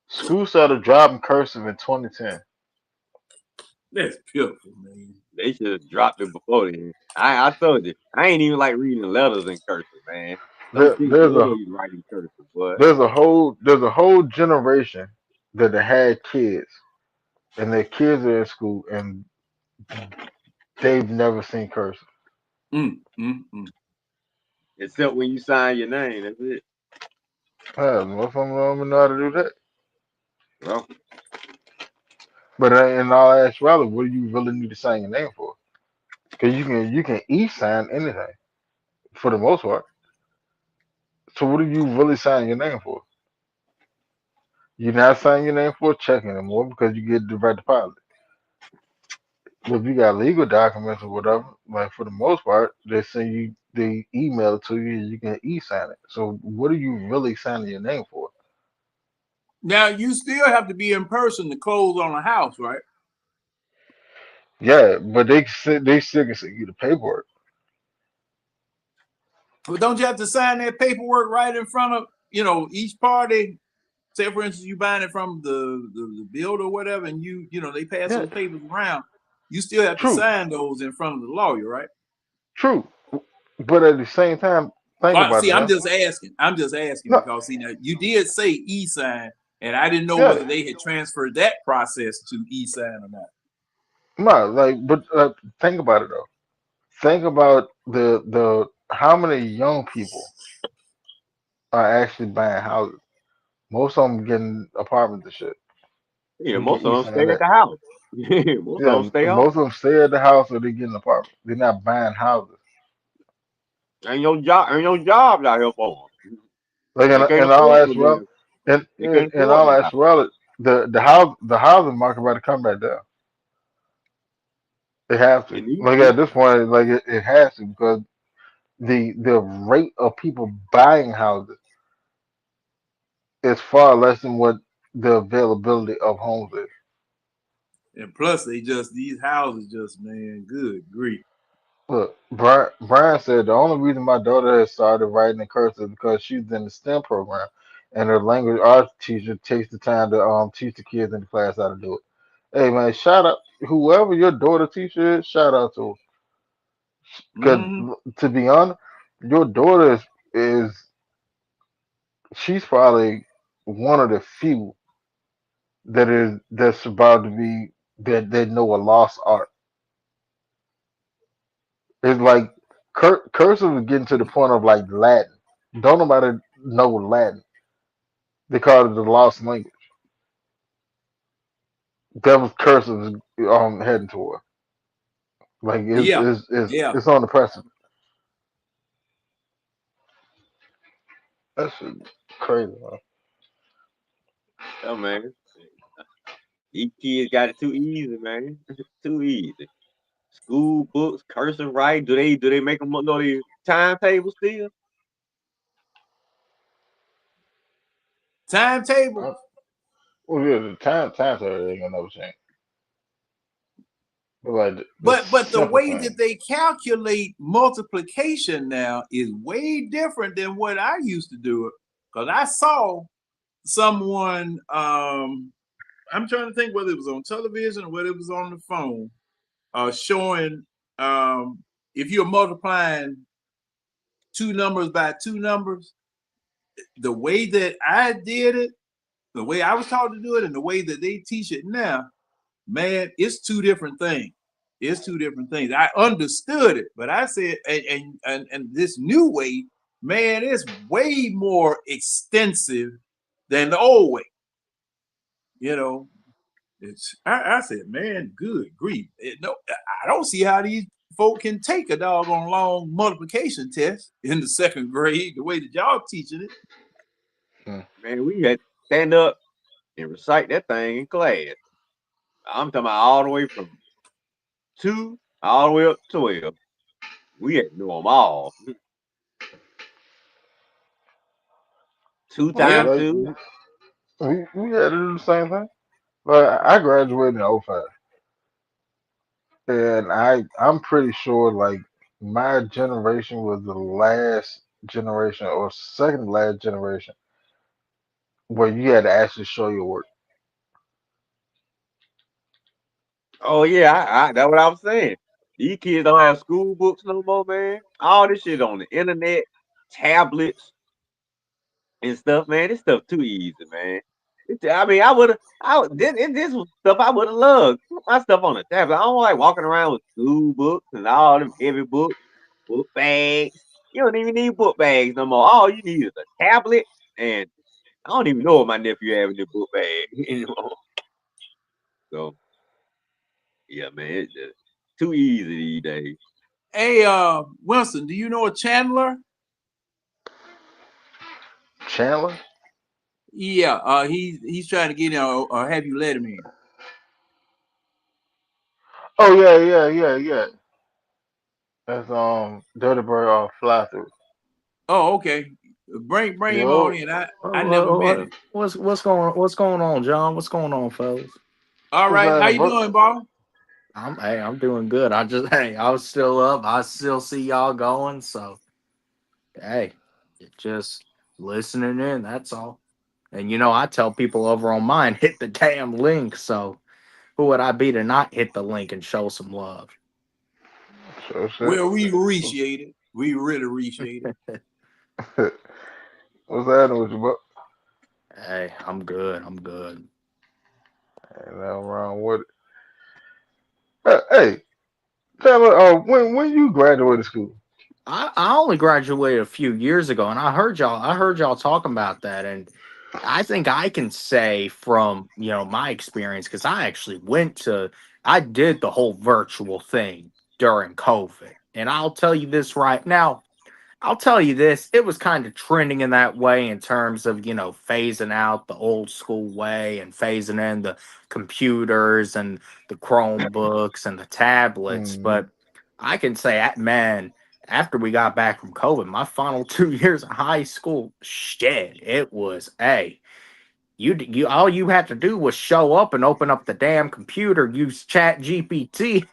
[SPEAKER 1] School started dropping cursive in 2010.
[SPEAKER 6] That's pitiful, man.
[SPEAKER 5] They should have dropped it before then. I told you, I ain't even like reading letters in cursive, man.
[SPEAKER 1] There's a whole generation that had kids, and their kids are in school, and they've never seen cursive.
[SPEAKER 5] Except when you sign your name, that's it.
[SPEAKER 1] Most of them don't even know how to do that.
[SPEAKER 5] Well,
[SPEAKER 1] but in all actuality, what do you really need to sign your name for? Because you can e-sign anything for the most part. So what are you really signing your name for? You're not signing your name for a check anymore because you get the right deposit. But if you got legal documents or whatever, like for the most part, they email it to you, you can e-sign it. So what are you really signing your name for?
[SPEAKER 6] Now you still have to be in person to close on a house, right?
[SPEAKER 1] Yeah, but they still can send you the paperwork.
[SPEAKER 6] But don't you have to sign that paperwork right in front of each party? Say, for instance, you buying it from the builder or whatever, and they pass those papers around. You still have to sign those in front of the lawyer, right?
[SPEAKER 1] True, but at the same time, think about it.
[SPEAKER 6] I'm just asking because now you did say e-sign, and I didn't know whether they had transferred that process to e-sign or not.
[SPEAKER 1] No, but think about it though. Think about the how many young people are actually buying houses. Most of them getting apartments and shit.
[SPEAKER 5] Yeah, most of them stay at the house. Most of them stay home.
[SPEAKER 1] Most of them stay at the house or they get an apartment. They're not buying houses.
[SPEAKER 5] Ain't your job out here for them.
[SPEAKER 1] Like in all actuality, the housing market about to come back down. It have to. Like at this point, like it has to because the rate of people buying houses is far less than what the availability of homes is.
[SPEAKER 6] And plus, these houses man, good grief.
[SPEAKER 1] Look, Brian said the only reason my daughter has started writing in cursive is because she's in the STEM program, and her language arts teacher takes the time to teach the kids in the class how to do it. Hey man, shout out whoever your daughter teacher is. Shout out to her. Because to be honest, your daughter is she's probably one of the few that's about to be that they know a lost art. It's like cursive is getting to the point of like Latin. Don't nobody know Latin. They call it the lost language. Devil's Curse is heading toward. Like
[SPEAKER 6] Yeah, yeah.
[SPEAKER 1] it's on the precipice. That's crazy, man.
[SPEAKER 5] Oh man, these kids got it too easy, man. Too easy. School books, cursive writing. Do they make them know the timetable still?
[SPEAKER 6] Timetable.
[SPEAKER 1] Well, yeah, the time period ain't gonna never change. But like the
[SPEAKER 6] But the
[SPEAKER 1] simple
[SPEAKER 6] way
[SPEAKER 1] thing.
[SPEAKER 6] that they calculate multiplication now is way different than what I used to do it. Because I saw someone, I'm trying to think whether it was on television or whether it was on the phone, showing if you're multiplying two numbers by two numbers, the way that I did it, the way I was taught to do it, and the way that they teach it now, man, it's two different things. It's two different things. I understood it, but I said, and this new way, man, it's way more extensive than the old way. You know, I said, man, good grief. No, I don't see how these folk can take a doggone long multiplication test in the second grade the way that y'all teaching it.
[SPEAKER 5] Man, we had to stand up and recite that thing in class. I'm talking about all the way from 2 all the way up to 12. We had to do them all. 2
[SPEAKER 1] Oh yeah,
[SPEAKER 6] Yeah.
[SPEAKER 5] times
[SPEAKER 1] like
[SPEAKER 5] 2.
[SPEAKER 1] we had to do the same thing. But I graduated in '05, and I'm pretty sure like my generation was the last generation or second last generation where you had to actually show your work.
[SPEAKER 5] Oh yeah, that's what I was saying. These kids don't have school books no more, man. All this shit on the internet, tablets and stuff, man. This stuff too easy, man. I mean, this was stuff I would have loved. Put my stuff on the tablet. I don't like walking around with school books and all them heavy books, book bags. You don't even need book bags no more. All you need is a tablet, and I don't even know what my nephew have in the book bag anymore. So yeah, man, it's too easy these days.
[SPEAKER 6] Hey, Wilson, do you know a Chandler?
[SPEAKER 1] Chandler?
[SPEAKER 6] Yeah, he's trying to get in or have you let him in.
[SPEAKER 1] Oh yeah. That's Dirty Bird off Fly Through.
[SPEAKER 6] Oh, okay. Bring him on
[SPEAKER 1] Yo,
[SPEAKER 6] in. I never met him.
[SPEAKER 8] What's going on, John? What's going on, fellas?
[SPEAKER 6] All
[SPEAKER 1] what's
[SPEAKER 6] right, how
[SPEAKER 1] happening,
[SPEAKER 6] you
[SPEAKER 1] bro?
[SPEAKER 6] doing, Bob?
[SPEAKER 8] I'm doing good. I was still up. I still see y'all going. So hey, just listening in. That's all. And I tell people over on mine, hit the damn link. So who would I be to not hit the link and show some love?
[SPEAKER 1] Sure shit.
[SPEAKER 6] Well, we appreciate it. We really appreciate it.
[SPEAKER 1] What's happening with you, bro?
[SPEAKER 8] Hey, I'm good. I'm good.
[SPEAKER 1] Ain't nothing wrong with it. Hey, Chandler, when you graduated school?
[SPEAKER 8] I only graduated a few years ago, and I heard y'all talking about that, and I think I can say from my experience, because I did the whole virtual thing during COVID, and I'll tell you this right now. I'll tell you this, it was kind of trending in that way in terms of, phasing out the old school way and phasing in the computers and the Chromebooks and the tablets.
[SPEAKER 1] Mm-hmm.
[SPEAKER 8] But I can say, man, after we got back from COVID, my final 2 years of high school, shit, it was, you all you had to do was show up and open up the damn computer, use Chat GPT.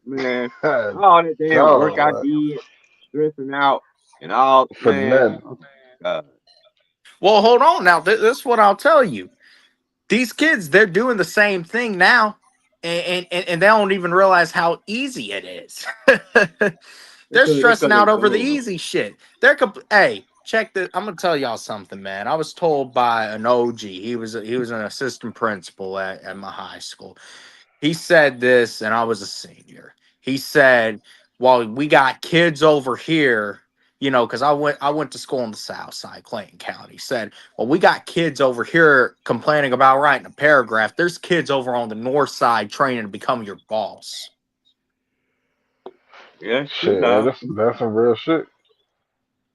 [SPEAKER 5] Man,
[SPEAKER 1] God,
[SPEAKER 5] all that damn work I
[SPEAKER 1] dog,
[SPEAKER 5] did, stressing out, and all,
[SPEAKER 1] for
[SPEAKER 5] man.
[SPEAKER 1] nothing.
[SPEAKER 5] Oh, God.
[SPEAKER 8] Well, hold on now. This is what I'll tell you. These kids, they're doing the same thing now, and they don't even realize how easy it is. They're
[SPEAKER 5] That's
[SPEAKER 8] stressing
[SPEAKER 5] because they
[SPEAKER 8] out over the
[SPEAKER 5] grown up.
[SPEAKER 8] easy shit. Hey, check this. I'm gonna tell y'all something, man. I was told by an OG. He was an assistant principal at my high school. He said this, and I was a senior. He said, "Well, we got kids over here you know, because I went to school in the South Side, Clayton County. Said, well, we got kids over here complaining about writing a paragraph. There's kids over on the North Side training to become your boss.
[SPEAKER 5] Yeah,
[SPEAKER 1] Shit,
[SPEAKER 5] nah.
[SPEAKER 1] that's some real shit.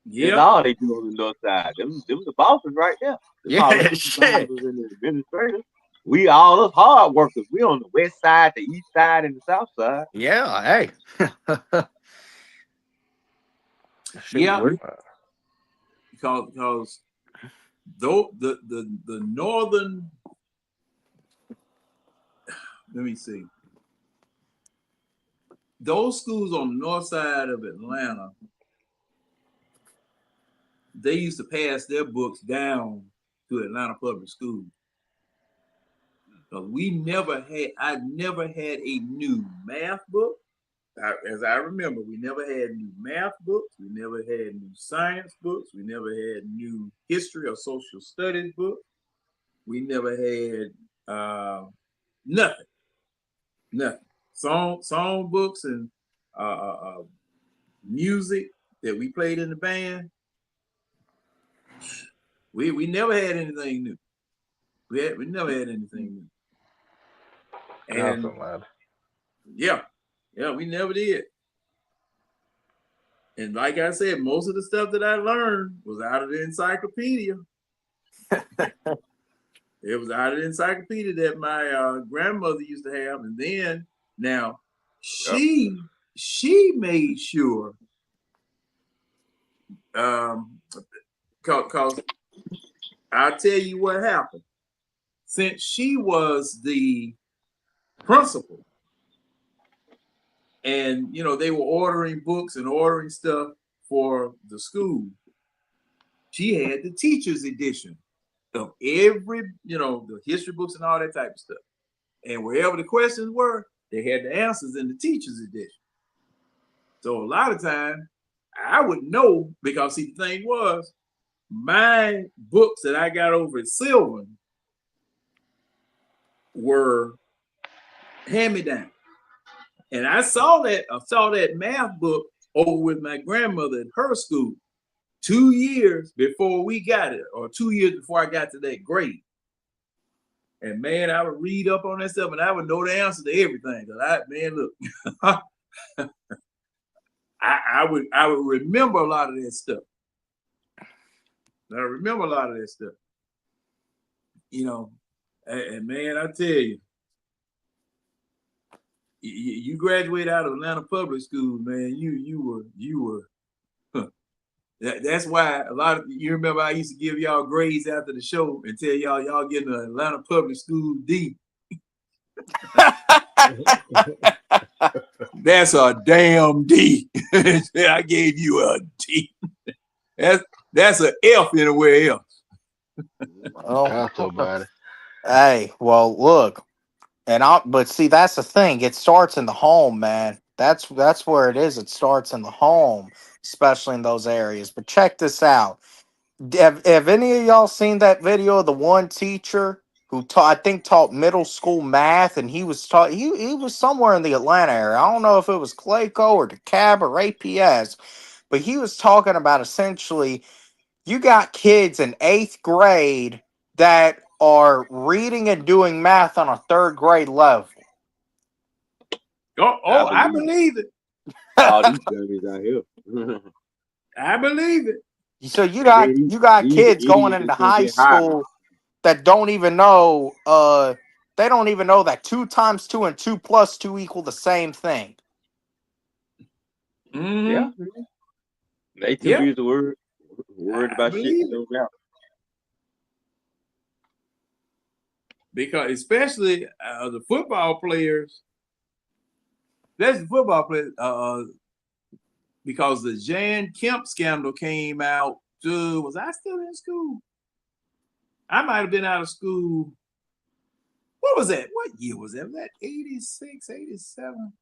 [SPEAKER 5] That's all they do on the north side. Them the bosses right there. Them all the
[SPEAKER 8] Yeah, shit.
[SPEAKER 5] supervisors and the administrators. We all us hard workers. We on the west side, the east side, and the south side.
[SPEAKER 8] Yeah, hey. Shit,
[SPEAKER 6] Yeah,
[SPEAKER 8] what?
[SPEAKER 6] because though the northern, let me see, those schools on the north side of Atlanta, they used to pass their books down to Atlanta Public Schools. Because I never had a new math book. As I remember, we never had new math books. We never had new science books. We never had new history or social studies books. We never had nothing. Song books and music that we played in the band. We never had anything new. We never had anything new. And yeah, we never did. And like I said, most of the stuff that I learned was out of the encyclopedia. It was out of the encyclopedia that my grandmother used to have. And then now she made sure, cause I'll tell you what happened. Since she was the principal, and you know they were ordering books and ordering stuff for the school, she had the teacher's edition of every, you know, the history books and all that type of stuff. And wherever the questions were, they had the answers in the teacher's edition. So a lot of times I would know, because see, the thing was, my books that I got over at Sylvan were hand-me-down. And I saw that math book over with my grandmother at her school 2 years before we got it, or 2 years before I got to that grade. And man, I would read up on that stuff and I would know the answer to everything. Cause look, I would remember a lot of that stuff. I remember a lot of that stuff. You know, and man, I tell you, you graduate out of Atlanta Public School, man. You were. That's why a lot of you remember I used to give y'all grades after the show and tell y'all getting an Atlanta Public School D. That's a damn D. I gave you a D. That's an F anywhere else.
[SPEAKER 8] Hey, well, look, but see, that's the thing. It starts in the home, man. That's where it is. It starts in the home, especially in those areas. But check this out. Have any of y'all seen that video of the one teacher who taught middle school math, and he was he was somewhere in the Atlanta area. I don't know if it was Clayco or DeKalb or APS, but he was talking about essentially you got kids in 8th grade that are reading and doing math on a 3rd grade level.
[SPEAKER 6] I believe it.
[SPEAKER 5] All these dummies out here.
[SPEAKER 6] I believe it.
[SPEAKER 8] So you got kids going into high school that don't even know they don't even know that 2 times 2 and 2 plus 2 equal the same thing.
[SPEAKER 6] Mm-hmm.
[SPEAKER 5] Yeah. They too busy worried about shit that don't matter.
[SPEAKER 6] Because especially the football players, that's the football players, because the Jan Kemp scandal came out. Was I still in school? I might have been out of school. What was that? What year was that? Was that 86, 87?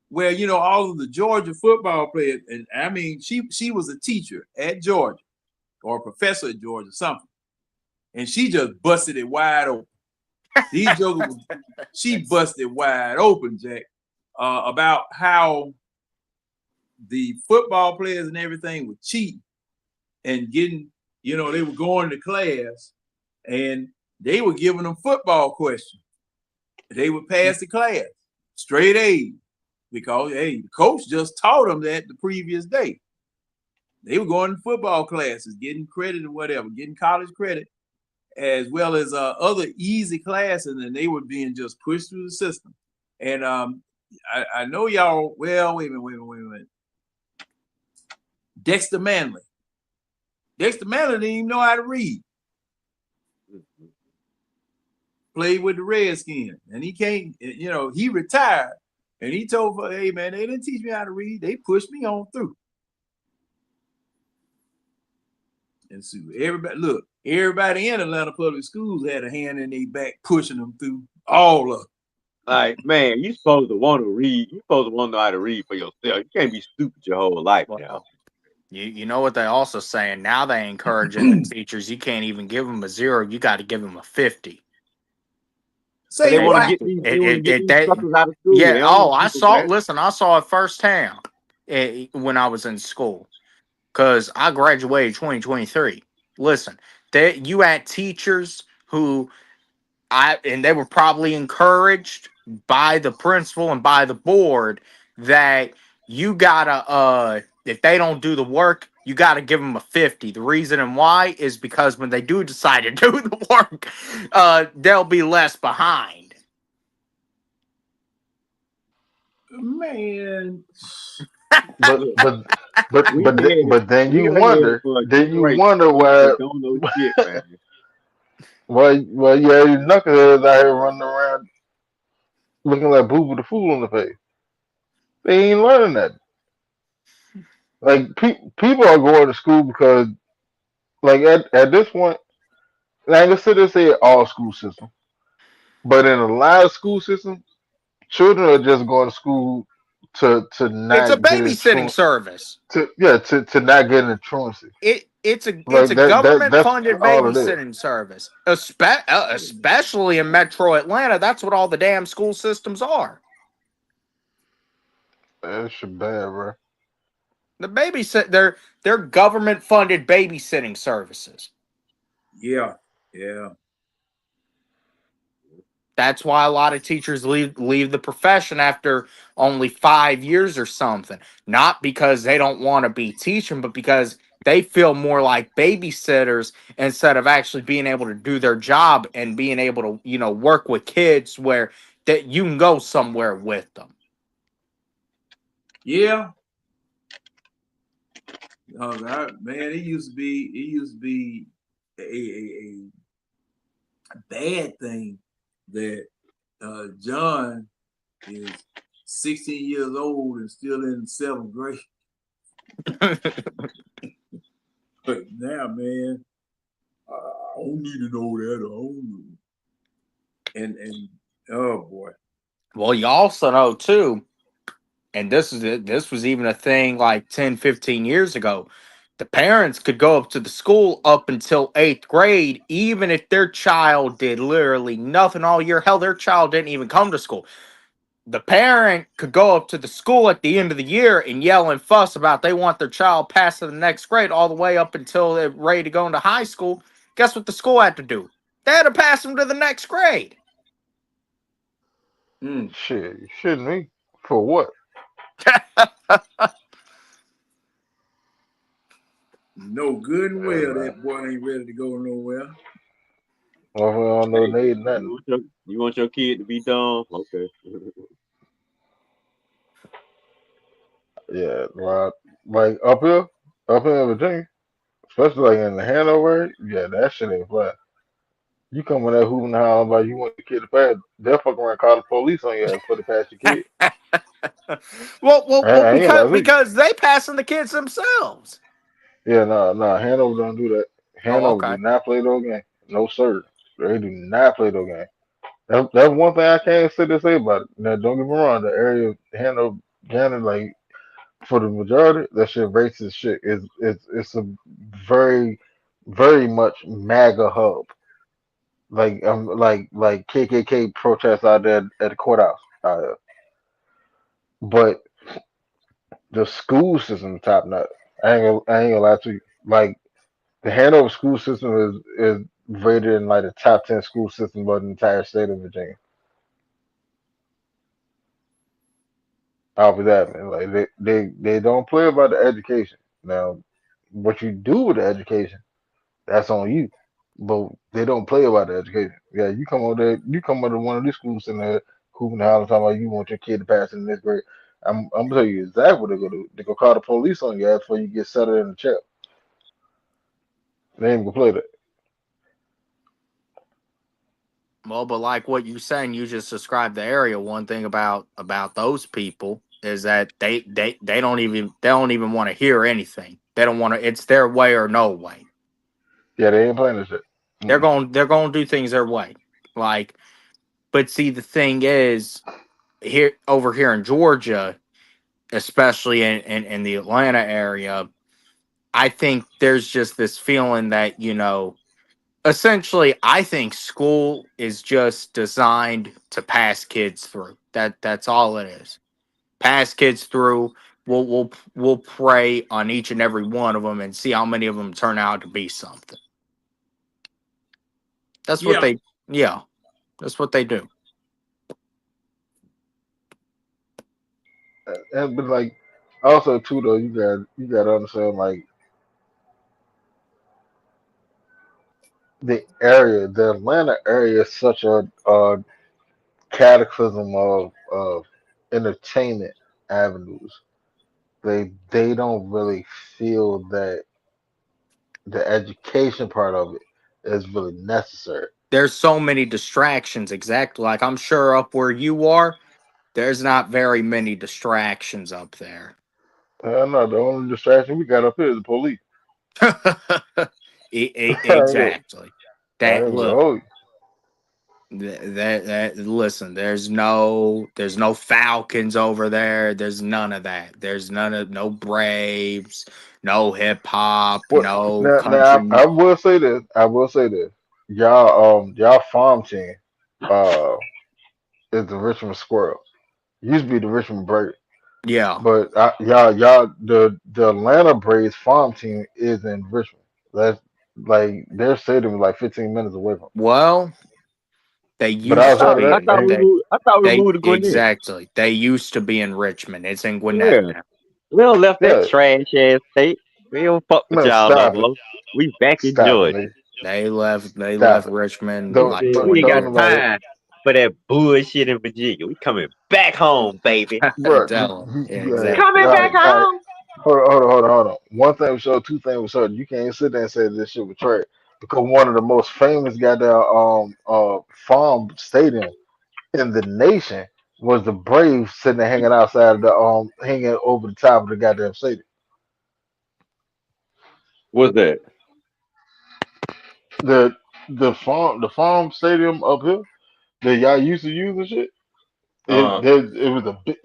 [SPEAKER 6] Where, you know, all of the Georgia football players, and I mean, she was a teacher at Georgia or a professor at Georgia, something. And she just busted it wide open. These jokers, she busted wide open, Jack, about how the football players and everything were cheating and getting, they were going to class and they were giving them football questions. They would pass the class straight A's because, hey, the coach just taught them that the previous day. They were going to football classes, getting credit or whatever, getting college credit, as well as other easy classes, and they were being just pushed through the system. And I know y'all, well, wait a minute. Dexter Manley. Dexter Manley didn't even know how to read. Played with the Redskins, and he came, he retired, and he told her, hey, man, they didn't teach me how to read. They pushed me on through. And so everybody in Atlanta public schools had a hand in their back pushing them through, all of them.
[SPEAKER 5] Like, man, you supposed to want to read. You supposed to want to know how to read for yourself. You can't be stupid your whole life now.
[SPEAKER 8] You know what they also saying now? They encouraging the teachers. You can't even give them a 0. You got to give them a 50.
[SPEAKER 6] Say
[SPEAKER 5] they want to
[SPEAKER 6] what?
[SPEAKER 5] get these. They want to get these suckers out of school.
[SPEAKER 8] Yeah. Oh, I saw.
[SPEAKER 5] That.
[SPEAKER 8] Listen, I saw it firsthand when I was in school, because I graduated 2023. Listen, you had teachers who and they were probably encouraged by the principal and by the board that you gotta if they don't do the work, you gotta give them a 50. The reason and why is because when they do decide to do the work, they'll be less behind.
[SPEAKER 6] Man.
[SPEAKER 1] But then you wonder why.
[SPEAKER 5] Don't know shit, man.
[SPEAKER 1] Well, yeah, these knuckleheads out here running around looking like Boo Boo the Fool in the face. They ain't learning that. Like people are going to school because, like at this point, like let's say all school system, but in a lot of school systems, children are just going to school to
[SPEAKER 8] It's a
[SPEAKER 1] not get in
[SPEAKER 8] babysitting service.
[SPEAKER 1] to not get in truancy.
[SPEAKER 8] It's
[SPEAKER 1] Like
[SPEAKER 8] a government
[SPEAKER 1] that's
[SPEAKER 8] funded
[SPEAKER 1] all it is.
[SPEAKER 8] babysitting service, especially in Metro Atlanta. That's what all the damn school systems are.
[SPEAKER 1] That shit bad, bro.
[SPEAKER 8] They're government funded babysitting services.
[SPEAKER 6] Yeah.
[SPEAKER 8] That's why a lot of teachers leave the profession after only 5 years or something. Not because they don't want to be teaching, but because they feel more like babysitters instead of actually being able to do their job and being able to, work with kids where that you can go somewhere with them.
[SPEAKER 6] Yeah. Man, it used to be a bad thing that John is 16 years old and still in 7th grade. But now, man, I don't need to know that. I don't know. And oh boy.
[SPEAKER 8] Well, you also know too, and this was even a thing like 10, 15 years ago. The parents could go up to the school up until 8th grade, even if their child did literally nothing all year. Hell, their child didn't even come to school. The parent could go up to the school at the end of the year and yell and fuss about they want their child passed to the next grade all the way up until they're ready to go into high school. Guess what the school had to do? They had to pass them to the next grade.
[SPEAKER 1] Shit, you shouldn't be. For what?
[SPEAKER 6] No good and well that boy ain't ready to go nowhere.
[SPEAKER 1] Well, we don't know they nothing.
[SPEAKER 5] You want your kid to be dumb? Okay.
[SPEAKER 1] Yeah, like up here in Virginia, especially like in the Hanover, yeah, that shit ain't fly. You come in there hooping and hollering about you want your kid to pass, they'll fuck around and call the police on you for the pass your kid.
[SPEAKER 8] well, because they passing the kids themselves.
[SPEAKER 1] Yeah, no, Hanover don't do that. Hanover
[SPEAKER 8] okay.
[SPEAKER 1] do not play those games. No sir, they do not play those games. That's one thing I can't sit there say about it. Now, don't get me wrong, the area of Hanover, like for the majority, that shit racist shit it's a very, very much MAGA hub. Like KKK protests out there at the courthouse. But the school system top notch. I ain't gonna lie to you. Like the Hanover school system is rated in like the top 10 school system of the entire state of Virginia. Off of that, man. Like they don't play about the education. Now, what you do with the education, that's on you. But they don't play about the education. Yeah, you come over to one of these schools in there hooping and hollering talking about you want your kid to pass in this grade. I'm gonna tell you exactly what they're gonna do. They're gonna call the police on you before you get settled in the chair. They ain't gonna play that.
[SPEAKER 8] Well, but like what you saying, you just described the area. One thing about those people is that they don't even want to hear anything. They don't want to. It's their way or no way.
[SPEAKER 1] Yeah, they ain't playing this shit.
[SPEAKER 8] They're going to do things their way. Like, but see, the thing is, here over here in Georgia, especially in the Atlanta area, I think there's just this feeling that, essentially, I think school is just designed to pass kids through. That's all it is. Pass kids through. We'll prey on each and every one of them and see how many of them turn out to be something. That's what
[SPEAKER 6] Yeah.
[SPEAKER 8] that's what they do.
[SPEAKER 1] But like also too though, you got to understand like the Atlanta area is such a cataclysm of entertainment avenues. They don't really feel that the education part of it is really necessary.
[SPEAKER 8] There's so many distractions. Exactly. Like I'm sure up where you are, there's not very many distractions up there.
[SPEAKER 1] No, the only distraction we got up here is the police.
[SPEAKER 8] Exactly.
[SPEAKER 1] I
[SPEAKER 8] That
[SPEAKER 1] ain't gonna
[SPEAKER 8] look.
[SPEAKER 1] hold
[SPEAKER 8] That listen, there's no Falcons over there. There's none of that. There's no Braves, no hip hop,
[SPEAKER 1] What
[SPEAKER 8] no
[SPEAKER 1] now?
[SPEAKER 8] country.
[SPEAKER 1] I will say this. I will say this. Y'all farm team uh is the Richmond Squirrels. Used to be the Richmond Braves,
[SPEAKER 8] Yeah.
[SPEAKER 1] but the Atlanta Braves farm team is in Richmond. That's like their stadium is like 15 minutes away from.
[SPEAKER 8] Well, they
[SPEAKER 1] But
[SPEAKER 5] I
[SPEAKER 8] used to
[SPEAKER 1] outside
[SPEAKER 5] thought
[SPEAKER 1] of
[SPEAKER 8] be
[SPEAKER 5] I
[SPEAKER 1] that,
[SPEAKER 8] in
[SPEAKER 5] thought
[SPEAKER 1] ain't
[SPEAKER 5] we
[SPEAKER 8] they
[SPEAKER 5] moved. I thought we
[SPEAKER 8] they
[SPEAKER 5] moved to Gwinnett.
[SPEAKER 8] exactly. They used to be in Richmond. It's in Gwinnett
[SPEAKER 5] Yeah,
[SPEAKER 8] now.
[SPEAKER 5] we don't left that
[SPEAKER 1] yeah.
[SPEAKER 5] trash ass state. We don't fuck with
[SPEAKER 1] Man,
[SPEAKER 5] y'all no
[SPEAKER 1] stop it,
[SPEAKER 5] more. We back in
[SPEAKER 1] stop it,
[SPEAKER 5] Georgia.
[SPEAKER 1] nigga,
[SPEAKER 8] They left
[SPEAKER 1] stop it.
[SPEAKER 8] Richmond
[SPEAKER 5] They
[SPEAKER 1] Don't
[SPEAKER 8] like
[SPEAKER 5] said
[SPEAKER 1] don't,
[SPEAKER 5] we
[SPEAKER 8] 20
[SPEAKER 5] ain't
[SPEAKER 1] don't
[SPEAKER 5] got
[SPEAKER 8] years
[SPEAKER 1] nobody,
[SPEAKER 8] ago.
[SPEAKER 5] time for that bullshit in Virginia. We coming back home, baby.
[SPEAKER 1] bro.
[SPEAKER 8] Tell 'em. Yeah,
[SPEAKER 5] Coming
[SPEAKER 8] exactly.
[SPEAKER 5] back home.
[SPEAKER 1] Hold on. One thing was sure, two things was certain. You can't sit there and say this shit was trash because one of the most famous goddamn farm stadium in the nation was the Braves sitting there hanging outside of the hanging over the top of the goddamn stadium.
[SPEAKER 5] What's that?
[SPEAKER 1] The the farm stadium up here that y'all used to use and shit.
[SPEAKER 5] Uh,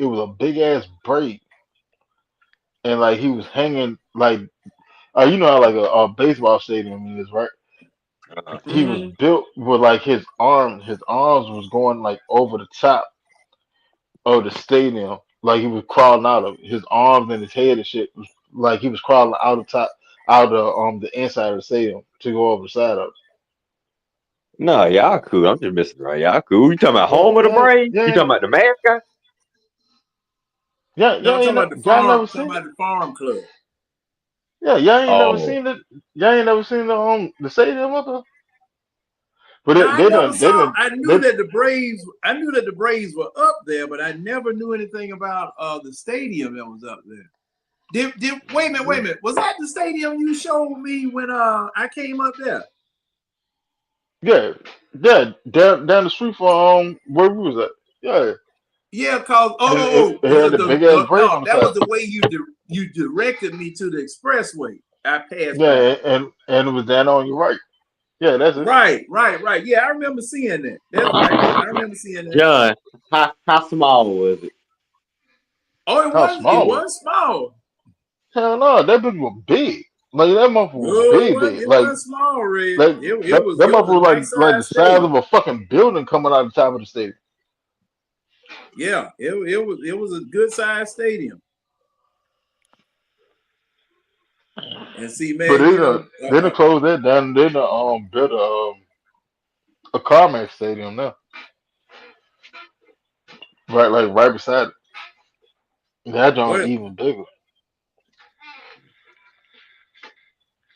[SPEAKER 1] It was a big ass Brave and like he was hanging like you know how like a baseball stadium is, right?
[SPEAKER 5] uh,
[SPEAKER 1] He was
[SPEAKER 8] Hmm.
[SPEAKER 1] built with like his arms was going like over the top of the stadium, like he was crawling out of it. His arms and his head and shit was like he was crawling out of top, out of the inside of the stadium to go over the side of
[SPEAKER 5] no, y'all cool. I'm just messing around. Y'all cool. You talking about
[SPEAKER 1] it.
[SPEAKER 5] home of the Braves? You
[SPEAKER 1] Yeah,
[SPEAKER 5] talking about the mascot?
[SPEAKER 1] yeah,
[SPEAKER 6] No, I'm talking about the
[SPEAKER 1] y'all
[SPEAKER 6] farm.
[SPEAKER 1] never
[SPEAKER 6] I'm talking
[SPEAKER 1] seen it.
[SPEAKER 6] about the farm club.
[SPEAKER 1] Yeah, y'all ain't never
[SPEAKER 5] Oh,
[SPEAKER 1] seen it. Y'all ain't never seen the stadium up there. But
[SPEAKER 6] Now I never
[SPEAKER 1] they
[SPEAKER 6] saw.
[SPEAKER 1] done they
[SPEAKER 6] I knew that the Braves were up there, but I never knew anything about the stadium that was up there. Did wait a minute. Was that the stadium you showed me when I came up there?
[SPEAKER 1] yeah down the street from where we was at. Yeah,
[SPEAKER 6] Yeah, cause
[SPEAKER 1] it had the big ass Brave
[SPEAKER 6] no,
[SPEAKER 1] on the
[SPEAKER 6] that
[SPEAKER 1] side.
[SPEAKER 6] was the way you directed me to the expressway. I passed by.
[SPEAKER 1] Yeah, and it was down on your right. Yeah, that's it.
[SPEAKER 6] Right. Yeah, I remember seeing that. That's right. I remember seeing that.
[SPEAKER 5] John, how small was it?
[SPEAKER 6] Oh,
[SPEAKER 1] How
[SPEAKER 6] it
[SPEAKER 1] small was it?
[SPEAKER 6] was small.
[SPEAKER 1] Hell no, that bitch was big. Like that motherfucker was
[SPEAKER 6] No,
[SPEAKER 1] big, big.
[SPEAKER 6] it
[SPEAKER 1] Like
[SPEAKER 6] wasn't small, Red.
[SPEAKER 1] like that
[SPEAKER 6] It was
[SPEAKER 1] motherfucker
[SPEAKER 6] a
[SPEAKER 1] was
[SPEAKER 6] nice
[SPEAKER 1] like the
[SPEAKER 6] size
[SPEAKER 1] size
[SPEAKER 6] stadium.
[SPEAKER 1] of a fucking building coming out of the top of the stadium.
[SPEAKER 6] Yeah, it was a good sized stadium. And see,
[SPEAKER 1] But
[SPEAKER 6] man, you know,
[SPEAKER 1] then they closed that down. Then built a CarMax stadium now, right beside it. That joint
[SPEAKER 6] what?
[SPEAKER 1] even bigger.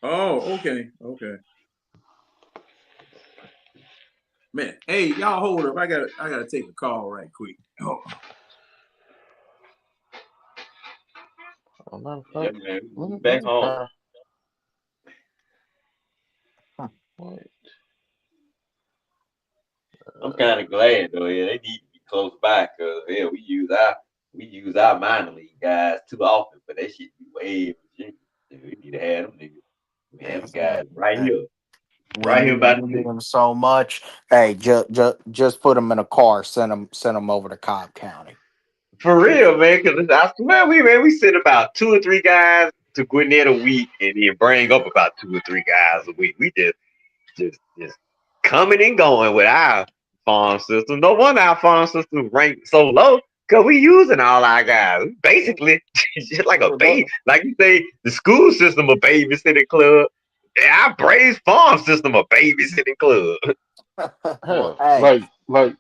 [SPEAKER 6] Oh, okay, okay. Man, hey, y'all hold up. I gotta take a call right quick. Oh,
[SPEAKER 1] Matter of
[SPEAKER 5] Yeah,
[SPEAKER 1] fact,
[SPEAKER 5] man.
[SPEAKER 1] let
[SPEAKER 5] We
[SPEAKER 1] me let
[SPEAKER 5] back
[SPEAKER 1] me
[SPEAKER 5] home.
[SPEAKER 1] try. Wait,
[SPEAKER 5] I'm kind of glad though. Yeah, they need to be close by because yeah, we use our minor league guys too often, but that shit be way in Virginia. Yeah, we need to have them niggas. We have them guys right
[SPEAKER 8] Hey,
[SPEAKER 5] here,
[SPEAKER 8] we
[SPEAKER 5] right here
[SPEAKER 8] need
[SPEAKER 5] by
[SPEAKER 8] we
[SPEAKER 5] the
[SPEAKER 8] need
[SPEAKER 5] city.
[SPEAKER 8] them so much. Hey, just put them in a car. Send them over to Cobb County.
[SPEAKER 5] For real, man. Because I swear we send about 2 or 3 guys to Gwinnett a week, and then bring up about 2 or 3 guys a week. We just coming and going with our farm system. No wonder our farm system ranked so low because we using all our guys. Basically, just like a baby. Like you say, the school system a babysitting club. Yeah, our Braves farm system a babysitting club.
[SPEAKER 8] Well,
[SPEAKER 1] hell,
[SPEAKER 8] hey,
[SPEAKER 1] like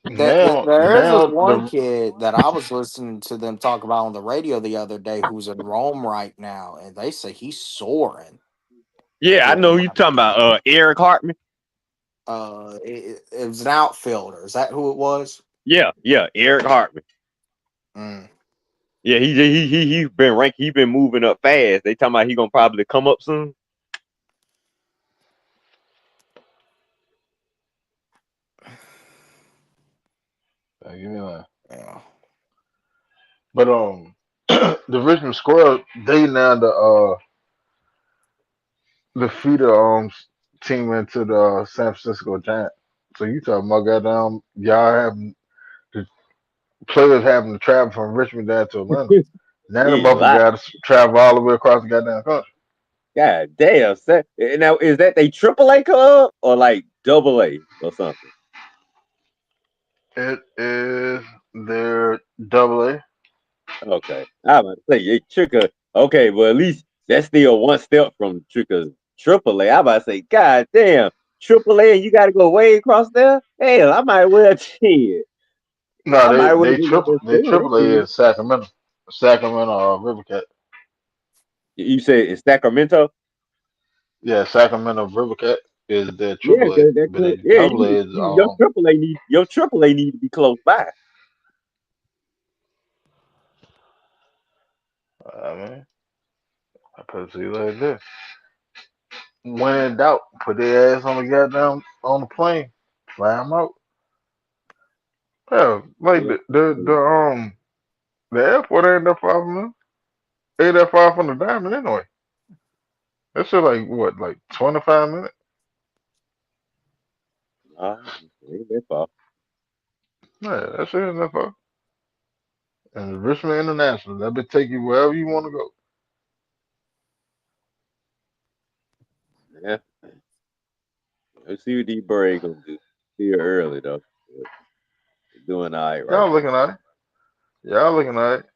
[SPEAKER 8] there,
[SPEAKER 1] now
[SPEAKER 8] there is this
[SPEAKER 1] now
[SPEAKER 8] one
[SPEAKER 1] the
[SPEAKER 8] kid that I was listening to them talk about on the radio the other day who's in Rome right now, and they say he's soaring.
[SPEAKER 5] Yeah, I know
[SPEAKER 8] Doing
[SPEAKER 5] who you talking about. Eric Hartman.
[SPEAKER 8] it was an outfielder. Is that who it was?
[SPEAKER 5] Yeah, Eric Hartman.
[SPEAKER 8] Mm.
[SPEAKER 5] Yeah, he's been ranked. He's been moving up fast. They talking about he gonna probably come up soon.
[SPEAKER 1] give me that.
[SPEAKER 8] Yeah.
[SPEAKER 1] But the Richmond Squirrel they now the feeder team into the San Francisco Giants. So you talking about goddamn y'all having the players having to travel from Richmond down to Atlanta. Now the
[SPEAKER 5] Yeah, a
[SPEAKER 1] motherfucker
[SPEAKER 5] lot.
[SPEAKER 1] got to travel all the way across the goddamn country.
[SPEAKER 5] God damn. Now is that they AAA club or like AA or something?
[SPEAKER 1] It is their double A.
[SPEAKER 5] Okay, I was about to say Trigger. Okay, well at least that's still one step from Trigger's AAA. I about to say, God damn, AAA, and you got to go way across there. Hell, I might well shit.
[SPEAKER 1] No,
[SPEAKER 5] I might well
[SPEAKER 1] they
[SPEAKER 5] go get
[SPEAKER 1] triple
[SPEAKER 5] that
[SPEAKER 1] they
[SPEAKER 5] store. That
[SPEAKER 1] triple A
[SPEAKER 5] shit.
[SPEAKER 1] is Sacramento. Sacramento River Cat.
[SPEAKER 5] You say it's Sacramento?
[SPEAKER 1] Yeah, Sacramento River Cat is their
[SPEAKER 5] Yeah,
[SPEAKER 1] triple A.
[SPEAKER 5] cause that
[SPEAKER 1] But
[SPEAKER 5] could,
[SPEAKER 1] the
[SPEAKER 5] yeah,
[SPEAKER 1] double A is
[SPEAKER 5] your AAA need to be close by.
[SPEAKER 1] I mean, I put it to you like this. When in doubt, put their ass on the goddamn on the plane, fly them out. Yeah, like
[SPEAKER 5] Yeah.
[SPEAKER 1] the airport ain't that far from them. Ain't that far from the diamond anyway. That shit like what, like 25 minutes?
[SPEAKER 5] Ain't that far.
[SPEAKER 1] Yeah, that shit ain't that far. And Richmond International, that be take you wherever you want to go.
[SPEAKER 5] Yeah. Let's see what D Braves gonna do. Still early though. But they're doing all right right
[SPEAKER 1] Y'all
[SPEAKER 5] now.
[SPEAKER 1] looking at it. Y'all looking at it.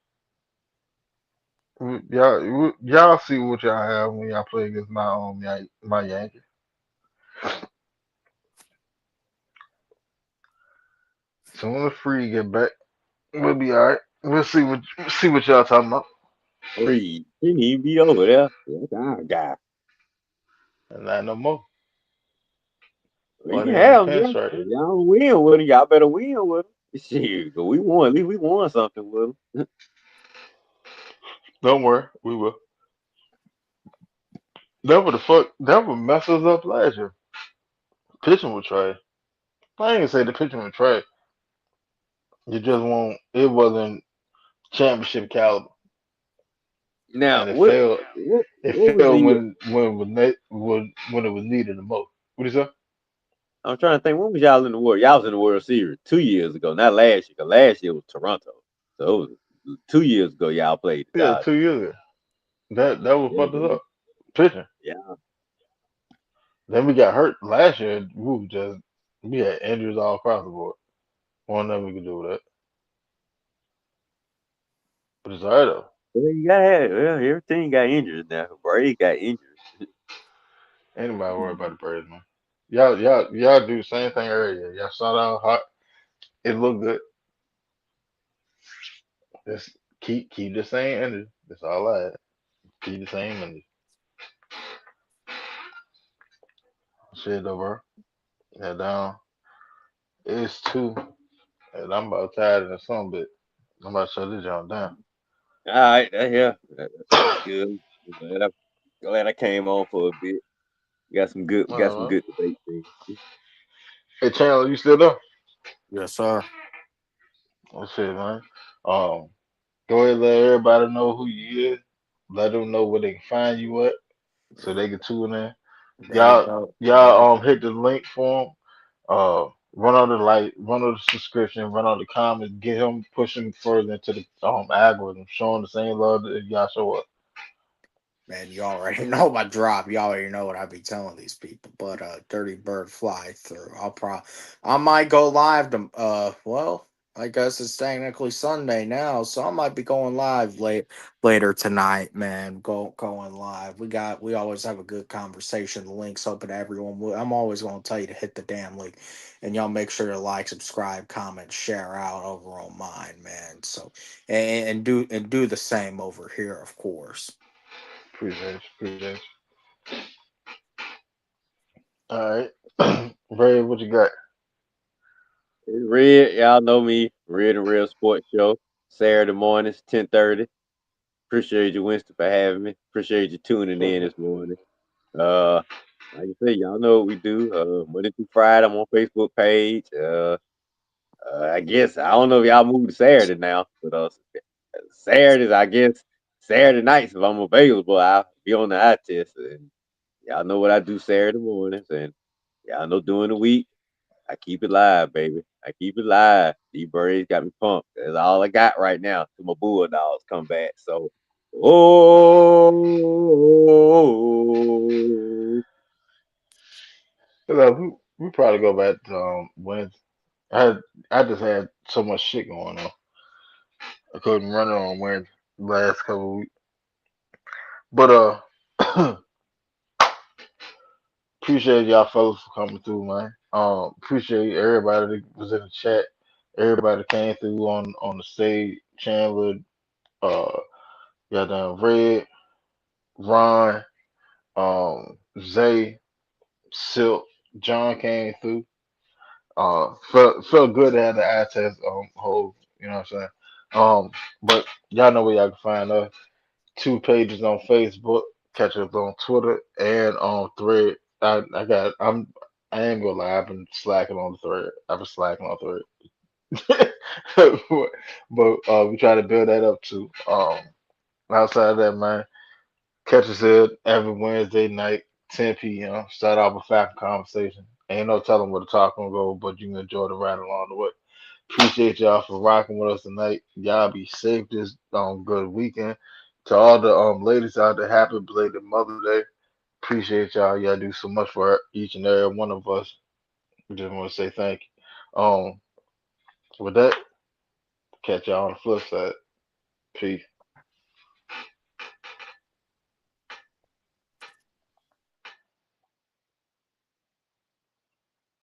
[SPEAKER 1] Y'all see what y'all have when y'all play against my Yankees. Soon as Free get back, we'll be all right. We'll see what y'all talking about.
[SPEAKER 5] Reed, he need to be over there. That's our guy.
[SPEAKER 1] And not no more.
[SPEAKER 5] Well, you can
[SPEAKER 1] Funny in the
[SPEAKER 5] have him there.
[SPEAKER 1] pinstripe.
[SPEAKER 5] If y'all don't win with him, y'all better win with him. Shit, 'cause we won. At least we won something with him.
[SPEAKER 1] Don't worry, we will. That would the fuck. That would mess us up last year. Pitching was trash. I ain't gonna say the pitching was trash. You just won't. It wasn't championship caliber,
[SPEAKER 5] Now,
[SPEAKER 1] and it
[SPEAKER 5] what
[SPEAKER 1] failed.
[SPEAKER 5] what
[SPEAKER 1] It
[SPEAKER 5] what was
[SPEAKER 1] failed
[SPEAKER 5] the?
[SPEAKER 1] when it was needed the most. What is that?
[SPEAKER 5] I'm trying to think. When was y'all in the World? Y'all was in the World Series 2 years ago, not last year. 'Cause last year was Toronto. So it was 2 years ago. Y'all played the
[SPEAKER 1] Yeah,
[SPEAKER 5] Dodgers.
[SPEAKER 1] 2 years ago. That was
[SPEAKER 5] Yeah,
[SPEAKER 1] fucked us up. Pitching.
[SPEAKER 5] yeah.
[SPEAKER 1] Then we got hurt last year. We had injuries all across the board. One nothing we could do with that. But it's alright though.
[SPEAKER 5] Well, you gotta have, well, every team got injuries now. Brady got injuries.
[SPEAKER 1] Anybody worry about the Braves, man? Y'all do the same thing earlier. Y'all start out hot. It looked good. Just keep the same energy. That's all I had. Keep the same energy. Shit though, bro. Yeah, down. It's two, and I'm about tired of the sun bit. I'm about to shut this joint down.
[SPEAKER 5] All right, that's good. Glad I came on for a bit. We got some
[SPEAKER 1] Alright.
[SPEAKER 5] good debate things.
[SPEAKER 1] Hey, Chandler, you still there?
[SPEAKER 8] Yes, sir.
[SPEAKER 1] Oh shit, man. Um, Go ahead, let everybody know who you is. Let them know where they can find you at, so they can tune in.
[SPEAKER 8] There you
[SPEAKER 1] Y'all,
[SPEAKER 8] go.
[SPEAKER 1] hit the link for him. Run on the like, run on the subscription, run on the comments, get him pushing further into the algorithm, showing the same love that y'all show up.
[SPEAKER 8] Man, you already know my drop. You already know what I be telling these people. But Dirty Bird fly through. I might go live to well, I guess it's technically Sunday now, so I might be going live later tonight, man. Going live. We always have a good conversation. The link's open to everyone. I'm always gonna tell you to hit the damn link. And y'all make sure to like, subscribe, comment, share out over on mine, man. So and do the same over here, of course.
[SPEAKER 1] Appreciate you. All right, Ray, what you got?
[SPEAKER 5] It's Red, y'all know me. Red and Real Sports Show. Saturday mornings, 10:30. Appreciate you, Winston, for having me. Appreciate you tuning in this morning. Uh, like I said, y'all know what we do. Monday through Friday, I'm on Facebook page. I guess I don't know if y'all moved to Saturday now, but Saturdays, I guess Saturday nights if I'm available, I'll be on the eye test. And y'all know what I do Saturday mornings, and y'all know during the week I keep it live, baby. I keep it live. These birds got me pumped. That's all I got right now till my Bulldogs come back. So, oh,
[SPEAKER 1] We probably go back to Wednesday. I had, I just had so much shit going on. I couldn't run it on Wednesday last couple of weeks. But appreciate y'all fellas for coming through, man. Appreciate everybody that was in the chat. Everybody that came through on the stage. Chandler, uh, goddamn Red, Ron, Zay, Silk, John came through. Felt good to have the eye test hold. You know what I'm saying? But y'all know where y'all can find us. Two pages on Facebook. Catch us on Twitter and on Thread. I ain't gonna lie. I've been slacking on the Thread. I've been slacking on Thread. But we try to build that up too. Outside of that, man, catch us here every Wednesday night, 10 p.m. Start off with fact conversation. Ain't no telling where the talk gonna go, but you can enjoy the ride along the way. Appreciate y'all for rocking with us tonight. Y'all be safe this good weekend. To all the ladies out there, happy belated Mother's Day. Appreciate y'all. Y'all do so much for each and every one of us. We just want to say thank you. With that, catch y'all on the flip side. Peace.